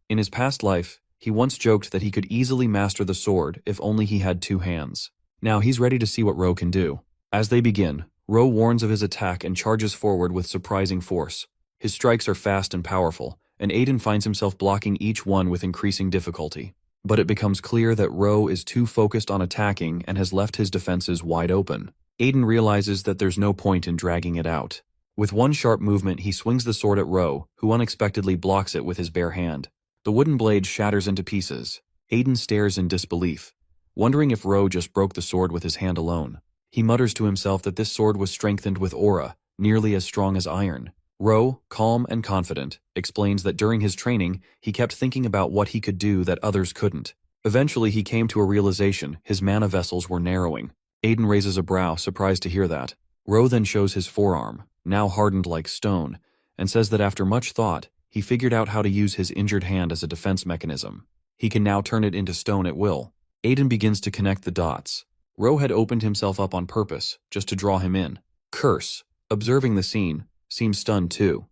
In his past life, he once joked that he could easily master the sword if only he had 2 hands. Now he's ready to see what Ro can do. As they begin, Ro warns of his attack and charges forward with surprising force. His strikes are fast and powerful, and Aiden finds himself blocking each one with increasing difficulty. But it becomes clear that Ro is too focused on attacking and has left his defenses wide open. Aiden realizes that there's no point in dragging it out. With one sharp movement, he swings the sword at Ro, who unexpectedly blocks it with his bare hand. The wooden blade shatters into pieces. Aiden stares in disbelief, wondering if Ro just broke the sword with his hand alone. He mutters to himself that this sword was strengthened with aura, nearly as strong as iron. Ro, calm and confident, explains that during his training, he kept thinking about what he could do that others couldn't. Eventually, he came to a realization: his mana vessels were narrowing. Aiden raises a brow, surprised to hear that. Ro then shows his forearm, now hardened like stone, and says that after much thought, he figured out how to use his injured hand as a defense mechanism. He can now turn it into stone at will. Aiden begins to connect the dots. Ro had opened himself up on purpose, just to draw him in. Curse, observing the scene, seems stunned too.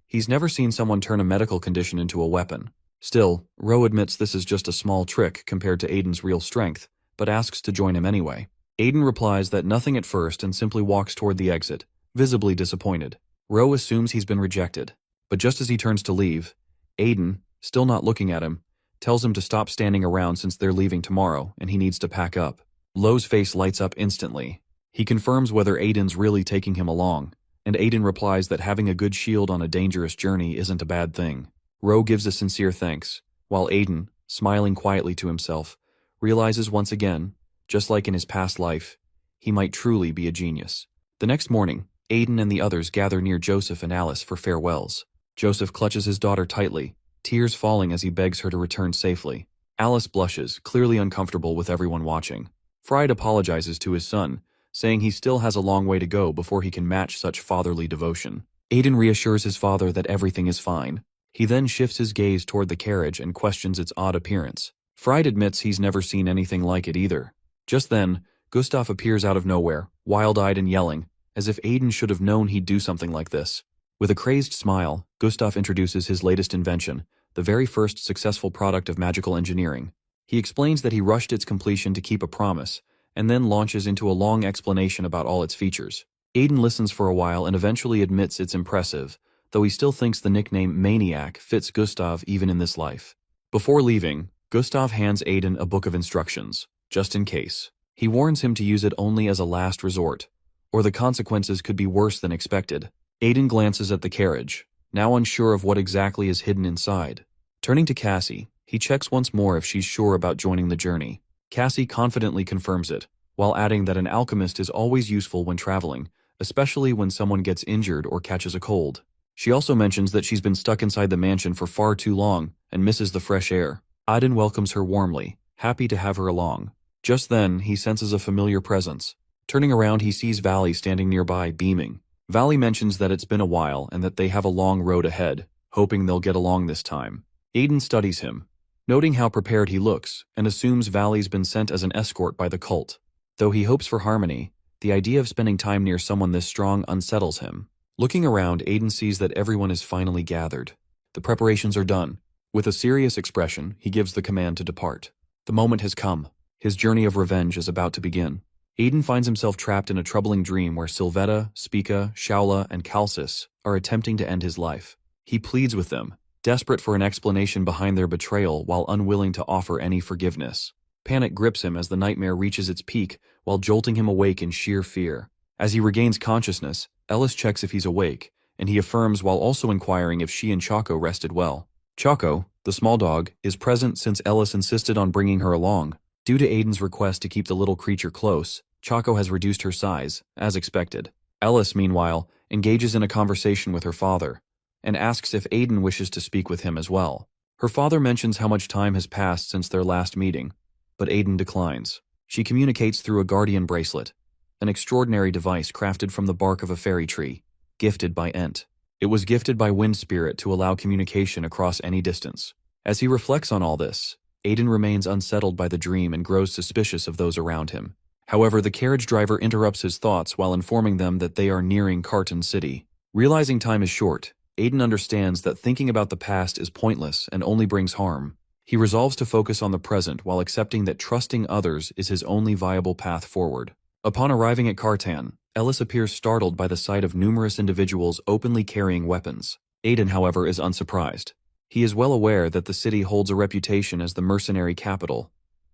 He's never seen someone turn a medical condition into a weapon. Still, Ro admits this is just a small trick compared to Aiden's real strength, but asks to join him anyway. Aiden replies that nothing at first and simply walks toward the exit, visibly disappointed. Ro assumes he's been rejected, but just as he turns to leave, Aiden, still not looking at him, tells him to stop standing around since they're leaving tomorrow and he needs to pack up. Lo's face lights up instantly. He confirms whether Aiden's really taking him along, and Aiden replies that having a good shield on a dangerous journey isn't a bad thing. Ro gives a sincere thanks, while Aiden, smiling quietly to himself, realizes once again, just like in his past life, he might truly be a genius. The next morning, Aiden and the others gather near Joseph and Alice for farewells. Joseph clutches his daughter tightly, tears falling as he begs her to return safely. Alice blushes, clearly uncomfortable with everyone watching. Fried apologizes to his son, saying he still has a long way to go before he can match such fatherly devotion. Aiden reassures his father that everything is fine. He then shifts his gaze toward the carriage and questions its odd appearance. Fried admits he's never seen anything like it either. Just then, Gustav appears out of nowhere, wild-eyed and yelling, as if Aiden should have known he'd do something like this. With a crazed smile, Gustav introduces his latest invention, the very first successful product of magical engineering. He explains that he rushed its completion to keep a promise, and then launches into a long explanation about all its features. Aiden listens for a while and eventually admits it's impressive, though he still thinks the nickname Maniac fits Gustav even in this life. Before leaving, Gustav hands Aiden a book of instructions, just in case. He warns him to use it only as a last resort, or the consequences could be worse than expected. Aiden glances at the carriage, now unsure of what exactly is hidden inside. Turning to Cassie, he checks once more if she's sure about joining the journey. Cassie confidently confirms it, while adding that an alchemist is always useful when traveling, especially when someone gets injured or catches a cold. She also mentions that she's been stuck inside the mansion for far too long and misses the fresh air. Aiden welcomes her warmly, happy to have her along. Just then, he senses a familiar presence. Turning around, he sees Valley standing nearby, beaming. Valley mentions that it's been a while and that they have a long road ahead, hoping they'll get along this time. Aiden studies him, noting how prepared he looks, and assumes Valley's been sent as an escort by the cult. Though he hopes for harmony, the idea of spending time near someone this strong unsettles him. Looking around, Aiden sees that everyone is finally gathered. The preparations are done. With a serious expression, he gives the command to depart. The moment has come. His journey of revenge is about to begin. Aiden finds himself trapped in a troubling dream where Sylvetta, Spica, Shaula, and Calcis are attempting to end his life. He pleads with them, desperate for an explanation behind their betrayal while unwilling to offer any forgiveness. Panic grips him as the nightmare reaches its peak while jolting him awake in sheer fear. As he regains consciousness, Ellis checks if he's awake, and he affirms while also inquiring if she and Chaco rested well. Chaco, the small dog, is present since Ellis insisted on bringing her along. Due to Aiden's request to keep the little creature close, Chaco has reduced her size, as expected. Ellis, meanwhile, engages in a conversation with her father, and asks if Aiden wishes to speak with him as well. Her father mentions how much time has passed since their last meeting, but Aiden declines. She communicates through a guardian bracelet, an extraordinary device crafted from the bark of a fairy tree, gifted by Ent. It was gifted by Wind Spirit to allow communication across any distance. As he reflects on all this, Aiden remains unsettled by the dream and grows suspicious of those around him. However, the carriage driver interrupts his thoughts while informing them that they are nearing Carton City. Realizing time is short, Aiden understands that thinking about the past is pointless and only brings harm. He resolves to focus on the present while accepting that trusting others is his only viable path forward. Upon arriving at Cartan, Ellis appears startled by the sight of numerous individuals openly carrying weapons. Aiden, however, is unsurprised. He is well aware that the city holds a reputation as the mercenary capital,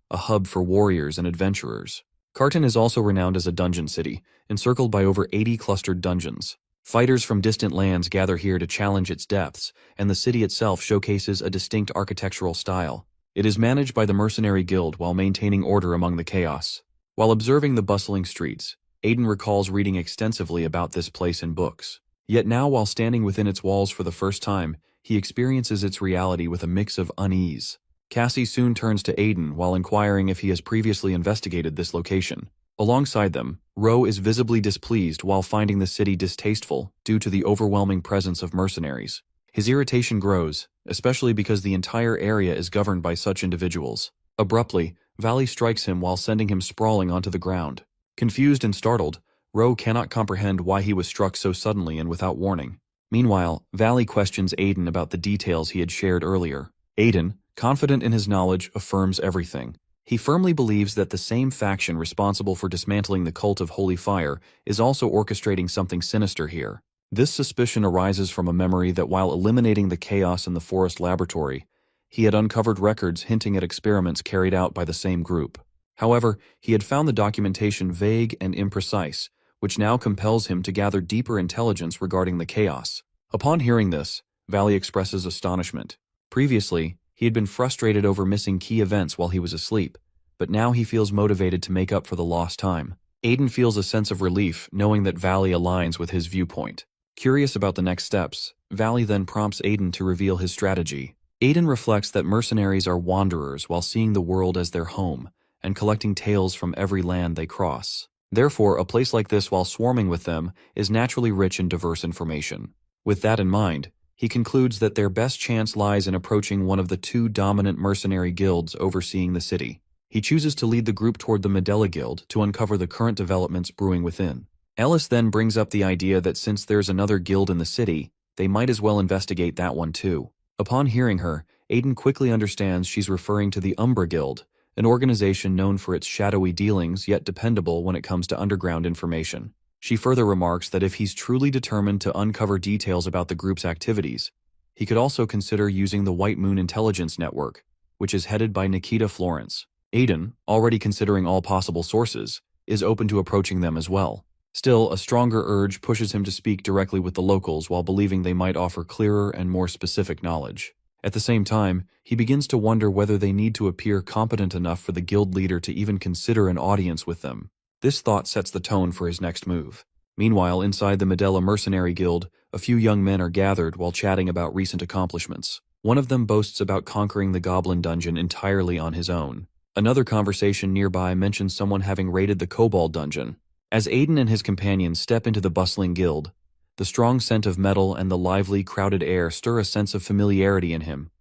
a hub for warriors and adventurers. Carton is also renowned as a dungeon city, encircled by over 80 clustered dungeons. Fighters from distant lands gather here to challenge its depths, and the city itself showcases a distinct architectural style. It is managed by the Mercenary Guild while maintaining order among the chaos. While observing the bustling streets, Aiden recalls reading extensively about this place in books. Yet now, while standing within its walls for the first time, he experiences its reality with a mix of unease. Cassie soon turns to Aiden while inquiring if he has previously investigated this location. Alongside them, Ro is visibly displeased while finding the city distasteful due to the overwhelming presence of mercenaries. His irritation grows, especially because the entire area is governed by such individuals. Abruptly, Valley strikes him while sending him sprawling onto the ground. Confused and startled, Ro cannot comprehend why he was struck so suddenly and without warning. Meanwhile, Valley questions Aiden about the details he had shared earlier. Aiden, confident in his knowledge, affirms everything. He firmly believes that the same faction responsible for dismantling the cult of Holy Fire is also orchestrating something sinister here. This suspicion arises from a memory that while eliminating the chaos in the forest laboratory, he had uncovered records hinting at experiments carried out by the same group. However, he had found the documentation vague and imprecise, which now compels him to gather deeper intelligence regarding the chaos. Upon hearing this, Valley expresses astonishment. Previously, he had been frustrated over missing key events while he was asleep, but now he feels motivated to make up for the lost time. Aiden feels a sense of relief knowing that Valley aligns with his viewpoint. Curious about the next steps, Valley then prompts Aiden to reveal his strategy. Aiden reflects that mercenaries are wanderers while seeing the world as their home, and collecting tales from every land they cross. Therefore, a place like this, while swarming with them, is naturally rich in diverse information. With that in mind, he concludes that their best chance lies in approaching one of the two dominant mercenary guilds overseeing the city. He chooses to lead the group toward the Medela Guild to uncover the current developments brewing within. Ellis then brings up the idea that since there's another guild in the city, they might as well investigate that one too. Upon hearing her, Aiden quickly understands she's referring to the Umbra Guild, an organization known for its shadowy dealings yet dependable when it comes to underground information. She further remarks that if he's truly determined to uncover details about the group's activities, he could also consider using the White Moon Intelligence Network, which is headed by Nikita Florence. Aiden, already considering all possible sources, is open to approaching them as well. Still, a stronger urge pushes him to speak directly with the locals while believing they might offer clearer and more specific knowledge. At the same time, he begins to wonder whether they need to appear competent enough for the guild leader to even consider an audience with them. This thought sets the tone for his next move. Meanwhile, inside the Medela Mercenary Guild, a few young men are gathered while chatting about recent accomplishments. One of them boasts about conquering the Goblin Dungeon entirely on his own. Another conversation nearby mentions someone having raided the Kobold Dungeon. As Aiden and his companions step into the bustling guild, the strong scent of metal and the lively, crowded air stir a sense of familiarity in him.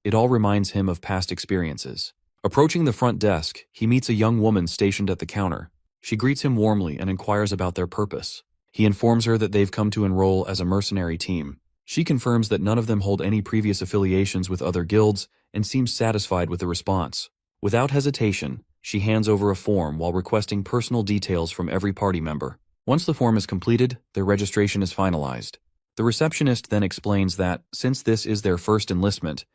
It all reminds him of past experiences. Approaching the front desk, he meets a young woman stationed at the counter. She greets him warmly and inquires about their purpose. He informs her that they've come to enroll as a mercenary team. She confirms that none of them hold any previous affiliations with other guilds and seems satisfied with the response. Without hesitation, she hands over a form while requesting personal details from every party member. Once the form is completed, their registration is finalized. The receptionist then explains that, since this is their first enlistment,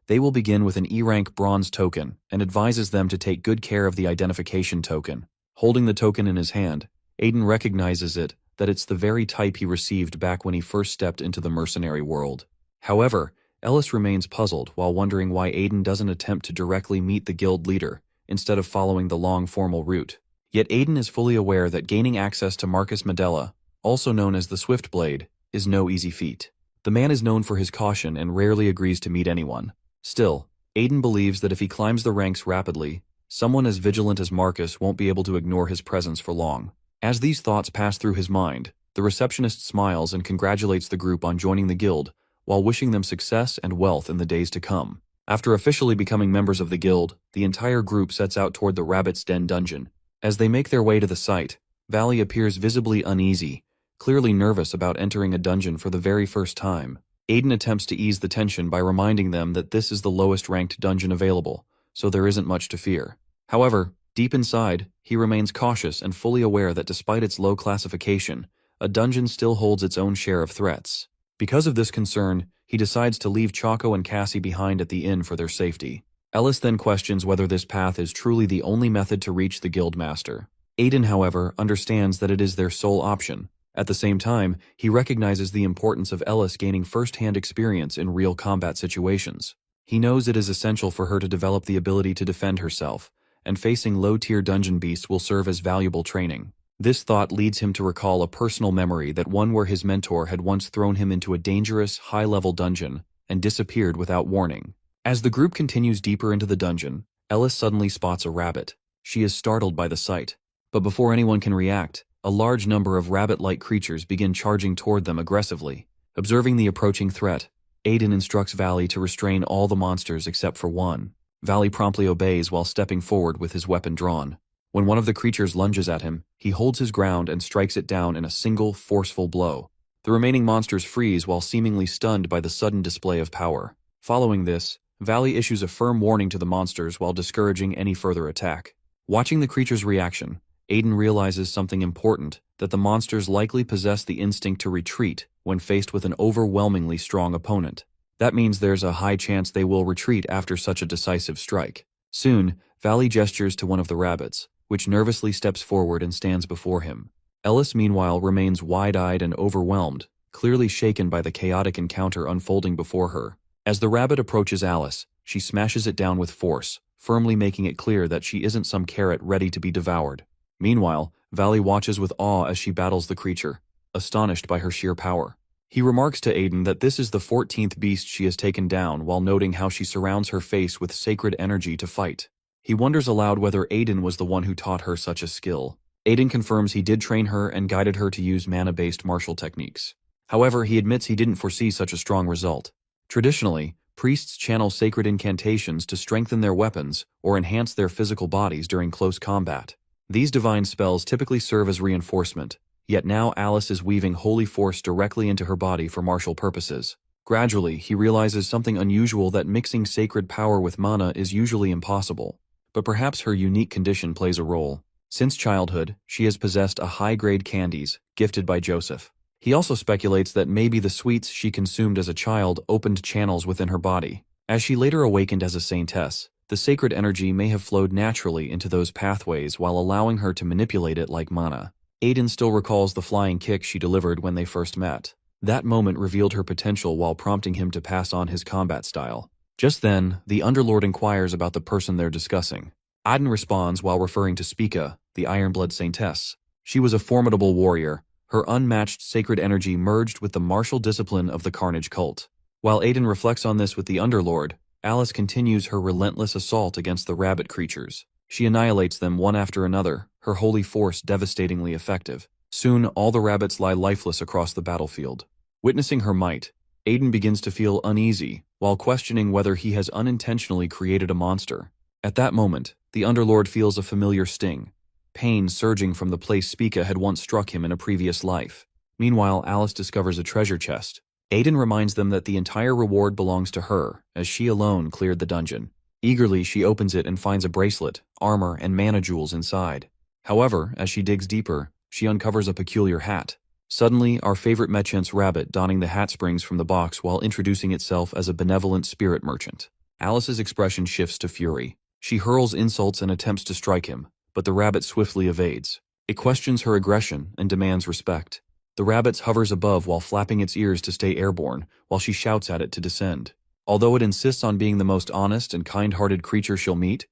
they will begin with an E-rank bronze token and advises them to take good care of the identification token. Holding the token in his hand, Aiden recognizes that it's the very type he received back when he first stepped into the mercenary world. However, Ellis remains puzzled while wondering why Aiden doesn't attempt to directly meet the guild leader instead of following the long formal route. Yet Aiden is fully aware that gaining access to Marcus Medela, also known as the Swift Blade, is no easy feat. The man is known for his caution and rarely agrees to meet anyone. Still, Aiden believes that if he climbs the ranks rapidly, someone as vigilant as Marcus won't be able to ignore his presence for long. As these thoughts pass through his mind, the receptionist smiles and congratulates the group on joining the guild, while wishing them success and wealth in the days to come. After officially becoming members of the guild, the entire group sets out toward the Rabbit's Den dungeon. As they make their way to the site, Valley appears visibly uneasy, clearly nervous about entering a dungeon for the very first time. Aiden attempts to ease the tension by reminding them that this is the lowest-ranked dungeon available, so there isn't much to fear. However, deep inside, he remains cautious and fully aware that despite its low classification, a dungeon still holds its own share of threats. Because of this concern, he decides to leave Choco and Cassie behind at the inn for their safety. Ellis then questions whether this path is truly the only method to reach the guildmaster. Aiden, however, understands that it is their sole option. At the same time, he recognizes the importance of Ellis gaining first-hand experience in real combat situations. He knows it is essential for her to develop the ability to defend herself, and facing low-tier dungeon beasts will serve as valuable training. This thought leads him to recall a personal memory that one where his mentor had once thrown him into a dangerous, high-level dungeon and disappeared without warning. As the group continues deeper into the dungeon, Ellis suddenly spots a rabbit. She is startled by the sight. But before anyone can react, a large number of rabbit-like creatures begin charging toward them aggressively. Observing the approaching threat, Aiden instructs Valley to restrain all the monsters except for one. Valley promptly obeys while stepping forward with his weapon drawn. When one of the creatures lunges at him, he holds his ground and strikes it down in a single, forceful blow. The remaining monsters freeze while seemingly stunned by the sudden display of power. Following this, Valley issues a firm warning to the monsters while discouraging any further attack. Watching the creature's reaction, Aiden realizes something important, that the monsters likely possess the instinct to retreat when faced with an overwhelmingly strong opponent. That means there's a high chance they will retreat after such a decisive strike. Soon, Valley gestures to one of the rabbits, which nervously steps forward and stands before him. Ellis, meanwhile, remains wide-eyed and overwhelmed, clearly shaken by the chaotic encounter unfolding before her. As the rabbit approaches Alice, she smashes it down with force, firmly making it clear that she isn't some carrot ready to be devoured. Meanwhile, Valley watches with awe as she battles the creature, astonished by her sheer power. He remarks to Aiden that this is the 14th beast she has taken down while noting how she surrounds her face with sacred energy to fight. He wonders aloud whether Aiden was the one who taught her such a skill. Aiden confirms he did train her and guided her to use mana-based martial techniques. However, he admits he didn't foresee such a strong result. Traditionally, priests channel sacred incantations to strengthen their weapons or enhance their physical bodies during close combat. These divine spells typically serve as reinforcement, yet now Alice is weaving holy force directly into her body for martial purposes. Gradually, he realizes something unusual, that mixing sacred power with mana is usually impossible. but perhaps her unique condition plays a role. Since childhood, she has possessed a high-grade candies, gifted by Joseph. He also speculates that maybe the sweets she consumed as a child opened channels within her body. As she later awakened as a saintess, the sacred energy may have flowed naturally into those pathways while allowing her to manipulate it like mana. Aiden still recalls the flying kick she delivered when they first met. That moment revealed her potential while prompting him to pass on his combat style. Just then, the Underlord inquires about the person they're discussing. Aiden responds while referring to Spica, the Ironblood Saintess. She was a formidable warrior. Her unmatched sacred energy merged with the martial discipline of the Carnage cult. While Aiden reflects on this with the Underlord, Alice continues her relentless assault against the rabbit creatures. She annihilates them one after another, her holy force devastatingly effective. Soon, all the rabbits lie lifeless across the battlefield. Witnessing her might, Aiden begins to feel uneasy, while questioning whether he has unintentionally created a monster. At that moment, the Underlord feels a familiar sting, pain surging from the place Spica had once struck him in a previous life. Meanwhile, Alice discovers a treasure chest. Aiden reminds them that the entire reward belongs to her, as she alone cleared the dungeon. Eagerly, she opens it and finds a bracelet, armor, and mana jewels inside. However, as she digs deeper, she uncovers a peculiar hat. Suddenly, our favorite Mechant's rabbit donning the hat springs from the box while introducing itself as a benevolent spirit merchant. Alice's expression shifts to fury. She hurls insults and attempts to strike him, but the rabbit swiftly evades. It questions her aggression and demands respect. The rabbit hovers above while flapping its ears to stay airborne, while she shouts at it to descend. Although it insists on being the most honest and kind-hearted creature she'll meet,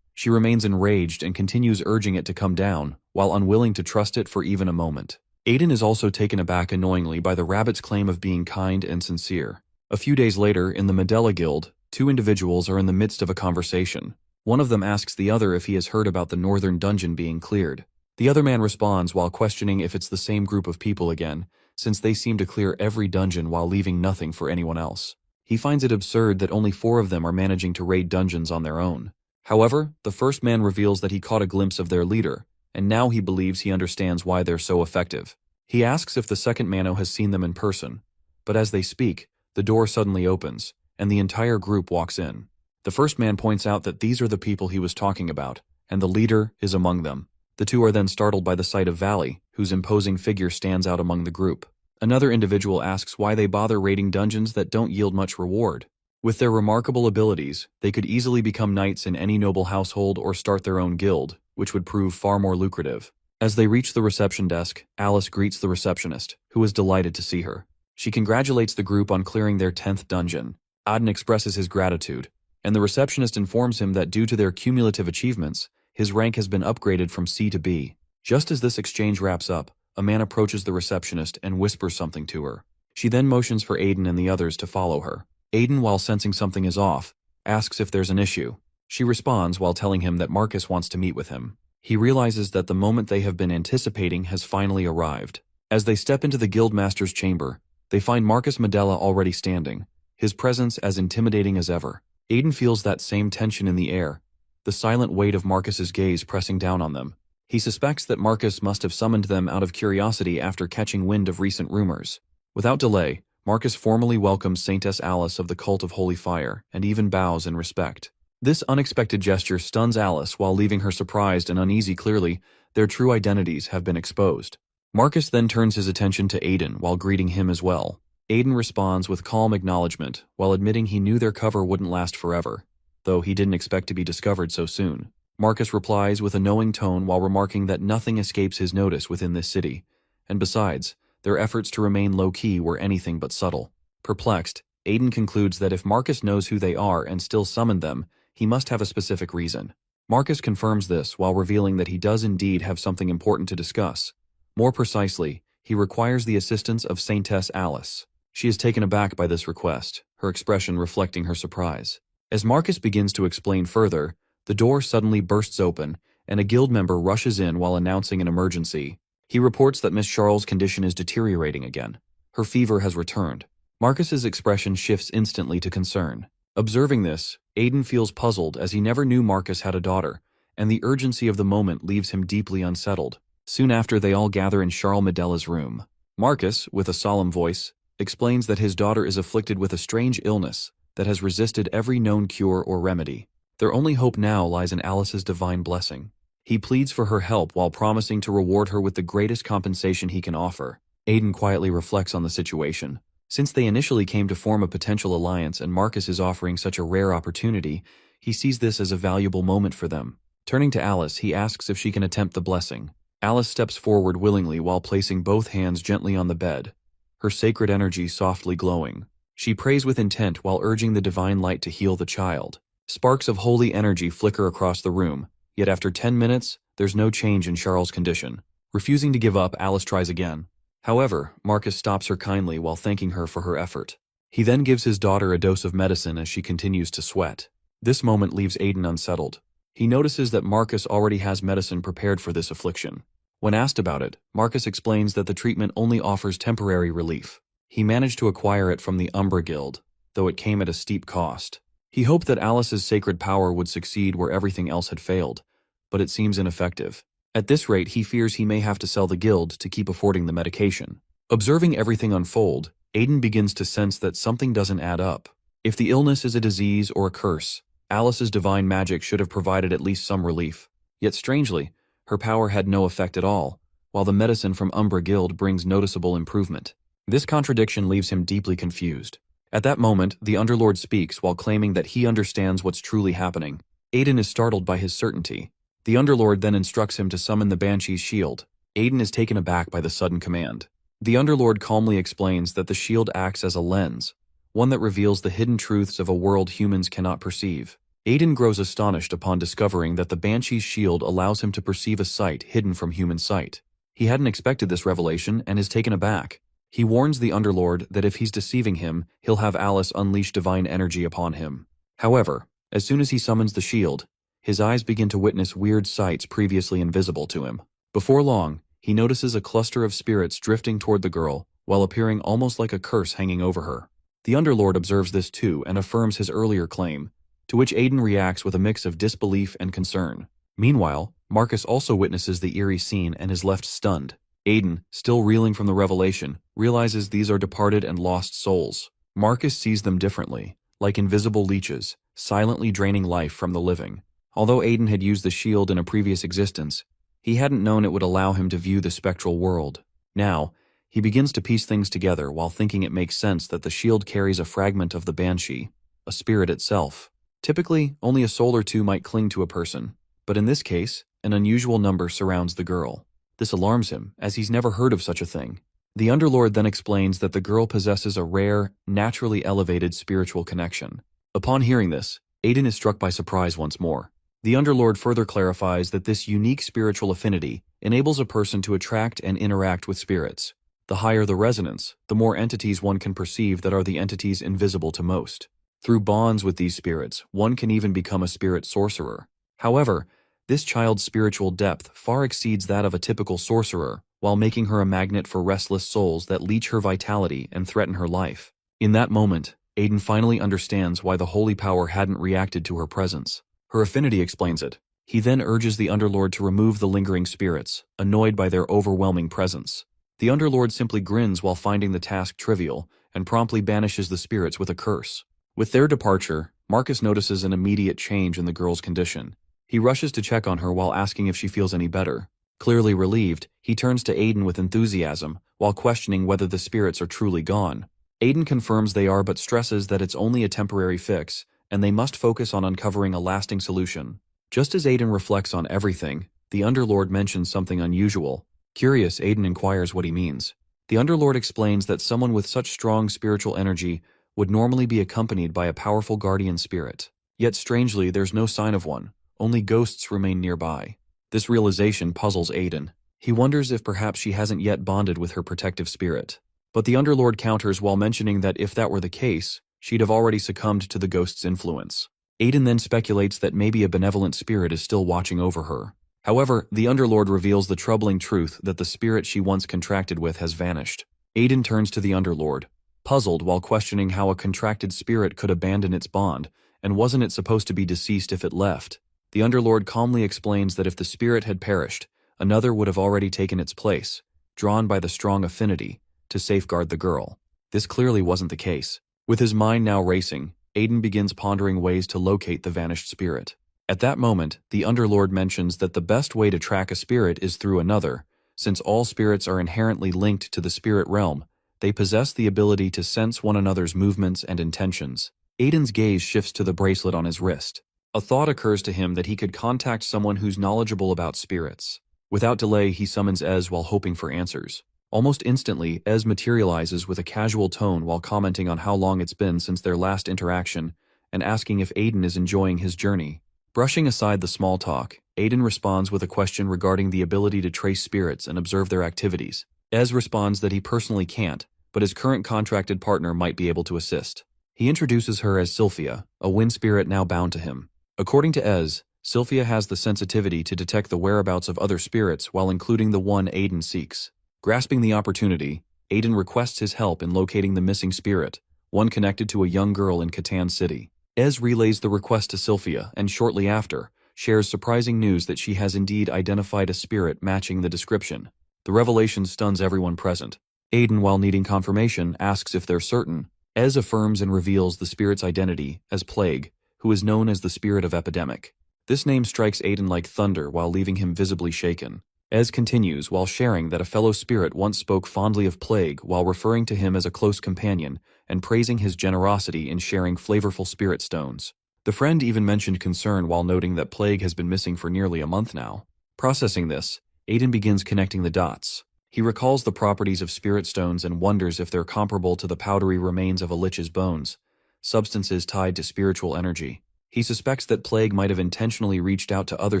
she remains enraged and continues urging it to come down, while unwilling to trust it for even a moment. Aiden is also taken aback annoyingly by the rabbit's claim of being kind and sincere. A few days later, in the Medela Guild, two individuals are in the midst of a conversation. One of them asks the other if he has heard about the northern dungeon being cleared. The other man responds while questioning if it's the same group of people again, since they seem to clear every dungeon while leaving nothing for anyone else. He finds it absurd that only 4 of them are managing to raid dungeons on their own. However, the first man reveals that he caught a glimpse of their leader, and now he believes he understands why they're so effective. He asks if the second Mano has seen them in person, but as they speak, the door suddenly opens, and the entire group walks in. The first man points out that these are the people he was talking about, and the leader is among them. The two are then startled by the sight of Valley, whose imposing figure stands out among the group. Another individual asks why they bother raiding dungeons that don't yield much reward. With their remarkable abilities, they could easily become knights in any noble household or start their own guild, which would prove far more lucrative. As they reach the reception desk, Alice greets the receptionist, who is delighted to see her. She congratulates the group on clearing their 10th dungeon. Aden expresses his gratitude, and the receptionist informs him that due to their cumulative achievements, his rank has been upgraded from C to B. Just as this exchange wraps up, a man approaches the receptionist and whispers something to her. She then motions for Aiden and the others to follow her. Aiden, while sensing something is off, asks if there's an issue. She responds while telling him that Marcus wants to meet with him. He realizes that the moment they have been anticipating has finally arrived. As they step into the Guildmaster's chamber, they find Marcus Medela already standing, his presence as intimidating as ever. Aiden feels that same tension in the air, the silent weight of Marcus's gaze pressing down on them. He suspects that Marcus must have summoned them out of curiosity after catching wind of recent rumors. Without delay, Marcus formally welcomes Saintess Alice of the Cult of Holy Fire and even bows in respect. This unexpected gesture stuns Alice while leaving her surprised and uneasy. Clearly, their true identities have been exposed. Marcus then turns his attention to Aiden while greeting him as well. Aiden responds with calm acknowledgement while admitting he knew their cover wouldn't last forever, though he didn't expect to be discovered so soon. Marcus replies with a knowing tone while remarking that nothing escapes his notice within this city, and besides, their efforts to remain low-key were anything but subtle. Perplexed, Aiden concludes that if Marcus knows who they are and still summoned them, he must have a specific reason. Marcus confirms this while revealing that he does indeed have something important to discuss. More precisely, he requires the assistance of Saintess Alice. She is taken aback by this request, her expression reflecting her surprise. As Marcus begins to explain further, the door suddenly bursts open, and a guild member rushes in while announcing an emergency. He reports that Miss Charles' condition is deteriorating again. Her fever has returned. Marcus's expression shifts instantly to concern. Observing this, Aiden feels puzzled as he never knew Marcus had a daughter, and the urgency of the moment leaves him deeply unsettled. Soon after, they all gather in Charles Medela's room. Marcus, with a solemn voice, explains that his daughter is afflicted with a strange illness that has resisted every known cure or remedy. Their only hope now lies in Alice's divine blessing. He pleads for her help while promising to reward her with the greatest compensation he can offer. Aiden quietly reflects on the situation. Since they initially came to form a potential alliance and Marcus is offering such a rare opportunity, he sees this as a valuable moment for them. Turning to Alice, he asks if she can attempt the blessing. Alice steps forward willingly while placing both hands gently on the bed, her sacred energy softly glowing. She prays with intent while urging the divine light to heal the child. Sparks of holy energy flicker across the room, yet after 10 minutes, there's no change in Charles' condition. Refusing to give up, Alice tries again. However, Marcus stops her kindly while thanking her for her effort. He then gives his daughter a dose of medicine as she continues to sweat. This moment leaves Aiden unsettled. He notices that Marcus already has medicine prepared for this affliction. When asked about it, Marcus explains that the treatment only offers temporary relief. He managed to acquire it from the Umbra Guild, though it came at a steep cost. He hoped that Alice's sacred power would succeed where everything else had failed, but it seems ineffective. At this rate, he fears he may have to sell the guild to keep affording the medication. Observing everything unfold, Aiden begins to sense that something doesn't add up. If the illness is a disease or a curse, Alice's divine magic should have provided at least some relief. Yet strangely, her power had no effect at all, while the medicine from Umbra Guild brings noticeable improvement. This contradiction leaves him deeply confused. At that moment, the Underlord speaks while claiming that he understands what's truly happening. Aiden is startled by his certainty. The Underlord then instructs him to summon the Banshee's shield. Aiden is taken aback by the sudden command. The Underlord calmly explains that the shield acts as a lens, one that reveals the hidden truths of a world humans cannot perceive. Aiden grows astonished upon discovering that the Banshee's shield allows him to perceive a sight hidden from human sight. He hadn't expected this revelation and is taken aback. He warns the Underlord that if he's deceiving him, he'll have Alice unleash divine energy upon him. However, as soon as he summons the shield, his eyes begin to witness weird sights previously invisible to him. Before long, he notices a cluster of spirits drifting toward the girl, while appearing almost like a curse hanging over her. The Underlord observes this too and affirms his earlier claim, to which Aiden reacts with a mix of disbelief and concern. Meanwhile, Marcus also witnesses the eerie scene and is left stunned. Aiden, still reeling from the revelation, realizes these are departed and lost souls. Marcus sees them differently, like invisible leeches, silently draining life from the living. Although Aiden had used the shield in a previous existence, he hadn't known it would allow him to view the spectral world. Now, he begins to piece things together while thinking it makes sense that the shield carries a fragment of the Banshee, a spirit itself. Typically, only a soul or two might cling to a person, but in this case, an unusual number surrounds the girl. This alarms him, as he's never heard of such a thing. The Underlord then explains that the girl possesses a rare, naturally elevated spiritual connection. Upon hearing this, Aiden is struck by surprise once more. The Underlord further clarifies that this unique spiritual affinity enables a person to attract and interact with spirits. The higher the resonance, the more entities one can perceive that are the entities invisible to most. Through bonds with these spirits, one can even become a spirit sorcerer. However, this child's spiritual depth far exceeds that of a typical sorcerer, while making her a magnet for restless souls that leech her vitality and threaten her life. In that moment, Aiden finally understands why the holy power hadn't reacted to her presence. Her affinity explains it. He then urges the Underlord to remove the lingering spirits, annoyed by their overwhelming presence. The Underlord simply grins while finding the task trivial, and promptly banishes the spirits with a curse. With their departure, Marcus notices an immediate change in the girl's condition. He rushes to check on her while asking if she feels any better. Clearly relieved, he turns to Aiden with enthusiasm, while questioning whether the spirits are truly gone. Aiden confirms they are but stresses that it's only a temporary fix, and they must focus on uncovering a lasting solution. Just as Aiden reflects on everything, the Underlord mentions something unusual. Curious, Aiden inquires what he means. The Underlord explains that someone with such strong spiritual energy would normally be accompanied by a powerful guardian spirit. Yet strangely, there's no sign of one. Only ghosts remain nearby. This realization puzzles Aiden. He wonders if perhaps she hasn't yet bonded with her protective spirit. But the Underlord counters while mentioning that if that were the case, she'd have already succumbed to the ghost's influence. Aiden then speculates that maybe a benevolent spirit is still watching over her. However, the Underlord reveals the troubling truth that the spirit she once contracted with has vanished. Aiden turns to the Underlord, puzzled while questioning how a contracted spirit could abandon its bond, and wasn't it supposed to be deceased if it left? The Underlord calmly explains that if the spirit had perished, another would have already taken its place, drawn by the strong affinity, to safeguard the girl. This clearly wasn't the case. With his mind now racing, Aiden begins pondering ways to locate the vanished spirit. At that moment, the Underlord mentions that the best way to track a spirit is through another. Since all spirits are inherently linked to the spirit realm, they possess the ability to sense one another's movements and intentions. Aiden's gaze shifts to the bracelet on his wrist. A thought occurs to him that he could contact someone who's knowledgeable about spirits. Without delay, he summons Ez while hoping for answers. Almost instantly, Ez materializes with a casual tone while commenting on how long it's been since their last interaction and asking if Aiden is enjoying his journey. Brushing aside the small talk, Aiden responds with a question regarding the ability to trace spirits and observe their activities. Ez responds that he personally can't, but his current contracted partner might be able to assist. He introduces her as Sylphia, a wind spirit now bound to him. According to Ez, Sylphia has the sensitivity to detect the whereabouts of other spirits while including the one Aiden seeks. Grasping the opportunity, Aiden requests his help in locating the missing spirit, one connected to a young girl in Catan City. Ez relays the request to Sylphia and shortly after, shares surprising news that she has indeed identified a spirit matching the description. The revelation stuns everyone present. Aiden, while needing confirmation, asks if they're certain. Ez affirms and reveals the spirit's identity as Plague, who is known as the spirit of epidemic. This name strikes Aiden like thunder while leaving him visibly shaken. Ez continues while sharing that a fellow spirit once spoke fondly of Plague while referring to him as a close companion and praising his generosity in sharing flavorful spirit stones. The friend even mentioned concern while noting that Plague has been missing for nearly a month now. Processing this, Aiden begins connecting the dots. He recalls the properties of spirit stones and wonders if they're comparable to the powdery remains of a lich's bones, substances tied to spiritual energy. He suspects that Plague might have intentionally reached out to other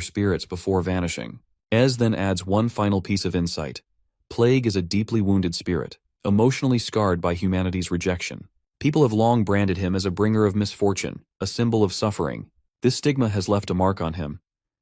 spirits before vanishing. Ez then adds one final piece of insight. Plague is a deeply wounded spirit, emotionally scarred by humanity's rejection. People have long branded him as a bringer of misfortune, a symbol of suffering. This stigma has left a mark on him,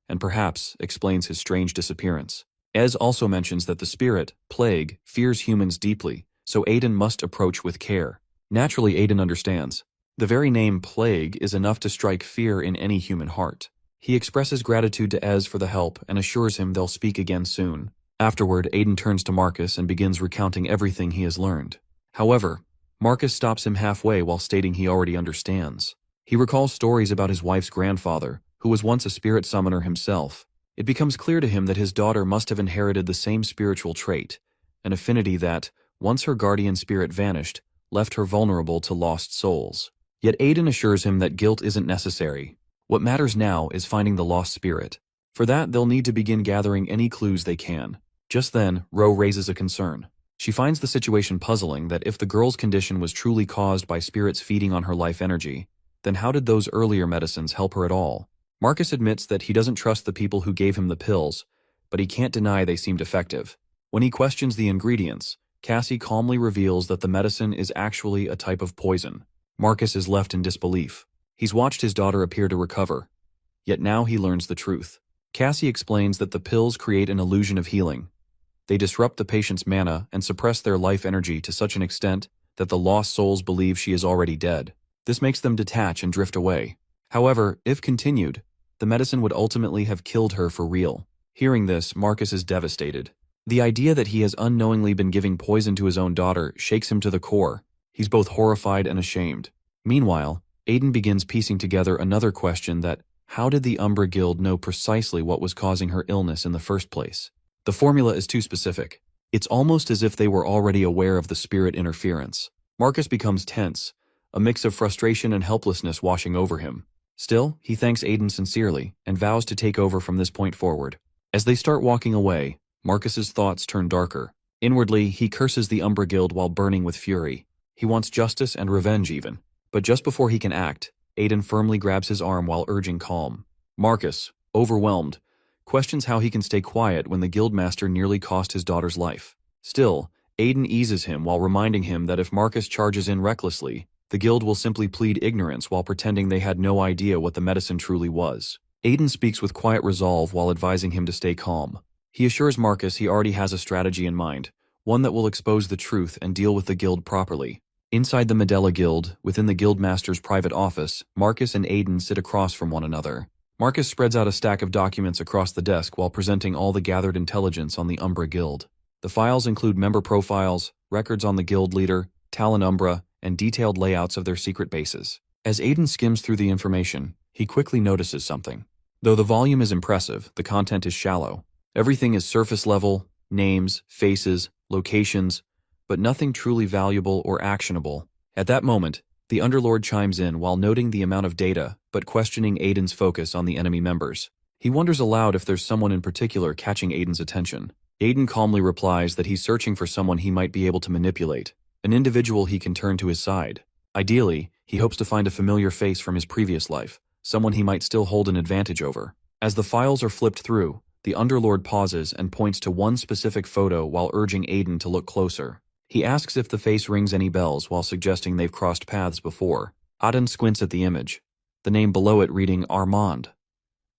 and perhaps explains his strange disappearance. Ez also mentions that the spirit, Plague, fears humans deeply, so Aiden must approach with care. Naturally, Aiden understands. The very name Plague is enough to strike fear in any human heart. He expresses gratitude to Ez for the help and assures him they'll speak again soon. Afterward, Aiden turns to Marcus and begins recounting everything he has learned. However, Marcus stops him halfway while stating he already understands. He recalls stories about his wife's grandfather, who was once a spirit summoner himself. It becomes clear to him that his daughter must have inherited the same spiritual trait, an affinity that, once her guardian spirit vanished, left her vulnerable to lost souls. Yet Aiden assures him that guilt isn't necessary. What matters now is finding the lost spirit. For that, they'll need to begin gathering any clues they can. Just then, Ro raises a concern. She finds the situation puzzling that if the girl's condition was truly caused by spirits feeding on her life energy, then how did those earlier medicines help her at all? Marcus admits that he doesn't trust the people who gave him the pills, but he can't deny they seemed effective. When he questions the ingredients, Cassie calmly reveals that the medicine is actually a type of poison. Marcus is left in disbelief. He's watched his daughter appear to recover, yet now he learns the truth. Cassie explains that the pills create an illusion of healing. They disrupt the patient's mana and suppress their life energy to such an extent that the lost souls believe she is already dead. This makes them detach and drift away. However, if continued, the medicine would ultimately have killed her for real. Hearing this, Marcus is devastated. The idea that he has unknowingly been giving poison to his own daughter shakes him to the core. He's both horrified and ashamed. Meanwhile, Aiden begins piecing together another question that, how did the Umbra Guild know precisely what was causing her illness in the first place? The formula is too specific. It's almost as if they were already aware of the spirit interference. Marcus becomes tense, a mix of frustration and helplessness washing over him. Still, he thanks Aiden sincerely and vows to take over from this point forward. As they start walking away, Marcus's thoughts turn darker. Inwardly, he curses the Umbra Guild while burning with fury. He wants justice and revenge even. But just before he can act, Aiden firmly grabs his arm while urging calm. Marcus, overwhelmed, questions how he can stay quiet when the guildmaster nearly cost his daughter's life. Still, Aiden eases him while reminding him that if Marcus charges in recklessly, the guild will simply plead ignorance while pretending they had no idea what the medicine truly was. Aiden speaks with quiet resolve while advising him to stay calm. He assures Marcus he already has a strategy in mind, one that will expose the truth and deal with the guild properly. Inside the Medela Guild, within the Guildmaster's private office, Marcus and Aiden sit across from one another. Marcus spreads out a stack of documents across the desk while presenting all the gathered intelligence on the Umbra Guild. The files include member profiles, records on the guild leader, Talon Umbra, and detailed layouts of their secret bases. As Aiden skims through the information, he quickly notices something. Though the volume is impressive, the content is shallow. Everything is surface level, names, faces, locations, but nothing truly valuable or actionable. At that moment, the Underlord chimes in while noting the amount of data, but questioning Aiden's focus on the enemy members. He wonders aloud if there's someone in particular catching Aiden's attention. Aiden calmly replies that he's searching for someone he might be able to manipulate, an individual he can turn to his side. Ideally, he hopes to find a familiar face from his previous life, someone he might still hold an advantage over. As the files are flipped through, the Underlord pauses and points to one specific photo while urging Aiden to look closer. He asks if the face rings any bells while suggesting they've crossed paths before. Aiden squints at the image, the name below it reading Armand.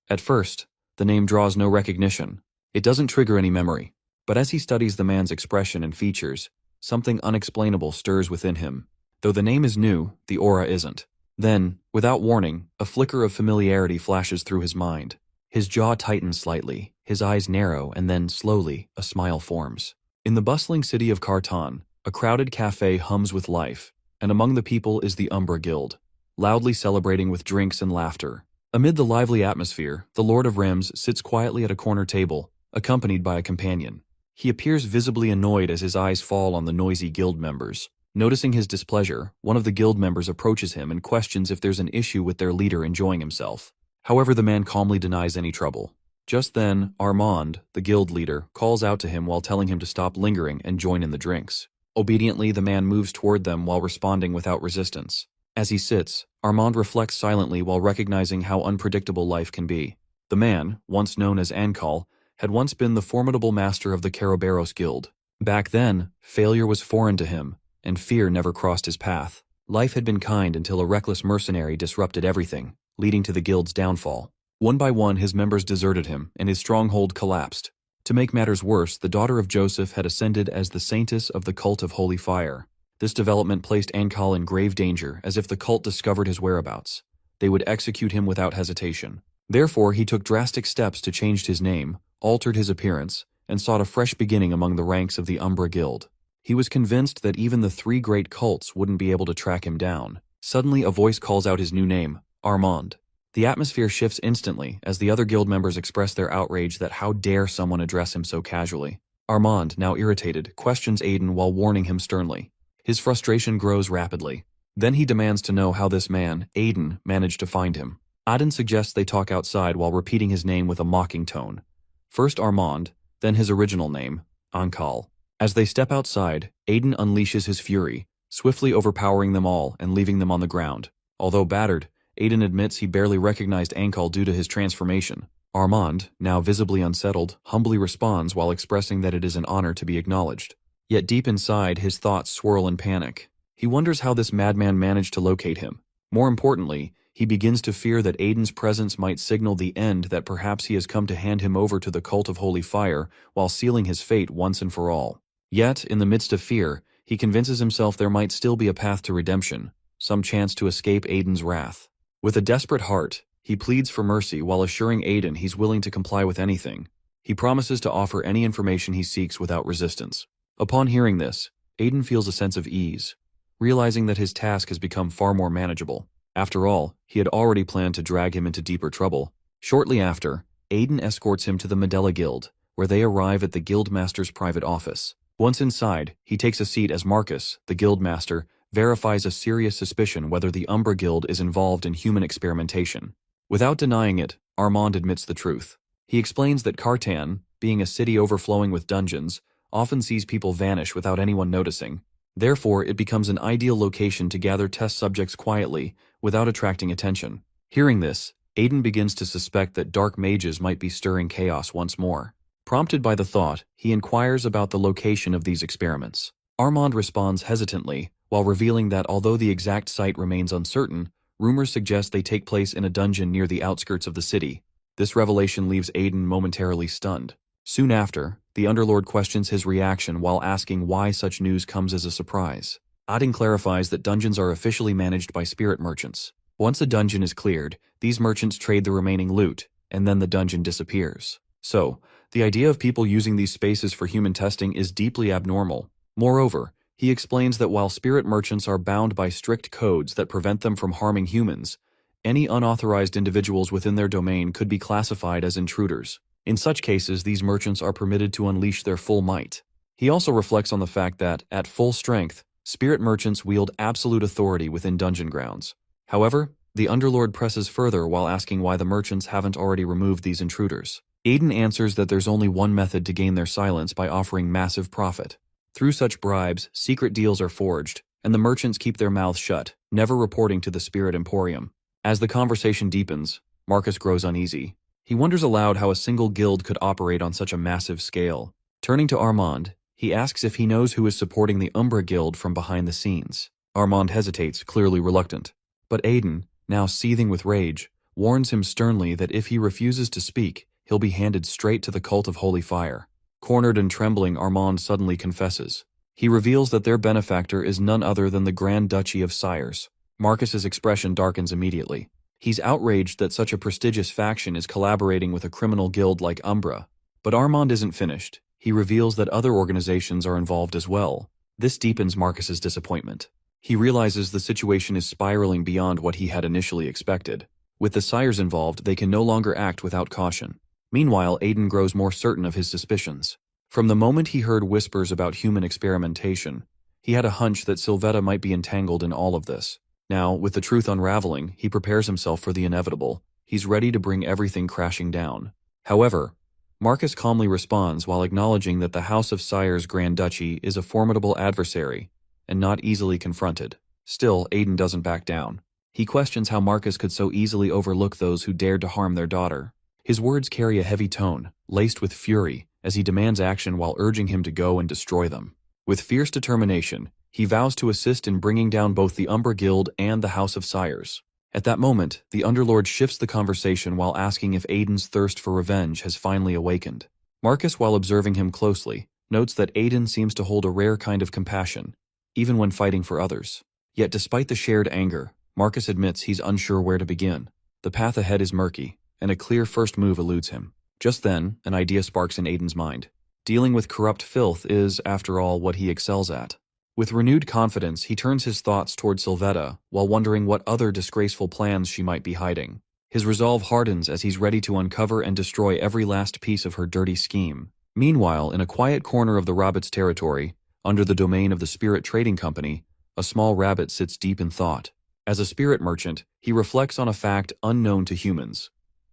At first, the name draws no recognition. It doesn't trigger any memory. But as he studies the man's expression and features, something unexplainable stirs within him. Though the name is new, the aura isn't. Then, without warning, a flicker of familiarity flashes through his mind. His jaw tightens slightly, his eyes narrow, and then, slowly, a smile forms. In the bustling city of Kartan, a crowded cafe hums with life, and among the people is the Umbra Guild, loudly celebrating with drinks and laughter. Amid the lively atmosphere, the Lord of Remes sits quietly at a corner table, accompanied by a companion. He appears visibly annoyed as his eyes fall on the noisy guild members. Noticing his displeasure, one of the guild members approaches him and questions if there's an issue with their leader enjoying himself. However, the man calmly denies any trouble. Just then, Armand, the guild leader, calls out to him while telling him to stop lingering and join in the drinks. Obediently, the man moves toward them while responding without resistance. As he sits, Armand reflects silently while recognizing how unpredictable life can be. The man, once known as Ankal, had once been the formidable master of the Caraberos Guild. Back then, failure was foreign to him, and fear never crossed his path. Life had been kind until a reckless mercenary disrupted everything, leading to the guild's downfall. One by one, his members deserted him, and his stronghold collapsed. To make matters worse, the daughter of Joseph had ascended as the saintess of the cult of Holy Fire. This development placed Ankal in grave danger, as if the cult discovered his whereabouts. They would execute him without hesitation. Therefore, he took drastic steps to change his name, altered his appearance, and sought a fresh beginning among the ranks of the Umbra Guild. He was convinced that even the three great cults wouldn't be able to track him down. Suddenly, a voice calls out his new name, Armand. The atmosphere shifts instantly as the other guild members express their outrage that how dare someone address him so casually. Armand, now irritated, questions Aiden while warning him sternly. His frustration grows rapidly. Then he demands to know how this man, Aiden, managed to find him. Aiden suggests they talk outside while repeating his name with a mocking tone. First Armand, then his original name, Ankal. As they step outside, Aiden unleashes his fury, swiftly overpowering them all and leaving them on the ground. Although battered, Aiden admits he barely recognized Ankal due to his transformation. Armand, now visibly unsettled, humbly responds while expressing that it is an honor to be acknowledged. Yet deep inside, his thoughts swirl in panic. He wonders how this madman managed to locate him. More importantly, he begins to fear that Aiden's presence might signal the end, that perhaps he has come to hand him over to the cult of Holy Fire while sealing his fate once and for all. Yet, in the midst of fear, he convinces himself there might still be a path to redemption, some chance to escape Aiden's wrath. With a desperate heart, he pleads for mercy while assuring Aiden he's willing to comply with anything. He promises to offer any information he seeks without resistance. Upon hearing this, Aiden feels a sense of ease, realizing that his task has become far more manageable. After all, he had already planned to drag him into deeper trouble. Shortly after, Aiden escorts him to the Medela Guild, where they arrive at the Guildmaster's private office. Once inside, he takes a seat as Marcus, the Guildmaster, verifies a serious suspicion whether the Umbra Guild is involved in human experimentation. Without denying it, Armand admits the truth. He explains that Kartan, being a city overflowing with dungeons, often sees people vanish without anyone noticing. Therefore, it becomes an ideal location to gather test subjects quietly, without attracting attention. Hearing this, Aiden begins to suspect that dark mages might be stirring chaos once more. Prompted by the thought, he inquires about the location of these experiments. Armand responds hesitantly, while revealing that although the exact site remains uncertain, rumors suggest they take place in a dungeon near the outskirts of the city. This revelation leaves Aiden momentarily stunned. Soon after, the Underlord questions his reaction while asking why such news comes as a surprise. Aiden clarifies that dungeons are officially managed by spirit merchants. Once a dungeon is cleared, these merchants trade the remaining loot, and then the dungeon disappears. So, the idea of people using these spaces for human testing is deeply abnormal. Moreover, He explains that while spirit merchants are bound by strict codes that prevent them from harming humans, any unauthorized individuals within their domain could be classified as intruders. In such cases, these merchants are permitted to unleash their full might. He also reflects on the fact that, at full strength, spirit merchants wield absolute authority within dungeon grounds. However, the Underlord presses further while asking why the merchants haven't already removed these intruders. Aiden answers that there's only one method to gain their silence: by offering massive profit. Through such bribes, secret deals are forged, and the merchants keep their mouths shut, never reporting to the Spirit Emporium. As the conversation deepens, Marcus grows uneasy. He wonders aloud how a single guild could operate on such a massive scale. Turning to Armand, he asks if he knows who is supporting the Umbra Guild from behind the scenes. Armand hesitates, clearly reluctant. But Aiden, now seething with rage, warns him sternly that if he refuses to speak, he'll be handed straight to the cult of holy fire. Cornered and trembling, Armand suddenly confesses. He reveals that their benefactor is none other than the Grand Duchy of Sires. Marcus's expression darkens immediately. He's outraged that such a prestigious faction is collaborating with a criminal guild like Umbra. But Armand isn't finished. He reveals that other organizations are involved as well. This deepens Marcus's disappointment. He realizes the situation is spiraling beyond what he had initially expected. With the Sires involved, they can no longer act without caution. Meanwhile, Aiden grows more certain of his suspicions. From the moment he heard whispers about human experimentation, he had a hunch that Sylvetta might be entangled in all of this. Now, with the truth unraveling, he prepares himself for the inevitable. He's ready to bring everything crashing down. However, Marcus calmly responds while acknowledging that the House of Sires Grand Duchy is a formidable adversary and not easily confronted. Still, Aiden doesn't back down. He questions how Marcus could so easily overlook those who dared to harm their daughter. His words carry a heavy tone, laced with fury, as he demands action while urging him to go and destroy them. With fierce determination, he vows to assist in bringing down both the Umbra Guild and the House of Sires. At that moment, the Underlord shifts the conversation while asking if Aiden's thirst for revenge has finally awakened. Marcus, while observing him closely, notes that Aiden seems to hold a rare kind of compassion, even when fighting for others. Yet despite the shared anger, Marcus admits he's unsure where to begin. The path ahead is murky, and a clear first move eludes him. Just then, an idea sparks in Aiden's mind. Dealing with corrupt filth is, after all, what he excels at. With renewed confidence, he turns his thoughts toward Sylvetta, while wondering what other disgraceful plans she might be hiding. His resolve hardens as he's ready to uncover and destroy every last piece of her dirty scheme. Meanwhile, in a quiet corner of the rabbit's territory, under the domain of the Spirit Trading Company, a small rabbit sits deep in thought. As a spirit merchant, he reflects on a fact unknown to humans.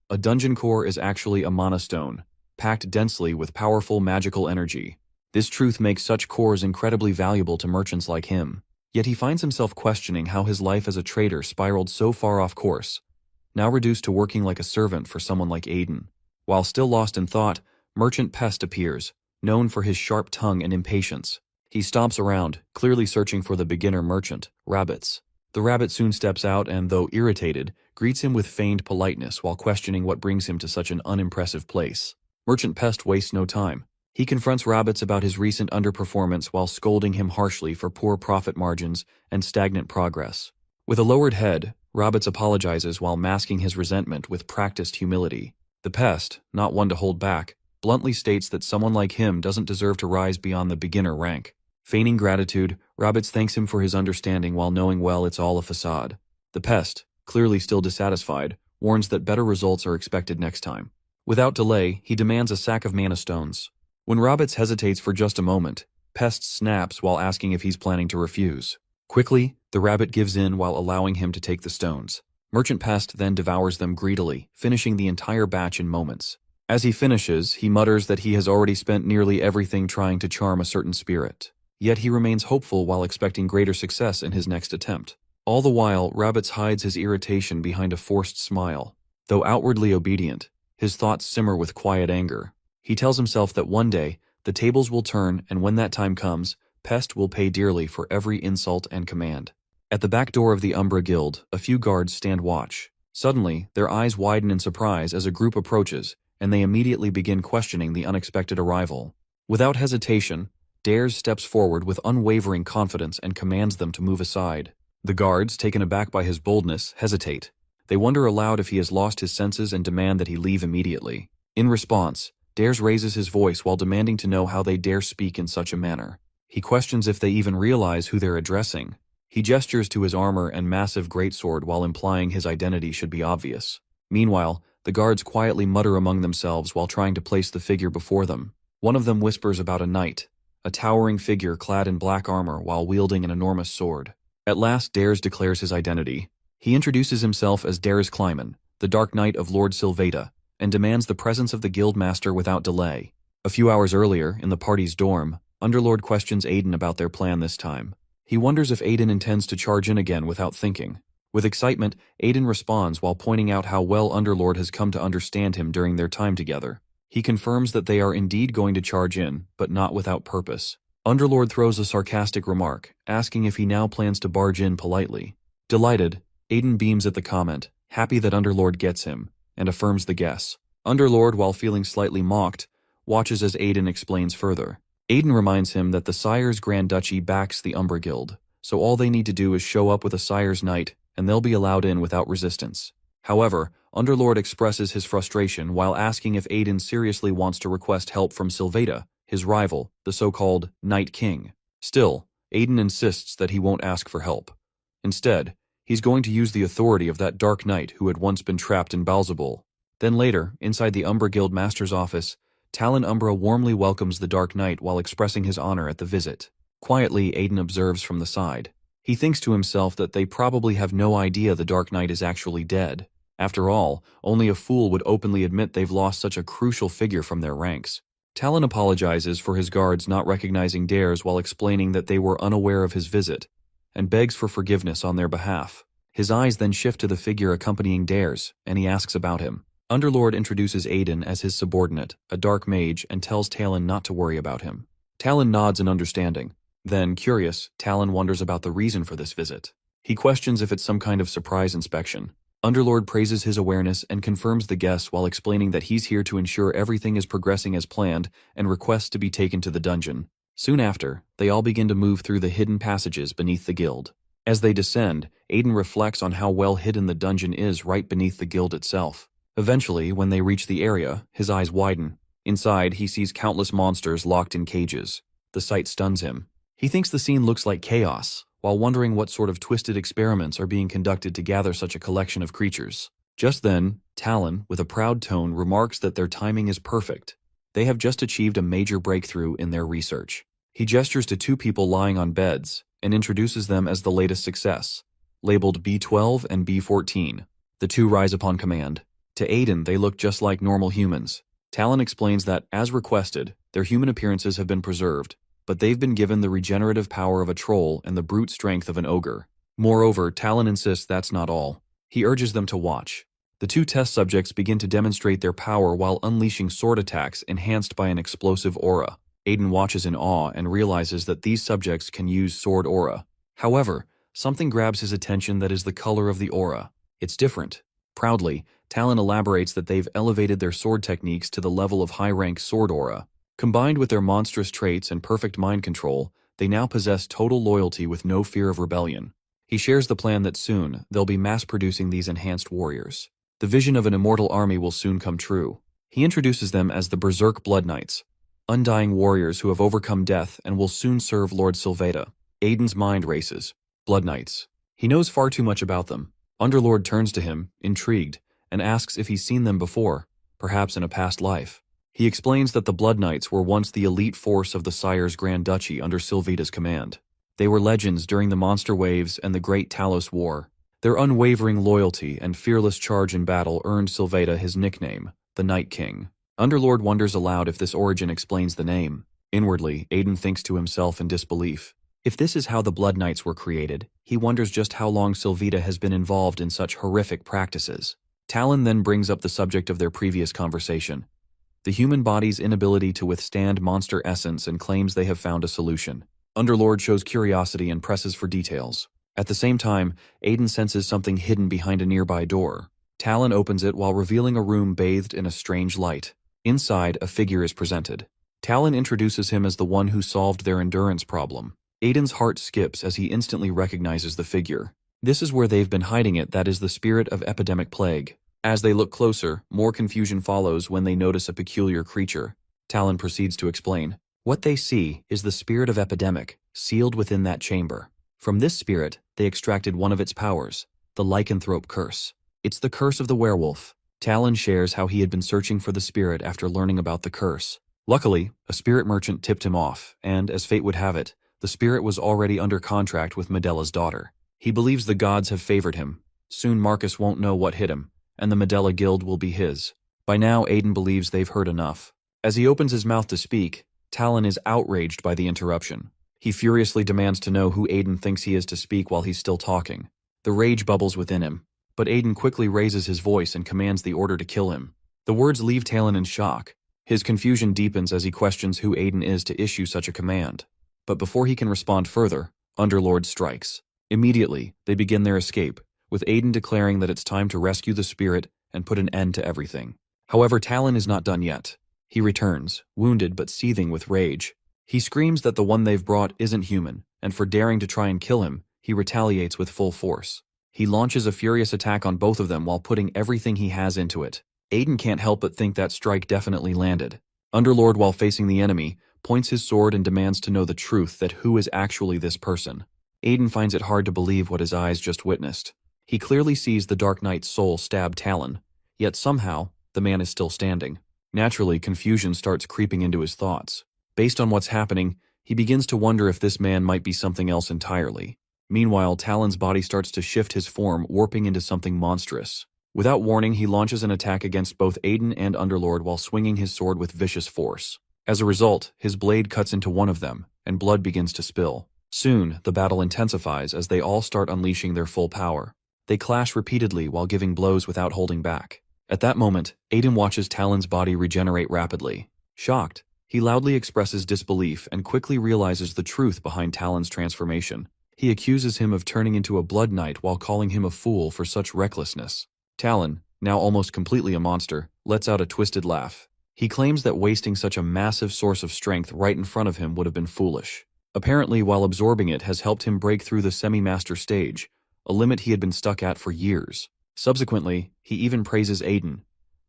A dungeon core is actually a mana stone, packed densely with powerful magical energy. This truth makes such cores incredibly valuable to merchants like him. Yet he finds himself questioning how his life as a trader spiraled so far off course, now reduced to working like a servant for someone like Aiden. While still lost in thought, Merchant Pest appears, known for his sharp tongue and impatience. He stomps around, clearly searching for the beginner merchant, Rabbits. The rabbit soon steps out and, though irritated, greets him with feigned politeness while questioning what brings him to such an unimpressive place. Merchant Pest wastes no time. He confronts Rabbits about his recent underperformance while scolding him harshly for poor profit margins and stagnant progress. With a lowered head, Rabbits apologizes while masking his resentment with practiced humility. The Pest, not one to hold back, bluntly states that someone like him doesn't deserve to rise beyond the beginner rank. Feigning gratitude, Rabbits thanks him for his understanding while knowing well it's all a facade. The Pest, clearly still dissatisfied, warns that better results are expected next time. Without delay, he demands a sack of mana stones. When Rabbits hesitates for just a moment, Pest snaps while asking if he's planning to refuse. Quickly, the rabbit gives in while allowing him to take the stones. Merchant Pest then devours them greedily, finishing the entire batch in moments. As he finishes, he mutters that he has already spent nearly everything trying to charm a certain spirit. Yet he remains hopeful while expecting greater success in his next attempt. All the while, Rabbits hides his irritation behind a forced smile. Though outwardly obedient, his thoughts simmer with quiet anger. He tells himself that one day, the tables will turn, and when that time comes, Pest will pay dearly for every insult and command. At the back door of the Umbra Guild, a few guards stand watch. Suddenly, their eyes widen in surprise as a group approaches, and they immediately begin questioning the unexpected arrival. Without hesitation, Dares steps forward with unwavering confidence and commands them to move aside. The guards, taken aback by his boldness, hesitate. They wonder aloud if he has lost his senses and demand that he leave immediately. In response, Dares raises his voice while demanding to know how they dare speak in such a manner. He questions if they even realize who they're addressing. He gestures to his armor and massive greatsword while implying his identity should be obvious. Meanwhile, the guards quietly mutter among themselves while trying to place the figure before them. One of them whispers about a knight, a towering figure clad in black armor while wielding an enormous sword. At last, Dares declares his identity. He introduces himself as Dares Kleiman, the Dark Knight of Lord Sylveta, and demands the presence of the guildmaster without delay. A few hours earlier, in the party's dorm, Underlord questions Aiden about their plan this time. He wonders if Aiden intends to charge in again without thinking. With excitement, Aiden responds while pointing out how well Underlord has come to understand him during their time together. He confirms that they are indeed going to charge in, but not without purpose. Underlord throws a sarcastic remark, asking if he now plans to barge in politely. Delighted, Aiden beams at the comment, happy that Underlord gets him, and affirms the guess. Underlord, while feeling slightly mocked, watches as Aiden explains further. Aiden reminds him that the Sire's Grand Duchy backs the Umbra Guild, so all they need to do is show up with a Sire's Knight, and they'll be allowed in without resistance. However, Underlord expresses his frustration while asking if Aiden seriously wants to request help from Sylveta, his rival, the so-called Night King. Still, Aiden insists that he won't ask for help. Instead, he's going to use the authority of that Dark Knight who had once been trapped in Balzabul. Then later, inside the Umbra Guild Master's office, Talon Umbra warmly welcomes the Dark Knight while expressing his honor at the visit. Quietly, Aiden observes from the side. He thinks to himself that they probably have no idea the Dark Knight is actually dead. After all, only a fool would openly admit they've lost such a crucial figure from their ranks. Talon apologizes for his guards not recognizing Dares while explaining that they were unaware of his visit, and begs for forgiveness on their behalf. His eyes then shift to the figure accompanying Dares, and he asks about him. Underlord introduces Aiden as his subordinate, a dark mage, and tells Talon not to worry about him. Talon nods in understanding. Then, curious, Talon wonders about the reason for this visit. He questions if it's some kind of surprise inspection. Underlord praises his awareness and confirms the guess while explaining that he's here to ensure everything is progressing as planned and requests to be taken to the dungeon. Soon after, they all begin to move through the hidden passages beneath the guild. As they descend, Aiden reflects on how well hidden the dungeon is right beneath the guild itself. Eventually, when they reach the area, his eyes widen. Inside, he sees countless monsters locked in cages. The sight stuns him. He thinks the scene looks like chaos, while wondering what sort of twisted experiments are being conducted to gather such a collection of creatures. Just then, Talon, with a proud tone, remarks that their timing is perfect. They have just achieved a major breakthrough in their research. He gestures to two people lying on beds and introduces them as the latest success, labeled B12 and B14. The two rise upon command. To Aiden, they look just like normal humans. Talon explains that, as requested, their human appearances have been preserved, but they've been given the regenerative power of a troll and the brute strength of an ogre. Moreover, Talon insists that's not all. He urges them to watch. The two test subjects begin to demonstrate their power while unleashing sword attacks enhanced by an explosive aura. Aiden watches in awe and realizes that these subjects can use sword aura. However, something grabs his attention that is the color of the aura. It's different. Proudly, Talon elaborates that they've elevated their sword techniques to the level of high-rank sword aura. Combined with their monstrous traits and perfect mind control, they now possess total loyalty with no fear of rebellion. He shares the plan that soon, they'll be mass-producing these enhanced warriors. The vision of an immortal army will soon come true. He introduces them as the Berserk Blood Knights, undying warriors who have overcome death and will soon serve Lord Sylveta. Aiden's mind races. Blood Knights. He knows far too much about them. Underlord turns to him, intrigued, and asks if he's seen them before, perhaps in a past life. He explains that the Blood Knights were once the elite force of the Sire's Grand Duchy under Sylveta's command. They were legends during the Monster Waves and the Great Talos War. Their unwavering loyalty and fearless charge in battle earned Sylveta his nickname, the Night King. Underlord wonders aloud if this origin explains the name. Inwardly, Aiden thinks to himself in disbelief. If this is how the Blood Knights were created, he wonders just how long Sylveta has been involved in such horrific practices. Talon then brings up the subject of their previous conversation, the human body's inability to withstand monster essence, and claims they have found a solution. Underlord shows curiosity and presses for details. At the same time, Aiden senses something hidden behind a nearby door. Talon opens it while revealing a room bathed in a strange light. Inside, a figure is presented. Talon introduces him as the one who solved their endurance problem. Aiden's heart skips as he instantly recognizes the figure. This is where they've been hiding it, that is the spirit of epidemic plague. As they look closer, more confusion follows when they notice a peculiar creature. Talon proceeds to explain. What they see is the spirit of epidemic, sealed within that chamber. From this spirit, they extracted one of its powers, the lycanthrope curse. It's the curse of the werewolf. Talon shares how he had been searching for the spirit after learning about the curse. Luckily, a spirit merchant tipped him off, and, as fate would have it, the spirit was already under contract with Medella's daughter. He believes the gods have favored him. Soon Marcus won't know what hit him, and the Medella Guild will be his. By now, Aiden believes they've heard enough. As he opens his mouth to speak, Talon is outraged by the interruption. He furiously demands to know who Aiden thinks he is to speak while he's still talking. The rage bubbles within him, but Aiden quickly raises his voice and commands the order to kill him. The words leave Talon in shock. His confusion deepens as he questions who Aiden is to issue such a command. But before he can respond further, Underlord strikes. Immediately, they begin their escape, with Aiden declaring that it's time to rescue the spirit and put an end to everything. However, Talon is not done yet. He returns, wounded but seething with rage. He screams that the one they've brought isn't human, and for daring to try and kill him, he retaliates with full force. He launches a furious attack on both of them while putting everything he has into it. Aiden can't help but think that strike definitely landed. Underlord, while facing the enemy, points his sword and demands to know the truth that who is actually this person. Aiden finds it hard to believe what his eyes just witnessed. He clearly sees the Dark Knight's soul stab Talon, yet somehow, the man is still standing. Naturally, confusion starts creeping into his thoughts. Based on what's happening, he begins to wonder if this man might be something else entirely. Meanwhile, Talon's body starts to shift his form, warping into something monstrous. Without warning, he launches an attack against both Aiden and Underlord while swinging his sword with vicious force. As a result, his blade cuts into one of them, and blood begins to spill. Soon, the battle intensifies as they all start unleashing their full power. They clash repeatedly while giving blows without holding back. At that moment, Aiden watches Talon's body regenerate rapidly. Shocked, he loudly expresses disbelief and quickly realizes the truth behind Talon's transformation. He accuses him of turning into a blood knight while calling him a fool for such recklessness. Talon, now almost completely a monster, lets out a twisted laugh. He claims that wasting such a massive source of strength right in front of him would have been foolish. Apparently, while absorbing it has helped him break through the semi-master stage, a limit he had been stuck at for years. Subsequently, he even praises Aiden,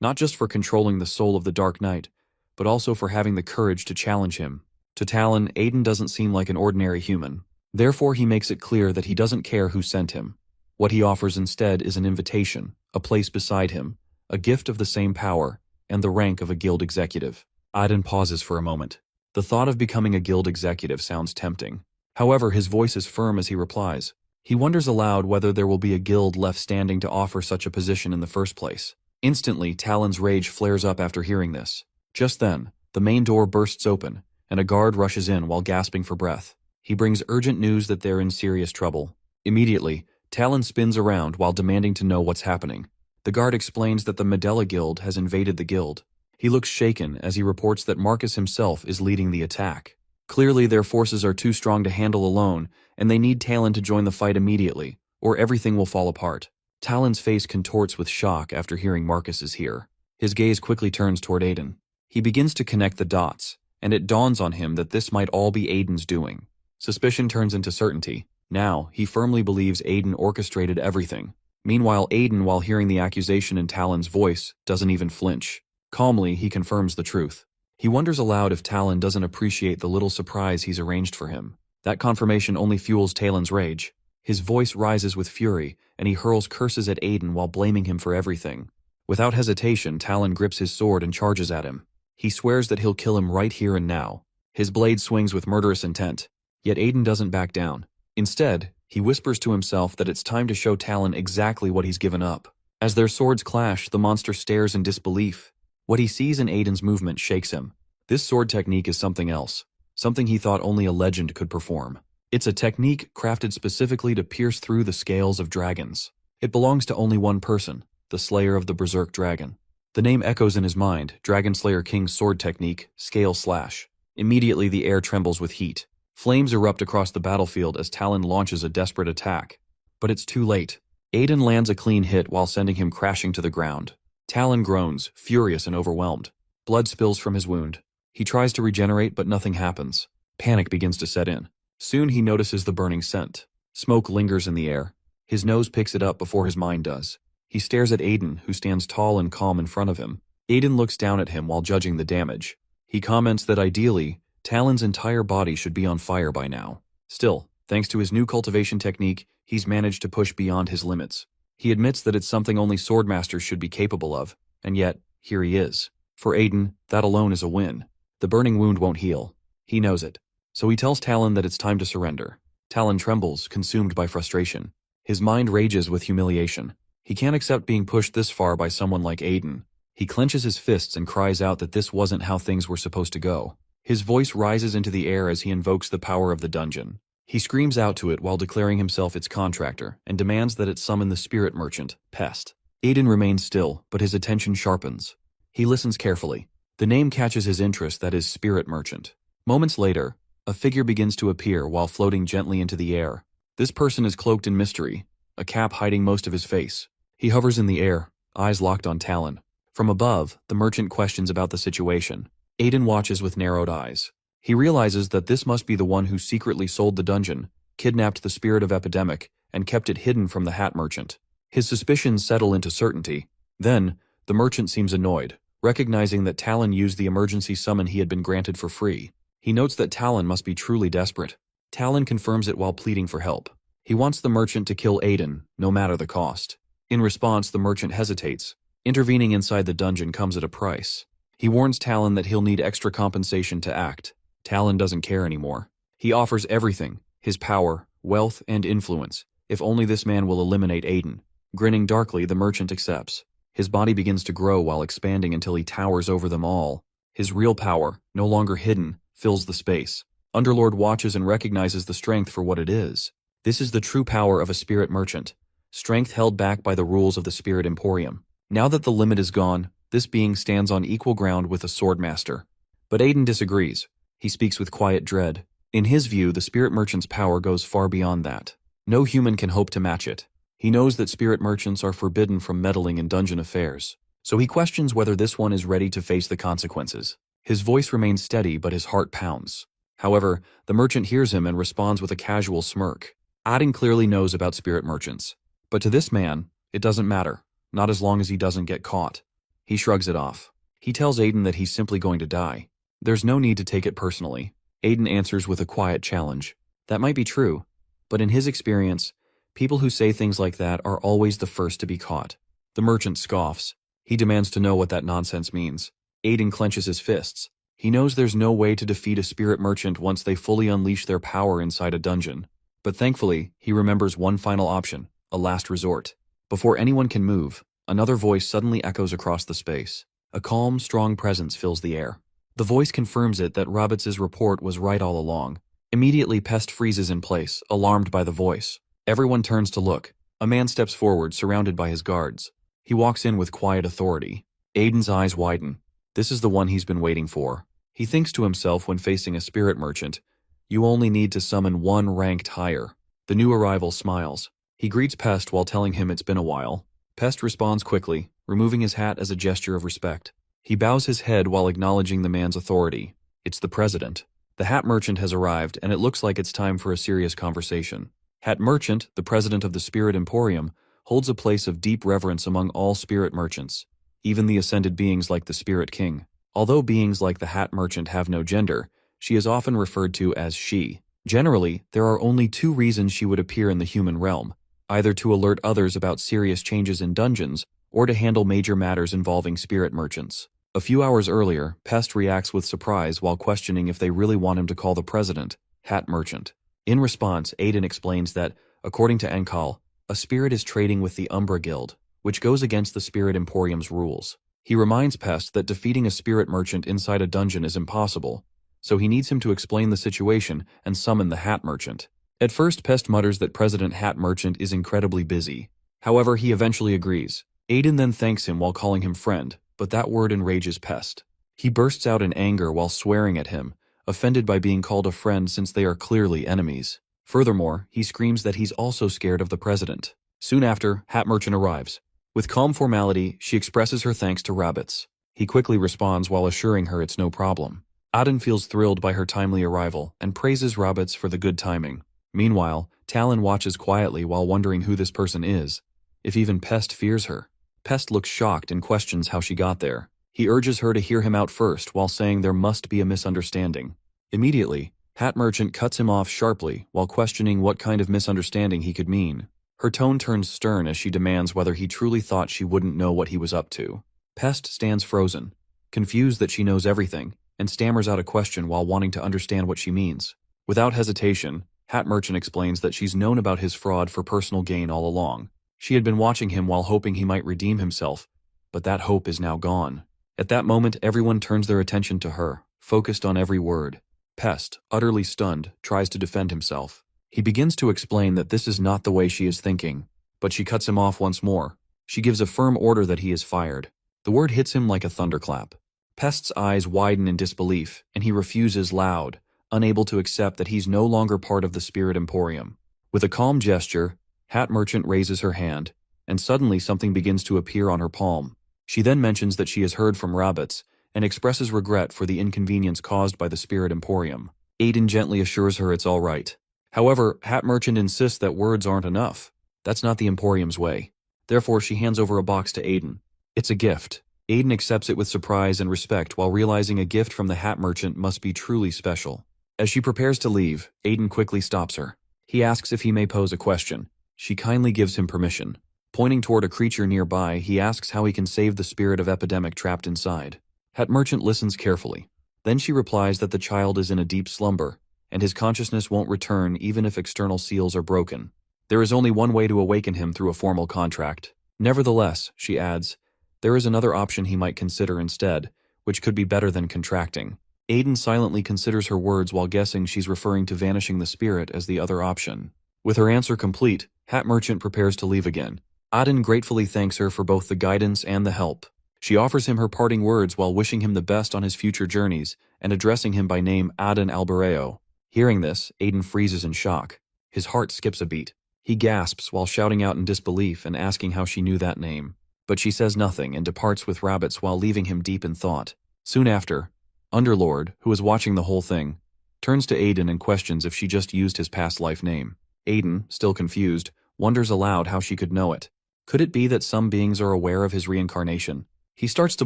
not just for controlling the soul of the Dark Knight, but also for having the courage to challenge him. To Talon, Aiden doesn't seem like an ordinary human. Therefore, he makes it clear that he doesn't care who sent him. What he offers instead is an invitation, a place beside him, a gift of the same power, and the rank of a guild executive. Aiden pauses for a moment. The thought of becoming a guild executive sounds tempting. However, his voice is firm as he replies. He wonders aloud whether there will be a guild left standing to offer such a position in the first place. Instantly, Talon's rage flares up after hearing this. Just then, the main door bursts open, and a guard rushes in while gasping for breath. He brings urgent news that they're in serious trouble. Immediately, Talon spins around while demanding to know what's happening. The guard explains that the Medella Guild has invaded the guild. He looks shaken as he reports that Marcus himself is leading the attack. Clearly, their forces are too strong to handle alone, and they need Talon to join the fight immediately, or everything will fall apart. Talon's face contorts with shock after hearing Marcus is here. His gaze quickly turns toward Aiden. He begins to connect the dots, and it dawns on him that this might all be Aiden's doing. Suspicion turns into certainty. Now, he firmly believes Aiden orchestrated everything. Meanwhile, Aiden, while hearing the accusation in Talon's voice, doesn't even flinch. Calmly, he confirms the truth. He wonders aloud if Talon doesn't appreciate the little surprise he's arranged for him. That confirmation only fuels Talon's rage. His voice rises with fury, and he hurls curses at Aiden while blaming him for everything. Without hesitation, Talon grips his sword and charges at him. He swears that he'll kill him right here and now. His blade swings with murderous intent. Yet Aiden doesn't back down. Instead, he whispers to himself that it's time to show Talon exactly what he's given up. As their swords clash, the monster stares in disbelief. What he sees in Aiden's movement shakes him. This sword technique is something else, something he thought only a legend could perform. It's a technique crafted specifically to pierce through the scales of dragons. It belongs to only one person, the slayer of the Berserk Dragon. The name echoes in his mind, Dragon Slayer King's sword technique, Scale Slash. Immediately the air trembles with heat. Flames erupt across the battlefield as Talon launches a desperate attack. But it's too late. Aiden lands a clean hit while sending him crashing to the ground. Talon groans, furious and overwhelmed. Blood spills from his wound. He tries to regenerate, but nothing happens. Panic begins to set in. Soon he notices the burning scent. Smoke lingers in the air. His nose picks it up before his mind does. He stares at Aiden, who stands tall and calm in front of him. Aiden looks down at him while judging the damage. He comments that ideally, Talon's entire body should be on fire by now. Still, thanks to his new cultivation technique, he's managed to push beyond his limits. He admits that it's something only swordmasters should be capable of, and yet, here he is. For Aiden, that alone is a win. The burning wound won't heal. He knows it. So he tells Talon that it's time to surrender. Talon trembles, consumed by frustration. His mind rages with humiliation. He can't accept being pushed this far by someone like Aiden. He clenches his fists and cries out that this wasn't how things were supposed to go. His voice rises into the air as he invokes the power of the dungeon. He screams out to it while declaring himself its contractor and demands that it summon the spirit merchant, Pest. Aiden remains still, but his attention sharpens. He listens carefully. The name catches his interest, that is Spirit Merchant. Moments later, a figure begins to appear while floating gently into the air. This person is cloaked in mystery, a cap hiding most of his face. He hovers in the air, eyes locked on Talon. From above, the merchant questions about the situation. Aiden watches with narrowed eyes. He realizes that this must be the one who secretly sold the dungeon, kidnapped the spirit of epidemic, and kept it hidden from the hat merchant. His suspicions settle into certainty. Then, the merchant seems annoyed, recognizing that Talon used the emergency summon he had been granted for free. He notes that Talon must be truly desperate. Talon confirms it while pleading for help. He wants the merchant to kill Aiden, no matter the cost. In response, the merchant hesitates. Intervening inside the dungeon comes at a price. He warns Talon that he'll need extra compensation to act. Talon doesn't care anymore. He offers everything, his power, wealth, and influence, if only this man will eliminate Aiden. Grinning darkly, the merchant accepts. His body begins to grow while expanding until he towers over them all. His real power, no longer hidden, fills the space. Underlord watches and recognizes the strength for what it is. This is the true power of a spirit merchant. Strength held back by the rules of the Spirit Emporium. Now that the limit is gone, this being stands on equal ground with a swordmaster. But Aiden disagrees. He speaks with quiet dread. In his view, the spirit merchant's power goes far beyond that. No human can hope to match it. He knows that spirit merchants are forbidden from meddling in dungeon affairs. So he questions whether this one is ready to face the consequences. His voice remains steady, but his heart pounds. However, the merchant hears him and responds with a casual smirk. Aiden clearly knows about spirit merchants. But to this man, it doesn't matter. Not as long as he doesn't get caught. He shrugs it off. He tells Aiden that he's simply going to die. There's no need to take it personally. Aiden answers with a quiet challenge. That might be true, but in his experience, people who say things like that are always the first to be caught. The merchant scoffs. He demands to know what that nonsense means. Aiden clenches his fists. He knows there's no way to defeat a spirit merchant once they fully unleash their power inside a dungeon. But thankfully, he remembers one final option, a last resort. Before anyone can move, another voice suddenly echoes across the space. A calm, strong presence fills the air. The voice confirms it that Roberts' report was right all along. Immediately, Pest freezes in place, alarmed by the voice. Everyone turns to look. A man steps forward, surrounded by his guards. He walks in with quiet authority. Aiden's eyes widen. This is the one he's been waiting for. He thinks to himself when facing a spirit merchant, "You only need to summon one ranked higher." The new arrival smiles. He greets Pest while telling him it's been a while. Pest responds quickly, removing his hat as a gesture of respect. He bows his head while acknowledging the man's authority. It's the president. The hat merchant has arrived, and it looks like it's time for a serious conversation. Hat merchant, the president of the Spirit Emporium, holds a place of deep reverence among all spirit merchants, even the ascended beings like the Spirit King. Although beings like the hat merchant have no gender, she is often referred to as she. Generally, there are only two reasons she would appear in the human realm, either to alert others about serious changes in dungeons, or to handle major matters involving spirit merchants. A few hours earlier, Pest reacts with surprise while questioning if they really want him to call the president Hat Merchant. In response, Aiden explains that, according to Enkal, a spirit is trading with the Umbra Guild, which goes against the Spirit Emporium's rules. He reminds Pest that defeating a spirit merchant inside a dungeon is impossible, so he needs him to explain the situation and summon the Hat Merchant. At first, Pest mutters that President Hat Merchant is incredibly busy. However, he eventually agrees. Aiden then thanks him while calling him friend, but that word enrages Pest. He bursts out in anger while swearing at him, offended by being called a friend since they are clearly enemies. Furthermore, he screams that he's also scared of the president. Soon after, Hat Merchant arrives. With calm formality, she expresses her thanks to Rabbits. He quickly responds while assuring her it's no problem. Aiden feels thrilled by her timely arrival and praises Rabbits for the good timing. Meanwhile, Talon watches quietly while wondering who this person is, if even Pest fears her. Pest looks shocked and questions how she got there. He urges her to hear him out first while saying there must be a misunderstanding. Immediately, Hat Merchant cuts him off sharply while questioning what kind of misunderstanding he could mean. Her tone turns stern as she demands whether he truly thought she wouldn't know what he was up to. Pest stands frozen, confused that she knows everything, and stammers out a question while wanting to understand what she means. Without hesitation, Hat Merchant explains that she's known about his fraud for personal gain all along. She had been watching him while hoping he might redeem himself, but that hope is now gone. At that moment, everyone turns their attention to her, focused on every word. Pest, utterly stunned, tries to defend himself. He begins to explain that this is not the way she is thinking, but she cuts him off once more. She gives a firm order that he is fired. The word hits him like a thunderclap. Pest's eyes widen in disbelief, and he refuses loud, unable to accept that he's no longer part of the Spirit Emporium. With a calm gesture, Hat Merchant raises her hand, and suddenly something begins to appear on her palm. She then mentions that she has heard from rabbits, and expresses regret for the inconvenience caused by the Spirit Emporium. Aiden gently assures her it's all right. However, Hat Merchant insists that words aren't enough. That's not the Emporium's way. Therefore, she hands over a box to Aiden. It's a gift. Aiden accepts it with surprise and respect while realizing a gift from the Hat Merchant must be truly special. As she prepares to leave, Aiden quickly stops her. He asks if he may pose a question. She kindly gives him permission. Pointing toward a creature nearby, he asks how he can save the spirit of epidemic trapped inside. Hat Merchant listens carefully. Then she replies that the child is in a deep slumber, and his consciousness won't return even if external seals are broken. There is only one way to awaken him through a formal contract. Nevertheless, she adds, there is another option he might consider instead, which could be better than contracting. Aiden silently considers her words while guessing she's referring to vanishing the spirit as the other option. With her answer complete, Hat Merchant prepares to leave again. Aiden gratefully thanks her for both the guidance and the help. She offers him her parting words while wishing him the best on his future journeys and addressing him by name Aiden Albareo. Hearing this, Aiden freezes in shock. His heart skips a beat. He gasps while shouting out in disbelief and asking how she knew that name. But she says nothing and departs with rabbits while leaving him deep in thought. Soon after, Underlord, who is watching the whole thing, turns to Aiden and questions if she just used his past life name. Aiden, still confused, wonders aloud how she could know it. Could it be that some beings are aware of his reincarnation? He starts to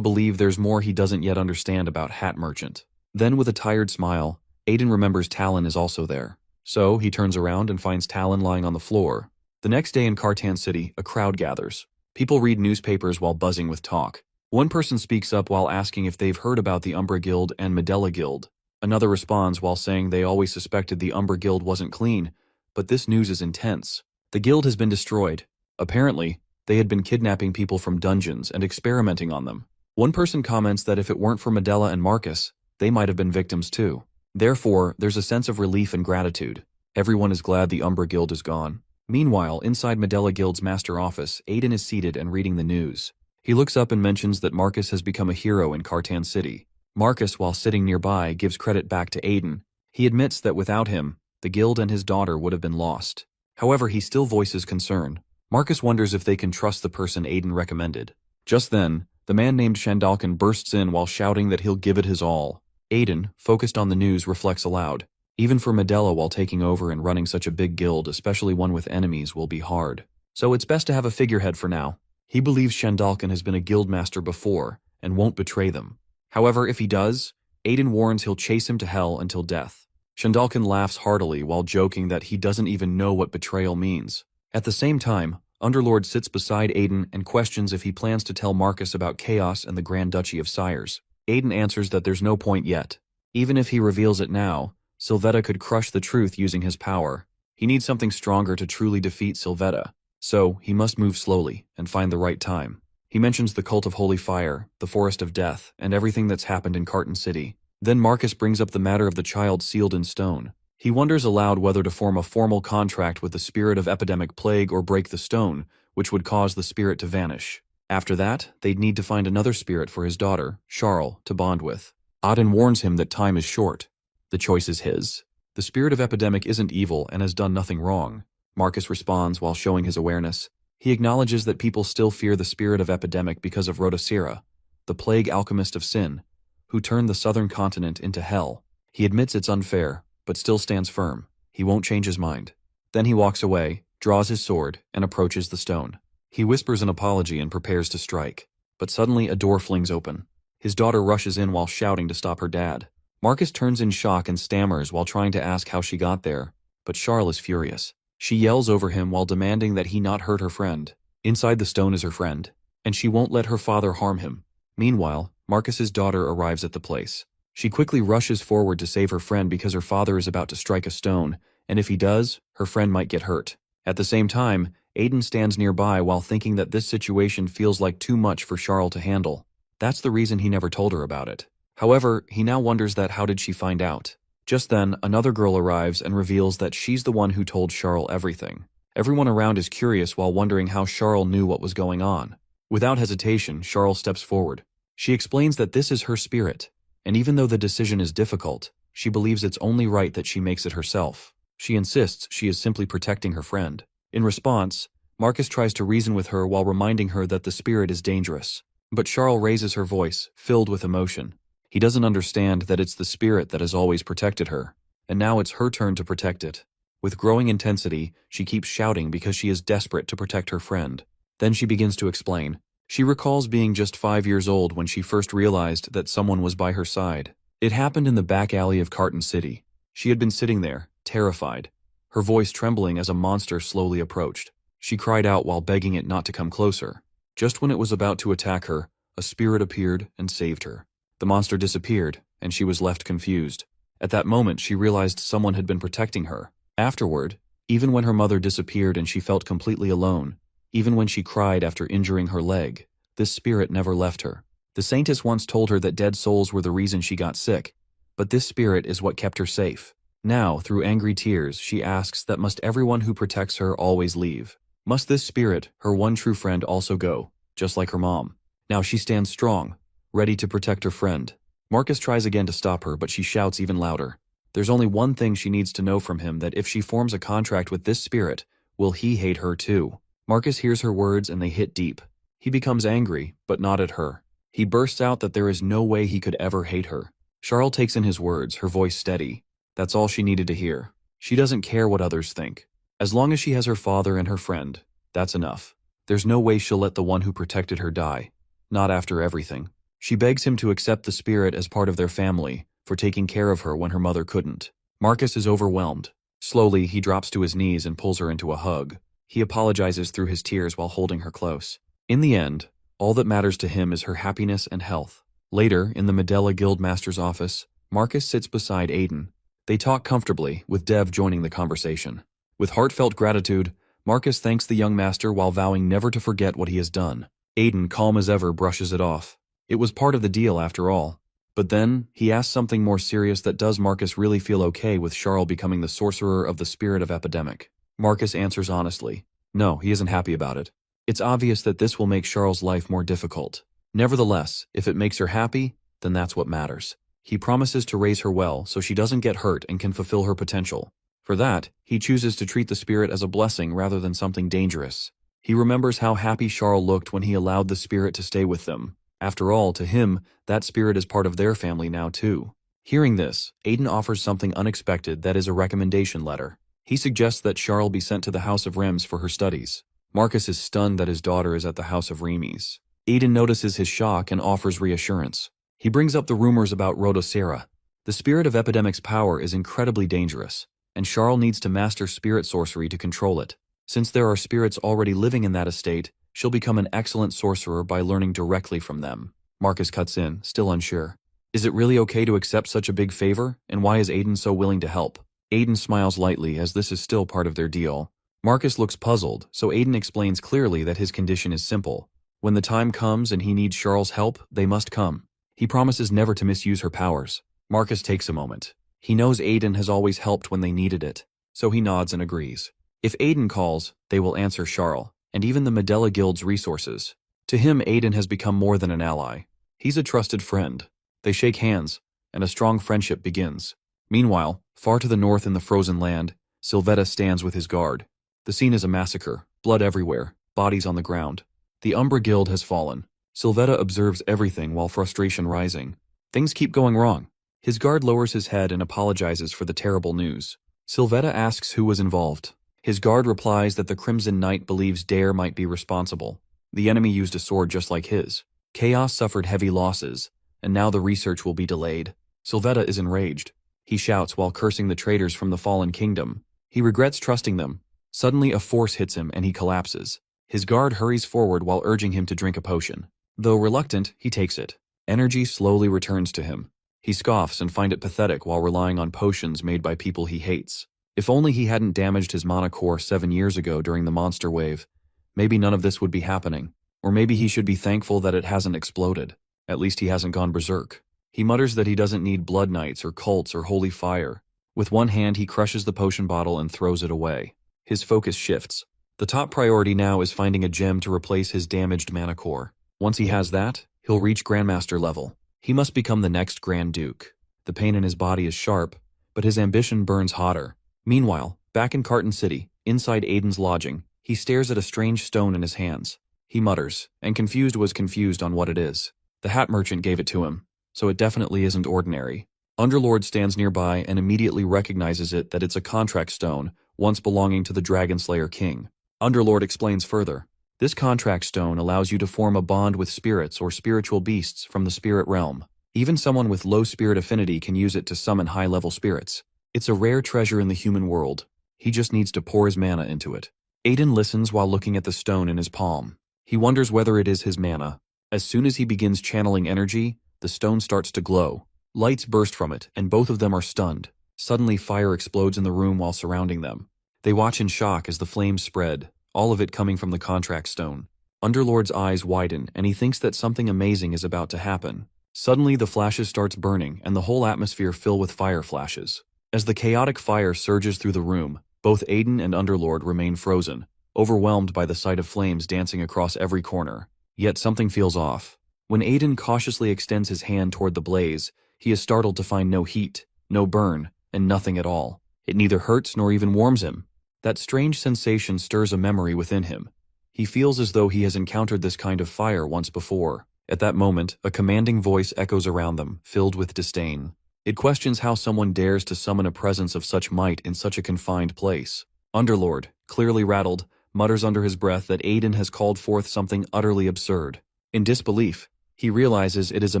believe there's more he doesn't yet understand about Hat Merchant. Then with a tired smile, Aiden remembers Talon is also there. So he turns around and finds Talon lying on the floor. The next day in Cartan City, a crowd gathers. People read newspapers while buzzing with talk. One person speaks up while asking if they've heard about the Umbra Guild and Medela Guild. Another responds while saying they always suspected the Umbra Guild wasn't clean, but this news is intense. The guild has been destroyed. Apparently, they had been kidnapping people from dungeons and experimenting on them. One person comments that if it weren't for Medela and Marcus, they might have been victims too. Therefore, there's a sense of relief and gratitude. Everyone is glad the Umbra Guild is gone. Meanwhile, inside Medela Guild's master office, Aiden is seated and reading the news. He looks up and mentions that Marcus has become a hero in Cartan City. Marcus, while sitting nearby, gives credit back to Aiden. He admits that without him, the guild and his daughter would have been lost. However, he still voices concern. Marcus wonders if they can trust the person Aiden recommended. Just then, the man named Shandalkin bursts in while shouting that he'll give it his all. Aiden, focused on the news, reflects aloud. Even for Medela while taking over and running such a big guild, especially one with enemies, will be hard. So it's best to have a figurehead for now. He believes Shandalkin has been a guildmaster before and won't betray them. However, if he does, Aiden warns he'll chase him to hell until death. Shandalkin laughs heartily while joking that he doesn't even know what betrayal means. At the same time, Underlord sits beside Aiden and questions if he plans to tell Marcus about Chaos and the Grand Duchy of Sires. Aiden answers that there's no point yet. Even if he reveals it now, Sylvetta could crush the truth using his power. He needs something stronger to truly defeat Sylvetta, so he must move slowly and find the right time. He mentions the Cult of Holy Fire, the Forest of Death, and everything that's happened in Cartan City. Then Marcus brings up the matter of the child sealed in stone. He wonders aloud whether to form a formal contract with the spirit of epidemic plague or break the stone, which would cause the spirit to vanish. After that, they'd need to find another spirit for his daughter, Charles, to bond with. Auden warns him that time is short. The choice is his. The spirit of epidemic isn't evil and has done nothing wrong. Marcus responds while showing his awareness. He acknowledges that people still fear the spirit of epidemic because of Rhodocera, the plague alchemist of sin, who turned the southern continent into hell. He admits it's unfair, but still stands firm. He won't change his mind. Then he walks away, draws his sword, and approaches the stone. He whispers an apology and prepares to strike. But suddenly a door flings open. His daughter rushes in while shouting to stop her dad. Marcus turns in shock and stammers while trying to ask how she got there, but Charles is furious. She yells over him while demanding that he not hurt her friend. Inside the stone is her friend, and she won't let her father harm him. Meanwhile, Marcus's daughter arrives at the place. She quickly rushes forward to save her friend because her father is about to strike a stone, and if he does, her friend might get hurt. At the same time, Aiden stands nearby while thinking that this situation feels like too much for Charles to handle. That's the reason he never told her about it. However, he now wonders that how did she find out? Just then, another girl arrives and reveals that she's the one who told Charles everything. Everyone around is curious while wondering how Charles knew what was going on. Without hesitation, Charles steps forward. She explains that this is her spirit, and even though the decision is difficult, she believes it's only right that she makes it herself. She insists she is simply protecting her friend. In response, Marcus tries to reason with her while reminding her that the spirit is dangerous. But Charles raises her voice, filled with emotion. He doesn't understand that it's the spirit that has always protected her, and now it's her turn to protect it. With growing intensity, she keeps shouting because she is desperate to protect her friend. Then she begins to explain. She recalls being just 5 years old when she first realized that someone was by her side. It happened in the back alley of Carton City. She had been sitting there, terrified, her voice trembling as a monster slowly approached. She cried out while begging it not to come closer. Just when it was about to attack her, a spirit appeared and saved her. The monster disappeared, and she was left confused. At that moment, she realized someone had been protecting her. Afterward, even when her mother disappeared and she felt completely alone, even when she cried after injuring her leg, this spirit never left her. The saintess once told her that dead souls were the reason she got sick, but this spirit is what kept her safe. Now, through angry tears, she asks that must everyone who protects her always leave? Must this spirit, her one true friend, also go, just like her mom? Now she stands strong, ready to protect her friend. Marcus tries again to stop her, but she shouts even louder. There's only one thing she needs to know from him, that if she forms a contract with this spirit, will he hate her too? Marcus hears her words and they hit deep. He becomes angry, but not at her. He bursts out that there is no way he could ever hate her. Charles takes in his words, her voice steady. That's all she needed to hear. She doesn't care what others think. As long as she has her father and her friend, that's enough. There's no way she'll let the one who protected her die. Not after everything. She begs him to accept the spirit as part of their family, for taking care of her when her mother couldn't. Marcus is overwhelmed. Slowly, he drops to his knees and pulls her into a hug. He apologizes through his tears while holding her close. In the end, all that matters to him is her happiness and health. Later, in the Medela Guildmaster's office, Marcus sits beside Aiden. They talk comfortably, with Dev joining the conversation. With heartfelt gratitude, Marcus thanks the young master while vowing never to forget what he has done. Aiden, calm as ever, brushes it off. It was part of the deal after all. But then, he asks something more serious that does Marcus really feel okay with Charles becoming the sorcerer of the spirit of epidemic. Marcus answers honestly. No, he isn't happy about it. It's obvious that this will make Charles' life more difficult. Nevertheless, if it makes her happy, then that's what matters. He promises to raise her well so she doesn't get hurt and can fulfill her potential. For that, he chooses to treat the spirit as a blessing rather than something dangerous. He remembers how happy Charles looked when he allowed the spirit to stay with them. After all, to him, that spirit is part of their family now too. Hearing this, Aiden offers something unexpected, that is a recommendation letter. He suggests that Charles be sent to the House of Remes for her studies. Marcus is stunned that his daughter is at the House of Remes. Aiden notices his shock and offers reassurance. He brings up the rumors about Rhodocera. The spirit of epidemic's power is incredibly dangerous, and Charles needs to master spirit sorcery to control it. Since there are spirits already living in that estate, she'll become an excellent sorcerer by learning directly from them. Marcus cuts in, still unsure. Is it really okay to accept such a big favor, and why is Aiden so willing to help? Aiden smiles lightly as this is still part of their deal. Marcus looks puzzled, so Aiden explains clearly that his condition is simple. When the time comes and he needs Charles' help, they must come. He promises never to misuse her powers. Marcus takes a moment. He knows Aiden has always helped when they needed it, so he nods and agrees. If Aiden calls, they will answer Charles, and even the Medela Guild's resources. To him, Aiden has become more than an ally. He's a trusted friend. They shake hands, and a strong friendship begins. Meanwhile, far to the north in the frozen land, Sylvetta stands with his guard. The scene is a massacre, blood everywhere, bodies on the ground. The Umbra Guild has fallen. Sylvetta observes everything while frustration rising. Things keep going wrong. His guard lowers his head and apologizes for the terrible news. Sylvetta asks who was involved. His guard replies that the Crimson Knight believes Dare might be responsible. The enemy used a sword just like his. Chaos suffered heavy losses, and now the research will be delayed. Sylvetta is enraged. He shouts while cursing the traitors from the fallen kingdom. He regrets trusting them. Suddenly a force hits him and he collapses. His guard hurries forward while urging him to drink a potion. Though reluctant, he takes it. Energy slowly returns to him. He scoffs and finds it pathetic while relying on potions made by people he hates. If only he hadn't damaged his mana core 7 years ago during the monster wave, maybe none of this would be happening. Or maybe he should be thankful that it hasn't exploded. At least he hasn't gone berserk. He mutters that he doesn't need blood knights or cults or holy fire. With one hand he crushes the potion bottle and throws it away. His focus shifts. The top priority now is finding a gem to replace his damaged mana core. Once he has that, he'll reach Grandmaster level. He must become the next Grand Duke. The pain in his body is sharp, but his ambition burns hotter. Meanwhile, back in Carton City, inside Aiden's lodging, he stares at a strange stone in his hands. He mutters, and confused on what it is. The hat merchant gave it to him, so it definitely isn't ordinary. Underlord stands nearby and immediately recognizes it that it's a contract stone, once belonging to the Dragonslayer King. Underlord explains further. This contract stone allows you to form a bond with spirits or spiritual beasts from the spirit realm. Even someone with low spirit affinity can use it to summon high-level spirits. It's a rare treasure in the human world. He just needs to pour his mana into it. Aiden listens while looking at the stone in his palm. He wonders whether it is his mana. As soon as he begins channeling energy, the stone starts to glow. Lights burst from it, and both of them are stunned. Suddenly fire explodes in the room while surrounding them. They watch in shock as the flames spread, all of it coming from the contract stone. Underlord's eyes widen, and he thinks that something amazing is about to happen. Suddenly the flashes starts burning, and the whole atmosphere fills with fire flashes. As the chaotic fire surges through the room, both Aiden and Underlord remain frozen, overwhelmed by the sight of flames dancing across every corner. Yet something feels off. When Aiden cautiously extends his hand toward the blaze, he is startled to find no heat, no burn, and nothing at all. It neither hurts nor even warms him. That strange sensation stirs a memory within him. He feels as though he has encountered this kind of fire once before. At that moment, a commanding voice echoes around them, filled with disdain. It questions how someone dares to summon a presence of such might in such a confined place. Underlord, clearly rattled, mutters under his breath that Aiden has called forth something utterly absurd. In disbelief, he realizes it is a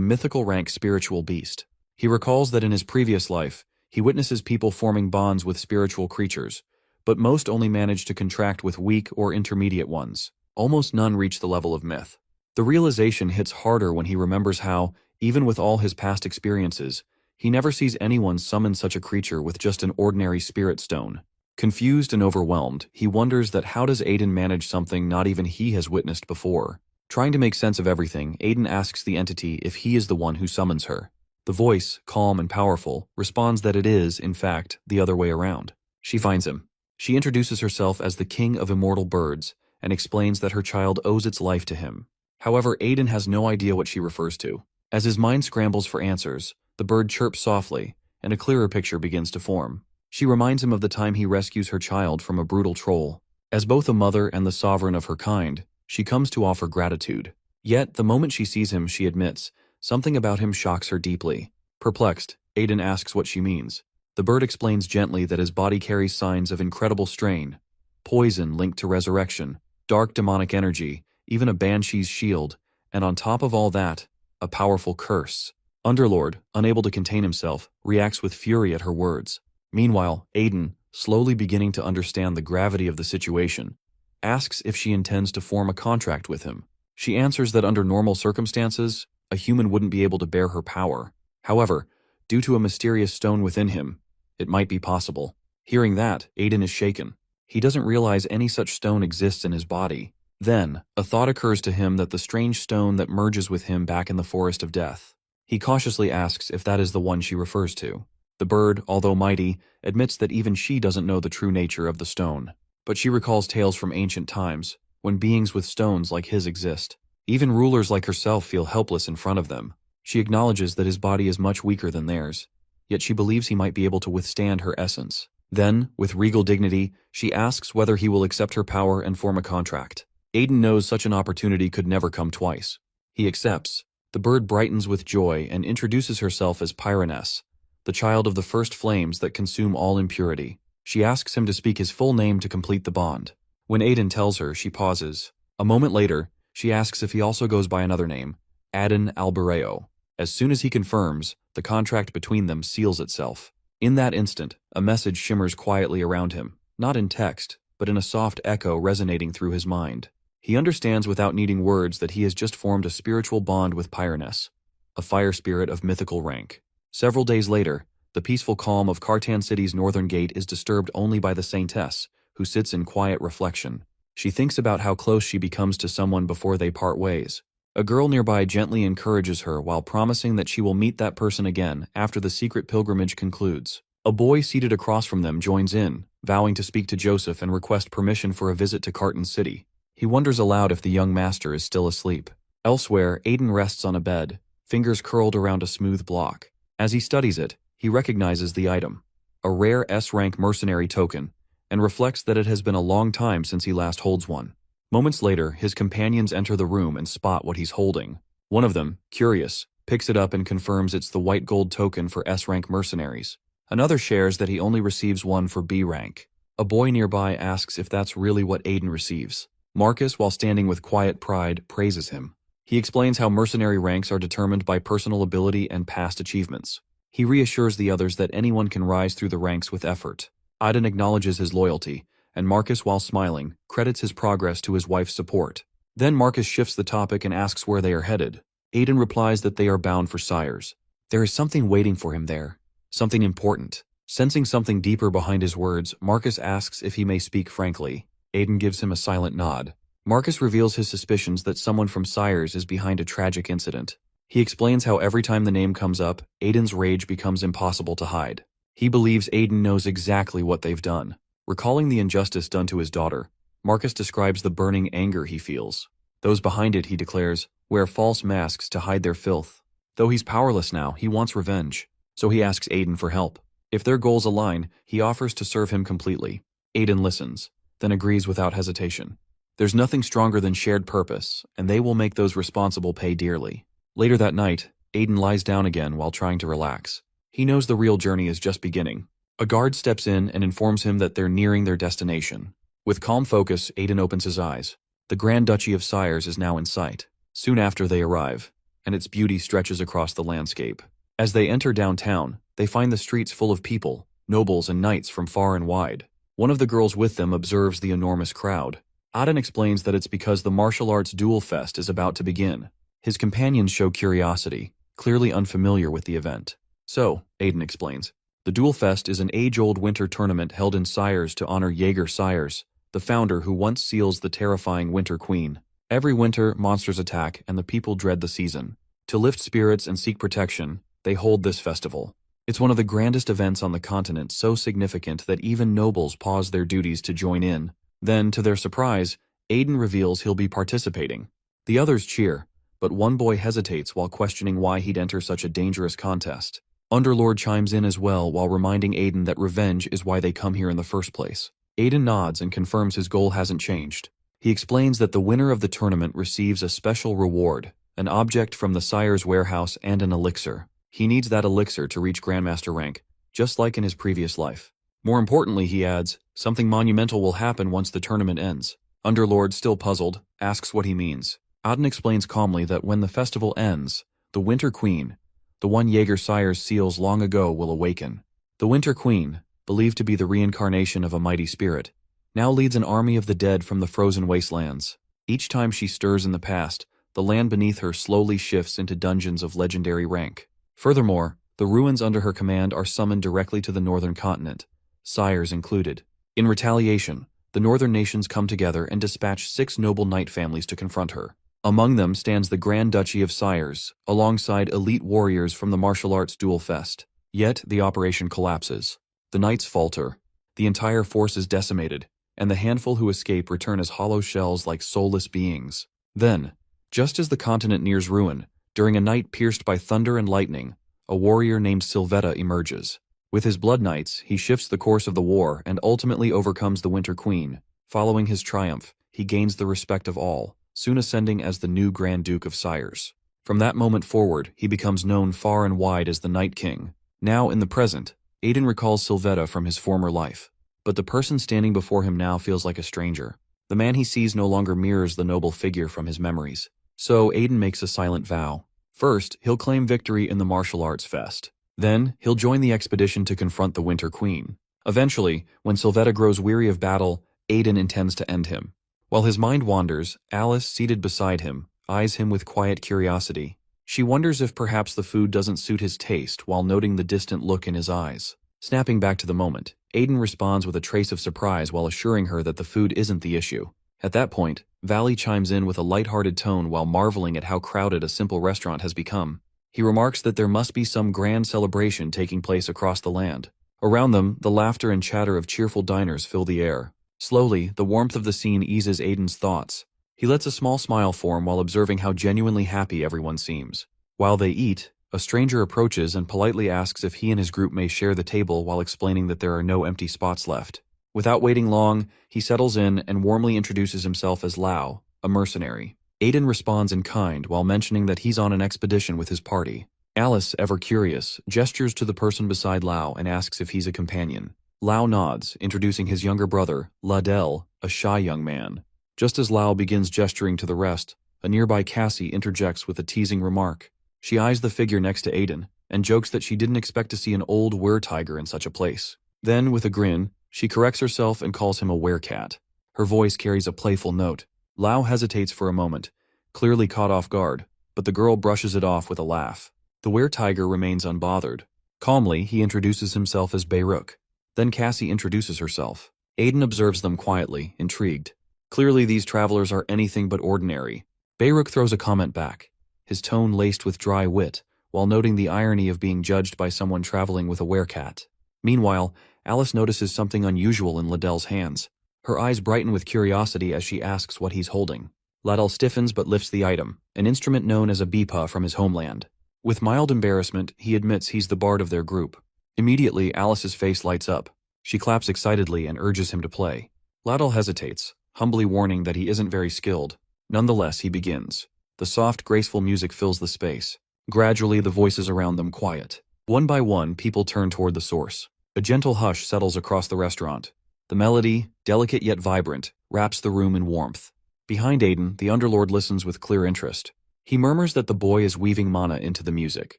mythical rank spiritual beast. He recalls that in his previous life, he witnesses people forming bonds with spiritual creatures, but most only manage to contract with weak or intermediate ones. Almost none reach the level of myth. The realization hits harder when he remembers how, even with all his past experiences, he never sees anyone summon such a creature with just an ordinary spirit stone. Confused and overwhelmed, he wonders that how does Aiden manage something not even he has witnessed before. Trying to make sense of everything, Aiden asks the entity if he is the one who summons her. The voice, calm and powerful, responds that it is, in fact, the other way around. She finds him. She introduces herself as the king of immortal birds and explains that her child owes its life to him. However, Aiden has no idea what she refers to. As his mind scrambles for answers, the bird chirps softly, and a clearer picture begins to form. She reminds him of the time he rescues her child from a brutal troll. As both a mother and the sovereign of her kind, she comes to offer gratitude. Yet, the moment she sees him, she admits, something about him shocks her deeply. Perplexed, Aiden asks what she means. The bird explains gently that his body carries signs of incredible strain, poison linked to resurrection, dark demonic energy, even a banshee's shield, and on top of all that, a powerful curse. Underlord, unable to contain himself, reacts with fury at her words. Meanwhile, Aiden, slowly beginning to understand the gravity of the situation, asks if she intends to form a contract with him. She answers that under normal circumstances, a human wouldn't be able to bear her power. However, due to a mysterious stone within him, it might be possible. Hearing that, Aiden is shaken. He doesn't realize any such stone exists in his body. Then, a thought occurs to him that the strange stone that merges with him back in the forest of death. He cautiously asks if that is the one she refers to. The bird, although mighty, admits that even she doesn't know the true nature of the stone. But she recalls tales from ancient times, when beings with stones like his exist. Even rulers like herself feel helpless in front of them. She acknowledges that his body is much weaker than theirs, yet she believes he might be able to withstand her essence. Then, with regal dignity, she asks whether he will accept her power and form a contract. Aiden knows such an opportunity could never come twice. He accepts. The bird brightens with joy and introduces herself as Pyroness, the child of the first flames that consume all impurity. She asks him to speak his full name to complete the bond. When Aiden tells her, she pauses. A moment later, she asks if he also goes by another name, Adin Albereo. As soon as he confirms, the contract between them seals itself. In that instant, a message shimmers quietly around him, not in text, but in a soft echo resonating through his mind. He understands without needing words that he has just formed a spiritual bond with Pyroness, a fire spirit of mythical rank. Several days later, the peaceful calm of Kartan City's northern gate is disturbed only by the Saintess, who sits in quiet reflection. She thinks about how close she becomes to someone before they part ways. A girl nearby gently encourages her while promising that she will meet that person again after the secret pilgrimage concludes. A boy seated across from them joins in, vowing to speak to Joseph and request permission for a visit to Kartan City. He wonders aloud if the young master is still asleep. Elsewhere, Aiden rests on a bed, fingers curled around a smooth block. As he studies it, he recognizes the item, a rare S-rank mercenary token, and reflects that it has been a long time since he last holds one. Moments later, his companions enter the room and spot what he's holding. One of them, curious, picks it up and confirms it's the white gold token for S-rank mercenaries. Another shares that he only receives one for B rank. A boy nearby asks if that's really what Aiden receives. Marcus, while standing with quiet pride, praises him. He explains how mercenary ranks are determined by personal ability and past achievements. He reassures the others that anyone can rise through the ranks with effort. Aiden acknowledges his loyalty, and Marcus, while smiling, credits his progress to his wife's support. Then Marcus shifts the topic and asks where they are headed. Aiden replies that they are bound for Sires. There is something waiting for him there. Something important. Sensing something deeper behind his words, Marcus asks if he may speak frankly. Aiden gives him a silent nod. Marcus reveals his suspicions that someone from Sires is behind a tragic incident. He explains how every time the name comes up, Aiden's rage becomes impossible to hide. He believes Aiden knows exactly what they've done. Recalling the injustice done to his daughter, Marcus describes the burning anger he feels. Those behind it, he declares, wear false masks to hide their filth. Though he's powerless now, he wants revenge. So he asks Aiden for help. If their goals align, he offers to serve him completely. Aiden listens, then agrees without hesitation. There's nothing stronger than shared purpose, and they will make those responsible pay dearly. Later that night, Aiden lies down again while trying to relax. He knows the real journey is just beginning. A guard steps in and informs him that they're nearing their destination. With calm focus, Aiden opens his eyes. The Grand Duchy of Sires is now in sight. Soon after they arrive, and its beauty stretches across the landscape. As they enter downtown, they find the streets full of people, nobles and knights from far and wide. One of the girls with them observes the enormous crowd. Aiden explains that it's because the martial arts duel fest is about to begin. His companions show curiosity, clearly unfamiliar with the event. So, Aiden explains, the Duel Fest is an age-old winter tournament held in Sires to honor Jaeger Sires, the founder who once seals the terrifying Winter Queen. Every winter, monsters attack and the people dread the season. To lift spirits and seek protection, they hold this festival. It's one of the grandest events on the continent, so significant that even nobles pause their duties to join in. Then, to their surprise, Aiden reveals he'll be participating. The others cheer, but one boy hesitates while questioning why he'd enter such a dangerous contest. Underlord chimes in as well while reminding Aiden that revenge is why they come here in the first place. Aiden nods and confirms his goal hasn't changed. He explains that the winner of the tournament receives a special reward, an object from the Sire's warehouse and an elixir. He needs that elixir to reach Grandmaster rank, just like in his previous life. More importantly, he adds, something monumental will happen once the tournament ends. Underlord, still puzzled, asks what he means. Aiden explains calmly that when the festival ends, the Winter Queen, the one Jaeger Sires seals long ago, will awaken. The Winter Queen, believed to be the reincarnation of a mighty spirit, now leads an army of the dead from the frozen wastelands. Each time she stirs in the past, the land beneath her slowly shifts into dungeons of legendary rank. Furthermore, the ruins under her command are summoned directly to the northern continent, Sires included. In retaliation, the northern nations come together and dispatch 6 noble knight families to confront her. Among them stands the Grand Duchy of Sires, alongside elite warriors from the martial arts duel fest. Yet, the operation collapses. The knights falter, the entire force is decimated, and the handful who escape return as hollow shells like soulless beings. Then, just as the continent nears ruin, during a night pierced by thunder and lightning, a warrior named Sylvetta emerges. With his blood knights, he shifts the course of the war and ultimately overcomes the Winter Queen. Following his triumph, he gains the respect of all, soon ascending as the new Grand Duke of Sires. From that moment forward, he becomes known far and wide as the Night King. Now, in the present, Aiden recalls Sylvetta from his former life. But the person standing before him now feels like a stranger. The man he sees no longer mirrors the noble figure from his memories. So, Aiden makes a silent vow. First, he'll claim victory in the martial arts fest. Then, he'll join the expedition to confront the Winter Queen. Eventually, when Sylvetta grows weary of battle, Aiden intends to end him. While his mind wanders, Alice, seated beside him, eyes him with quiet curiosity. She wonders if perhaps the food doesn't suit his taste while noting the distant look in his eyes. Snapping back to the moment, Aiden responds with a trace of surprise while assuring her that the food isn't the issue. At that point, Valley chimes in with a light-hearted tone while marveling at how crowded a simple restaurant has become. He remarks that there must be some grand celebration taking place across the land. Around them, the laughter and chatter of cheerful diners fill the air. Slowly, the warmth of the scene eases Aiden's thoughts. He lets a small smile form while observing how genuinely happy everyone seems. While they eat, a stranger approaches and politely asks if he and his group may share the table while explaining that there are no empty spots left. Without waiting long, he settles in and warmly introduces himself as Lao, a mercenary. Aiden responds in kind while mentioning that he's on an expedition with his party. Alice, ever curious, gestures to the person beside Lao and asks if he's a companion. Lao nods, introducing his younger brother, Ladell, a shy young man. Just as Lao begins gesturing to the rest, a nearby Cassie interjects with a teasing remark. She eyes the figure next to Aiden and jokes that she didn't expect to see an old were-tiger in such a place. Then, with a grin, she corrects herself and calls him a werecat. Her voice carries a playful note. Lao hesitates for a moment, clearly caught off guard, but the girl brushes it off with a laugh. The were-tiger remains unbothered. Calmly, he introduces himself as Beirut. Then Cassie introduces herself. Aiden observes them quietly, intrigued. Clearly these travelers are anything but ordinary. Beirut throws a comment back, his tone laced with dry wit, while noting the irony of being judged by someone traveling with a werecat. Meanwhile, Alice notices something unusual in Liddell's hands. Her eyes brighten with curiosity as she asks what he's holding. Liddell stiffens but lifts the item, an instrument known as a bipa from his homeland. With mild embarrassment, he admits he's the bard of their group. Immediately, Alice's face lights up. She claps excitedly and urges him to play. Liddell hesitates, humbly warning that he isn't very skilled. Nonetheless, he begins. The soft, graceful music fills the space. Gradually, the voices around them quiet. One by one, people turn toward the source. A gentle hush settles across the restaurant. The melody, delicate yet vibrant, wraps the room in warmth. Behind Aiden, the Underlord listens with clear interest. He murmurs that the boy is weaving mana into the music.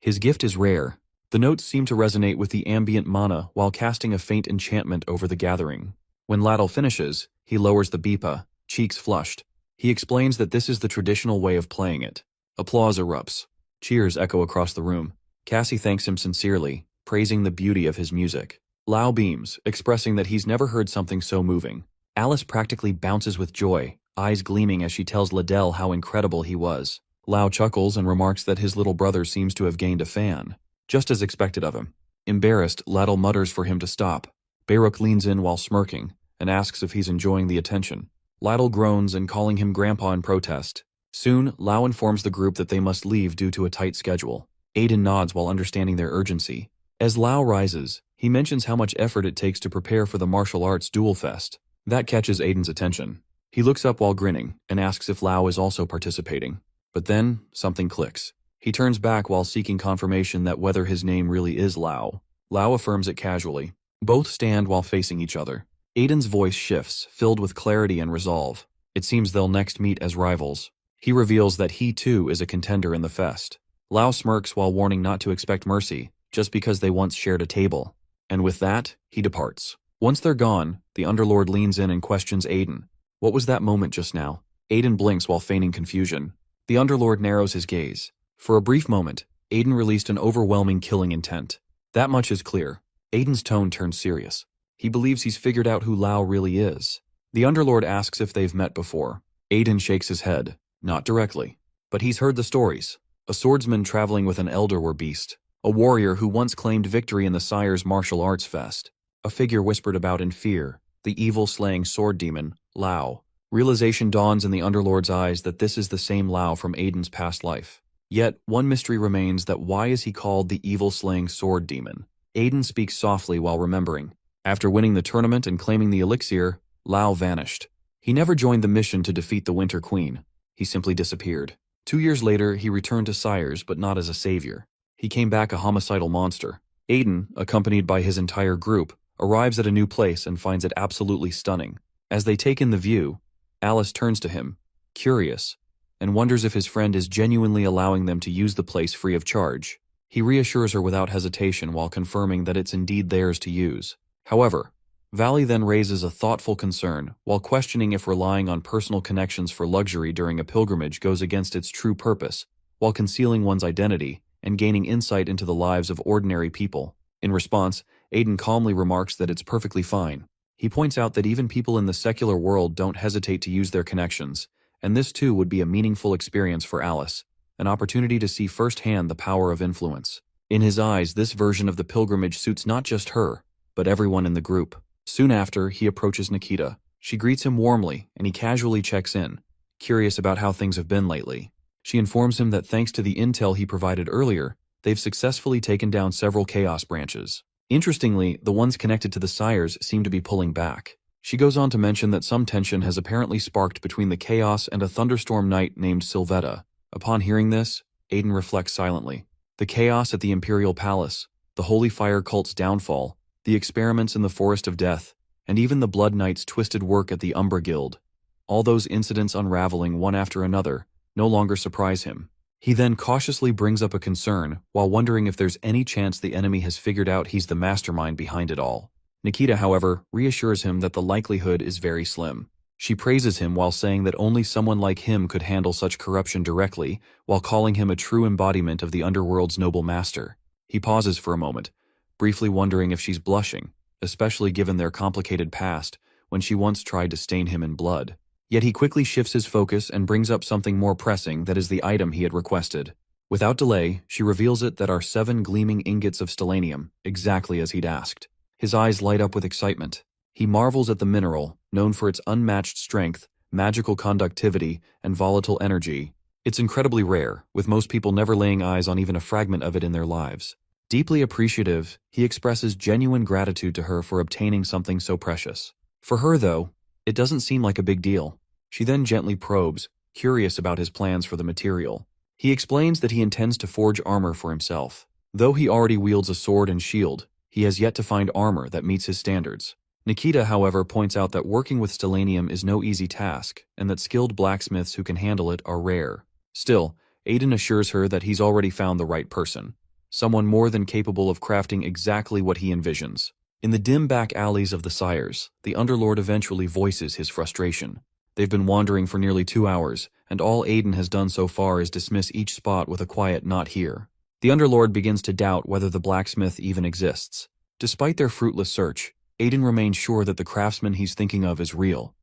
His gift is rare. The notes seem to resonate with the ambient mana while casting a faint enchantment over the gathering. When Laddell finishes, he lowers the bipa, cheeks flushed. He explains that this is the traditional way of playing it. Applause erupts. Cheers echo across the room. Cassie thanks him sincerely, praising the beauty of his music. Lao beams, expressing that he's never heard something so moving. Alice practically bounces with joy, eyes gleaming as she tells Liddell how incredible he was. Lao chuckles and remarks that his little brother seems to have gained a fan, just as expected of him. Embarrassed, Laddell mutters for him to stop. Beirut leans in while smirking and asks if he's enjoying the attention. Laddell groans and calling him Grandpa in protest. Soon, Lao informs the group that they must leave due to a tight schedule. Aiden nods while understanding their urgency. As Lao rises, he mentions how much effort it takes to prepare for the martial arts duel fest. That catches Aiden's attention. He looks up while grinning and asks if Lao is also participating. But then, something clicks. He turns back while seeking confirmation that whether his name really is Lao. Lao affirms it casually. Both stand while facing each other. Aiden's voice shifts, filled with clarity and resolve. It seems they'll next meet as rivals. He reveals that he too is a contender in the fest. Lao smirks while warning not to expect mercy, just because they once shared a table. And with that, he departs. Once they're gone, the Underlord leans in and questions Aiden. What was that moment just now? Aiden blinks while feigning confusion. The Underlord narrows his gaze. For a brief moment, Aiden released an overwhelming killing intent. That much is clear. Aiden's tone turns serious. He believes he's figured out who Lao really is. The Underlord asks if they've met before. Aiden shakes his head. Not directly. But he's heard the stories. A swordsman traveling with an elder were beast. A warrior who once claimed victory in the Sire's martial arts fest. A figure whispered about in fear. The evil-slaying sword demon, Lao. Realization dawns in the Underlord's eyes that this is the same Lao from Aiden's past life. Yet, one mystery remains: that why is he called the evil-slaying sword demon? Aiden speaks softly while remembering. After winning the tournament and claiming the elixir, Lao vanished. He never joined the mission to defeat the Winter Queen. He simply disappeared. 2 years later, he returned to Sire's, but not as a savior. He came back a homicidal monster. Aiden, accompanied by his entire group, arrives at a new place and finds it absolutely stunning. As they take in the view, Alice turns to him, curious, and wonders if his friend is genuinely allowing them to use the place free of charge. He reassures her without hesitation while confirming that it's indeed theirs to use. However, Valley then raises a thoughtful concern while questioning if relying on personal connections for luxury during a pilgrimage goes against its true purpose, while concealing one's identity and gaining insight into the lives of ordinary people. In response, Aiden calmly remarks that it's perfectly fine. He points out that even people in the secular world don't hesitate to use their connections, and this too would be a meaningful experience for Alice, an opportunity to see firsthand the power of influence. In his eyes, this version of the pilgrimage suits not just her, but everyone in the group. Soon after, he approaches Nikita. She greets him warmly, and he casually checks in, curious about how things have been lately. She informs him that thanks to the intel he provided earlier, they've successfully taken down several chaos branches. Interestingly, the ones connected to the sires seem to be pulling back. She goes on to mention that some tension has apparently sparked between the chaos and a thunderstorm knight named Sylvetta. Upon hearing this, Aiden reflects silently. The chaos at the Imperial Palace, the Holy Fire cult's downfall, the experiments in the Forest of Death, and even the Blood Knight's twisted work at the Umbra Guild. All those incidents unraveling one after another no longer surprise him. He then cautiously brings up a concern while wondering if there's any chance the enemy has figured out he's the mastermind behind it all. Nikita, however, reassures him that the likelihood is very slim. She praises him while saying that only someone like him could handle such corruption directly, while calling him a true embodiment of the underworld's noble master. He pauses for a moment, briefly wondering if she's blushing, especially given their complicated past when she once tried to stain him in blood. Yet he quickly shifts his focus and brings up something more pressing that is the item he had requested. Without delay, she reveals it that are 7 gleaming ingots of stellanium, exactly as he'd asked. His eyes light up with excitement. He marvels at the mineral, known for its unmatched strength, magical conductivity, and volatile energy. It's incredibly rare, with most people never laying eyes on even a fragment of it in their lives. Deeply appreciative, he expresses genuine gratitude to her for obtaining something so precious. For her, though, it doesn't seem like a big deal. She then gently probes, curious about his plans for the material. He explains that he intends to forge armor for himself. Though he already wields a sword and shield, he has yet to find armor that meets his standards. Nikita, however, points out that working with stellanium is no easy task, and that skilled blacksmiths who can handle it are rare. Still, Aiden assures her that he's already found the right person, someone more than capable of crafting exactly what he envisions. In the dim back alleys of the Sires, the Underlord eventually voices his frustration. They've been wandering for nearly 2 hours, and all Aiden has done so far is dismiss each spot with a quiet "not here." The Underlord begins to doubt whether the blacksmith even exists. Despite their fruitless search, Aiden remains sure that the craftsman he's thinking of is real.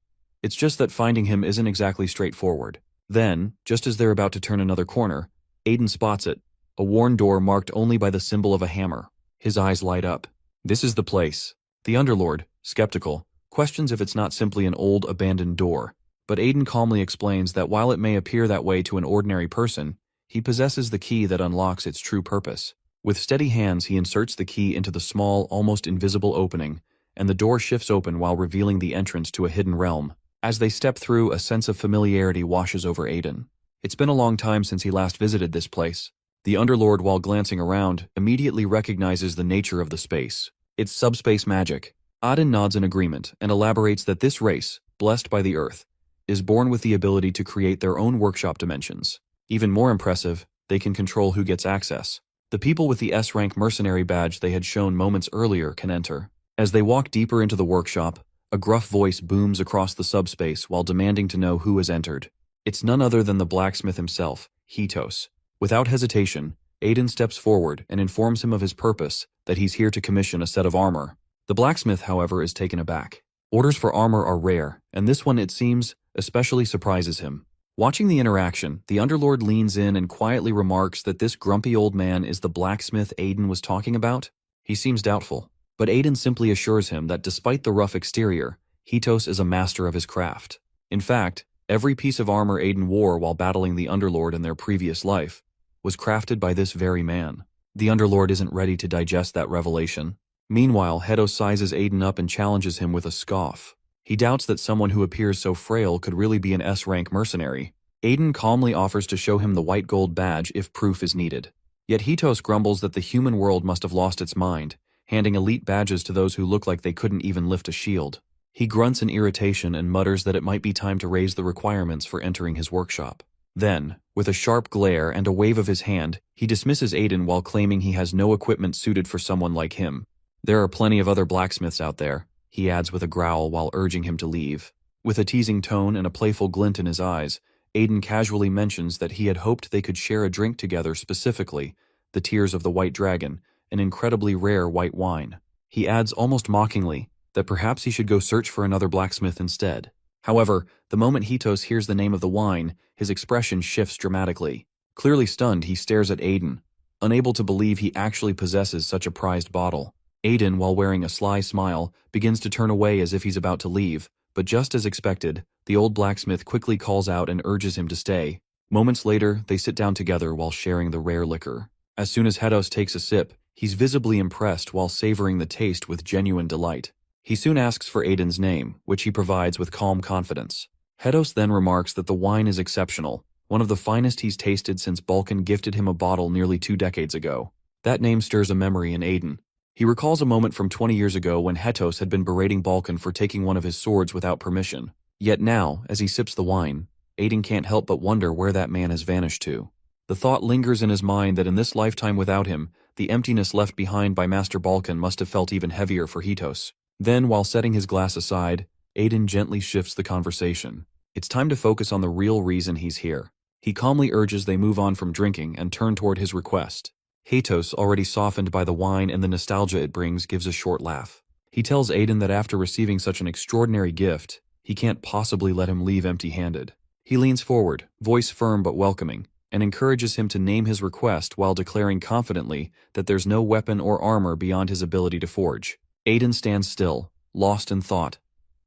It's just that finding him isn't exactly straightforward. Then, just as they're about to turn another corner, Aiden spots it, a worn door marked only by the symbol of a hammer. His eyes light up. This is the place. The Underlord, skeptical, questions if it's not simply an old, abandoned door. But Aiden calmly explains that while it may appear that way to an ordinary person, he possesses the key that unlocks its true purpose. With steady hands, he inserts the key into the small, almost invisible opening, and the door shifts open while revealing the entrance to a hidden realm. As they step through, a sense of familiarity washes over Aiden. It's been a long time since he last visited this place. The Underlord, while glancing around, immediately recognizes the nature of the space. It's subspace magic. Aiden nods in agreement and elaborates that this race, blessed by the Earth, is born with the ability to create their own workshop dimensions. Even more impressive, they can control who gets access. The people with the S-rank mercenary badge they had shown moments earlier can enter. As they walk deeper into the workshop, a gruff voice booms across the subspace while demanding to know who has entered. It's none other than the blacksmith himself, Hitos. Without hesitation, Aiden steps forward and informs him of his purpose, that he's here to commission a set of armor. The blacksmith, however, is taken aback. Orders for armor are rare, and this one, it seems, especially surprises him. Watching the interaction, the Underlord leans in and quietly remarks that this grumpy old man is the blacksmith Aiden was talking about. He seems doubtful, but Aiden simply assures him that despite the rough exterior, Hitos is a master of his craft. In fact, every piece of armor Aiden wore while battling the Underlord in their previous life was crafted by this very man. The Underlord isn't ready to digest that revelation. Meanwhile, Hedo sizes Aiden up and challenges him with a scoff. He doubts that someone who appears so frail could really be an S-rank mercenary. Aiden calmly offers to show him the white gold badge if proof is needed. Yet Hitos grumbles that the human world must have lost its mind, handing elite badges to those who look like they couldn't even lift a shield. He grunts in irritation and mutters that it might be time to raise the requirements for entering his workshop. Then, with a sharp glare and a wave of his hand, he dismisses Aiden while claiming he has no equipment suited for someone like him. There are plenty of other blacksmiths out there, he adds with a growl while urging him to leave. With a teasing tone and a playful glint in his eyes, Aiden casually mentions that he had hoped they could share a drink together, specifically the Tears of the White Dragon, an incredibly rare white wine. He adds almost mockingly that perhaps he should go search for another blacksmith instead. However, the moment Hitos hears the name of the wine, his expression shifts dramatically. Clearly stunned, he stares at Aiden, unable to believe he actually possesses such a prized bottle. Aiden, while wearing a sly smile, begins to turn away as if he's about to leave, but just as expected, the old blacksmith quickly calls out and urges him to stay. Moments later, they sit down together while sharing the rare liquor. As soon as Hitos takes a sip, he's visibly impressed while savoring the taste with genuine delight. He soon asks for Aiden's name, which he provides with calm confidence. Hitos then remarks that the wine is exceptional, one of the finest he's tasted since Balkan gifted him a bottle nearly 2 decades ago. That name stirs a memory in Aiden. He recalls a moment from 20 years ago when Hitos had been berating Balkan for taking one of his swords without permission. Yet now, as he sips the wine, Aiden can't help but wonder where that man has vanished to. The thought lingers in his mind that in this lifetime without him, the emptiness left behind by Master Balkan must have felt even heavier for Hitos. Then, while setting his glass aside, Aiden gently shifts the conversation. It's time to focus on the real reason he's here. He calmly urges they move on from drinking and turn toward his request. Hitos, already softened by the wine and the nostalgia it brings, gives a short laugh. He tells Aiden that after receiving such an extraordinary gift, he can't possibly let him leave empty-handed. He leans forward, voice firm but welcoming, and encourages him to name his request while declaring confidently that there's no weapon or armor beyond his ability to forge. Aiden stands still, lost in thought,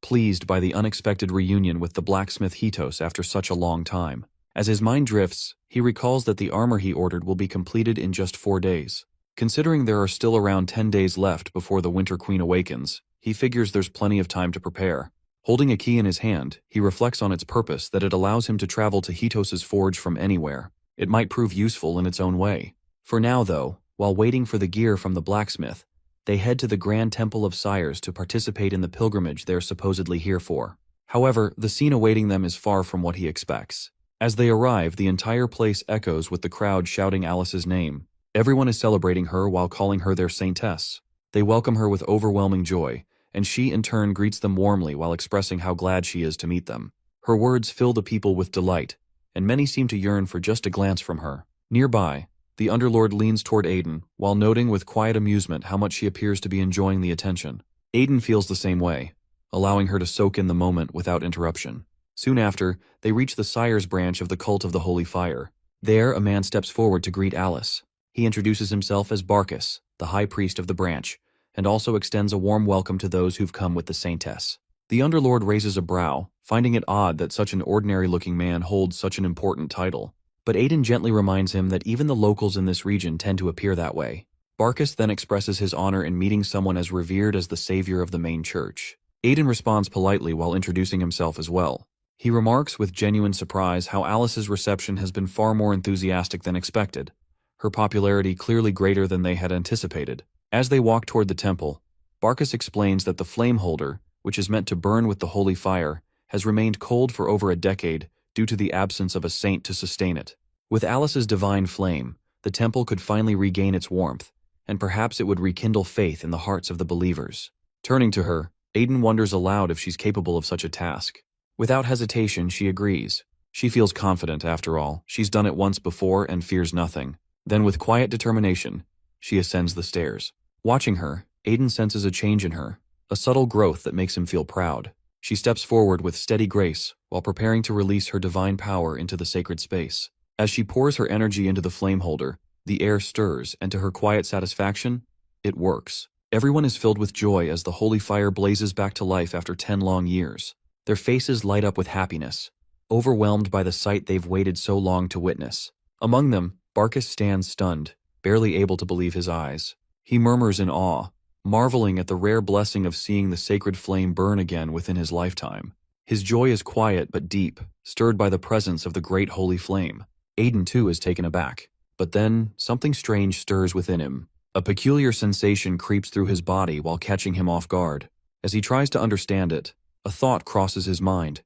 pleased by the unexpected reunion with the blacksmith Hitos after such a long time. As his mind drifts, he recalls that the armor he ordered will be completed in just 4 days. Considering there are still around 10 days left before the Winter Queen awakens, he figures there's plenty of time to prepare. Holding a key in his hand, he reflects on its purpose, that it allows him to travel to Hitos's forge from anywhere. It might prove useful in its own way. For now, though, while waiting for the gear from the blacksmith, they head to the Grand Temple of Sires to participate in the pilgrimage they're supposedly here for. However, the scene awaiting them is far from what he expects. As they arrive, the entire place echoes with the crowd shouting Alice's name. Everyone is celebrating her while calling her their saintess. They welcome her with overwhelming joy, and she in turn greets them warmly while expressing how glad she is to meet them. Her words fill the people with delight, and many seem to yearn for just a glance from her. Nearby, the Underlord leans toward Aiden, while noting with quiet amusement how much she appears to be enjoying the attention. Aiden feels the same way, allowing her to soak in the moment without interruption. Soon after, they reach the Sires branch of the Cult of the Holy Fire. There, a man steps forward to greet Alice. He introduces himself as Barkus, the High Priest of the branch, and also extends a warm welcome to those who've come with the Saintess. The Underlord raises a brow, finding it odd that such an ordinary-looking man holds such an important title. But Aiden gently reminds him that even the locals in this region tend to appear that way. Barkus then expresses his honor in meeting someone as revered as the savior of the main church. Aiden responds politely while introducing himself as well. He remarks with genuine surprise how Alice's reception has been far more enthusiastic than expected, her popularity clearly greater than they had anticipated. As they walk toward the temple, Barkus explains that the flame holder, which is meant to burn with the holy fire, has remained cold for over a decade due to the absence of a saint to sustain it. With Alice's divine flame, the temple could finally regain its warmth, and perhaps it would rekindle faith in the hearts of the believers. Turning to her, Aiden wonders aloud if she's capable of such a task. Without hesitation, she agrees. She feels confident, after all. She's done it once before and fears nothing. Then with quiet determination, she ascends the stairs. Watching her, Aiden senses a change in her, a subtle growth that makes him feel proud. She steps forward with steady grace while preparing to release her divine power into the sacred space. As she pours her energy into the flame holder, the air stirs, and to her quiet satisfaction, it works. Everyone is filled with joy as the holy fire blazes back to life after 10 long years. Their faces light up with happiness, overwhelmed by the sight they've waited so long to witness. Among them, Barkus stands stunned, barely able to believe his eyes. He murmurs in awe, marveling at the rare blessing of seeing the sacred flame burn again within his lifetime. His joy is quiet but deep, stirred by the presence of the great holy flame. Aiden too is taken aback. But then, something strange stirs within him. A peculiar sensation creeps through his body while catching him off guard. As he tries to understand it, a thought crosses his mind.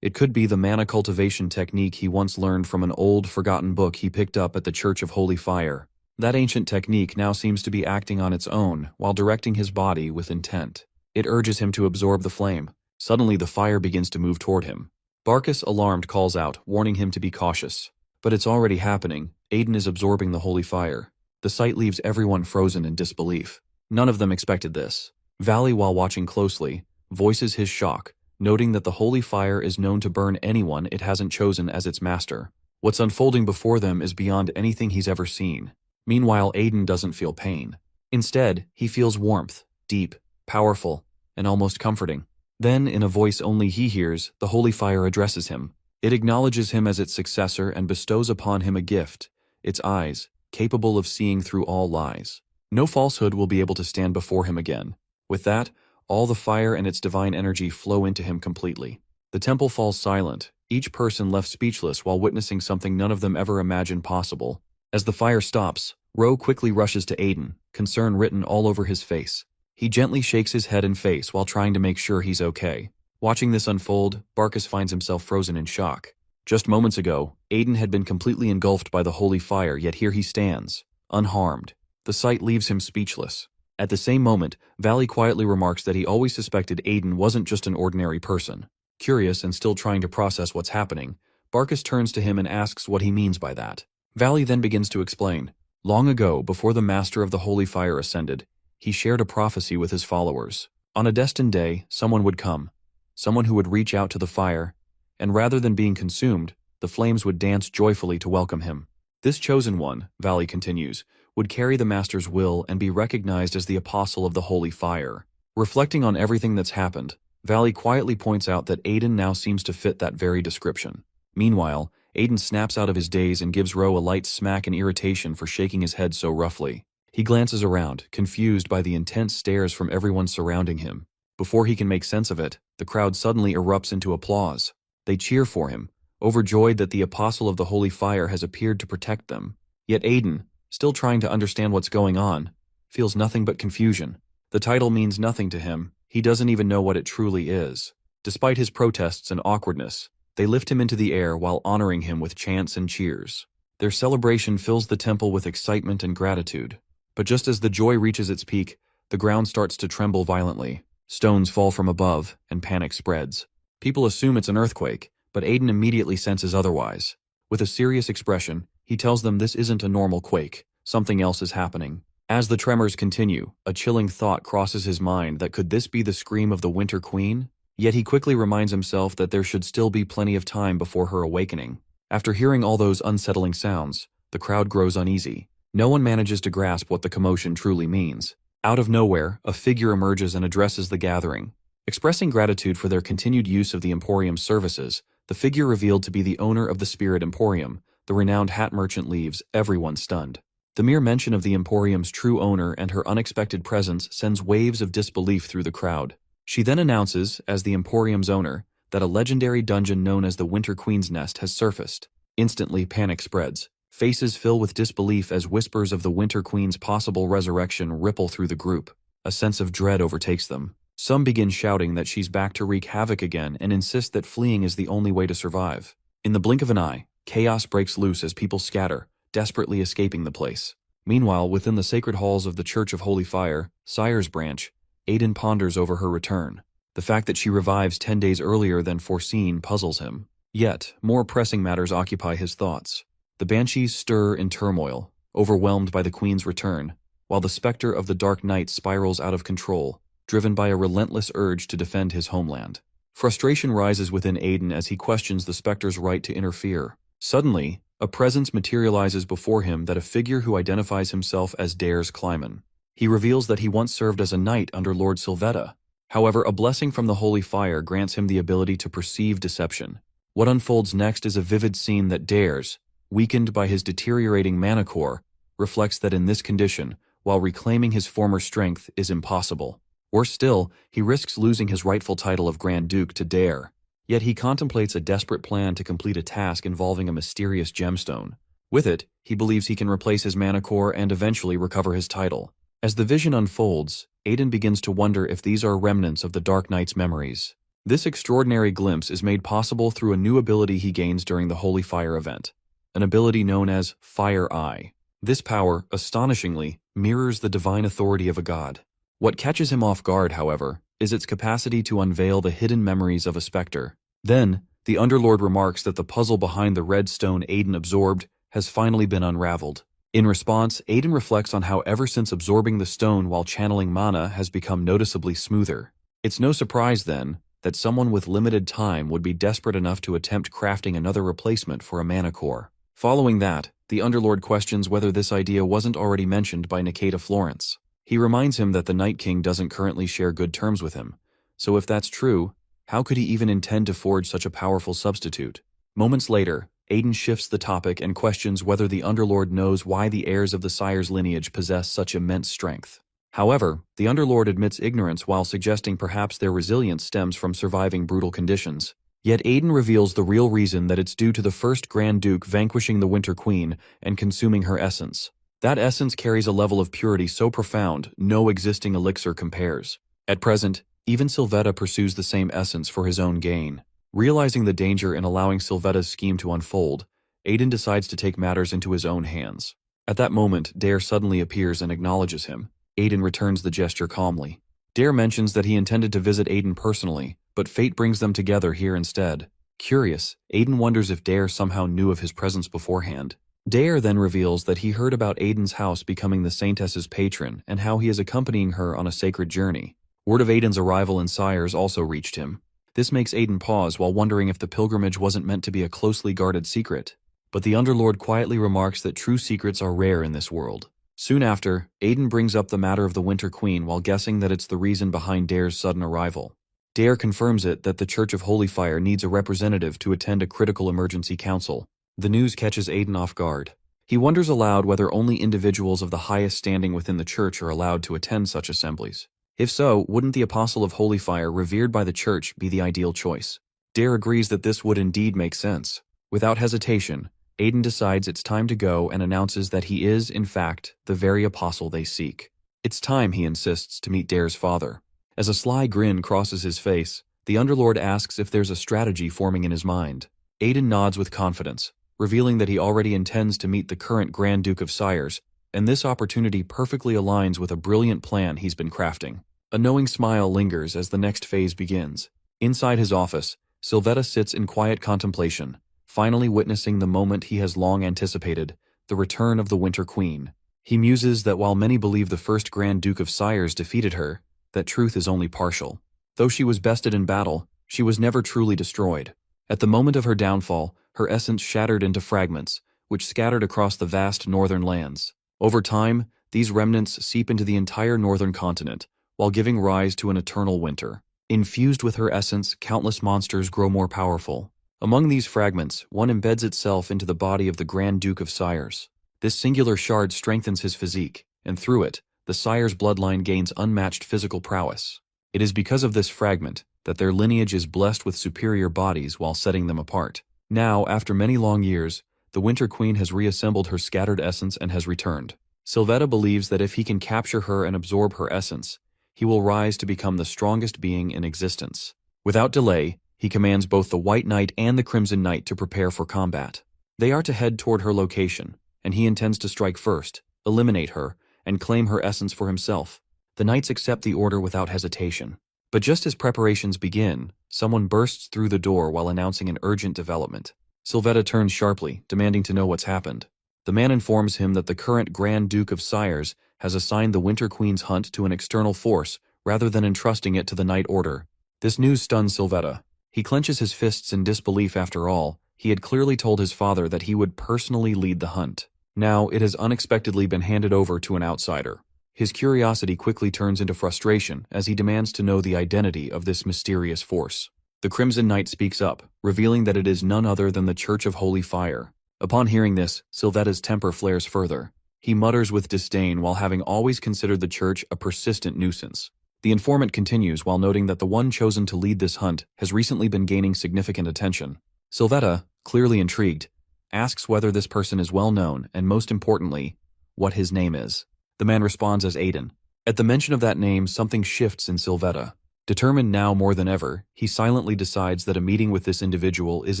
It could be the mana cultivation technique he once learned from an old, forgotten book he picked up at the Church of Holy Fire. That ancient technique now seems to be acting on its own while directing his body with intent. It urges him to absorb the flame. Suddenly the fire begins to move toward him. Barkus, alarmed, calls out, warning him to be cautious. But it's already happening. Aiden is absorbing the holy fire. The sight leaves everyone frozen in disbelief. None of them expected this. Valley, while watching closely, voices his shock, noting that the holy fire is known to burn anyone it hasn't chosen as its master. What's unfolding before them is beyond anything he's ever seen. Meanwhile, Aiden doesn't feel pain. Instead, he feels warmth, deep, powerful, and almost comforting. Then, in a voice only he hears, the holy fire addresses him. It acknowledges him as its successor and bestows upon him a gift, its eyes, capable of seeing through all lies. No falsehood will be able to stand before him again. With that, all the fire and its divine energy flow into him completely. The temple falls silent, each person left speechless while witnessing something none of them ever imagined possible. As the fire stops, Ro quickly rushes to Aiden, concern written all over his face. He gently shakes his head and face while trying to make sure he's okay. Watching this unfold, Barkus finds himself frozen in shock. Just moments ago, Aiden had been completely engulfed by the holy fire, yet here he stands, unharmed. The sight leaves him speechless. At the same moment, Valley quietly remarks that he always suspected Aiden wasn't just an ordinary person. Curious and still trying to process what's happening, Barkus turns to him and asks what he means by that. Valley then begins to explain. Long ago, before the master of the holy fire ascended, he shared a prophecy with his followers. On a destined day, someone would come, someone who would reach out to the fire, and rather than being consumed, the flames would dance joyfully to welcome him. This chosen one, Valley continues, would carry the master's will and be recognized as the apostle of the holy fire. Reflecting on everything that's happened, Valley quietly points out that Aiden now seems to fit that very description. Meanwhile, Aiden snaps out of his daze and gives Ro a light smack in irritation for shaking his head so roughly. He glances around, confused by the intense stares from everyone surrounding him. Before he can make sense of it, the crowd suddenly erupts into applause. They cheer for him, overjoyed that the apostle of the holy fire has appeared to protect them. Yet Aiden, still trying to understand what's going on, feels nothing but confusion. The title means nothing to him. He doesn't even know what it truly is. Despite his protests and awkwardness, they lift him into the air while honoring him with chants and cheers. Their celebration fills the temple with excitement and gratitude. But just as the joy reaches its peak, the ground starts to tremble violently. Stones fall from above, and panic spreads. People assume it's an earthquake, but Aiden immediately senses otherwise. With a serious expression, he tells them this isn't a normal quake. Something else is happening. As the tremors continue, a chilling thought crosses his mind that could this be the scream of the Winter Queen? Yet he quickly reminds himself that there should still be plenty of time before her awakening. After hearing all those unsettling sounds, the crowd grows uneasy. No one manages to grasp what the commotion truly means. Out of nowhere, a figure emerges and addresses the gathering. Expressing gratitude for their continued use of the Emporium's services, the figure revealed to be the owner of the Spirit Emporium, the renowned hat merchant, leaves everyone stunned. The mere mention of the Emporium's true owner and her unexpected presence sends waves of disbelief through the crowd. She then announces, as the Emporium's owner, that a legendary dungeon known as the Winter Queen's Nest has surfaced. Instantly, panic spreads. Faces fill with disbelief as whispers of the Winter Queen's possible resurrection ripple through the group. A sense of dread overtakes them. Some begin shouting that she's back to wreak havoc again and insist that fleeing is the only way to survive. In the blink of an eye, chaos breaks loose as people scatter, desperately escaping the place. Meanwhile, within the sacred halls of the Church of Holy Fire, Sire's branch, Aiden ponders over her return. The fact that she revives 10 days earlier than foreseen puzzles him. Yet, more pressing matters occupy his thoughts. The banshees stir in turmoil, overwhelmed by the Queen's return, while the specter of the Dark Night spirals out of control, driven by a relentless urge to defend his homeland. Frustration rises within Aiden as he questions the specter's right to interfere. Suddenly, a presence materializes before him, that a figure who identifies himself as Dares Kleiman. He reveals that he once served as a knight under Lord Sylvetta. However, a blessing from the Holy Fire grants him the ability to perceive deception. What unfolds next is a vivid scene that Dares, weakened by his deteriorating mana core, reflects that in this condition, while reclaiming his former strength is impossible. Worse still, he risks losing his rightful title of Grand Duke to Dare. Yet he contemplates a desperate plan to complete a task involving a mysterious gemstone. With it, he believes he can replace his mana core and eventually recover his title. As the vision unfolds, Aiden begins to wonder if these are remnants of the Dark Knight's memories. This extraordinary glimpse is made possible through a new ability he gains during the Holy Fire event, an ability known as Fire Eye. This power, astonishingly, mirrors the divine authority of a god. What catches him off guard, however, is its capacity to unveil the hidden memories of a specter. Then, the Underlord remarks that the puzzle behind the red stone Aiden absorbed has finally been unraveled. In response, Aiden reflects on how ever since absorbing the stone while channeling mana has become noticeably smoother. It's no surprise, then, that someone with limited time would be desperate enough to attempt crafting another replacement for a mana core. Following that, the Underlord questions whether this idea wasn't already mentioned by Nikita Florence. He reminds him that the Night King doesn't currently share good terms with him, so if that's true, how could he even intend to forge such a powerful substitute? Moments later, Aiden shifts the topic and questions whether the Underlord knows why the heirs of the Sire's lineage possess such immense strength. However, the Underlord admits ignorance while suggesting perhaps their resilience stems from surviving brutal conditions. Yet Aiden reveals the real reason, that it's due to the first Grand Duke vanquishing the Winter Queen and consuming her essence. That essence carries a level of purity so profound, no existing elixir compares. At present, even Sylvetta pursues the same essence for his own gain. Realizing the danger in allowing Sylvetta's scheme to unfold, Aiden decides to take matters into his own hands. At that moment, Dare suddenly appears and acknowledges him. Aiden returns the gesture calmly. Dare mentions that he intended to visit Aiden personally, but fate brings them together here instead. Curious, Aiden wonders if Dare somehow knew of his presence beforehand. Dare then reveals that he heard about Aiden's house becoming the Saintess's patron and how he is accompanying her on a sacred journey. Word of Aiden's arrival in Sires also reached him. This makes Aiden pause while wondering if the pilgrimage wasn't meant to be a closely guarded secret. But the Underlord quietly remarks that true secrets are rare in this world. Soon after, Aiden brings up the matter of the Winter Queen while guessing that it's the reason behind Dare's sudden arrival. Dare confirms that the Church of Holy Fire needs a representative to attend a critical emergency council. The news catches Aiden off guard. He wonders aloud whether only individuals of the highest standing within the church are allowed to attend such assemblies. If so, wouldn't the Apostle of Holy Fire revered by the church be the ideal choice? Dare agrees that this would indeed make sense. Without hesitation, Aiden decides it's time to go and announces that he is, in fact, the very apostle they seek. It's time, he insists, to meet Dare's father. As a sly grin crosses his face, the Underlord asks if there's a strategy forming in his mind. Aiden nods with confidence, revealing that he already intends to meet the current Grand Duke of Sires, and this opportunity perfectly aligns with a brilliant plan he's been crafting. A knowing smile lingers as the next phase begins. Inside his office, Sylvetta sits in quiet contemplation, finally witnessing the moment he has long anticipated, the return of the Winter Queen. He muses that while many believe the first Grand Duke of Sires defeated her, that truth is only partial. Though she was bested in battle, she was never truly destroyed. At the moment of her downfall, her essence shattered into fragments, which scattered across the vast northern lands. Over time, these remnants seep into the entire northern continent, while giving rise to an eternal winter. Infused with her essence, countless monsters grow more powerful. Among these fragments, one embeds itself into the body of the Grand Duke of Sires. This singular shard strengthens his physique, and through it, the Sires' bloodline gains unmatched physical prowess. It is because of this fragment that their lineage is blessed with superior bodies while setting them apart. Now, after many long years, the Winter Queen has reassembled her scattered essence and has returned. Sylvetta believes that if he can capture her and absorb her essence, he will rise to become the strongest being in existence. Without delay, he commands both the White Knight and the Crimson Knight to prepare for combat. They are to head toward her location, and he intends to strike first, eliminate her, and claim her essence for himself. The knights accept the order without hesitation. But just as preparations begin, someone bursts through the door while announcing an urgent development. Sylvetta turns sharply, demanding to know what's happened. The man informs him that the current Grand Duke of Sires has assigned the Winter Queen's hunt to an external force rather than entrusting it to the Knight Order. This news stuns Sylvetta. He clenches his fists in disbelief. After all, he had clearly told his father that he would personally lead the hunt. Now it has unexpectedly been handed over to an outsider. His curiosity quickly turns into frustration as he demands to know the identity of this mysterious force. The Crimson Knight speaks up, revealing that it is none other than the Church of Holy Fire. Upon hearing this, Sylvetta's temper flares further. He mutters with disdain while having always considered the church a persistent nuisance. The informant continues while noting that the one chosen to lead this hunt has recently been gaining significant attention. Sylvetta, clearly intrigued, asks whether this person is well known and, most importantly, what his name is. The man responds as Aiden. At the mention of that name, something shifts in Sylvetta. Determined now more than ever, he silently decides that a meeting with this individual is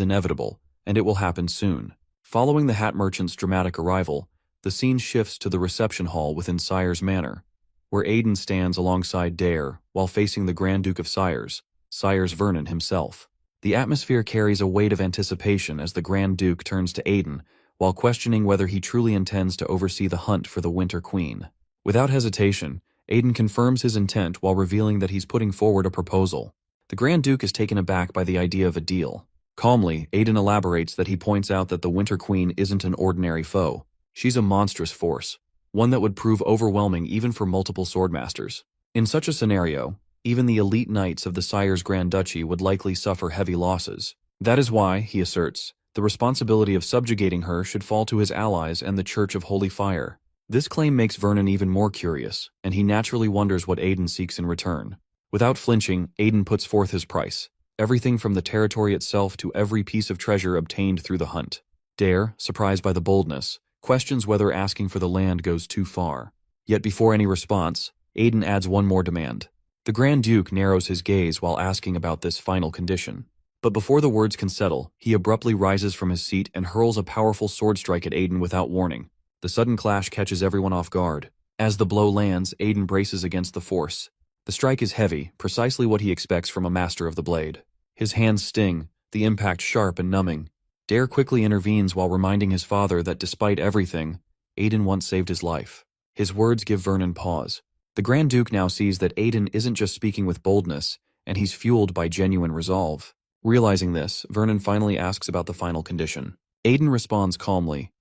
inevitable, and it will happen soon. Following the hat merchant's dramatic arrival, the scene shifts to the reception hall within Sire's Manor, where Aiden stands alongside Dare while facing the Grand Duke of Sire's Vernon himself. The atmosphere carries a weight of anticipation as the Grand Duke turns to Aiden while questioning whether he truly intends to oversee the hunt for the Winter Queen. Without hesitation, Aiden confirms his intent while revealing that he's putting forward a proposal. The Grand Duke is taken aback by the idea of a deal. Calmly, Aiden elaborates that he points out that the Winter Queen isn't an ordinary foe. She's a monstrous force, one that would prove overwhelming even for multiple swordmasters. In such a scenario, even the elite knights of the Sire's Grand Duchy would likely suffer heavy losses. That is why, he asserts, the responsibility of subjugating her should fall to his allies and the Church of Holy Fire. This claim makes Vernon even more curious, and he naturally wonders what Aiden seeks in return. Without flinching, Aiden puts forth his price, everything from the territory itself to every piece of treasure obtained through the hunt. Dare, surprised by the boldness, questions whether asking for the land goes too far. Yet before any response, Aiden adds one more demand. The Grand Duke narrows his gaze while asking about this final condition. But before the words can settle, he abruptly rises from his seat and hurls a powerful sword strike at Aiden without warning. The sudden clash catches everyone off guard. As the blow lands, Aiden braces against the force. The strike is heavy, precisely what he expects from a master of the blade. His hands sting, the impact sharp and numbing. Dare quickly intervenes while reminding his father that despite everything, Aiden once saved his life. His words give Vernon pause. The Grand Duke now sees that Aiden isn't just speaking with boldness, and he's fueled by genuine resolve. Realizing this, Vernon finally asks about the final condition. Aiden responds calmly.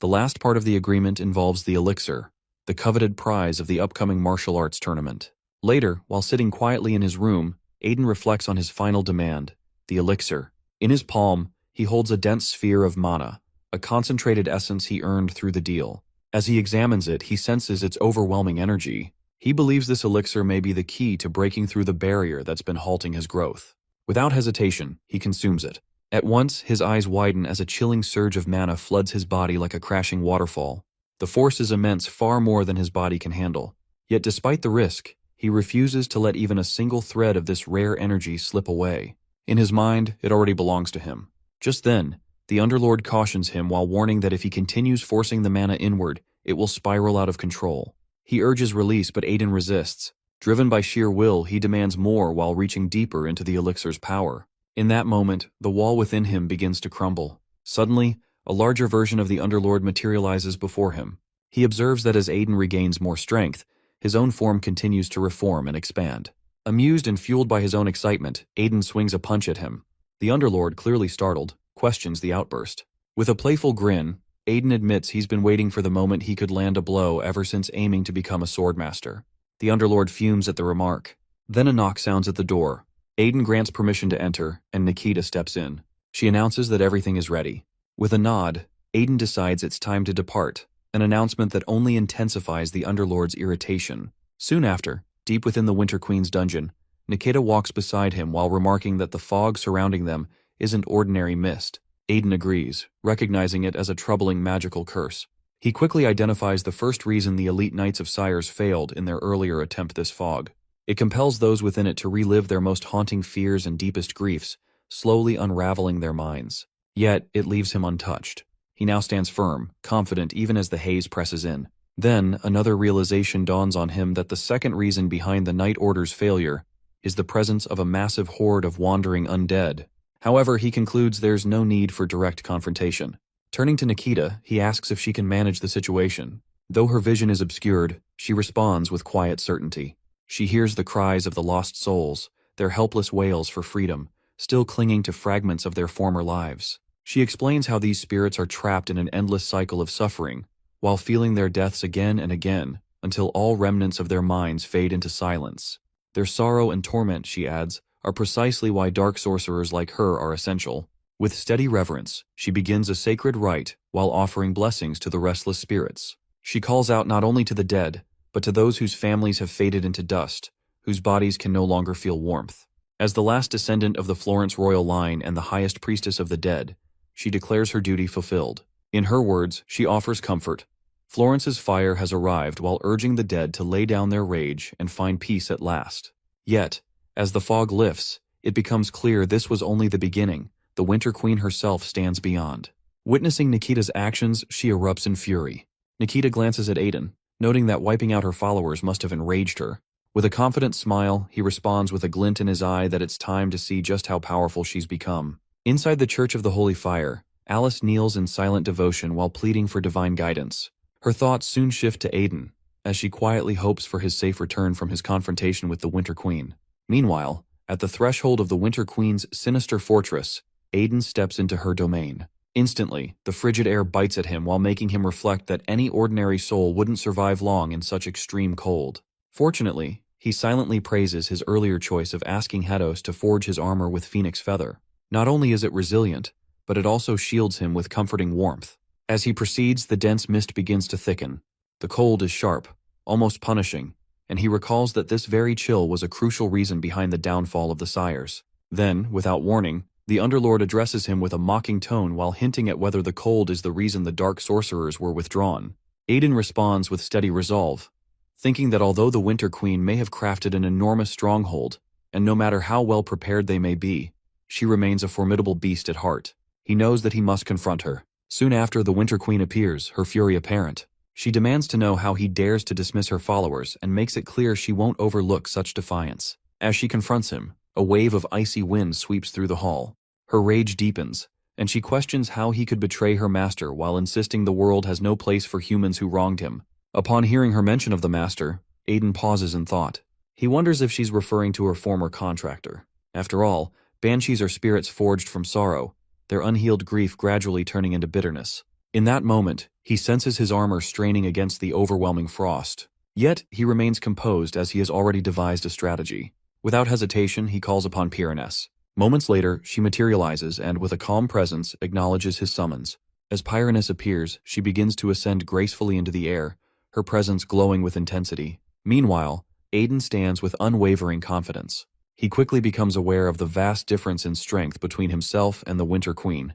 The last part of the agreement involves the elixir, the coveted prize of the upcoming martial arts tournament. Later, while sitting quietly in his room, Aiden reflects on his final demand, the elixir. In his palm, he holds a dense sphere of mana, a concentrated essence he earned through the deal. As he examines it, he senses its overwhelming energy. He believes this elixir may be the key to breaking through the barrier that's been halting his growth. Without hesitation, he consumes it. At once, his eyes widen as a chilling surge of mana floods his body like a crashing waterfall. The force is immense, far more than his body can handle. Yet despite the risk, he refuses to let even a single thread of this rare energy slip away. In his mind, it already belongs to him. Just then, the Underlord cautions him while warning that if he continues forcing the mana inward, it will spiral out of control. He urges release, but Aiden resists. Driven by sheer will, he demands more while reaching deeper into the elixir's power. In that moment, the wall within him begins to crumble. Suddenly, a larger version of the Underlord materializes before him. He observes that as Aiden regains more strength, his own form continues to reform and expand. Amused and fueled by his own excitement, Aiden swings a punch at him. The Underlord, clearly startled, questions the outburst. With a playful grin, Aiden admits he's been waiting for the moment he could land a blow ever since aiming to become a swordmaster. The Underlord fumes at the remark. Then a knock sounds at the door. Aiden grants permission to enter, and Nikita steps in. She announces that everything is ready. With a nod, Aiden decides it's time to depart, an announcement that only intensifies the Underlord's irritation. Soon after, deep within the Winter Queen's dungeon, Nikita walks beside him while remarking that the fog surrounding them isn't ordinary mist. Aiden agrees, recognizing it as a troubling magical curse. He quickly identifies the first reason the elite Knights of Sires failed in their earlier attempt this fog. It compels those within it to relive their most haunting fears and deepest griefs, slowly unraveling their minds. Yet, it leaves him untouched. He now stands firm, confident even as the haze presses in. Then, another realization dawns on him that the second reason behind the Knight Order's failure is the presence of a massive horde of wandering undead. However, he concludes there's no need for direct confrontation. Turning to Nikita, he asks if she can manage the situation. Though her vision is obscured, she responds with quiet certainty. She hears the cries of the lost souls, their helpless wails for freedom, still clinging to fragments of their former lives. She explains how these spirits are trapped in an endless cycle of suffering, while feeling their deaths again and again, until all remnants of their minds fade into silence. Their sorrow and torment, she adds, are precisely why dark sorcerers like her are essential. With steady reverence, she begins a sacred rite while offering blessings to the restless spirits. She calls out not only to the dead, but to those whose families have faded into dust, whose bodies can no longer feel warmth. As the last descendant of the Florence royal line and the highest priestess of the dead, she declares her duty fulfilled. In her words, she offers comfort. Florence's fire has arrived while urging the dead to lay down their rage and find peace at last. Yet, As the fog lifts, it becomes clear this was only the beginning. The Winter Queen herself stands beyond. Witnessing Nikita's actions, she erupts in fury. Nikita glances at Aiden, noting that wiping out her followers must have enraged her. With a confident smile, he responds with a glint in his eye that it's time to see just how powerful she's become. Inside the Church of the Holy Fire, Alice kneels in silent devotion while pleading for divine guidance. Her thoughts soon shift to Aiden, as she quietly hopes for his safe return from his confrontation with the Winter Queen. Meanwhile, at the threshold of the Winter Queen's sinister fortress, Aiden steps into her domain. Instantly, the frigid air bites at him while making him reflect that any ordinary soul wouldn't survive long in such extreme cold. Fortunately, he silently praises his earlier choice of asking Hedos to forge his armor with phoenix feather. Not only is it resilient, but it also shields him with comforting warmth. As he proceeds, the dense mist begins to thicken. The cold is sharp, almost punishing, and he recalls that this very chill was a crucial reason behind the downfall of the Sires. Then, without warning, the Underlord addresses him with a mocking tone while hinting at whether the cold is the reason the dark sorcerers were withdrawn. Aiden responds with steady resolve, thinking that although the Winter Queen may have crafted an enormous stronghold, and no matter how well prepared they may be, she remains a formidable beast at heart. He knows that he must confront her. Soon after, the Winter Queen appears, her fury apparent. She demands to know how he dares to dismiss her followers and makes it clear she won't overlook such defiance. As she confronts him, a wave of icy wind sweeps through the hall. Her rage deepens, and she questions how he could betray her master while insisting the world has no place for humans who wronged him. Upon hearing her mention of the master, Aiden pauses in thought. He wonders if she's referring to her former contractor. After all, banshees are spirits forged from sorrow, their unhealed grief gradually turning into bitterness. In that moment, he senses his armor straining against the overwhelming frost. Yet, he remains composed as he has already devised a strategy. Without hesitation, he calls upon Pyraness. Moments later, she materializes and, with a calm presence, acknowledges his summons. As Pyraness appears, she begins to ascend gracefully into the air, her presence glowing with intensity. Meanwhile, Aiden stands with unwavering confidence. He quickly becomes aware of the vast difference in strength between himself and the Winter Queen.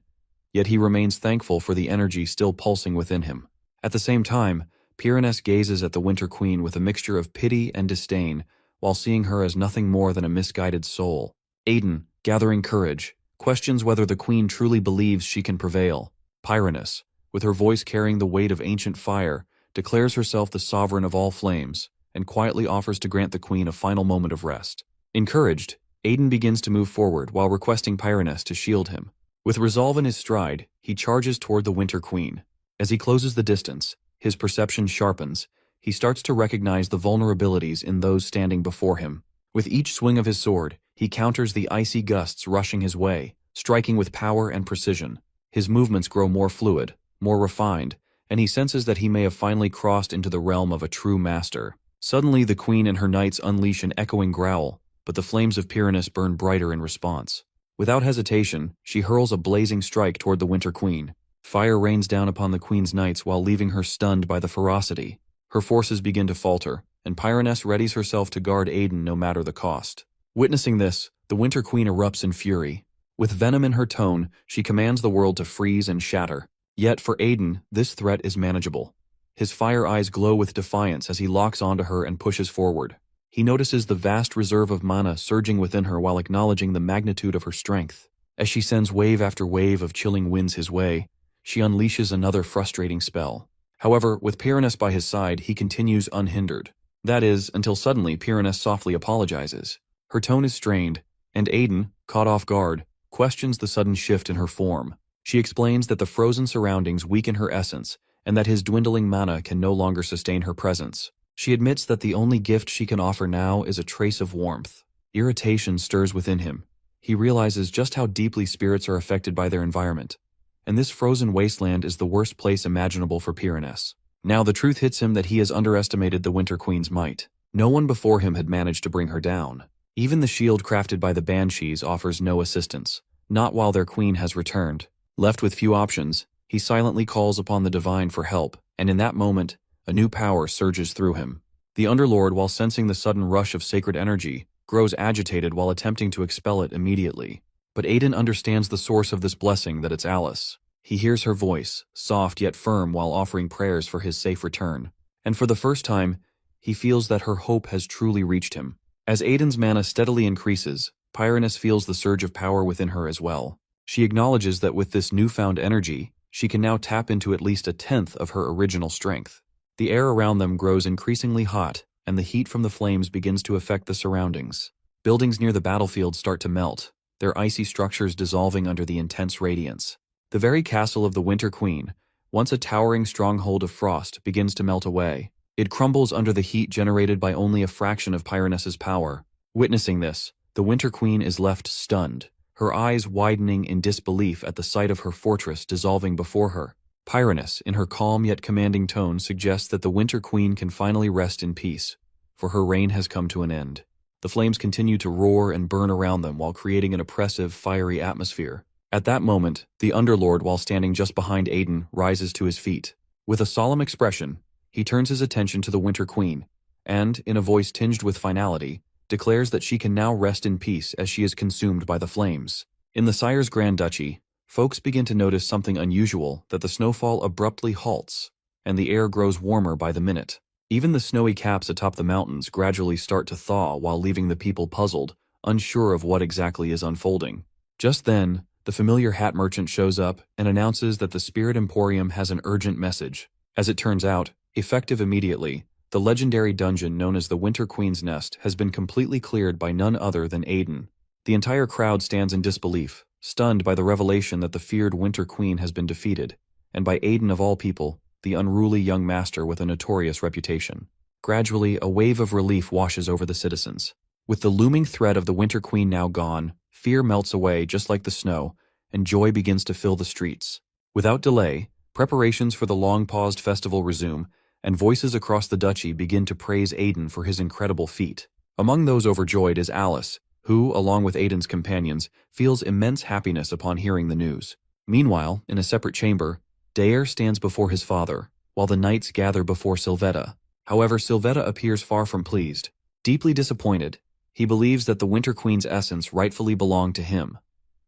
Yet he remains thankful for the energy still pulsing within him. At the same time, Pyraness gazes at the Winter Queen with a mixture of pity and disdain, while seeing her as nothing more than a misguided soul. Aiden, gathering courage, questions whether the Queen truly believes she can prevail. Pyraness, with her voice carrying the weight of ancient fire, declares herself the sovereign of all flames, and quietly offers to grant the Queen a final moment of rest. Encouraged, Aiden begins to move forward while requesting Pyraness to shield him. With resolve in his stride, he charges toward the Winter Queen. As he closes the distance, his perception sharpens. He starts to recognize the vulnerabilities in those standing before him. With each swing of his sword, he counters the icy gusts rushing his way, striking with power and precision. His movements grow more fluid, more refined, and he senses that he may have finally crossed into the realm of a true master. Suddenly, the Queen and her knights unleash an echoing growl, but the flames of Pyraness burn brighter in response. Without hesitation, she hurls a blazing strike toward the Winter Queen. Fire rains down upon the Queen's knights while leaving her stunned by the ferocity. Her forces begin to falter, and Pyraness readies herself to guard Aiden no matter the cost. Witnessing this, the Winter Queen erupts in fury. With venom in her tone, she commands the world to freeze and shatter. Yet for Aiden, this threat is manageable. His fire eyes glow with defiance as he locks onto her and pushes forward. He notices the vast reserve of mana surging within her while acknowledging the magnitude of her strength. As she sends wave after wave of chilling winds his way, she unleashes another frustrating spell. However, with Pyraness by his side, he continues unhindered. That is, until suddenly Pyraness softly apologizes. Her tone is strained, and Aiden, caught off guard, questions the sudden shift in her form. She explains that the frozen surroundings weaken her essence, and that his dwindling mana can no longer sustain her presence. She admits that the only gift she can offer now is a trace of warmth. Irritation stirs within him. He realizes just how deeply spirits are affected by their environment, and this frozen wasteland is the worst place imaginable for Pyraness. Now the truth hits him that he has underestimated the Winter Queen's might. No one before him had managed to bring her down. Even the shield crafted by the Banshees offers no assistance, not while their queen has returned. Left with few options, he silently calls upon the divine for help, and in that moment, a new power surges through him. The Underlord, while sensing the sudden rush of sacred energy, grows agitated while attempting to expel it immediately. But Aiden understands the source of this blessing, that it's Alice. He hears her voice, soft yet firm, while offering prayers for his safe return. And for the first time, he feels that her hope has truly reached him. As Aiden's mana steadily increases, Pyranus feels the surge of power within her as well. She acknowledges that with this newfound energy, she can now tap into at least a tenth of her original strength. The air around them grows increasingly hot, and the heat from the flames begins to affect the surroundings. Buildings near the battlefield start to melt, their icy structures dissolving under the intense radiance. The very castle of the Winter Queen, once a towering stronghold of frost, begins to melt away. It crumbles under the heat generated by only a fraction of Pyranus's power. Witnessing this, the Winter Queen is left stunned, her eyes widening in disbelief at the sight of her fortress dissolving before her. Pyranus, in her calm yet commanding tone, suggests that the Winter Queen can finally rest in peace, for her reign has come to an end. The flames continue to roar and burn around them while creating an oppressive, fiery atmosphere. At that moment, the Underlord, while standing just behind Aiden, rises to his feet. With a solemn expression, he turns his attention to the Winter Queen, and, in a voice tinged with finality, declares that she can now rest in peace as she is consumed by the flames. In the Sire's Grand Duchy, folks begin to notice something unusual, that the snowfall abruptly halts, and the air grows warmer by the minute. Even the snowy caps atop the mountains gradually start to thaw while leaving the people puzzled, unsure of what exactly is unfolding. Just then, the familiar hat merchant shows up and announces that the Spirit Emporium has an urgent message. As it turns out, effective immediately, the legendary dungeon known as the Winter Queen's Nest has been completely cleared by none other than Aiden. The entire crowd stands in disbelief, stunned by the revelation that the feared Winter Queen has been defeated, and by Aiden of all people, the unruly young master with a notorious reputation. Gradually, a wave of relief washes over the citizens. With the looming threat of the Winter Queen now gone, fear melts away just like the snow, and joy begins to fill the streets. Without delay, preparations for the long-paused festival resume, and voices across the duchy begin to praise Aiden for his incredible feat. Among those overjoyed is Alice, who, along with Aiden's companions, feels immense happiness upon hearing the news. Meanwhile, in a separate chamber, Daer stands before his father, while the knights gather before Sylvetta. However, Sylvetta appears far from pleased. Deeply disappointed, he believes that the Winter Queen's essence rightfully belonged to him,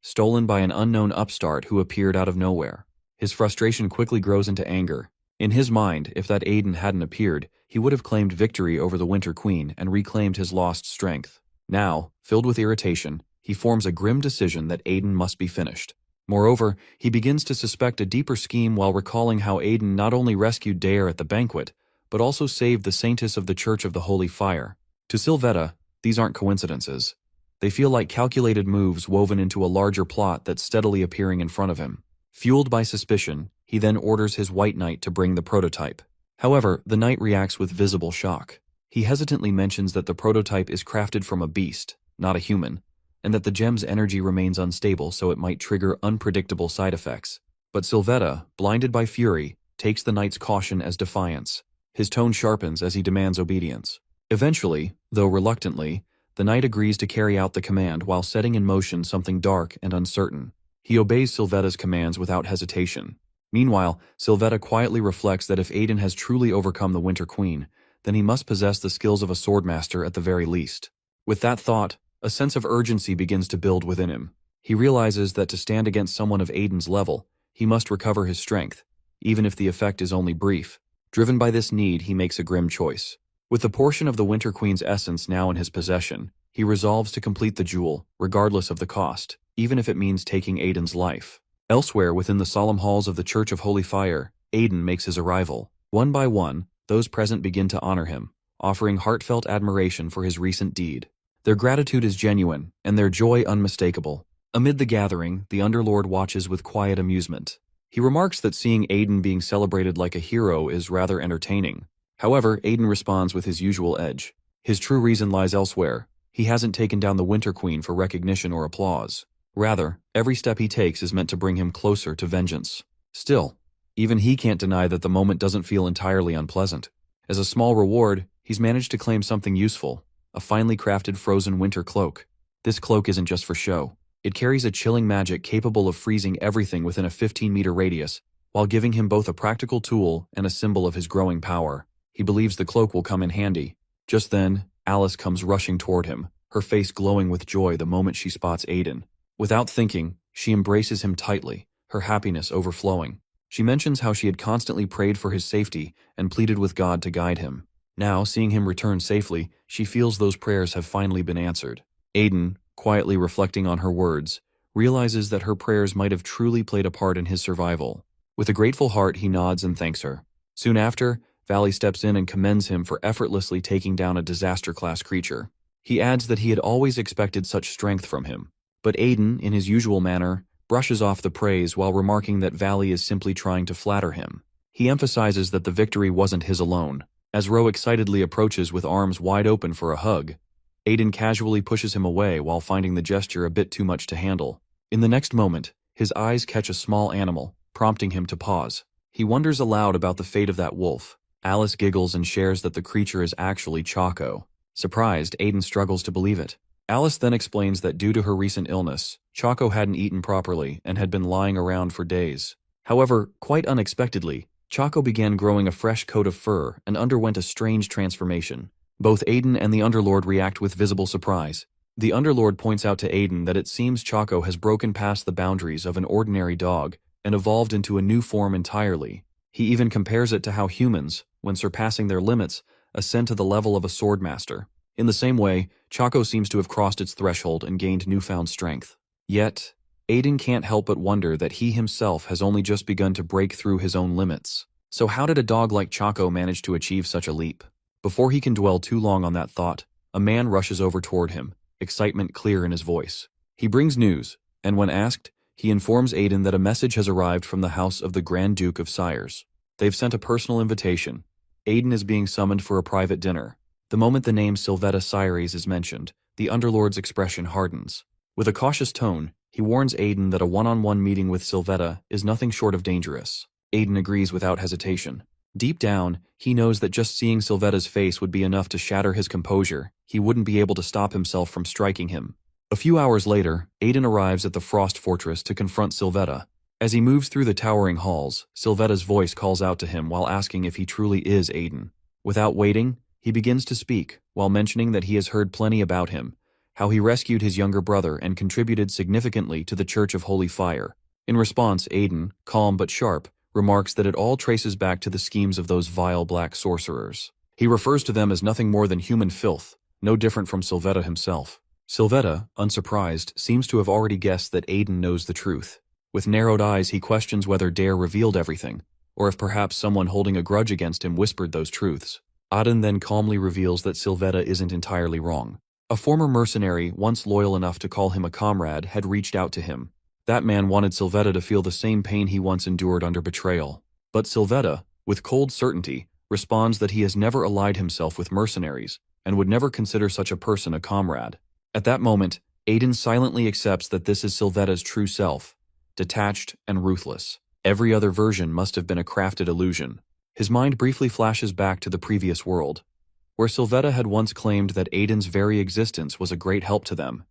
stolen by an unknown upstart who appeared out of nowhere. His frustration quickly grows into anger. In his mind, if that Aiden hadn't appeared, he would have claimed victory over the Winter Queen and reclaimed his lost strength. Now, filled with irritation, he forms a grim decision that Aiden must be finished. Moreover, he begins to suspect a deeper scheme while recalling how Aiden not only rescued Daer at the banquet, but also saved the Saintess of the Church of the Holy Fire. To Sylvetta, these aren't coincidences. They feel like calculated moves woven into a larger plot that's steadily appearing in front of him. Fueled by suspicion, he then orders his White Knight to bring the prototype. However, the knight reacts with visible shock. He hesitantly mentions that the prototype is crafted from a beast, not a human, and that the gem's energy remains unstable so it might trigger unpredictable side effects. But Sylvetta, blinded by fury, takes the knight's caution as defiance. His tone sharpens as he demands obedience. Eventually, though reluctantly, the knight agrees to carry out the command while setting in motion something dark and uncertain. He obeys Sylvetta's commands without hesitation. Meanwhile, Sylvetta quietly reflects that if Aiden has truly overcome the Winter Queen, then he must possess the skills of a swordmaster at the very least. With that thought, a sense of urgency begins to build within him. He realizes that to stand against someone of Aiden's level, he must recover his strength, even if the effect is only brief. Driven by this need, he makes a grim choice. With the portion of the Winter Queen's essence now in his possession, he resolves to complete the jewel, regardless of the cost, even if it means taking Aiden's life. Elsewhere within the solemn halls of the Church of Holy Fire, Aiden makes his arrival. One by one, those present begin to honor him, offering heartfelt admiration for his recent deed. Their gratitude is genuine, and their joy unmistakable. Amid the gathering, the Underlord watches with quiet amusement. He remarks that seeing Aiden being celebrated like a hero is rather entertaining. However, Aiden responds with his usual edge. His true reason lies elsewhere. He hasn't taken down the Winter Queen for recognition or applause. Rather, every step he takes is meant to bring him closer to vengeance. Still, even he can't deny that the moment doesn't feel entirely unpleasant. As a small reward, he's managed to claim something useful, a finely crafted frozen winter cloak. This cloak isn't just for show. It carries a chilling magic capable of freezing everything within a 15-meter radius, while giving him both a practical tool and a symbol of his growing power. He believes the cloak will come in handy. Just then, Alice comes rushing toward him, her face glowing with joy the moment she spots Aiden. Without thinking, she embraces him tightly, her happiness overflowing. She mentions how she had constantly prayed for his safety and pleaded with God to guide him. Now, seeing him return safely, she feels those prayers have finally been answered. Aiden, quietly reflecting on her words, realizes that her prayers might have truly played a part in his survival. With a grateful heart, he nods and thanks her. Soon after, Valley steps in and commends him for effortlessly taking down a disaster-class creature. He adds that he had always expected such strength from him. But Aiden, in his usual manner, brushes off the praise while remarking that Valley is simply trying to flatter him. He emphasizes that the victory wasn't his alone. As Ro excitedly approaches with arms wide open for a hug, Aiden casually pushes him away while finding the gesture a bit too much to handle. In the next moment, his eyes catch a small animal, prompting him to pause. He wonders aloud about the fate of that wolf. Alice giggles and shares that the creature is actually Choco. Surprised, Aiden struggles to believe it. Alice then explains that due to her recent illness, Choco hadn't eaten properly and had been lying around for days. However, quite unexpectedly, Choco began growing a fresh coat of fur and underwent a strange transformation. Both Aiden and the Underlord react with visible surprise. The Underlord points out to Aiden that it seems Choco has broken past the boundaries of an ordinary dog and evolved into a new form entirely. He even compares it to how humans, when surpassing their limits, ascend to the level of a swordmaster. In the same way, Choco seems to have crossed its threshold and gained newfound strength. Yet, Aiden can't help but wonder that he himself has only just begun to break through his own limits. So how did a dog like Choco manage to achieve such a leap? Before he can dwell too long on that thought, a man rushes over toward him, excitement clear in his voice. He brings news, and when asked, he informs Aiden that a message has arrived from the house of the Grand Duke of Sires. They've sent a personal invitation. Aiden is being summoned for a private dinner. The moment the name Sylvetta Sires is mentioned, the Underlord's expression hardens. With a cautious tone, he warns Aiden that a one-on-one meeting with Sylvetta is nothing short of dangerous. Aiden agrees without hesitation. Deep down, he knows that just seeing Sylvetta's face would be enough to shatter his composure. He wouldn't be able to stop himself from striking him. A few hours later, Aiden arrives at the Frost Fortress to confront Sylvetta. As he moves through the towering halls, Sylvetta's voice calls out to him while asking if he truly is Aiden. Without waiting, he begins to speak, while mentioning that he has heard plenty about him, how he rescued his younger brother and contributed significantly to the Church of Holy Fire. In response, Aiden, calm but sharp, remarks that it all traces back to the schemes of those vile black sorcerers. He refers to them as nothing more than human filth, no different from Sylvetta himself. Sylvetta, unsurprised, seems to have already guessed that Aiden knows the truth. With narrowed eyes, he questions whether Dare revealed everything, or if perhaps someone holding a grudge against him whispered those truths. Aiden then calmly reveals that Sylvetta isn't entirely wrong. A former mercenary, once loyal enough to call him a comrade, had reached out to him. That man wanted Sylvetta to feel the same pain he once endured under betrayal. But Sylvetta, with cold certainty, responds that he has never allied himself with mercenaries, and would never consider such a person a comrade. At that moment, Aiden silently accepts that this is Sylvetta's true self, detached and ruthless. Every other version must have been a crafted illusion. His mind briefly flashes back to the previous world, where Sylvetta had once claimed that Aiden's very existence was a great help to them,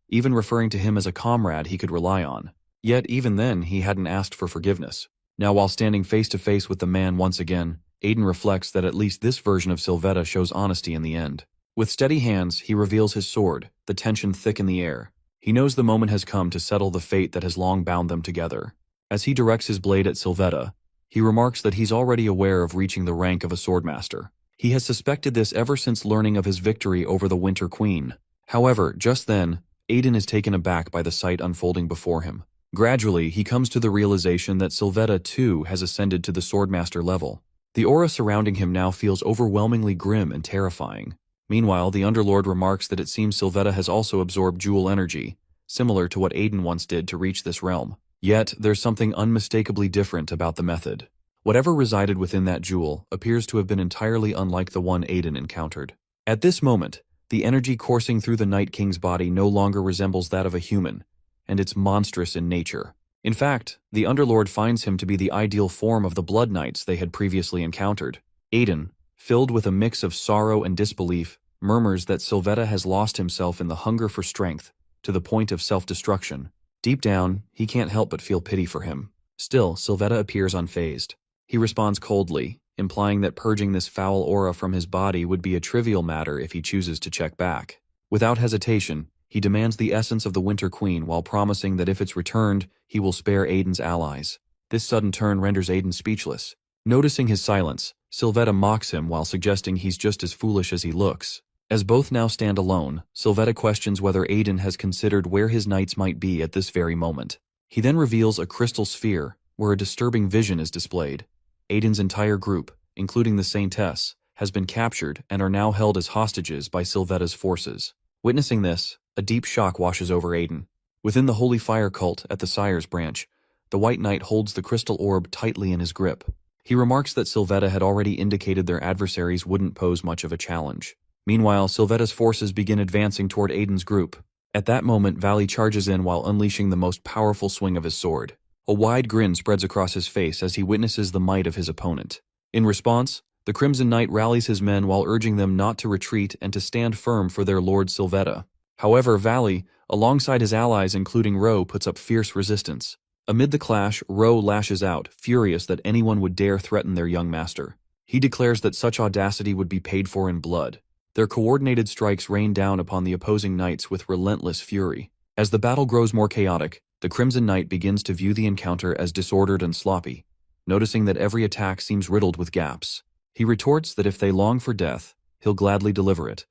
even referring to him as a comrade he could rely on. Yet even then, he hadn't asked for forgiveness. Now, while standing face to face with the man once again, Aiden reflects that at least this version of Sylvetta shows honesty in the end. With steady hands, he reveals his sword, the tension thick in the air. He knows the moment has come to settle the fate that has long bound them together. As he directs his blade at Sylvetta, he remarks that he's already aware of reaching the rank of a swordmaster. He has suspected this ever since learning of his victory over the Winter Queen. However, just then, Aiden is taken aback by the sight unfolding before him. Gradually, he comes to the realization that Sylvetta, too, has ascended to the swordmaster level. The aura surrounding him now feels overwhelmingly grim and terrifying. Meanwhile, the Underlord remarks that it seems Sylvetta has also absorbed jewel energy, similar to what Aiden once did to reach this realm. Yet, there's something unmistakably different about the method. Whatever resided within that jewel appears to have been entirely unlike the one Aiden encountered. At this moment, the energy coursing through the Night King's body no longer resembles that of a human, and it's monstrous in nature. In fact, the Underlord finds him to be the ideal form of the Blood Knights they had previously encountered. Aiden, filled with a mix of sorrow and disbelief, murmurs that Sylvetta has lost himself in the hunger for strength, to the point of self-destruction. Deep down, he can't help but feel pity for him. Still, Sylvetta appears unfazed. He responds coldly, implying that purging this foul aura from his body would be a trivial matter if he chooses to check back. Without hesitation, he demands the essence of the Winter Queen while promising that if it's returned, he will spare Aiden's allies. This sudden turn renders Aiden speechless. Noticing his silence, Sylvetta mocks him while suggesting he's just as foolish as he looks. As both now stand alone, Sylvetta questions whether Aiden has considered where his knights might be at this very moment. He then reveals a crystal sphere, where a disturbing vision is displayed. Aiden's entire group, including the Saintess, has been captured and are now held as hostages by Sylvetta's forces. Witnessing this, a deep shock washes over Aiden. Within the Holy Fire cult at the Sire's branch, the White Knight holds the crystal orb tightly in his grip. He remarks that Sylvetta had already indicated their adversaries wouldn't pose much of a challenge. Meanwhile, Sylvetta's forces begin advancing toward Aiden's group. At that moment, Valley charges in while unleashing the most powerful swing of his sword. A wide grin spreads across his face as he witnesses the might of his opponent. In response, the Crimson Knight rallies his men while urging them not to retreat and to stand firm for their lord Sylvetta. However, Valley, alongside his allies including Ro, puts up fierce resistance. Amid the clash, Ro lashes out, furious that anyone would dare threaten their young master. He declares that such audacity would be paid for in blood. Their coordinated strikes rain down upon the opposing knights with relentless fury. As the battle grows more chaotic, the Crimson Knight begins to view the encounter as disordered and sloppy, noticing that every attack seems riddled with gaps. He retorts that if they long for death, he'll gladly deliver it,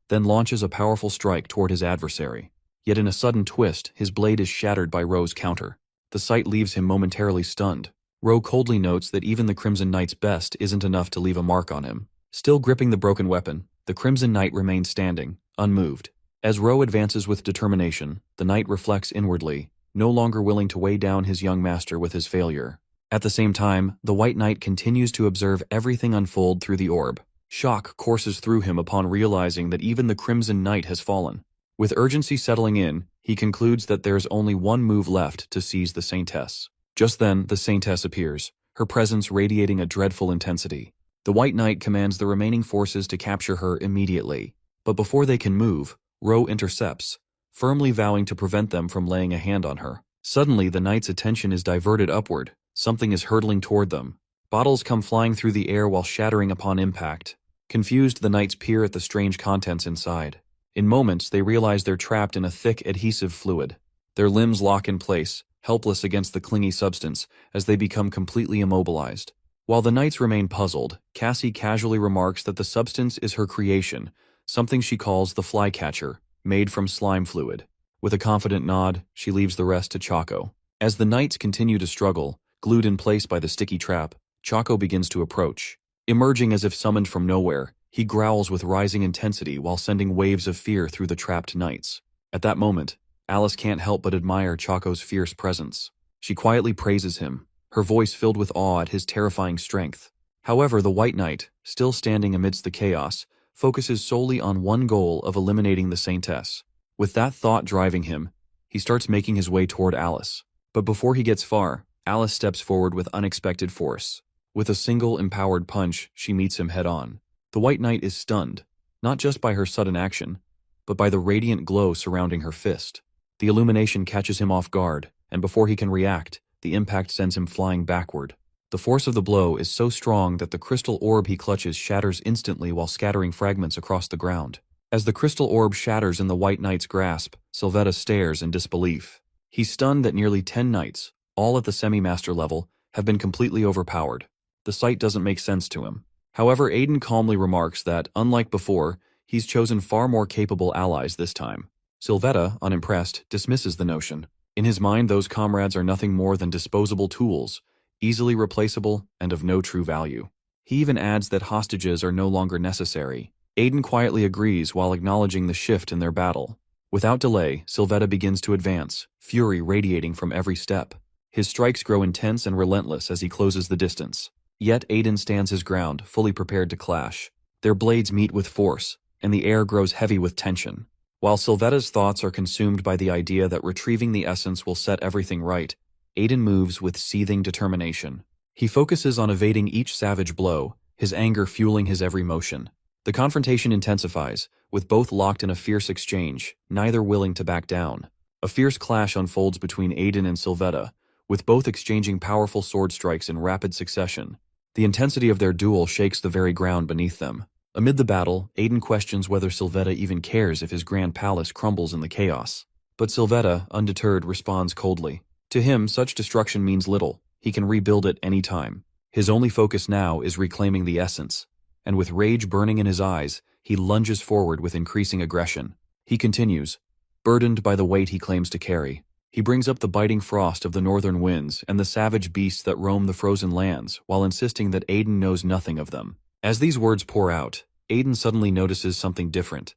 then launches a powerful strike toward his adversary. Yet in a sudden twist, his blade is shattered by Ro's counter. The sight leaves him momentarily stunned. Ro coldly notes that even the Crimson Knight's best isn't enough to leave a mark on him. Still gripping the broken weapon, the Crimson Knight remains standing, unmoved. As Ro advances with determination, the knight reflects inwardly, no longer willing to weigh down his young master with his failure. At the same time, the White Knight continues to observe everything unfold through the orb. Shock courses through him upon realizing that even the Crimson Knight has fallen. With urgency settling in, he concludes that there is only one move left to seize the Saintess. Just then, the Saintess appears, her presence radiating a dreadful intensity. The White Knight commands the remaining forces to capture her immediately. But before they can move, Ro intercepts, firmly vowing to prevent them from laying a hand on her. Suddenly, the knight's attention is diverted upward. Something is hurtling toward them. Bottles come flying through the air while shattering upon impact. Confused, the knights peer at the strange contents inside. In moments, they realize they're trapped in a thick, adhesive fluid. Their limbs lock in place, helpless against the clingy substance, as they become completely immobilized. While the knights remain puzzled, Cassie casually remarks that the substance is her creation, something she calls the flycatcher, made from slime fluid. With a confident nod, she leaves the rest to Chaco. As the knights continue to struggle, glued in place by the sticky trap, Chaco begins to approach. Emerging as if summoned from nowhere, he growls with rising intensity while sending waves of fear through the trapped knights. At that moment, Alice can't help but admire Chaco's fierce presence. She quietly praises him, her voice filled with awe at his terrifying strength. However, the White Knight, still standing amidst the chaos, focuses solely on one goal of eliminating the Saintess. With that thought driving him, he starts making his way toward Alice. But before he gets far, Alice steps forward with unexpected force. With a single empowered punch, she meets him head-on. The White Knight is stunned, not just by her sudden action, but by the radiant glow surrounding her fist. The illumination catches him off guard, and before he can react, the impact sends him flying backward. The force of the blow is so strong that the crystal orb he clutches shatters instantly while scattering fragments across the ground. As the crystal orb shatters in the White Knight's grasp, Sylvetta stares in disbelief. He's stunned that nearly 10 knights, all at the semi-master level, have been completely overpowered. The sight doesn't make sense to him. However, Aiden calmly remarks that, unlike before, he's chosen far more capable allies this time. Sylvetta, unimpressed, dismisses the notion. In his mind, those comrades are nothing more than disposable tools, easily replaceable and of no true value. He even adds that hostages are no longer necessary. Aiden quietly agrees while acknowledging the shift in their battle. Without delay, Sylvetta begins to advance, fury radiating from every step. His strikes grow intense and relentless as he closes the distance. Yet Aiden stands his ground, fully prepared to clash. Their blades meet with force, and the air grows heavy with tension. While Sylvetta's thoughts are consumed by the idea that retrieving the essence will set everything right, Aiden moves with seething determination. He focuses on evading each savage blow, his anger fueling his every motion. The confrontation intensifies, with both locked in a fierce exchange, neither willing to back down. A fierce clash unfolds between Aiden and Sylvetta, with both exchanging powerful sword strikes in rapid succession. The intensity of their duel shakes the very ground beneath them. Amid the battle, Aiden questions whether Sylvetta even cares if his grand palace crumbles in the chaos. But Sylvetta, undeterred, responds coldly. To him, such destruction means little. He can rebuild it any time. His only focus now is reclaiming the essence, and with rage burning in his eyes, he lunges forward with increasing aggression. He continues, burdened by the weight he claims to carry. He brings up the biting frost of the northern winds and the savage beasts that roam the frozen lands, while insisting that Aiden knows nothing of them. As these words pour out, Aiden suddenly notices something different.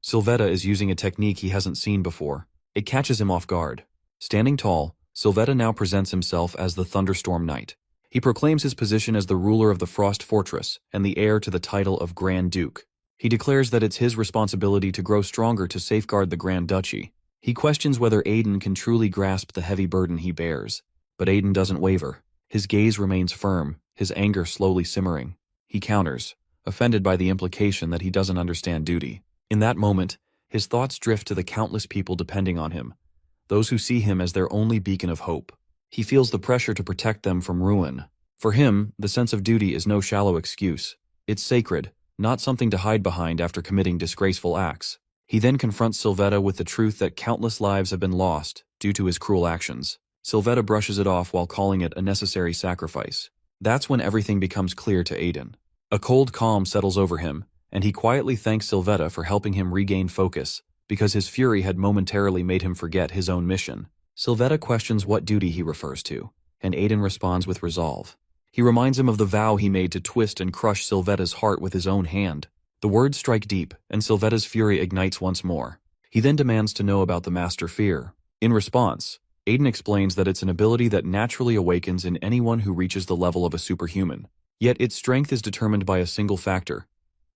Sylvetta is using a technique he hasn't seen before. It catches him off guard. Standing tall, Sylvetta now presents himself as the Thunderstorm Knight. He proclaims his position as the ruler of the Frost Fortress and the heir to the title of Grand Duke. He declares that it's his responsibility to grow stronger to safeguard the Grand Duchy. He questions whether Aiden can truly grasp the heavy burden he bears. But Aiden doesn't waver. His gaze remains firm, his anger slowly simmering. He counters, offended by the implication that he doesn't understand duty. In that moment, his thoughts drift to the countless people depending on him, those who see him as their only beacon of hope. He feels the pressure to protect them from ruin. For him, the sense of duty is no shallow excuse. It's sacred, not something to hide behind after committing disgraceful acts. He then confronts Sylvetta with the truth that countless lives have been lost due to his cruel actions. Sylvetta brushes it off while calling it a necessary sacrifice. That's when everything becomes clear to Aiden. A cold calm settles over him, and he quietly thanks Sylvetta for helping him regain focus, because his fury had momentarily made him forget his own mission. Sylvetta questions what duty he refers to, and Aiden responds with resolve. He reminds him of the vow he made to twist and crush Sylvetta's heart with his own hand. The words strike deep, and Sylvetta's fury ignites once more. He then demands to know about the Master Fear. In response, Aiden explains that it's an ability that naturally awakens in anyone who reaches the level of a superhuman. Yet its strength is determined by a single factor: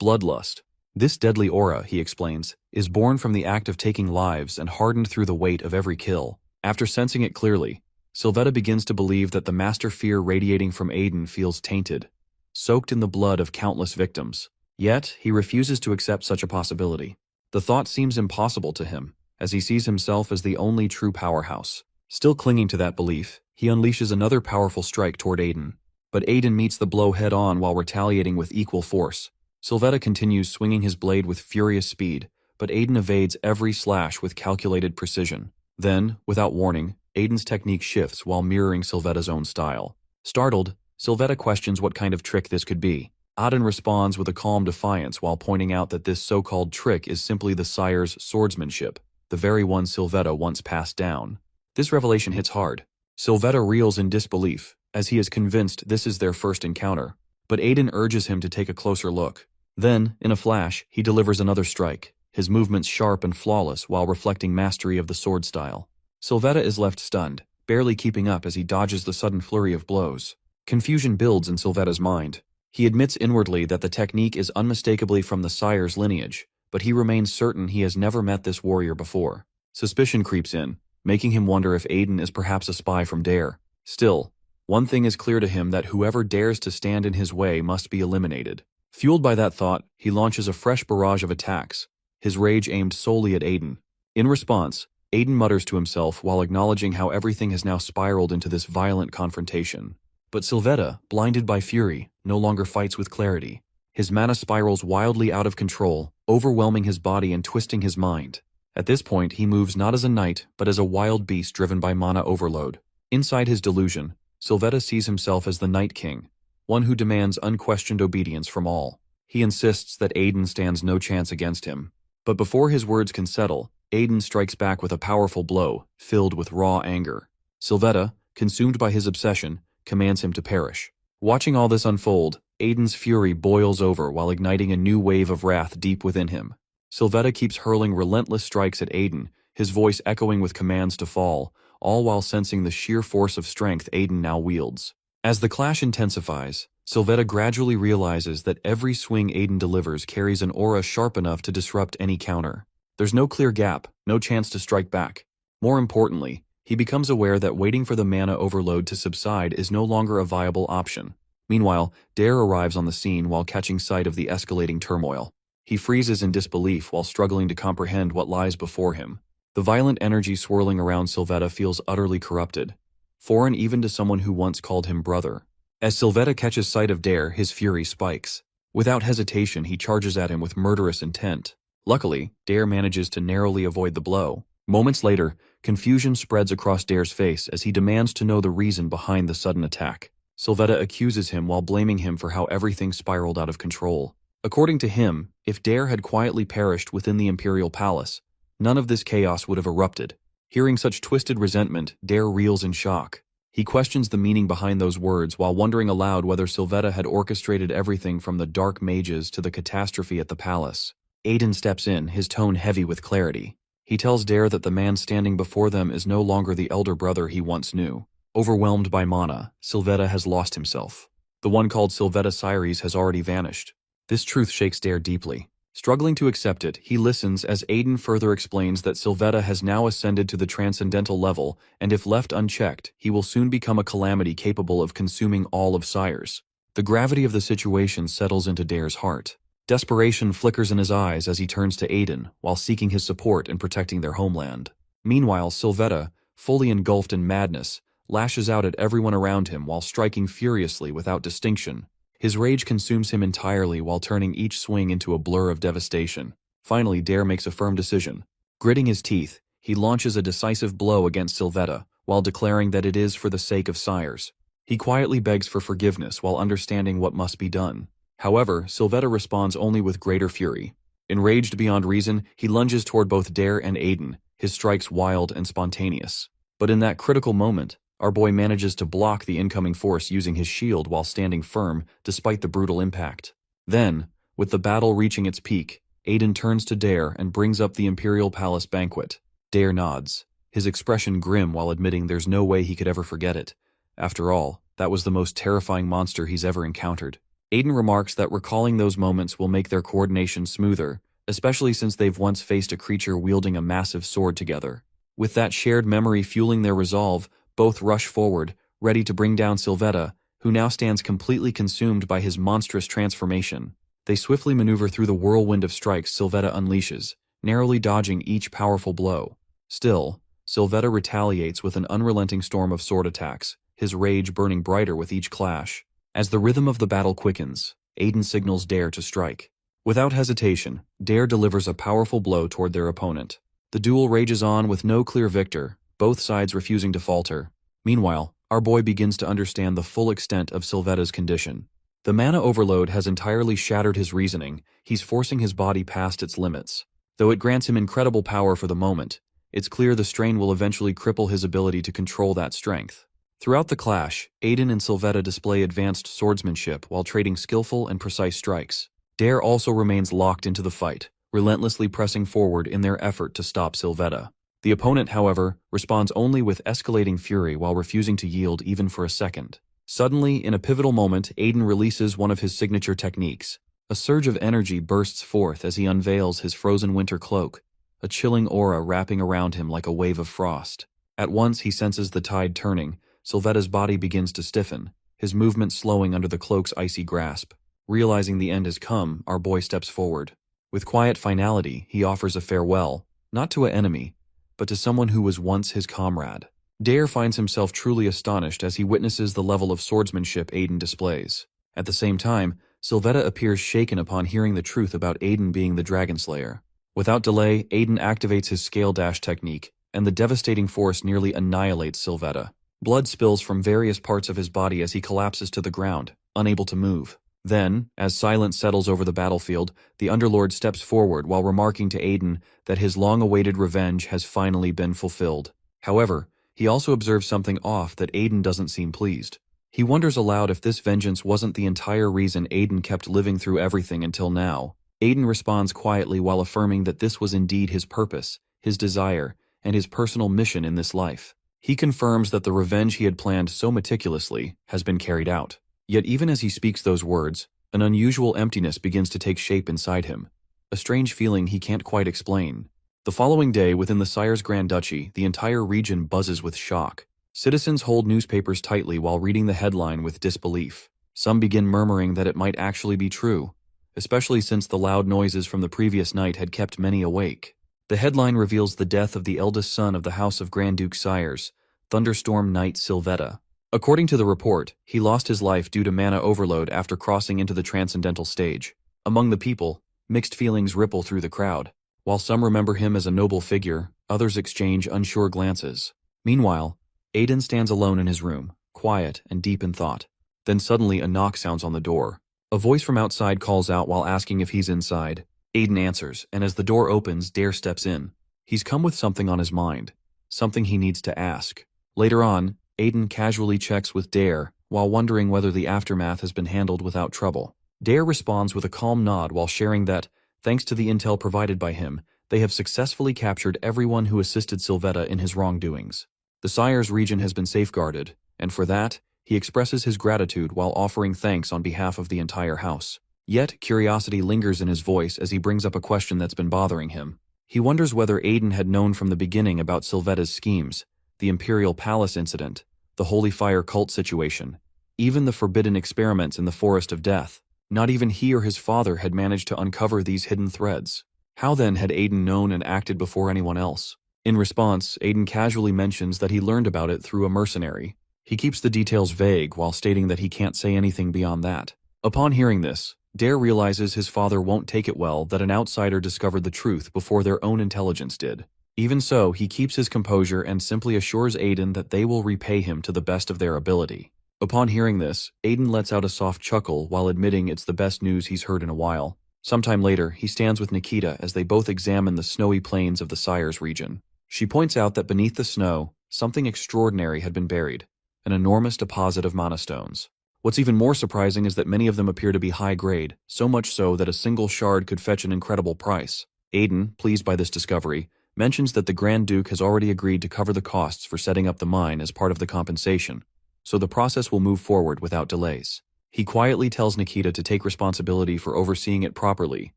bloodlust. This deadly aura, he explains, is born from the act of taking lives and hardened through the weight of every kill. After sensing it clearly, Sylvetta begins to believe that the Master Fear radiating from Aiden feels tainted, soaked in the blood of countless victims. Yet, he refuses to accept such a possibility. The thought seems impossible to him, as he sees himself as the only true powerhouse. Still clinging to that belief, he unleashes another powerful strike toward Aiden. But Aiden meets the blow head-on while retaliating with equal force. Sylvetta continues swinging his blade with furious speed, but Aiden evades every slash with calculated precision. Then, without warning, Aiden's technique shifts while mirroring Sylvetta's own style. Startled, Sylvetta questions what kind of trick this could be. Aiden responds with a calm defiance while pointing out that this so-called trick is simply the sire's swordsmanship, the very one Sylvetta once passed down. This revelation hits hard. Sylvetta reels in disbelief, as he is convinced this is their first encounter, but Aiden urges him to take a closer look. Then, in a flash, he delivers another strike, his movements sharp and flawless while reflecting mastery of the sword style. Sylvetta is left stunned, barely keeping up as he dodges the sudden flurry of blows. Confusion builds in Sylvetta's mind. He admits inwardly that the technique is unmistakably from the sire's lineage, but he remains certain he has never met this warrior before. Suspicion creeps in, making him wonder if Aiden is perhaps a spy from Dare. Still, one thing is clear to him: that whoever dares to stand in his way must be eliminated. Fueled by that thought, he launches a fresh barrage of attacks, his rage aimed solely at Aiden. In response, Aiden mutters to himself while acknowledging how everything has now spiraled into this violent confrontation. But Sylvetta, blinded by fury, no longer fights with clarity. His mana spirals wildly out of control, overwhelming his body and twisting his mind. At this point, he moves not as a knight, but as a wild beast driven by mana overload. Inside his delusion, Sylvetta sees himself as the Night King, one who demands unquestioned obedience from all. He insists that Aiden stands no chance against him. But before his words can settle, Aiden strikes back with a powerful blow, filled with raw anger. Sylvetta, consumed by his obsession, commands him to perish. Watching all this unfold, Aiden's fury boils over while igniting a new wave of wrath deep within him. Sylvetta keeps hurling relentless strikes at Aiden, his voice echoing with commands to fall, all while sensing the sheer force of strength Aiden now wields. As the clash intensifies, Sylvetta gradually realizes that every swing Aiden delivers carries an aura sharp enough to disrupt any counter. There's no clear gap, no chance to strike back. More importantly, he becomes aware that waiting for the mana overload to subside is no longer a viable option. Meanwhile, Dare arrives on the scene while catching sight of the escalating turmoil. He freezes in disbelief while struggling to comprehend what lies before him. The violent energy swirling around Sylvetta feels utterly corrupted, foreign even to someone who once called him brother. As Sylvetta catches sight of Dare, his fury spikes. Without hesitation, he charges at him with murderous intent. Luckily, Dare manages to narrowly avoid the blow. Moments later, confusion spreads across Dare's face as he demands to know the reason behind the sudden attack. Sylvetta accuses him while blaming him for how everything spiraled out of control. According to him, if Dare had quietly perished within the imperial palace, none of this chaos would have erupted. Hearing such twisted resentment, Dare reels in shock. He questions the meaning behind those words while wondering aloud whether Sylvetta had orchestrated everything from the dark mages to the catastrophe at the palace. Aiden steps in, his tone heavy with clarity. He tells Dare that the man standing before them is no longer the elder brother he once knew. Overwhelmed by mana, Sylvetta has lost himself. The one called Sylvetta Cyrus has already vanished. This truth shakes Dare deeply. Struggling to accept it, he listens as Aiden further explains that Sylvetta has now ascended to the transcendental level, and if left unchecked, he will soon become a calamity capable of consuming all of Cyrus. The gravity of the situation settles into Dare's heart. Desperation flickers in his eyes as he turns to Aiden, while seeking his support in protecting their homeland. Meanwhile, Sylvetta, fully engulfed in madness, lashes out at everyone around him while striking furiously without distinction. His rage consumes him entirely while turning each swing into a blur of devastation. Finally, Dare makes a firm decision. Gritting his teeth, he launches a decisive blow against Sylvetta, while declaring that it is for the sake of Cyrus. He quietly begs for forgiveness while understanding what must be done. However, Sylvetta responds only with greater fury. Enraged beyond reason, he lunges toward both Dare and Aiden, his strikes wild and spontaneous. But in that critical moment, our boy manages to block the incoming force using his shield while standing firm despite the brutal impact. Then, with the battle reaching its peak, Aiden turns to Dare and brings up the Imperial Palace banquet. Dare nods, his expression grim while admitting there's no way he could ever forget it. After all, that was the most terrifying monster he's ever encountered. Aiden remarks that recalling those moments will make their coordination smoother, especially since they've once faced a creature wielding a massive sword together. With that shared memory fueling their resolve, both rush forward, ready to bring down Sylvetta, who now stands completely consumed by his monstrous transformation. They swiftly maneuver through the whirlwind of strikes Sylvetta unleashes, narrowly dodging each powerful blow. Still, Sylvetta retaliates with an unrelenting storm of sword attacks, his rage burning brighter with each clash. As the rhythm of the battle quickens, Aiden signals Dare to strike. Without hesitation, Dare delivers a powerful blow toward their opponent. The duel rages on with no clear victor, both sides refusing to falter. Meanwhile, our boy begins to understand the full extent of Sylvetta's condition. The mana overload has entirely shattered his reasoning, he's forcing his body past its limits. Though it grants him incredible power for the moment, it's clear the strain will eventually cripple his ability to control that strength. Throughout the clash, Aiden and Sylvetta display advanced swordsmanship while trading skillful and precise strikes. Dare also remains locked into the fight, relentlessly pressing forward in their effort to stop Sylvetta. The opponent, however, responds only with escalating fury while refusing to yield even for a second. Suddenly, in a pivotal moment, Aiden releases one of his signature techniques. A surge of energy bursts forth as he unveils his frozen winter cloak, a chilling aura wrapping around him like a wave of frost. At once he senses the tide turning. Sylvetta's body begins to stiffen, his movement slowing under the cloak's icy grasp. Realizing the end has come, our boy steps forward. With quiet finality, he offers a farewell, not to an enemy, but to someone who was once his comrade. Dare finds himself truly astonished as he witnesses the level of swordsmanship Aiden displays. At the same time, Sylvetta appears shaken upon hearing the truth about Aiden being the Dragon Slayer. Without delay, Aiden activates his scale dash technique, and the devastating force nearly annihilates Sylvetta. Blood spills from various parts of his body as he collapses to the ground, unable to move. Then, as silence settles over the battlefield, the Underlord steps forward while remarking to Aiden that his long-awaited revenge has finally been fulfilled. However, he also observes something off that Aiden doesn't seem pleased. He wonders aloud if this vengeance wasn't the entire reason Aiden kept living through everything until now. Aiden responds quietly while affirming that this was indeed his purpose, his desire, and his personal mission in this life. He confirms that the revenge he had planned so meticulously has been carried out. Yet even as he speaks those words, an unusual emptiness begins to take shape inside him, a strange feeling he can't quite explain. The following day, within the Sire's Grand Duchy, the entire region buzzes with shock. Citizens hold newspapers tightly while reading the headline with disbelief. Some begin murmuring that it might actually be true, especially since the loud noises from the previous night had kept many awake. The headline reveals the death of the eldest son of the House of Grand Duke Sires, Thunderstorm Knight Sylvetta. According to the report, he lost his life due to mana overload after crossing into the transcendental stage. Among the people, mixed feelings ripple through the crowd. While some remember him as a noble figure, others exchange unsure glances. Meanwhile, Aiden stands alone in his room, quiet and deep in thought. Then suddenly a knock sounds on the door. A voice from outside calls out while asking if he's inside. Aiden answers, and as the door opens, Dare steps in. He's come with something on his mind, something he needs to ask. Later on, Aiden casually checks with Dare, while wondering whether the aftermath has been handled without trouble. Dare responds with a calm nod while sharing that, thanks to the intel provided by him, they have successfully captured everyone who assisted Sylvetta in his wrongdoings. The Sire's region has been safeguarded, and for that, he expresses his gratitude while offering thanks on behalf of the entire house. Yet, curiosity lingers in his voice as he brings up a question that's been bothering him. He wonders whether Aiden had known from the beginning about Sylvetta's schemes, the Imperial Palace incident, the Holy Fire cult situation, even the forbidden experiments in the Forest of Death. Not even he or his father had managed to uncover these hidden threads. How then had Aiden known and acted before anyone else? In response, Aiden casually mentions that he learned about it through a mercenary. He keeps the details vague while stating that he can't say anything beyond that. Upon hearing this, Dare realizes his father won't take it well that an outsider discovered the truth before their own intelligence did. Even so, he keeps his composure and simply assures Aiden that they will repay him to the best of their ability. Upon hearing this, Aiden lets out a soft chuckle while admitting it's the best news he's heard in a while. Sometime later, he stands with Nikita as they both examine the snowy plains of the Sire's region. She points out that beneath the snow, something extraordinary had been buried, an enormous deposit of mana stones. What's even more surprising is that many of them appear to be high grade, so much so that a single shard could fetch an incredible price. Aiden, pleased by this discovery, mentions that the Grand Duke has already agreed to cover the costs for setting up the mine as part of the compensation, so the process will move forward without delays. He quietly tells Nikita to take responsibility for overseeing it properly,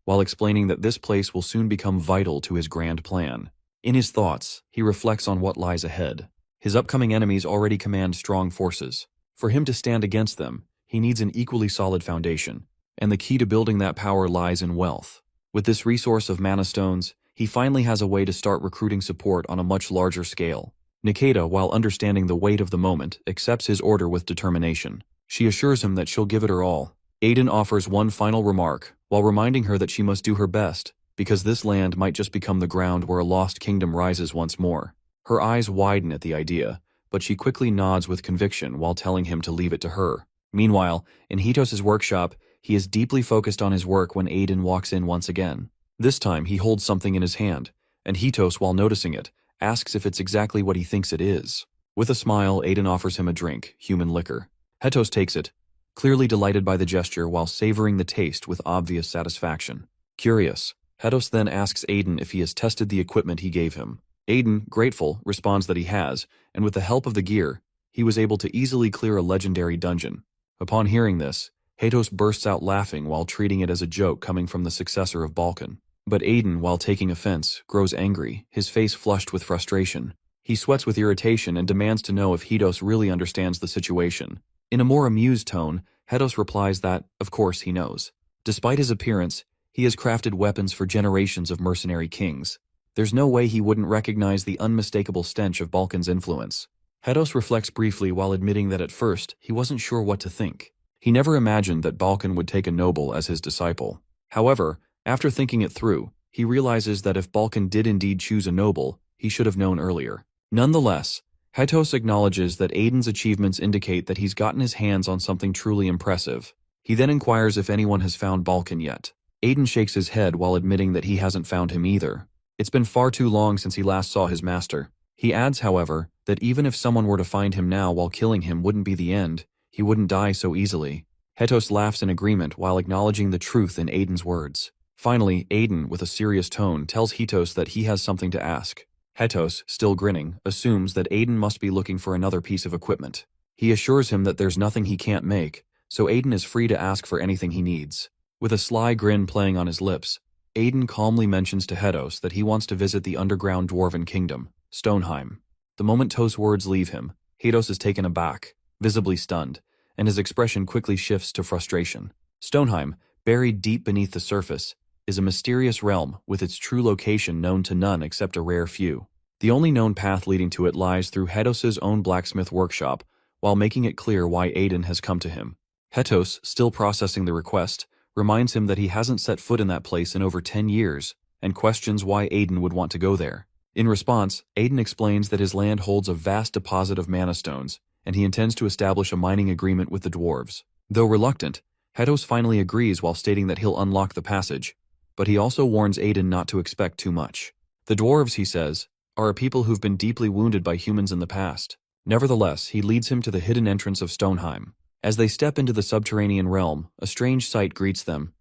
while explaining that this place will soon become vital to his grand plan. In his thoughts, he reflects on what lies ahead. His upcoming enemies already command strong forces. For him to stand against them, he needs an equally solid foundation, and the key to building that power lies in wealth. With this resource of mana stones, he finally has a way to start recruiting support on a much larger scale. Nikita, while understanding the weight of the moment, accepts his order with determination. She assures him that she'll give it her all. Aiden offers one final remark, while reminding her that she must do her best, because this land might just become the ground where a lost kingdom rises once more. Her eyes widen at the idea, but she quickly nods with conviction while telling him to leave it to her. Meanwhile, in Hitos's workshop, he is deeply focused on his work when Aiden walks in once again. This time, he holds something in his hand, and Hitos, while noticing it, asks if it's exactly what he thinks it is. With a smile, Aiden offers him a drink, human liquor. Hitos takes it, clearly delighted by the gesture while savoring the taste with obvious satisfaction. Curious, Hitos then asks Aiden if he has tested the equipment he gave him. Aiden, grateful, responds that he has, and with the help of the gear, he was able to easily clear a legendary dungeon. Upon hearing this, Hitos bursts out laughing while treating it as a joke coming from the successor of Balkan. But Aiden, while taking offense, grows angry, his face flushed with frustration. He sweats with irritation and demands to know if Hitos really understands the situation. In a more amused tone, Hitos replies that, of course, he knows. Despite his appearance, he has crafted weapons for generations of mercenary kings. There's no way he wouldn't recognize the unmistakable stench of Balkan's influence. Hitos reflects briefly while admitting that at first, he wasn't sure what to think. He never imagined that Balkan would take a noble as his disciple. However, after thinking it through, he realizes that if Balkan did indeed choose a noble, he should have known earlier. Nonetheless, Hitos acknowledges that Aiden's achievements indicate that he's gotten his hands on something truly impressive. He then inquires if anyone has found Balkan yet. Aiden shakes his head while admitting that he hasn't found him either. It's been far too long since he last saw his master. He adds, however, that even if someone were to find him now while killing him wouldn't be the end, he wouldn't die so easily. Hitos laughs in agreement while acknowledging the truth in Aiden's words. Finally, Aiden, with a serious tone, tells Hitos that he has something to ask. Hitos, still grinning, assumes that Aiden must be looking for another piece of equipment. He assures him that there's nothing he can't make, so Aiden is free to ask for anything he needs. With a sly grin playing on his lips, Aiden calmly mentions to Hitos that he wants to visit the underground dwarven kingdom, Stoneheim. The moment To's words leave him, Hitos is taken aback, visibly stunned, and his expression quickly shifts to frustration. Stoneheim, buried deep beneath the surface, is a mysterious realm with its true location known to none except a rare few. The only known path leading to it lies through Hitos's own blacksmith workshop, while making it clear why Aiden has come to him. Hitos, still processing the request, reminds him that he hasn't set foot in that place in over 10 years, and questions why Aiden would want to go there. In response, Aiden explains that his land holds a vast deposit of mana stones, and he intends to establish a mining agreement with the dwarves. Though reluctant, Hedos finally agrees while stating that he'll unlock the passage, but he also warns Aiden not to expect too much. The dwarves, he says, are a people who've been deeply wounded by humans in the past. Nevertheless, he leads him to the hidden entrance of Stoneheim. As they step into the subterranean realm, a strange sight greets them.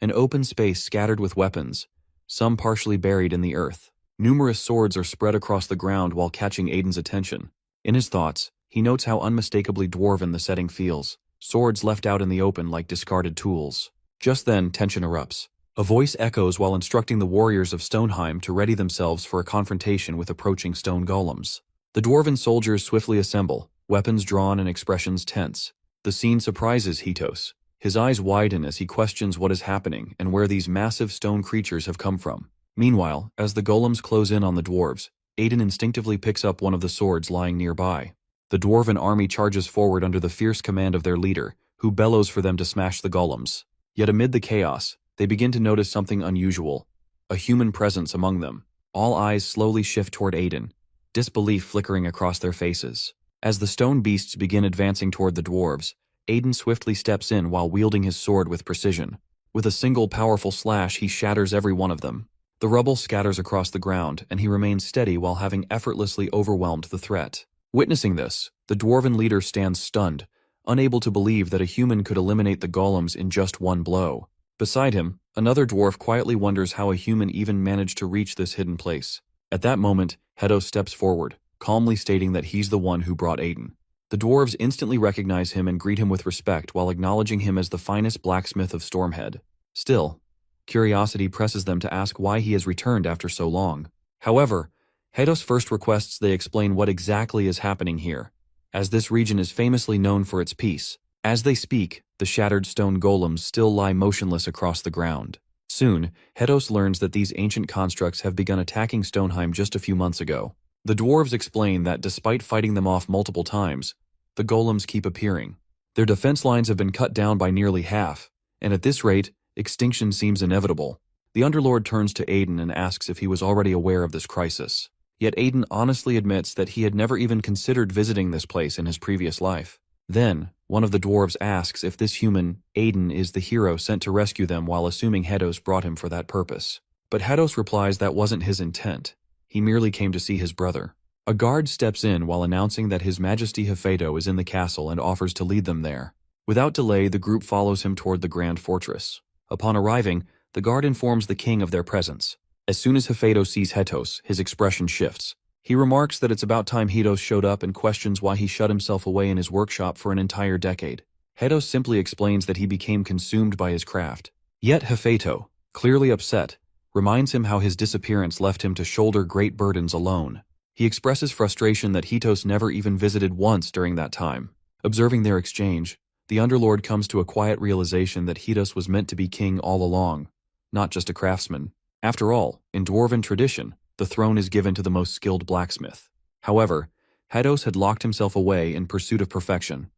An open space scattered with weapons, some partially buried in the earth. Numerous swords are spread across the ground while catching Aiden's attention. In his thoughts, he notes how unmistakably dwarven the setting feels, swords left out in the open like discarded tools. Just then, tension erupts. A voice echoes while instructing the warriors of Stoneheim to ready themselves for a confrontation with approaching stone golems. The dwarven soldiers swiftly assemble, weapons drawn and expressions tense. The scene surprises Hedos. His eyes widen as he questions what is happening and where these massive stone creatures have come from. Meanwhile, as the golems close in on the dwarves, Aiden instinctively picks up one of the swords lying nearby. The dwarven army charges forward under the fierce command of their leader, who bellows for them to smash the golems. Yet amid the chaos, they begin to notice something unusual, a human presence among them. All eyes slowly shift toward Aiden, disbelief flickering across their faces. As the stone beasts begin advancing toward the dwarves, Aiden swiftly steps in while wielding his sword with precision. With a single powerful slash, he shatters every one of them. The rubble scatters across the ground, and he remains steady while having effortlessly overwhelmed the threat. Witnessing this, the dwarven leader stands stunned, unable to believe that a human could eliminate the golems in just one blow. Beside him, another dwarf quietly wonders how a human even managed to reach this hidden place. At that moment, Hedos steps forward, calmly stating that he's the one who brought Aiden. The dwarves instantly recognize him and greet him with respect while acknowledging him as the finest blacksmith of Stormhead. Still, curiosity presses them to ask why he has returned after so long. However, Hedos first requests they explain what exactly is happening here, as this region is famously known for its peace. As they speak, the shattered stone golems still lie motionless across the ground. Soon, Hedos learns that these ancient constructs have begun attacking Stoneheim just a few months ago. The dwarves explain that despite fighting them off multiple times, the golems keep appearing. Their defense lines have been cut down by nearly half, and at this rate, extinction seems inevitable. The Underlord turns to Aiden and asks if he was already aware of this crisis. Yet Aiden honestly admits that he had never even considered visiting this place in his previous life. Then, one of the dwarves asks if this human, Aiden, is the hero sent to rescue them while assuming Hedos brought him for that purpose. But Hedos replies that wasn't his intent. He merely came to see his brother. A guard steps in while announcing that His Majesty Hefedo is in the castle and offers to lead them there. Without delay, the group follows him toward the grand fortress. Upon arriving, the guard informs the king of their presence. As soon as Hefedo sees Hedos, his expression shifts. He remarks that it's about time Hedos showed up and questions why he shut himself away in his workshop for an entire decade. Hedos simply explains that he became consumed by his craft. Yet Hefedo, clearly upset, reminds him how his disappearance left him to shoulder great burdens alone. He expresses frustration that Hedos never even visited once during that time. Observing their exchange, the Underlord comes to a quiet realization that Hedos was meant to be king all along, not just a craftsman. After all, in dwarven tradition, the throne is given to the most skilled blacksmith. However, Hedos had locked himself away in pursuit of perfection,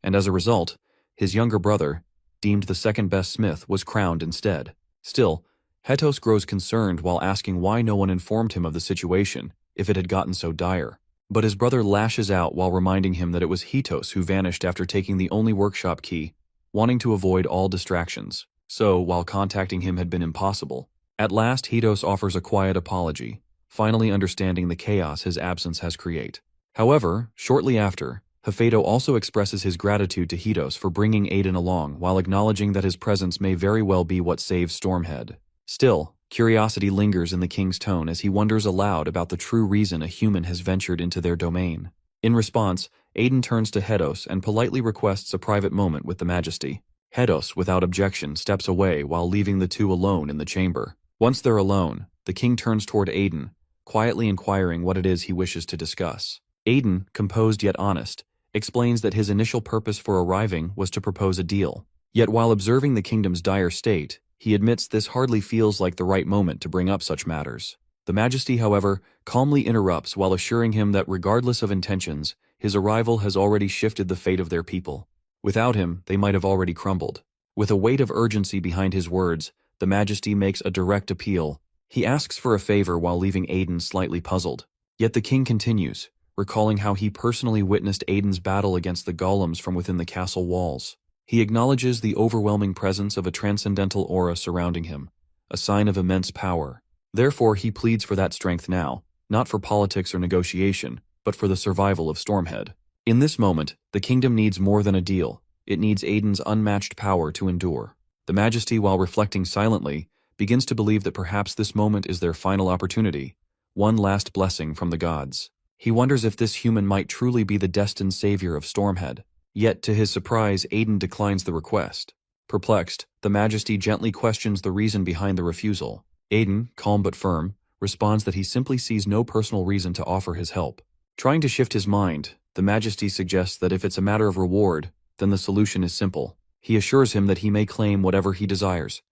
and as a result, his younger brother, deemed the second-best smith, was crowned instead. Still, Hedos grows concerned while asking why no one informed him of the situation if it had gotten so dire. But his brother lashes out while reminding him that it was Hedos who vanished after taking the only workshop key, wanting to avoid all distractions. So, while contacting him had been impossible, at last Hedos offers a quiet apology, finally understanding the chaos his absence has created. However, shortly after, Hefedo also expresses his gratitude to Hedos for bringing Aiden along while acknowledging that his presence may very well be what saves Stormhead. Still, curiosity lingers in the king's tone as he wonders aloud about the true reason a human has ventured into their domain. In response, Aiden turns to Hedos and politely requests a private moment with the Majesty. Hedos, without objection, steps away while leaving the two alone in the chamber. Once they're alone, the king turns toward Aiden, quietly inquiring what it is he wishes to discuss. Aiden, composed yet honest, explains that his initial purpose for arriving was to propose a deal. Yet while observing the kingdom's dire state, he admits this hardly feels like the right moment to bring up such matters. The Majesty, however, calmly interrupts while assuring him that regardless of intentions, his arrival has already shifted the fate of their people. Without him, they might have already crumbled. With a weight of urgency behind his words, the Majesty makes a direct appeal. He asks for a favor while leaving Aiden slightly puzzled. Yet the king continues, recalling how he personally witnessed Aiden's battle against the golems from within the castle walls. He acknowledges the overwhelming presence of a transcendental aura surrounding him, a sign of immense power. Therefore, he pleads for that strength now, not for politics or negotiation, but for the survival of Stormhead. In this moment, the kingdom needs more than a deal. It needs Aiden's unmatched power to endure. The Majesty, while reflecting silently, begins to believe that perhaps this moment is their final opportunity, one last blessing from the gods. He wonders if this human might truly be the destined savior of Stormhead. Yet, to his surprise, Aiden declines the request. Perplexed, the Majesty gently questions the reason behind the refusal. Aiden, calm but firm, responds that he simply sees no personal reason to offer his help. Trying to shift his mind, the Majesty suggests that if it's a matter of reward, then the solution is simple. He assures him that he may claim whatever he desires,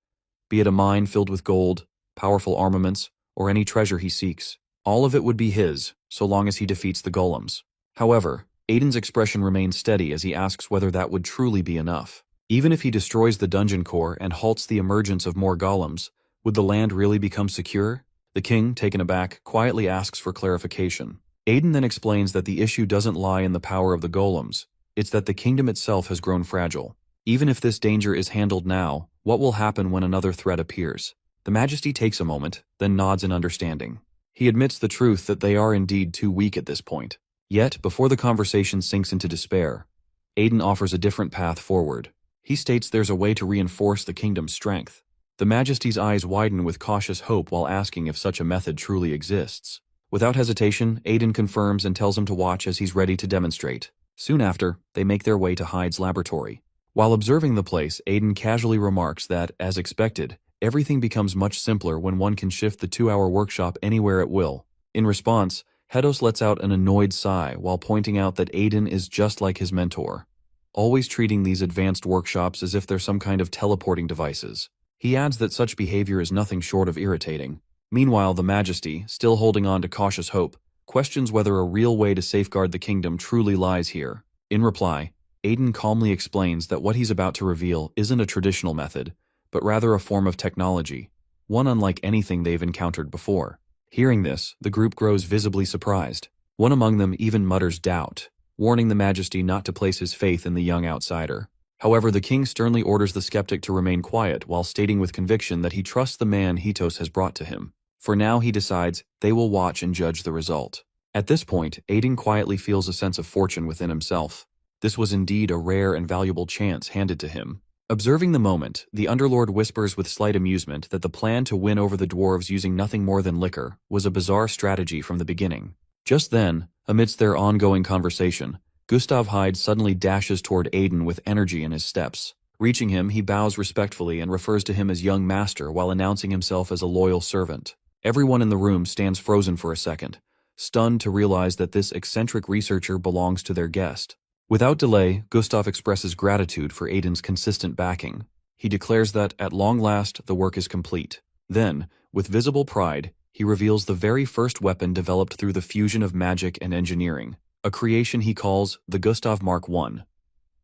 be it a mine filled with gold, powerful armaments, or any treasure he seeks. All of it would be his, so long as he defeats the golems. However, Aiden's expression remains steady as he asks whether that would truly be enough. Even if he destroys the dungeon core and halts the emergence of more golems, would the land really become secure? The king, taken aback, quietly asks for clarification. Aiden then explains that the issue doesn't lie in the power of the golems, it's that the kingdom itself has grown fragile. Even if this danger is handled now, what will happen when another threat appears? The Majesty takes a moment, then nods in understanding. He admits the truth that they are indeed too weak at this point. Yet, before the conversation sinks into despair, Aiden offers a different path forward. He states there's a way to reinforce the kingdom's strength. The Majesty's eyes widen with cautious hope while asking if such a method truly exists. Without hesitation, Aiden confirms and tells him to watch as he's ready to demonstrate. Soon after, they make their way to Hyde's laboratory. While observing the place, Aiden casually remarks that, as expected, everything becomes much simpler when one can shift the 2-hour workshop anywhere at will. In response, Hedos lets out an annoyed sigh while pointing out that Aiden is just like his mentor, always treating these advanced workshops as if they're some kind of teleporting devices. He adds that such behavior is nothing short of irritating. Meanwhile, the Majesty, still holding on to cautious hope, questions whether a real way to safeguard the kingdom truly lies here. In reply, Aiden calmly explains that what he's about to reveal isn't a traditional method, but rather a form of technology, one unlike anything they've encountered before. Hearing this, the group grows visibly surprised. One among them even mutters doubt, warning the Majesty not to place his faith in the young outsider. However, the king sternly orders the skeptic to remain quiet while stating with conviction that he trusts the man Hetos has brought to him. For now, he decides they will watch and judge the result. At this point, Aiden quietly feels a sense of fortune within himself. This was indeed a rare and valuable chance handed to him. Observing the moment, the Underlord whispers with slight amusement that the plan to win over the dwarves using nothing more than liquor was a bizarre strategy from the beginning. Just then, amidst their ongoing conversation, Gustav Hyde suddenly dashes toward Aiden with energy in his steps. Reaching him, he bows respectfully and refers to him as young master while announcing himself as a loyal servant. Everyone in the room stands frozen for a second, stunned to realize that this eccentric researcher belongs to their guest. Without delay, Gustav expresses gratitude for Aiden's consistent backing. He declares that, at long last, the work is complete. Then, with visible pride, he reveals the very first weapon developed through the fusion of magic and engineering, a creation he calls the Gustav Mark I.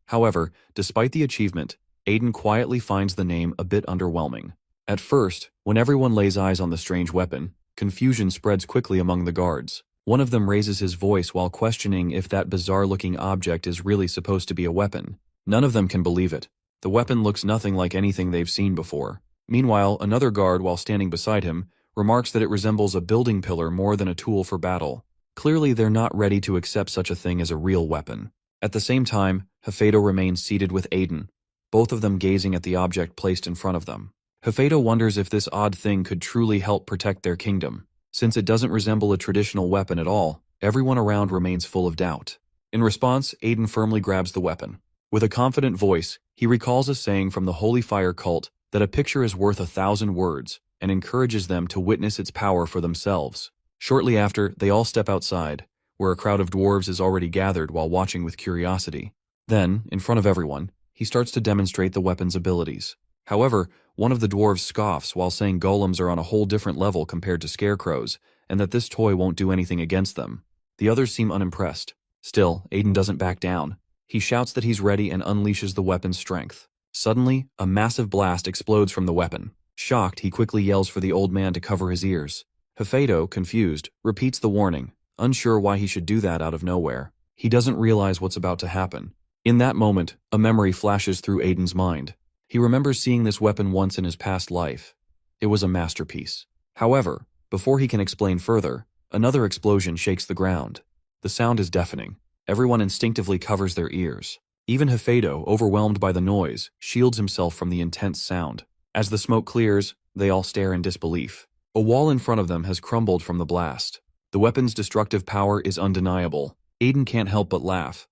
However, despite the achievement, Aiden quietly finds the name a bit underwhelming. At first, when everyone lays eyes on the strange weapon, confusion spreads quickly among the guards. One of them raises his voice while questioning if that bizarre-looking object is really supposed to be a weapon. None of them can believe it. The weapon looks nothing like anything they've seen before. Meanwhile, another guard, while standing beside him, remarks that it resembles a building pillar more than a tool for battle. Clearly, they're not ready to accept such a thing as a real weapon. At the same time, Hefedo remains seated with Aiden, both of them gazing at the object placed in front of them. Hefedo wonders if this odd thing could truly help protect their kingdom. Since it doesn't resemble a traditional weapon at all, everyone around remains full of doubt. In response, Aiden firmly grabs the weapon. With a confident voice, he recalls a saying from the Holy Fire cult that a picture is worth 1,000 words and encourages them to witness its power for themselves. Shortly after, they all step outside, where a crowd of dwarves is already gathered while watching with curiosity. Then, in front of everyone, he starts to demonstrate the weapon's abilities. However, one of the dwarves scoffs while saying golems are on a whole different level compared to scarecrows, and that this toy won't do anything against them. The others seem unimpressed. Still, Aiden doesn't back down. He shouts that he's ready and unleashes the weapon's strength. Suddenly, a massive blast explodes from the weapon. Shocked, he quickly yells for the old man to cover his ears. Hefedo, confused, repeats the warning, unsure why he should do that out of nowhere. He doesn't realize what's about to happen. In that moment, a memory flashes through Aiden's mind. He remembers seeing this weapon once in his past life. It was a masterpiece. However, before he can explain further, another explosion shakes the ground. The sound is deafening. Everyone instinctively covers their ears. Even Hafedo, overwhelmed by the noise, shields himself from the intense sound. As the smoke clears, they all stare in disbelief. A wall in front of them has crumbled from the blast. The weapon's destructive power is undeniable. Aiden can't help but laugh,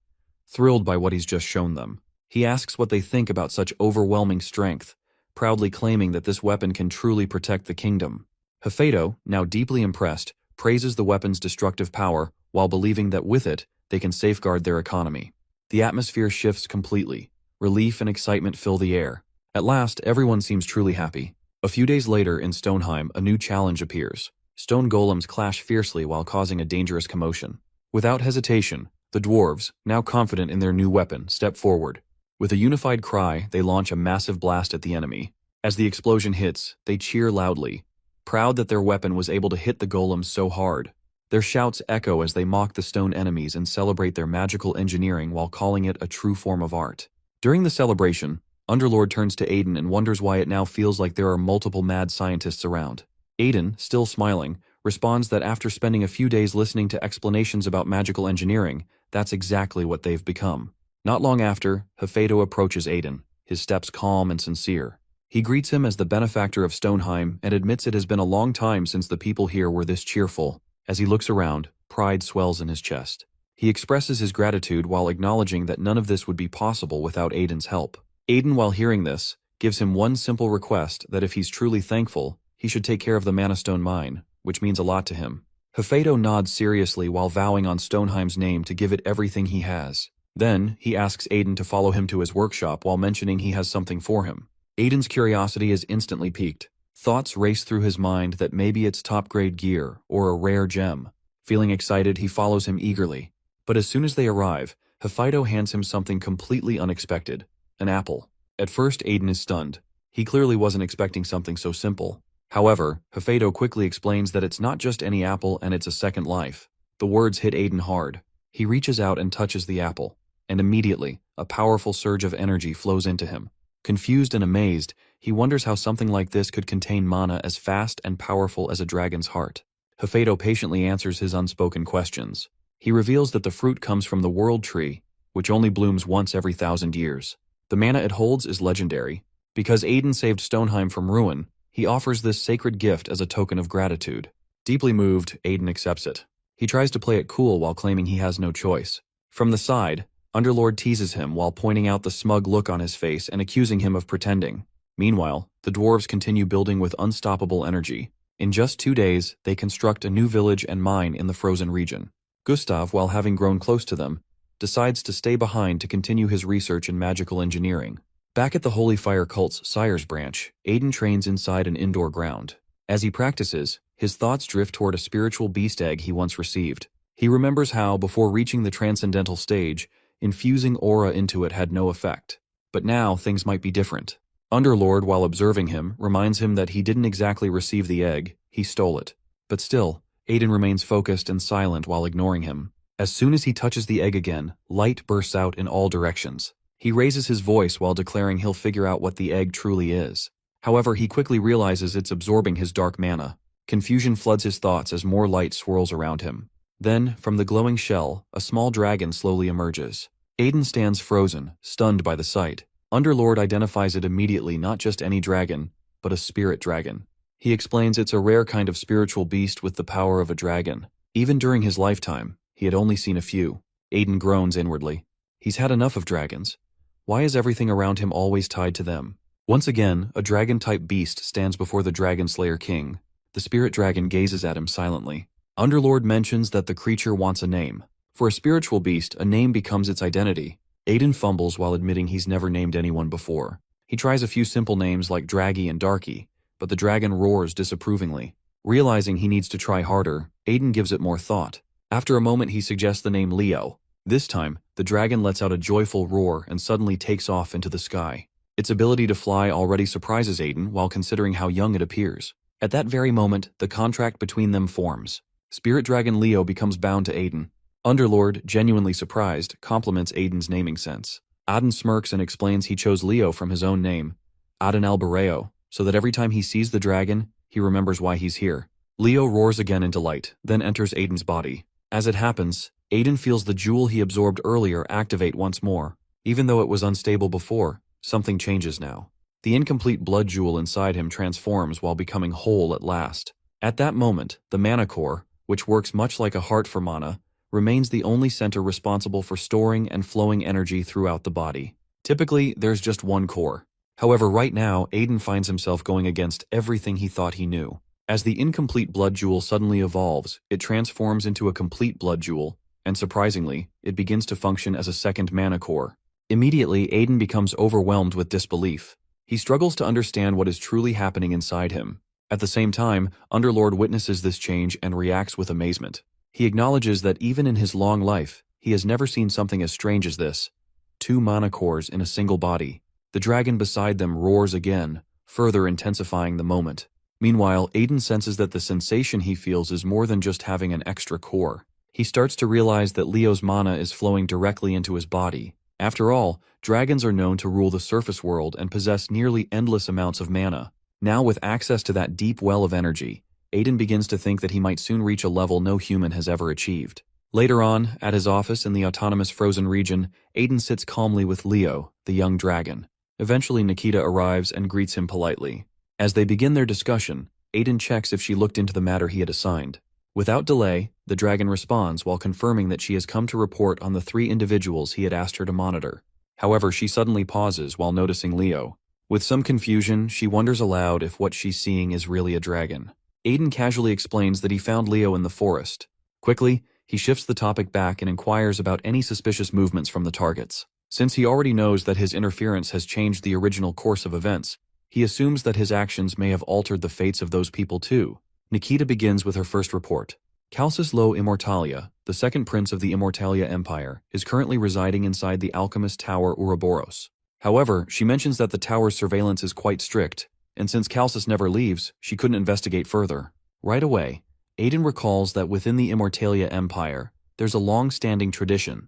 thrilled by what he's just shown them. He asks what they think about such overwhelming strength, proudly claiming that this weapon can truly protect the kingdom. Hafedo, now deeply impressed, praises the weapon's destructive power while believing that with it, they can safeguard their economy. The atmosphere shifts completely. Relief and excitement fill the air. At last, everyone seems truly happy. A few days later in Stoneheim, a new challenge appears. Stone golems clash fiercely while causing a dangerous commotion. Without hesitation, the dwarves, now confident in their new weapon, step forward. With a unified cry, they launch a massive blast at the enemy. As the explosion hits, they cheer loudly, proud that their weapon was able to hit the golems so hard. Their shouts echo as they mock the stone enemies and celebrate their magical engineering while calling it a true form of art. During the celebration, Underlord turns to Aiden and wonders why it now feels like there are multiple mad scientists around. Aiden, still smiling, responds that after spending a few days listening to explanations about magical engineering, that's exactly what they've become. Not long after, Hafedo approaches Aiden, his steps calm and sincere. He greets him as the benefactor of Stoneheim and admits it has been a long time since the people here were this cheerful. As he looks around, pride swells in his chest. He expresses his gratitude while acknowledging that none of this would be possible without Aiden's help. Aiden, while hearing this, gives him one simple request that if he's truly thankful, he should take care of the Mana Stone mine, which means a lot to him. Hafedo nods seriously while vowing on Stoneheim's name to give it everything he has. Then, he asks Aiden to follow him to his workshop while mentioning he has something for him. Aiden's curiosity is instantly piqued. Thoughts race through his mind that maybe it's top-grade gear or a rare gem. Feeling excited, he follows him eagerly. But as soon as they arrive, Hafedo hands him something completely unexpected. An apple. At first, Aiden is stunned. He clearly wasn't expecting something so simple. However, Hafedo quickly explains that it's not just any apple and it's a second life. The words hit Aiden hard. He reaches out and touches the apple. And immediately, a powerful surge of energy flows into him. Confused and amazed, he wonders how something like this could contain mana as fast and powerful as a dragon's heart. Hafedo patiently answers his unspoken questions. He reveals that the fruit comes from the World Tree, which only blooms once every 1,000 years. The mana it holds is legendary. Because Aiden saved Stoneheim from ruin, he offers this sacred gift as a token of gratitude. Deeply moved, Aiden accepts it. He tries to play it cool while claiming he has no choice. From the side, Underlord teases him while pointing out the smug look on his face and accusing him of pretending. Meanwhile, the dwarves continue building with unstoppable energy. In just 2 days, they construct a new village and mine in the frozen region. Gustav, while having grown close to them, decides to stay behind to continue his research in magical engineering. Back at the Holy Fire cult's Sire's branch, Aiden trains inside an indoor ground. As he practices, his thoughts drift toward a spiritual beast egg he once received. He remembers how, before reaching the transcendental stage, infusing aura into it had no effect. But now, things might be different. Underlord, while observing him, reminds him that he didn't exactly receive the egg, he stole it. But still, Aiden remains focused and silent while ignoring him. As soon as he touches the egg again, light bursts out in all directions. He raises his voice while declaring he'll figure out what the egg truly is. However, he quickly realizes it's absorbing his dark mana. Confusion floods his thoughts as more light swirls around him. Then, from the glowing shell, a small dragon slowly emerges. Aiden stands frozen, stunned by the sight. Underlord identifies it immediately, not just any dragon, but a spirit dragon. He explains it's a rare kind of spiritual beast with the power of a dragon. Even during his lifetime, he had only seen a few. Aiden groans inwardly. He's had enough of dragons. Why is everything around him always tied to them? Once again, a dragon-type beast stands before the Dragon Slayer King. The spirit dragon gazes at him silently. Underlord mentions that the creature wants a name. For a spiritual beast, a name becomes its identity. Aiden fumbles while admitting he's never named anyone before. He tries a few simple names like Draggy and Darky, but the dragon roars disapprovingly. Realizing he needs to try harder, Aiden gives it more thought. After a moment, he suggests the name Leo. This time, the dragon lets out a joyful roar and suddenly takes off into the sky. Its ability to fly already surprises Aiden while considering how young it appears. At that very moment, the contract between them forms. Spirit Dragon Leo becomes bound to Aiden. Underlord, genuinely surprised, compliments Aiden's naming sense. Aiden smirks and explains he chose Leo from his own name, Aiden Albareo, so that every time he sees the dragon, he remembers why he's here. Leo roars again into light, then enters Aiden's body. As it happens, Aiden feels the jewel he absorbed earlier activate once more. Even though it was unstable before, something changes now. The incomplete blood jewel inside him transforms while becoming whole at last. At that moment, the mana core, which works much like a heart for mana, remains the only center responsible for storing and flowing energy throughout the body. Typically, there's just one core. However, right now, Aiden finds himself going against everything he thought he knew. As the incomplete blood jewel suddenly evolves, it transforms into a complete blood jewel, and surprisingly, it begins to function as a second mana core. Immediately, Aiden becomes overwhelmed with disbelief. He struggles to understand what is truly happening inside him. At the same time, Underlord witnesses this change and reacts with amazement. He acknowledges that even in his long life, he has never seen something as strange as this. 2 mana cores in a single body. The dragon beside them roars again, further intensifying the moment. Meanwhile, Aiden senses that the sensation he feels is more than just having an extra core. He starts to realize that Leo's mana is flowing directly into his body. After all, dragons are known to rule the surface world and possess nearly endless amounts of mana. Now with access to that deep well of energy, Aiden begins to think that he might soon reach a level no human has ever achieved. Later on, at his office in the autonomous frozen region, Aiden sits calmly with Leo, the young dragon. Eventually Nikita arrives and greets him politely. As they begin their discussion, Aiden checks if she looked into the matter he had assigned. Without delay, the dragon responds while confirming that she has come to report on the 3 individuals he had asked her to monitor. However, she suddenly pauses while noticing Leo. With some confusion, she wonders aloud if what she's seeing is really a dragon. Aiden casually explains that he found Leo in the forest. Quickly, he shifts the topic back and inquires about any suspicious movements from the targets. Since he already knows that his interference has changed the original course of events, he assumes that his actions may have altered the fates of those people too. Nikita begins with her first report. Calcis Lo Immortalia, the second prince of the Immortalia Empire, is currently residing inside the alchemist tower Ouroboros. However, she mentions that the tower's surveillance is quite strict, and since Calcis never leaves, she couldn't investigate further. Right away, Aiden recalls that within the Immortalia Empire, there's a long-standing tradition.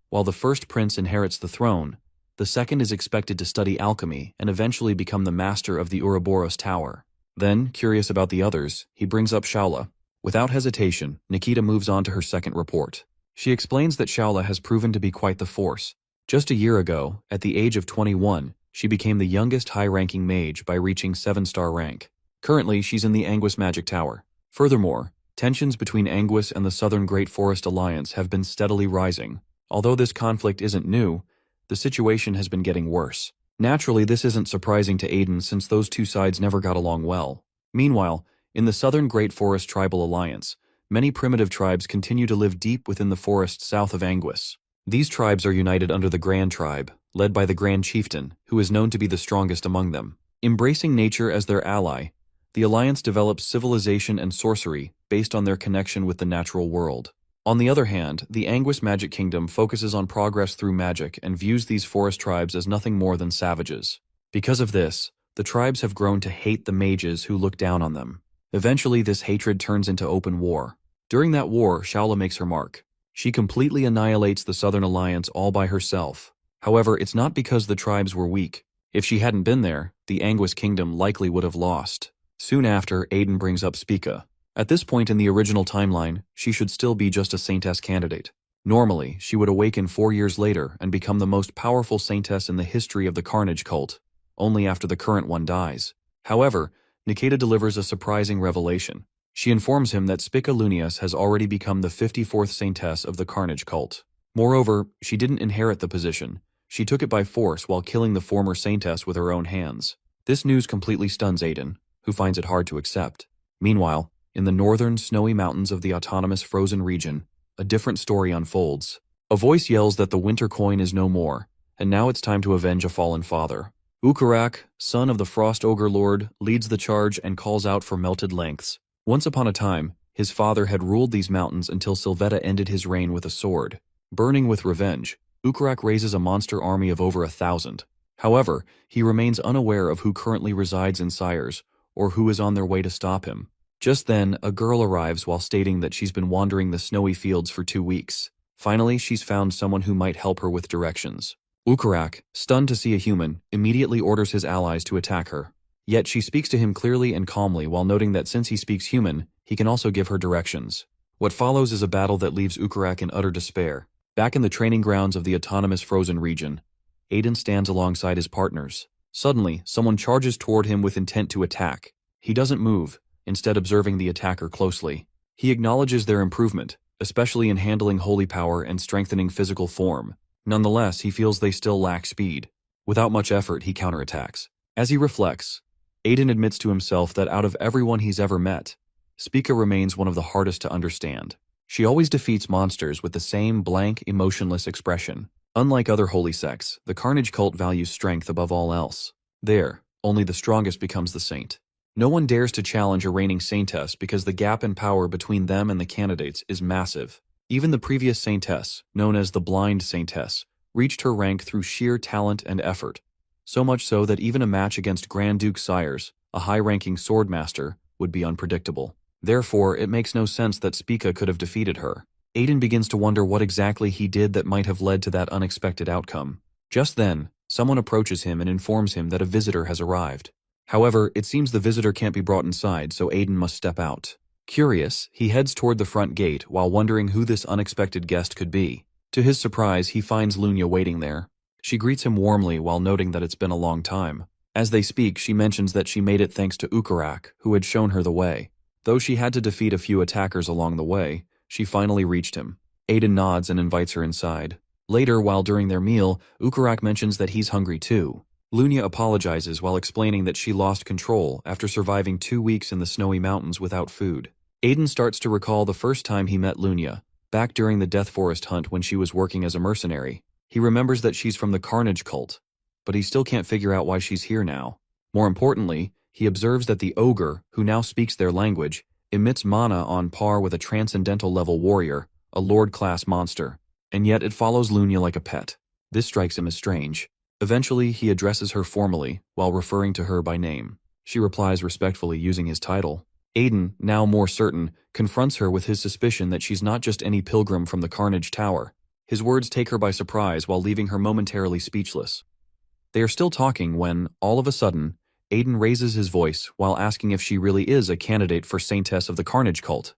While the first prince inherits the throne, the second is expected to study alchemy and eventually become the master of the Ouroboros Tower. Then, curious about the others, he brings up Shaula. Without hesitation, Nikita moves on to her second report. She explains that Shaula has proven to be quite the force. Just a year ago, at the age of 21, she became the youngest high-ranking mage by reaching 7-star rank. Currently, she's in the Anguis Magic Tower. Furthermore, tensions between Anguis and the Southern Great Forest Alliance have been steadily rising. Although this conflict isn't new, the situation has been getting worse. Naturally, this isn't surprising to Aiden since those two sides never got along well. Meanwhile, in the Southern Great Forest Tribal Alliance, many primitive tribes continue to live deep within the forest south of Anguis. These tribes are united under the Grand Tribe, led by the Grand Chieftain, who is known to be the strongest among them. Embracing nature as their ally, the Alliance develops civilization and sorcery based on their connection with the natural world. On the other hand, the Anguis Magic Kingdom focuses on progress through magic and views these forest tribes as nothing more than savages. Because of this, the tribes have grown to hate the mages who look down on them. Eventually, this hatred turns into open war. During that war, Shaula makes her mark. She completely annihilates the Southern Alliance all by herself. However, it's not because the tribes were weak. If she hadn't been there, the Anguis Kingdom likely would have lost. Soon after, Aiden brings up Spica. At this point in the original timeline, she should still be just a Saintess candidate. Normally, she would awaken 4 years later and become the most powerful Saintess in the history of the Carnage cult, only after the current one dies. However, Nikita delivers a surprising revelation. She informs him that Spica Lunius has already become the 54th Saintess of the Carnage cult. Moreover, she didn't inherit the position. She took it by force while killing the former Saintess with her own hands. This news completely stuns Aiden, who finds it hard to accept. Meanwhile, in the northern snowy mountains of the autonomous frozen region, a different story unfolds. A voice yells that the winter coin is no more, and now it's time to avenge a fallen father. Ukurak, son of the Frost Ogre Lord, leads the charge and calls out for melted lengths. Once upon a time, his father had ruled these mountains until Sylvetta ended his reign with a sword. Burning with revenge, Ukurak raises a monster army of over 1,000. However, he remains unaware of who currently resides in Sires, or who is on their way to stop him. Just then, a girl arrives while stating that she's been wandering the snowy fields for 2 weeks. Finally, she's found someone who might help her with directions. Ukurak, stunned to see a human, immediately orders his allies to attack her. Yet she speaks to him clearly and calmly while noting that since he speaks human, he can also give her directions. What follows is a battle that leaves Ukurak in utter despair. Back in the training grounds of the autonomous frozen region, Aiden stands alongside his partners. Suddenly, someone charges toward him with intent to attack. He doesn't move, instead observing the attacker closely. He acknowledges their improvement, especially in handling holy power and strengthening physical form. Nonetheless, he feels they still lack speed. Without much effort, he counterattacks. As he reflects, Aiden admits to himself that out of everyone he's ever met, Spica remains one of the hardest to understand. She always defeats monsters with the same blank, emotionless expression. Unlike other holy sects, the Carnage cult values strength above all else. There, only the strongest becomes the saint. No one dares to challenge a reigning saintess because the gap in power between them and the candidates is massive. Even the previous saintess, known as the Blind Saintess, reached her rank through sheer talent and effort. So much so that even a match against Grand Duke Sires, a high-ranking swordmaster, would be unpredictable. Therefore, it makes no sense that Spica could have defeated her. Aiden begins to wonder what exactly he did that might have led to that unexpected outcome. Just then, someone approaches him and informs him that a visitor has arrived. However, it seems the visitor can't be brought inside, so Aiden must step out. Curious, he heads toward the front gate while wondering who this unexpected guest could be. To his surprise, he finds Lunya waiting there. She greets him warmly while noting that it's been a long time. As they speak, she mentions that she made it thanks to Ukurak, who had shown her the way. Though she had to defeat a few attackers along the way, she finally reached him. Aiden nods and invites her inside. Later, while during their meal, Ukurak mentions that he's hungry too. Lunya apologizes while explaining that she lost control after surviving 2 weeks in the snowy mountains without food. Aiden starts to recall the first time he met Lunya, back during the Death Forest hunt when she was working as a mercenary. He remembers that she's from the Carnage cult, but he still can't figure out why she's here now. More importantly, he observes that the ogre, who now speaks their language, emits mana on par with a transcendental-level warrior, a lord-class monster, and yet it follows Lunya like a pet. This strikes him as strange. Eventually, he addresses her formally, while referring to her by name. She replies respectfully using his title. Aiden, now more certain, confronts her with his suspicion that she's not just any pilgrim from the Carnage Tower. His words take her by surprise while leaving her momentarily speechless. They are still talking when, all of a sudden, Aiden raises his voice while asking if she really is a candidate for Saintess of the Carnage cult.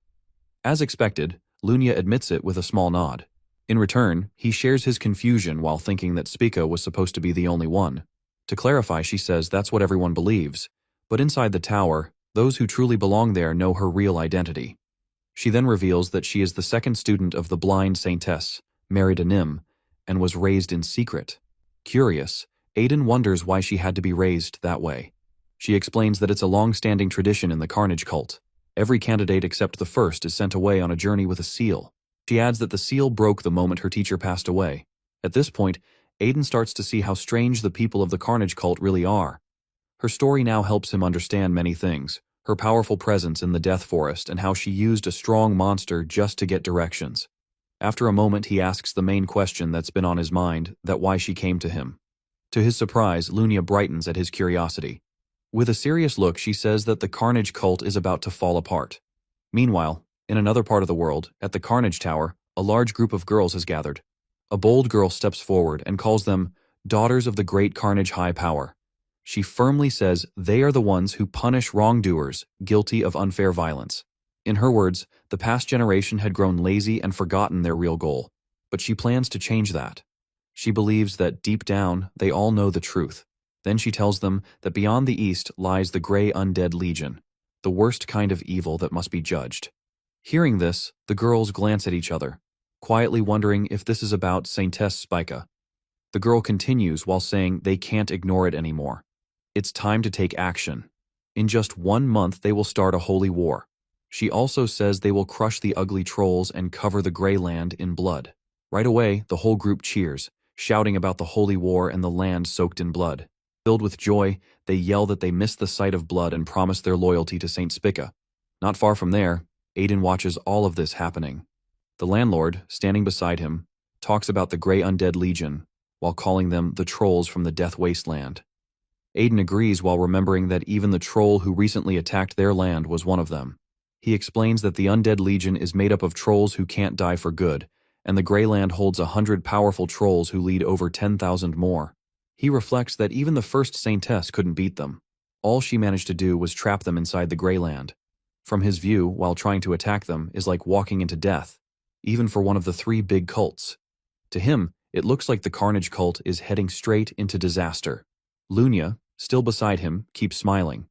As expected, Lunya admits it with a small nod. In return, he shares his confusion while thinking that Spica was supposed to be the only one. To clarify, she says that's what everyone believes, but inside the tower, those who truly belong there know her real identity. She then reveals that she is the second student of the Blind Saintess, married a Nim, and was raised in secret. Curious, Aiden wonders why she had to be raised that way. She explains that it's a long-standing tradition in the Carnage cult. Every candidate except the first is sent away on a journey with a seal. She adds that the seal broke the moment her teacher passed away. At this point, Aiden starts to see how strange the people of the Carnage cult really are. Her story now helps him understand many things, her powerful presence in the Death Forest and how she used a strong monster just to get directions. After a moment, he asks the main question that's been on his mind, that why she came to him. To his surprise, Lunya brightens at his curiosity. With a serious look, she says that the Carnage cult is about to fall apart. Meanwhile, in another part of the world, at the Carnage Tower, a large group of girls has gathered. A bold girl steps forward and calls them daughters of the great Carnage High Power. She firmly says they are the ones who punish wrongdoers guilty of unfair violence. In her words, the past generation had grown lazy and forgotten their real goal, but she plans to change that. She believes that deep down, they all know the truth. Then she tells them that beyond the east lies the Grey Undead Legion, the worst kind of evil that must be judged. Hearing this, the girls glance at each other, quietly wondering if this is about Saintess Spica. The girl continues while saying they can't ignore it anymore. It's time to take action. In just 1 month, they will start a holy war. She also says they will crush the ugly trolls and cover the Grey Land in blood. Right away, the whole group cheers, shouting about the holy war and the land soaked in blood. Filled with joy, they yell that they miss the sight of blood and promise their loyalty to Saint Spica. Not far from there, Aiden watches all of this happening. The landlord, standing beside him, talks about the Grey Undead Legion, while calling them the trolls from the Death Wasteland. Aiden agrees while remembering that even the troll who recently attacked their land was one of them. He explains that the Undead Legion is made up of trolls who can't die for good, and the Greyland holds 100 powerful trolls who lead over 10,000 more. He reflects that even the first Saintess couldn't beat them. All she managed to do was trap them inside the Greyland. From his view, while trying to attack them is like walking into death, even for one of the 3 big cults. To him, it looks like the Carnage cult is heading straight into disaster. Lunia, still beside him, keeps smiling.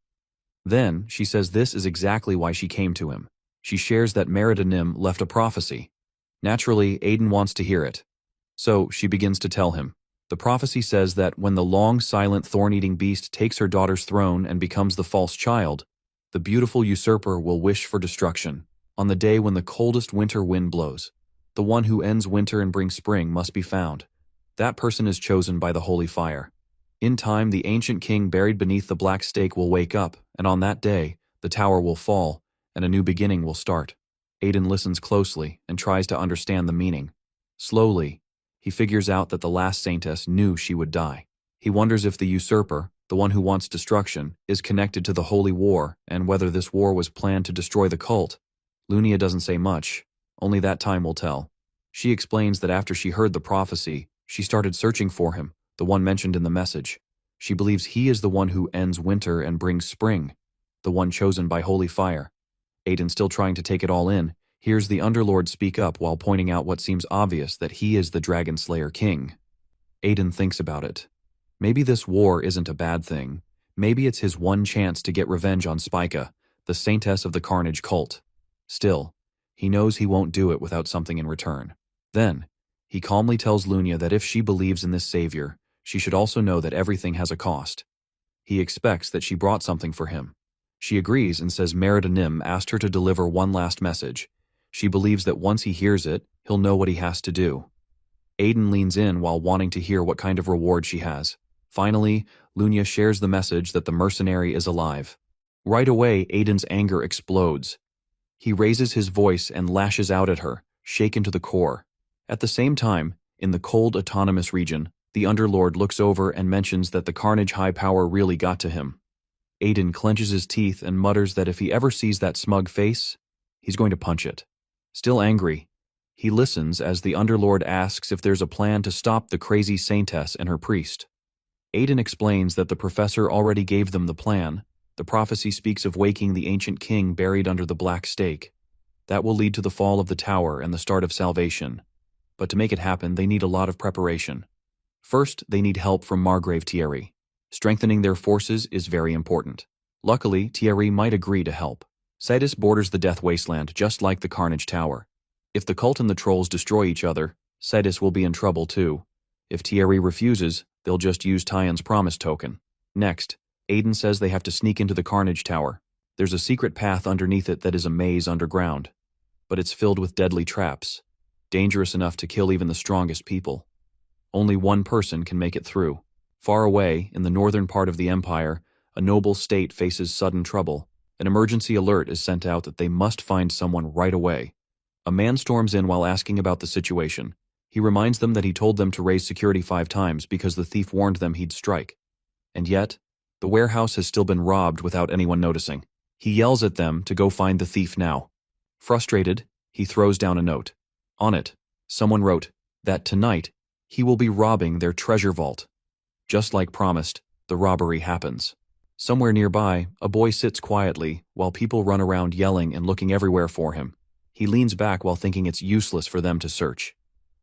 Then, she says this is exactly why she came to him. She shares that Merida Nim left a prophecy. Naturally, Aiden wants to hear it. So, she begins to tell him. The prophecy says that when the long, silent, thorn-eating beast takes her daughter's throne and becomes the false child, the beautiful usurper will wish for destruction. On the day when the coldest winter wind blows, the one who ends winter and brings spring must be found. That person is chosen by the holy fire. In time, the ancient king buried beneath the black stake will wake up, and on that day, the tower will fall, and a new beginning will start. Aiden listens closely and tries to understand the meaning. Slowly, he figures out that the last Saintess knew she would die. He wonders if the usurper, the one who wants destruction, is connected to the holy war, and whether this war was planned to destroy the cult. Lunia doesn't say much. Only that time will tell. She explains that after she heard the prophecy, she started searching for him, the one mentioned in the message. She believes he is the one who ends winter and brings spring, the one chosen by holy fire. Aiden, still trying to take it all in, hears the Underlord speak up while pointing out what seems obvious, that he is the Dragon Slayer King. Aiden thinks about it. Maybe this war isn't a bad thing. Maybe it's his one chance to get revenge on Spica, the Saintess of the Carnage cult. Still, he knows he won't do it without something in return. Then, he calmly tells Lunia that if she believes in this savior, she should also know that everything has a cost. He expects that she brought something for him. She agrees and says Merida Nim asked her to deliver one last message. She believes that once he hears it, he'll know what he has to do. Aiden leans in while wanting to hear what kind of reward she has. Finally, Lunia shares the message that the mercenary is alive. Right away, Aiden's anger explodes. He raises his voice and lashes out at her, shaken to the core. At the same time, in the cold autonomous region, the Underlord looks over and mentions that the Carnage high power really got to him. Aiden clenches his teeth and mutters that if he ever sees that smug face, he's going to punch it. Still angry, he listens as the Underlord asks if there's a plan to stop the crazy Saintess and her priest. Aiden explains that the professor already gave them the plan. The prophecy speaks of waking the ancient king buried under the black stake. That will lead to the fall of the tower and the start of salvation. But to make it happen, they need a lot of preparation. First, they need help from Margrave Thierry. Strengthening their forces is very important. Luckily, Thierry might agree to help. Sidis borders the Death Wasteland just like the Carnage Tower. If the cult and the trolls destroy each other, Sidis will be in trouble too. If Thierry refuses, they'll just use Tyan's promise token. Next, Aiden says they have to sneak into the Carnage Tower. There's a secret path underneath it that is a maze underground. But it's filled with deadly traps, dangerous enough to kill even the strongest people. Only one person can make it through. Far away, in the northern part of the Empire, a noble state faces sudden trouble. An emergency alert is sent out that they must find someone right away. A man storms in while asking about the situation. He reminds them that he told them to raise security 5 times because the thief warned them he'd strike. And yet, the warehouse has still been robbed without anyone noticing. He yells at them to go find the thief now. Frustrated, he throws down a note. On it, someone wrote that tonight he will be robbing their treasure vault. Just like promised, the robbery happens. Somewhere nearby, a boy sits quietly while people run around yelling and looking everywhere for him. He leans back while thinking it's useless for them to search.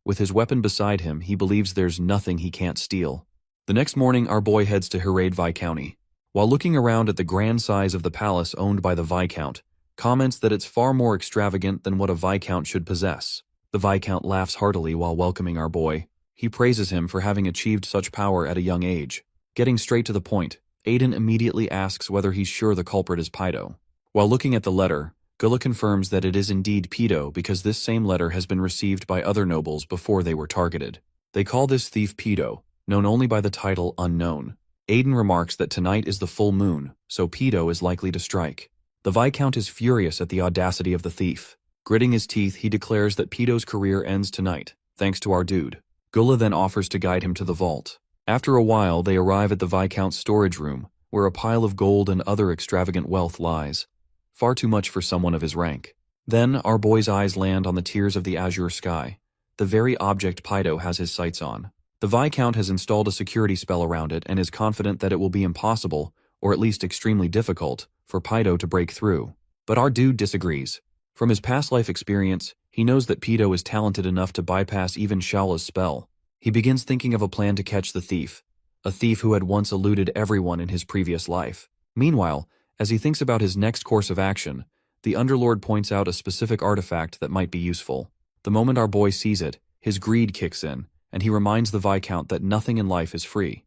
With his weapon beside him, he believes there's nothing he can't steal. The next morning, our boy heads to Heradvi County. While looking around at the grand size of the palace owned by the Viscount, comments that it's far more extravagant than what a Viscount should possess. The Viscount laughs heartily while welcoming our boy. He praises him for having achieved such power at a young age. Getting straight to the point, Aiden immediately asks whether he's sure the culprit is Pido. While looking at the letter, Gula confirms that it is indeed Pido because this same letter has been received by other nobles before they were targeted. They call this thief Pido, known only by the title Unknown. Aiden remarks that tonight is the full moon, so Pido is likely to strike. The Viscount is furious at the audacity of the thief. Gritting his teeth, he declares that Pido's career ends tonight, thanks to our dude. Gula then offers to guide him to the vault. After a while, they arrive at the Viscount's storage room, where a pile of gold and other extravagant wealth lies. far too much for someone of his rank. Then, our boy's eyes land on the tiers of the azure sky, the very object Pido has his sights on. The Viscount has installed a security spell around it and is confident that it will be impossible, or at least extremely difficult, for Pido to break through. But our dude disagrees. From his past life experience, he knows that Pido is talented enough to bypass even Shaola's spell. He begins thinking of a plan to catch the thief, a thief who had once eluded everyone in his previous life. Meanwhile, as he thinks about his next course of action, the Underlord points out a specific artifact that might be useful. The moment our boy sees it, his greed kicks in, and he reminds the Viscount that nothing in life is free,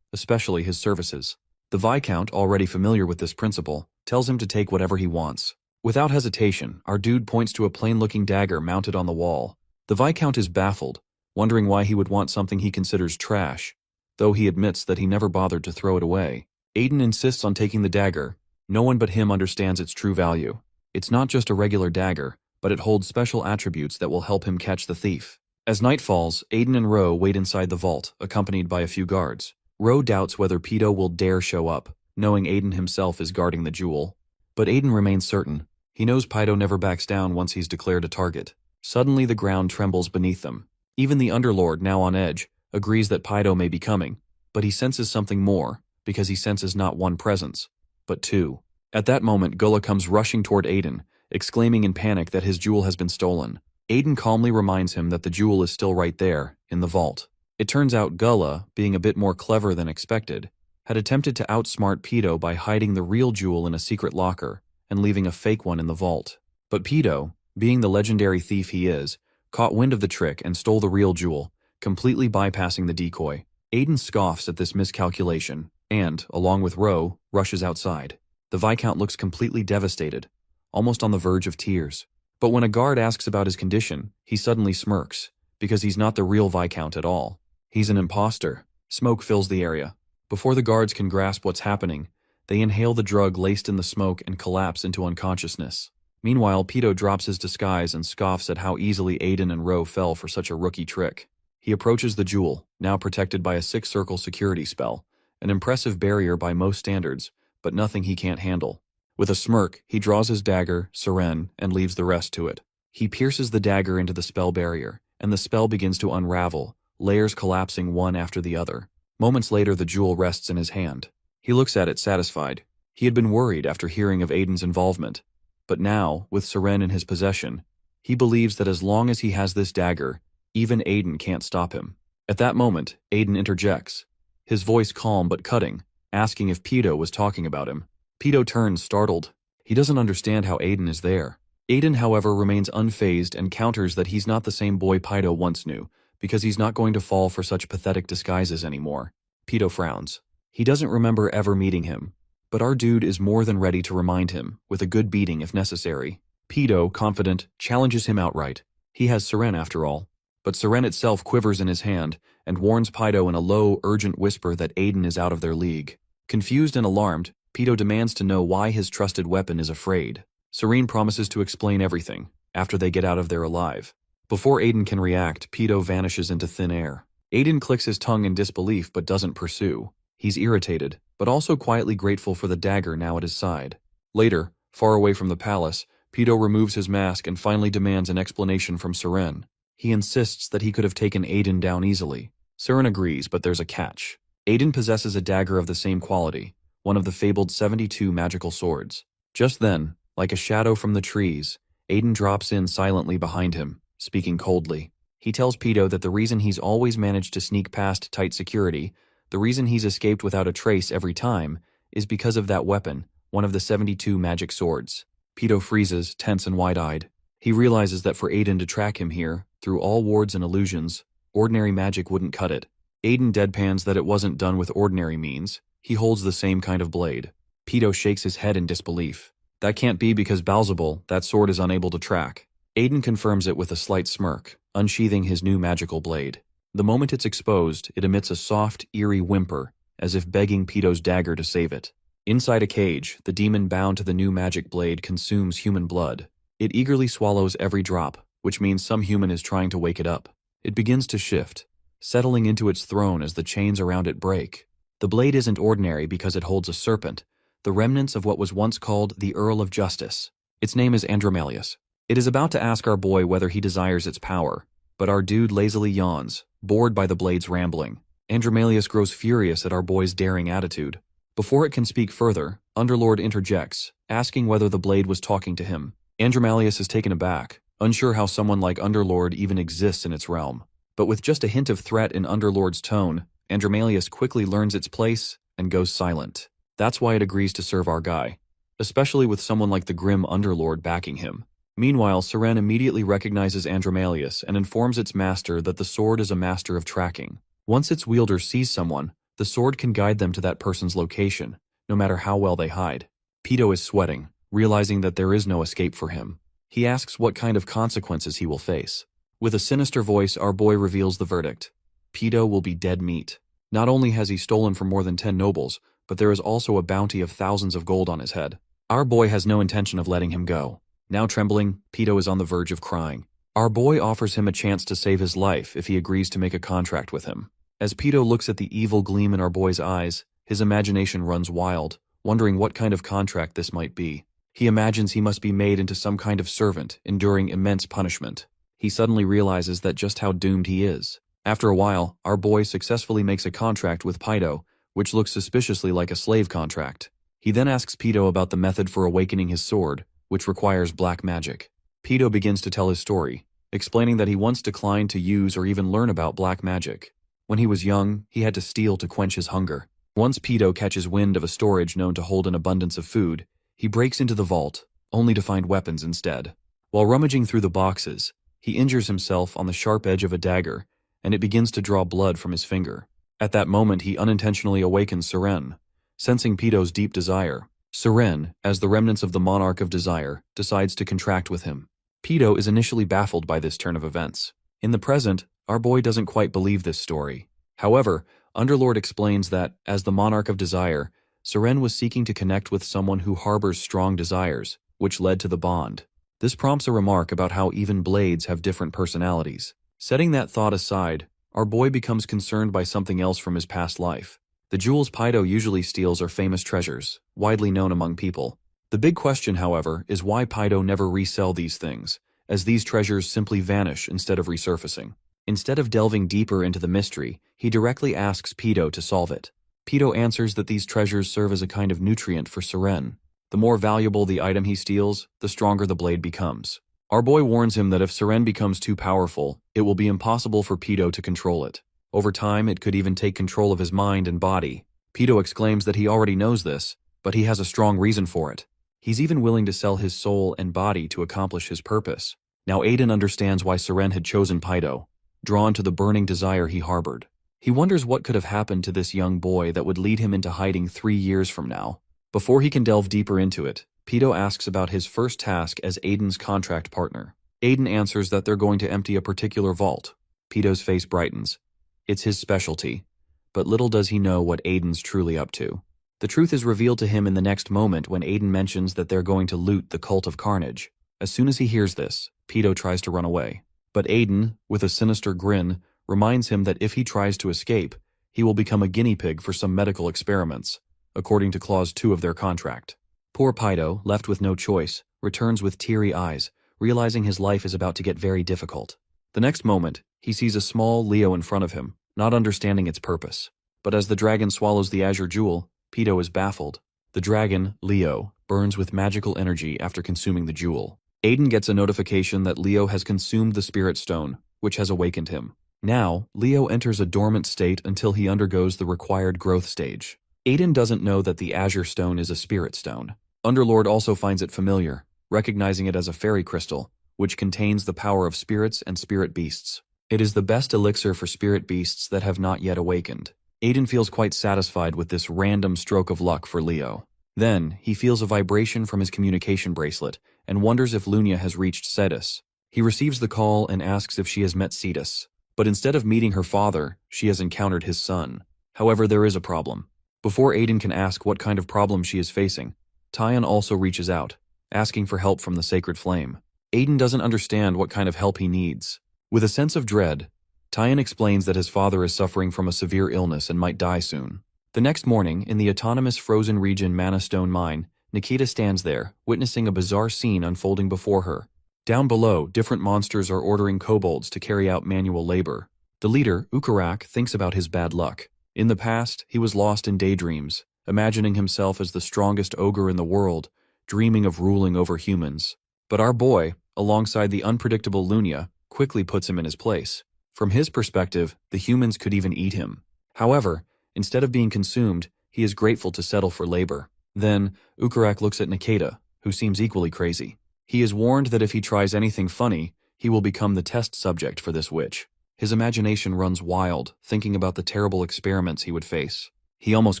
especially his services. The Viscount, already familiar with this principle, tells him to take whatever he wants. Without hesitation, our dude points to a plain-looking dagger mounted on the wall. The Viscount is baffled, wondering why he would want something he considers trash, though he admits that he never bothered to throw it away. Aiden insists on taking the dagger. No one but him understands its true value. It's not just a regular dagger, but it holds special attributes that will help him catch the thief. As night falls, Aiden and Ro wait inside the vault, accompanied by a few guards. Ro doubts whether Pido will dare show up, knowing Aiden himself is guarding the jewel. But Aiden remains certain. He knows Pido never backs down once he's declared a target. Suddenly the ground trembles beneath them. Even the Underlord, now on edge, agrees that Pido may be coming, but he senses something more, because he senses not one presence, but two. At that moment, Gullah comes rushing toward Aiden, exclaiming in panic that his jewel has been stolen. Aiden calmly reminds him that the jewel is still right there, in the vault. It turns out Gullah, being a bit more clever than expected, had attempted to outsmart Pido by hiding the real jewel in a secret locker and leaving a fake one in the vault. But Pido, being the legendary thief he is, caught wind of the trick and stole the real jewel, completely bypassing the decoy. Aiden scoffs at this miscalculation and, along with Ro, rushes outside. The Viscount looks completely devastated, almost on the verge of tears. But when a guard asks about his condition, he suddenly smirks, because he's not the real Viscount at all. He's an imposter. Smoke fills the area. Before the guards can grasp what's happening, they inhale the drug laced in the smoke and collapse into unconsciousness. Meanwhile, Pido drops his disguise and scoffs at how easily Aiden and Ro fell for such a rookie trick. He approaches the jewel, now protected by a six-circle security spell, an impressive barrier by most standards, but nothing he can't handle. With a smirk, he draws his dagger, Seren, and leaves the rest to it. He pierces the dagger into the spell barrier, and the spell begins to unravel, layers collapsing one after the other. Moments later, the jewel rests in his hand. He looks at it satisfied. He had been worried after hearing of Aiden's involvement, but now, with Seren in his possession, he believes that as long as he has this dagger, even Aiden can't stop him. At that moment, Aiden interjects, his voice calm but cutting, asking if Pido was talking about him. Pido turns, startled. He doesn't understand how Aiden is there. Aiden, however, remains unfazed and counters that he's not the same boy Pido once knew, because he's not going to fall for such pathetic disguises anymore. Pido frowns. He doesn't remember ever meeting him, but our dude is more than ready to remind him, with a good beating if necessary. Pido, confident, challenges him outright. He has Seren after all. But Seren itself quivers in his hand and warns Pido in a low, urgent whisper that Aiden is out of their league. Confused and alarmed, Pido demands to know why his trusted weapon is afraid. Seren promises to explain everything, after they get out of there alive. Before Aiden can react, Pido vanishes into thin air. Aiden clicks his tongue in disbelief but doesn't pursue. He's irritated, but also quietly grateful for the dagger now at his side. Later, far away from the palace, Pido removes his mask and finally demands an explanation from Seren. He insists that he could have taken Aiden down easily. Seren agrees, but there's a catch. Aiden possesses a dagger of the same quality, one of the fabled 72 magical swords. Just then, like a shadow from the trees, Aiden drops in silently behind him, speaking coldly. He tells Pido that the reason he's always managed to sneak past tight security, the reason he's escaped without a trace every time, is because of that weapon, one of the 72 magic swords. Pido freezes, tense and wide-eyed. He realizes that for Aiden to track him here, through all wards and illusions, ordinary magic wouldn't cut it. Aiden deadpans that it wasn't done with ordinary means. He holds the same kind of blade. Pido shakes his head in disbelief. That can't be because Balzabul, that sword is unable to track. Aiden confirms it with a slight smirk, unsheathing his new magical blade. The moment it's exposed, it emits a soft, eerie whimper, as if begging Pido's dagger to save it. Inside a cage, the demon bound to the new magic blade consumes human blood. It eagerly swallows every drop, which means some human is trying to wake it up. It begins to shift, settling into its throne as the chains around it break. The blade isn't ordinary because it holds a serpent. the remnants of what was once called the Earl of Justice. Its name is Andromalius. It is about to ask our boy whether he desires its power, but our dude lazily yawns, bored by the blade's rambling. Andromalius grows furious at our boy's daring attitude. Before it can speak further, Underlord interjects, asking whether the blade was talking to him. Andromalius is taken aback, unsure how someone like Underlord even exists in its realm. But with just a hint of threat in Underlord's tone, Andromalius quickly learns its place and goes silent. That's why it agrees to serve our guy, especially with someone like the grim Underlord backing him. Meanwhile, Seren immediately recognizes Andromalius and informs its master that the sword is a master of tracking. Once its wielder sees someone, the sword can guide them to that person's location, no matter how well they hide. Pedo is sweating, realizing that there is no escape for him. He asks what kind of consequences he will face. With a sinister voice, our boy reveals the verdict. Pedo will be dead meat. Not only has he stolen from more than 10 nobles, but there is also a bounty of thousands of gold on his head. Our boy has no intention of letting him go. Now trembling, Pedo is on the verge of crying. Our boy offers him a chance to save his life if he agrees to make a contract with him. As Pedo looks at the evil gleam in our boy's eyes, his imagination runs wild, wondering what kind of contract this might be. He imagines he must be made into some kind of servant, enduring immense punishment. He suddenly realizes that just how doomed he is. After a while, our boy successfully makes a contract with Pedo, which looks suspiciously like a slave contract. He then asks Pedo about the method for awakening his sword, which requires black magic. Pedo begins to tell his story, explaining that he once declined to use or even learn about black magic. When he was young, he had to steal to quench his hunger. Once Pedo catches wind of a storage known to hold an abundance of food, he breaks into the vault, only to find weapons instead. While rummaging through the boxes, he injures himself on the sharp edge of a dagger, and it begins to draw blood from his finger. At that moment, he unintentionally awakens Seren. Sensing Pedo's deep desire, Seren, as the remnants of the Monarch of Desire, decides to contract with him. Pedo is initially baffled by this turn of events. In the present, our boy doesn't quite believe this story. However, Underlord explains that, as the Monarch of Desire, Seren was seeking to connect with someone who harbors strong desires, which led to the bond. This prompts a remark about how even blades have different personalities. Setting that thought aside, our boy becomes concerned by something else from his past life. The jewels Pedo usually steals are famous treasures, widely known among people. The big question, however, is why Pedo never resell these things, as these treasures simply vanish instead of resurfacing. Instead of delving deeper into the mystery, he directly asks Pedo to solve it. Pedo answers that these treasures serve as a kind of nutrient for Seren. The more valuable the item he steals, the stronger the blade becomes. Our boy warns him that if Seren becomes too powerful, it will be impossible for Pedo to control it. Over time, it could even take control of his mind and body. Pedo exclaims that he already knows this, but he has a strong reason for it. He's even willing to sell his soul and body to accomplish his purpose. Now Aiden understands why Seren had chosen Pedo, drawn to the burning desire he harbored. He wonders what could have happened to this young boy that would lead him into hiding 3 years from now. Before he can delve deeper into it, Pedo asks about his first task as Aiden's contract partner. Aiden answers that they're going to empty a particular vault. Pedo's face brightens. It's his specialty, but little does he know what Aiden's truly up to. The truth is revealed to him in the next moment when Aiden mentions that they're going to loot the Cult of Carnage. As soon as he hears this, Pedo tries to run away. But Aiden, with a sinister grin, reminds him that if he tries to escape, he will become a guinea pig for some medical experiments, according to Clause 2 of their contract. Poor Pedo, left with no choice, returns with teary eyes, realizing his life is about to get very difficult. The next moment, he sees a small Leo in front of him, not understanding its purpose. But as the dragon swallows the azure jewel, Pedo is baffled. The dragon, Leo, burns with magical energy after consuming the jewel. Aiden gets a notification that Leo has consumed the Spirit Stone, which has awakened him. Now, Leo enters a dormant state until he undergoes the required growth stage. Aiden doesn't know that the Azure Stone is a Spirit Stone. Underlord also finds it familiar, recognizing it as a fairy crystal, which contains the power of spirits and spirit beasts. It is the best elixir for spirit beasts that have not yet awakened. Aiden feels quite satisfied with this random stroke of luck for Leo. Then, he feels a vibration from his communication bracelet and wonders if Lunia has reached Cetus. He receives the call and asks if she has met Cetus. But instead of meeting her father, she has encountered his son. However, there is a problem. Before Aiden can ask what kind of problem she is facing, Tyan also reaches out, asking for help from the Sacred Flame. Aiden doesn't understand what kind of help he needs. With a sense of dread, Tyan explains that his father is suffering from a severe illness and might die soon. The next morning, in the autonomous frozen region Mana Stone Mine, Nikita stands there, witnessing a bizarre scene unfolding before her. Down below, different monsters are ordering kobolds to carry out manual labor. The leader, Ukurak, thinks about his bad luck. In the past, he was lost in daydreams, imagining himself as the strongest ogre in the world, dreaming of ruling over humans. But our boy, alongside the unpredictable Lunia, quickly puts him in his place. From his perspective, the humans could even eat him. However, instead of being consumed, he is grateful to settle for labor. Then, Ukurak looks at Nikita, who seems equally crazy. He is warned that if he tries anything funny, he will become the test subject for this witch. His imagination runs wild, thinking about the terrible experiments he would face. He almost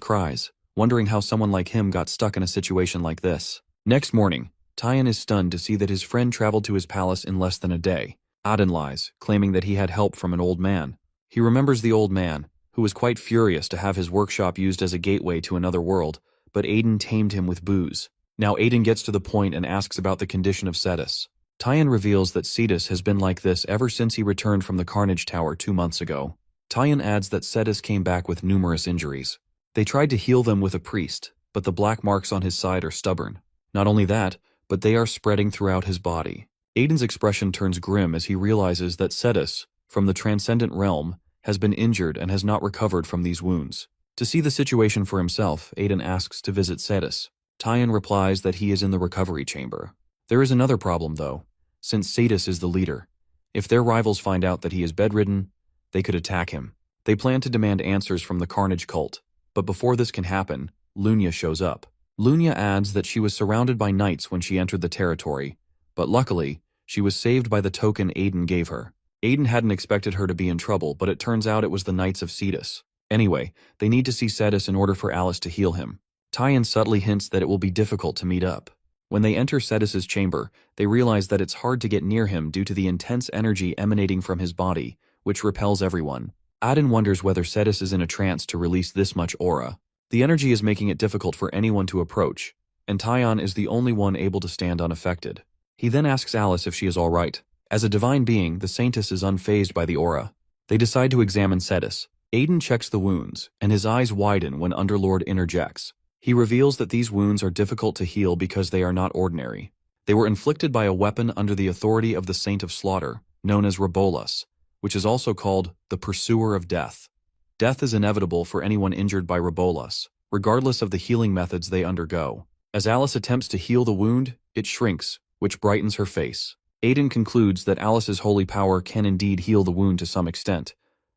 cries, wondering how someone like him got stuck in a situation like this. Next morning, Tyan is stunned to see that his friend traveled to his palace in less than a day. Aden lies, claiming that he had help from an old man. He remembers the old man, who was quite furious to have his workshop used as a gateway to another world, but Aden tamed him with booze. Now Aden gets to the point and asks about the condition of Cetus. Tyan reveals that Cetus has been like this ever since he returned from the Carnage Tower 2 months ago. Tyan adds that Cetus came back with numerous injuries. They tried to heal them with a priest, but the black marks on his side are stubborn. Not only that, but they are spreading throughout his body. Aden's expression turns grim as he realizes that Cetus, from the transcendent realm, has been injured and has not recovered from these wounds. To see the situation for himself, Aden asks to visit Cetus. Tyan replies that he is in the recovery chamber. There is another problem, though, since Cetus is the leader. If their rivals find out that he is bedridden, they could attack him. They plan to demand answers from the Carnage cult, but before this can happen, Lunia shows up. Lunia adds that she was surrounded by knights when she entered the territory, but luckily, she was saved by the token Aden gave her. Aden hadn't expected her to be in trouble, but it turns out it was the Knights of Cetus. Anyway, they need to see Cetus in order for Alice to heal him. Tyan subtly hints that it will be difficult to meet up. When they enter Cetus's chamber, they realize that it's hard to get near him due to the intense energy emanating from his body, which repels everyone. Aden wonders whether Cetus is in a trance to release this much aura. The energy is making it difficult for anyone to approach, and Tyan is the only one able to stand unaffected. He then asks Alice if she is all right. As a divine being, the Saintess is unfazed by the aura. They decide to examine Cetus. Aden checks the wounds, and his eyes widen when Underlord interjects. He reveals that these wounds are difficult to heal because they are not ordinary. They were inflicted by a weapon under the authority of the Saint of Slaughter, known as Rebolus, which is also called the Pursuer of Death. Death is inevitable for anyone injured by Rebolus, regardless of the healing methods they undergo. As Alice attempts to heal the wound, it shrinks, which brightens her face. Aden concludes that Alice's holy power can indeed heal the wound to some extent,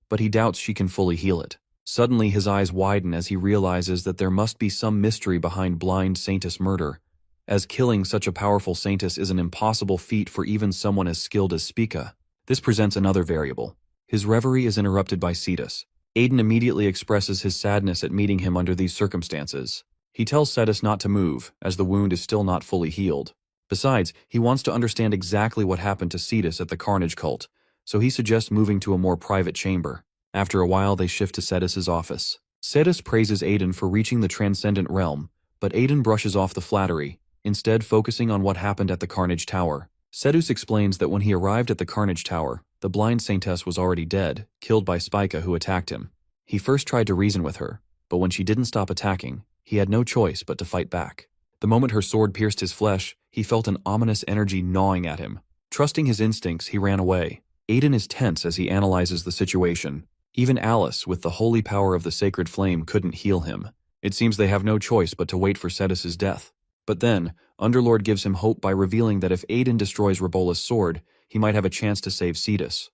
but he doubts she can fully heal it. Suddenly his eyes widen as he realizes that there must be some mystery behind blind Saintess murder, as killing such a powerful Saintess is an impossible feat for even someone as skilled as Spica. This presents another variable. His reverie is interrupted by Cetus. Aden immediately expresses his sadness at meeting him under these circumstances. He tells Cetus not to move, as the wound is still not fully healed. Besides, he wants to understand exactly what happened to Cetus at the Carnage cult, so he suggests moving to a more private chamber. After a while, they shift to Cetus's office. Cetus praises Aden for reaching the transcendent realm, but Aden brushes off the flattery, instead focusing on what happened at the Carnage Tower. Cetus explains that when he arrived at the Carnage Tower, the blind Saintess was already dead, killed by Spica who attacked him. He first tried to reason with her, but when she didn't stop attacking, he had no choice but to fight back. The moment her sword pierced his flesh, he felt an ominous energy gnawing at him. Trusting his instincts, he ran away. Aden is tense as he analyzes the situation. Even Alice, with the holy power of the sacred flame, couldn't heal him. It seems they have no choice but to wait for Cetus's death. But then, Underlord gives him hope by revealing that if Aden destroys Rebolus' sword, he might have a chance to save Cetus.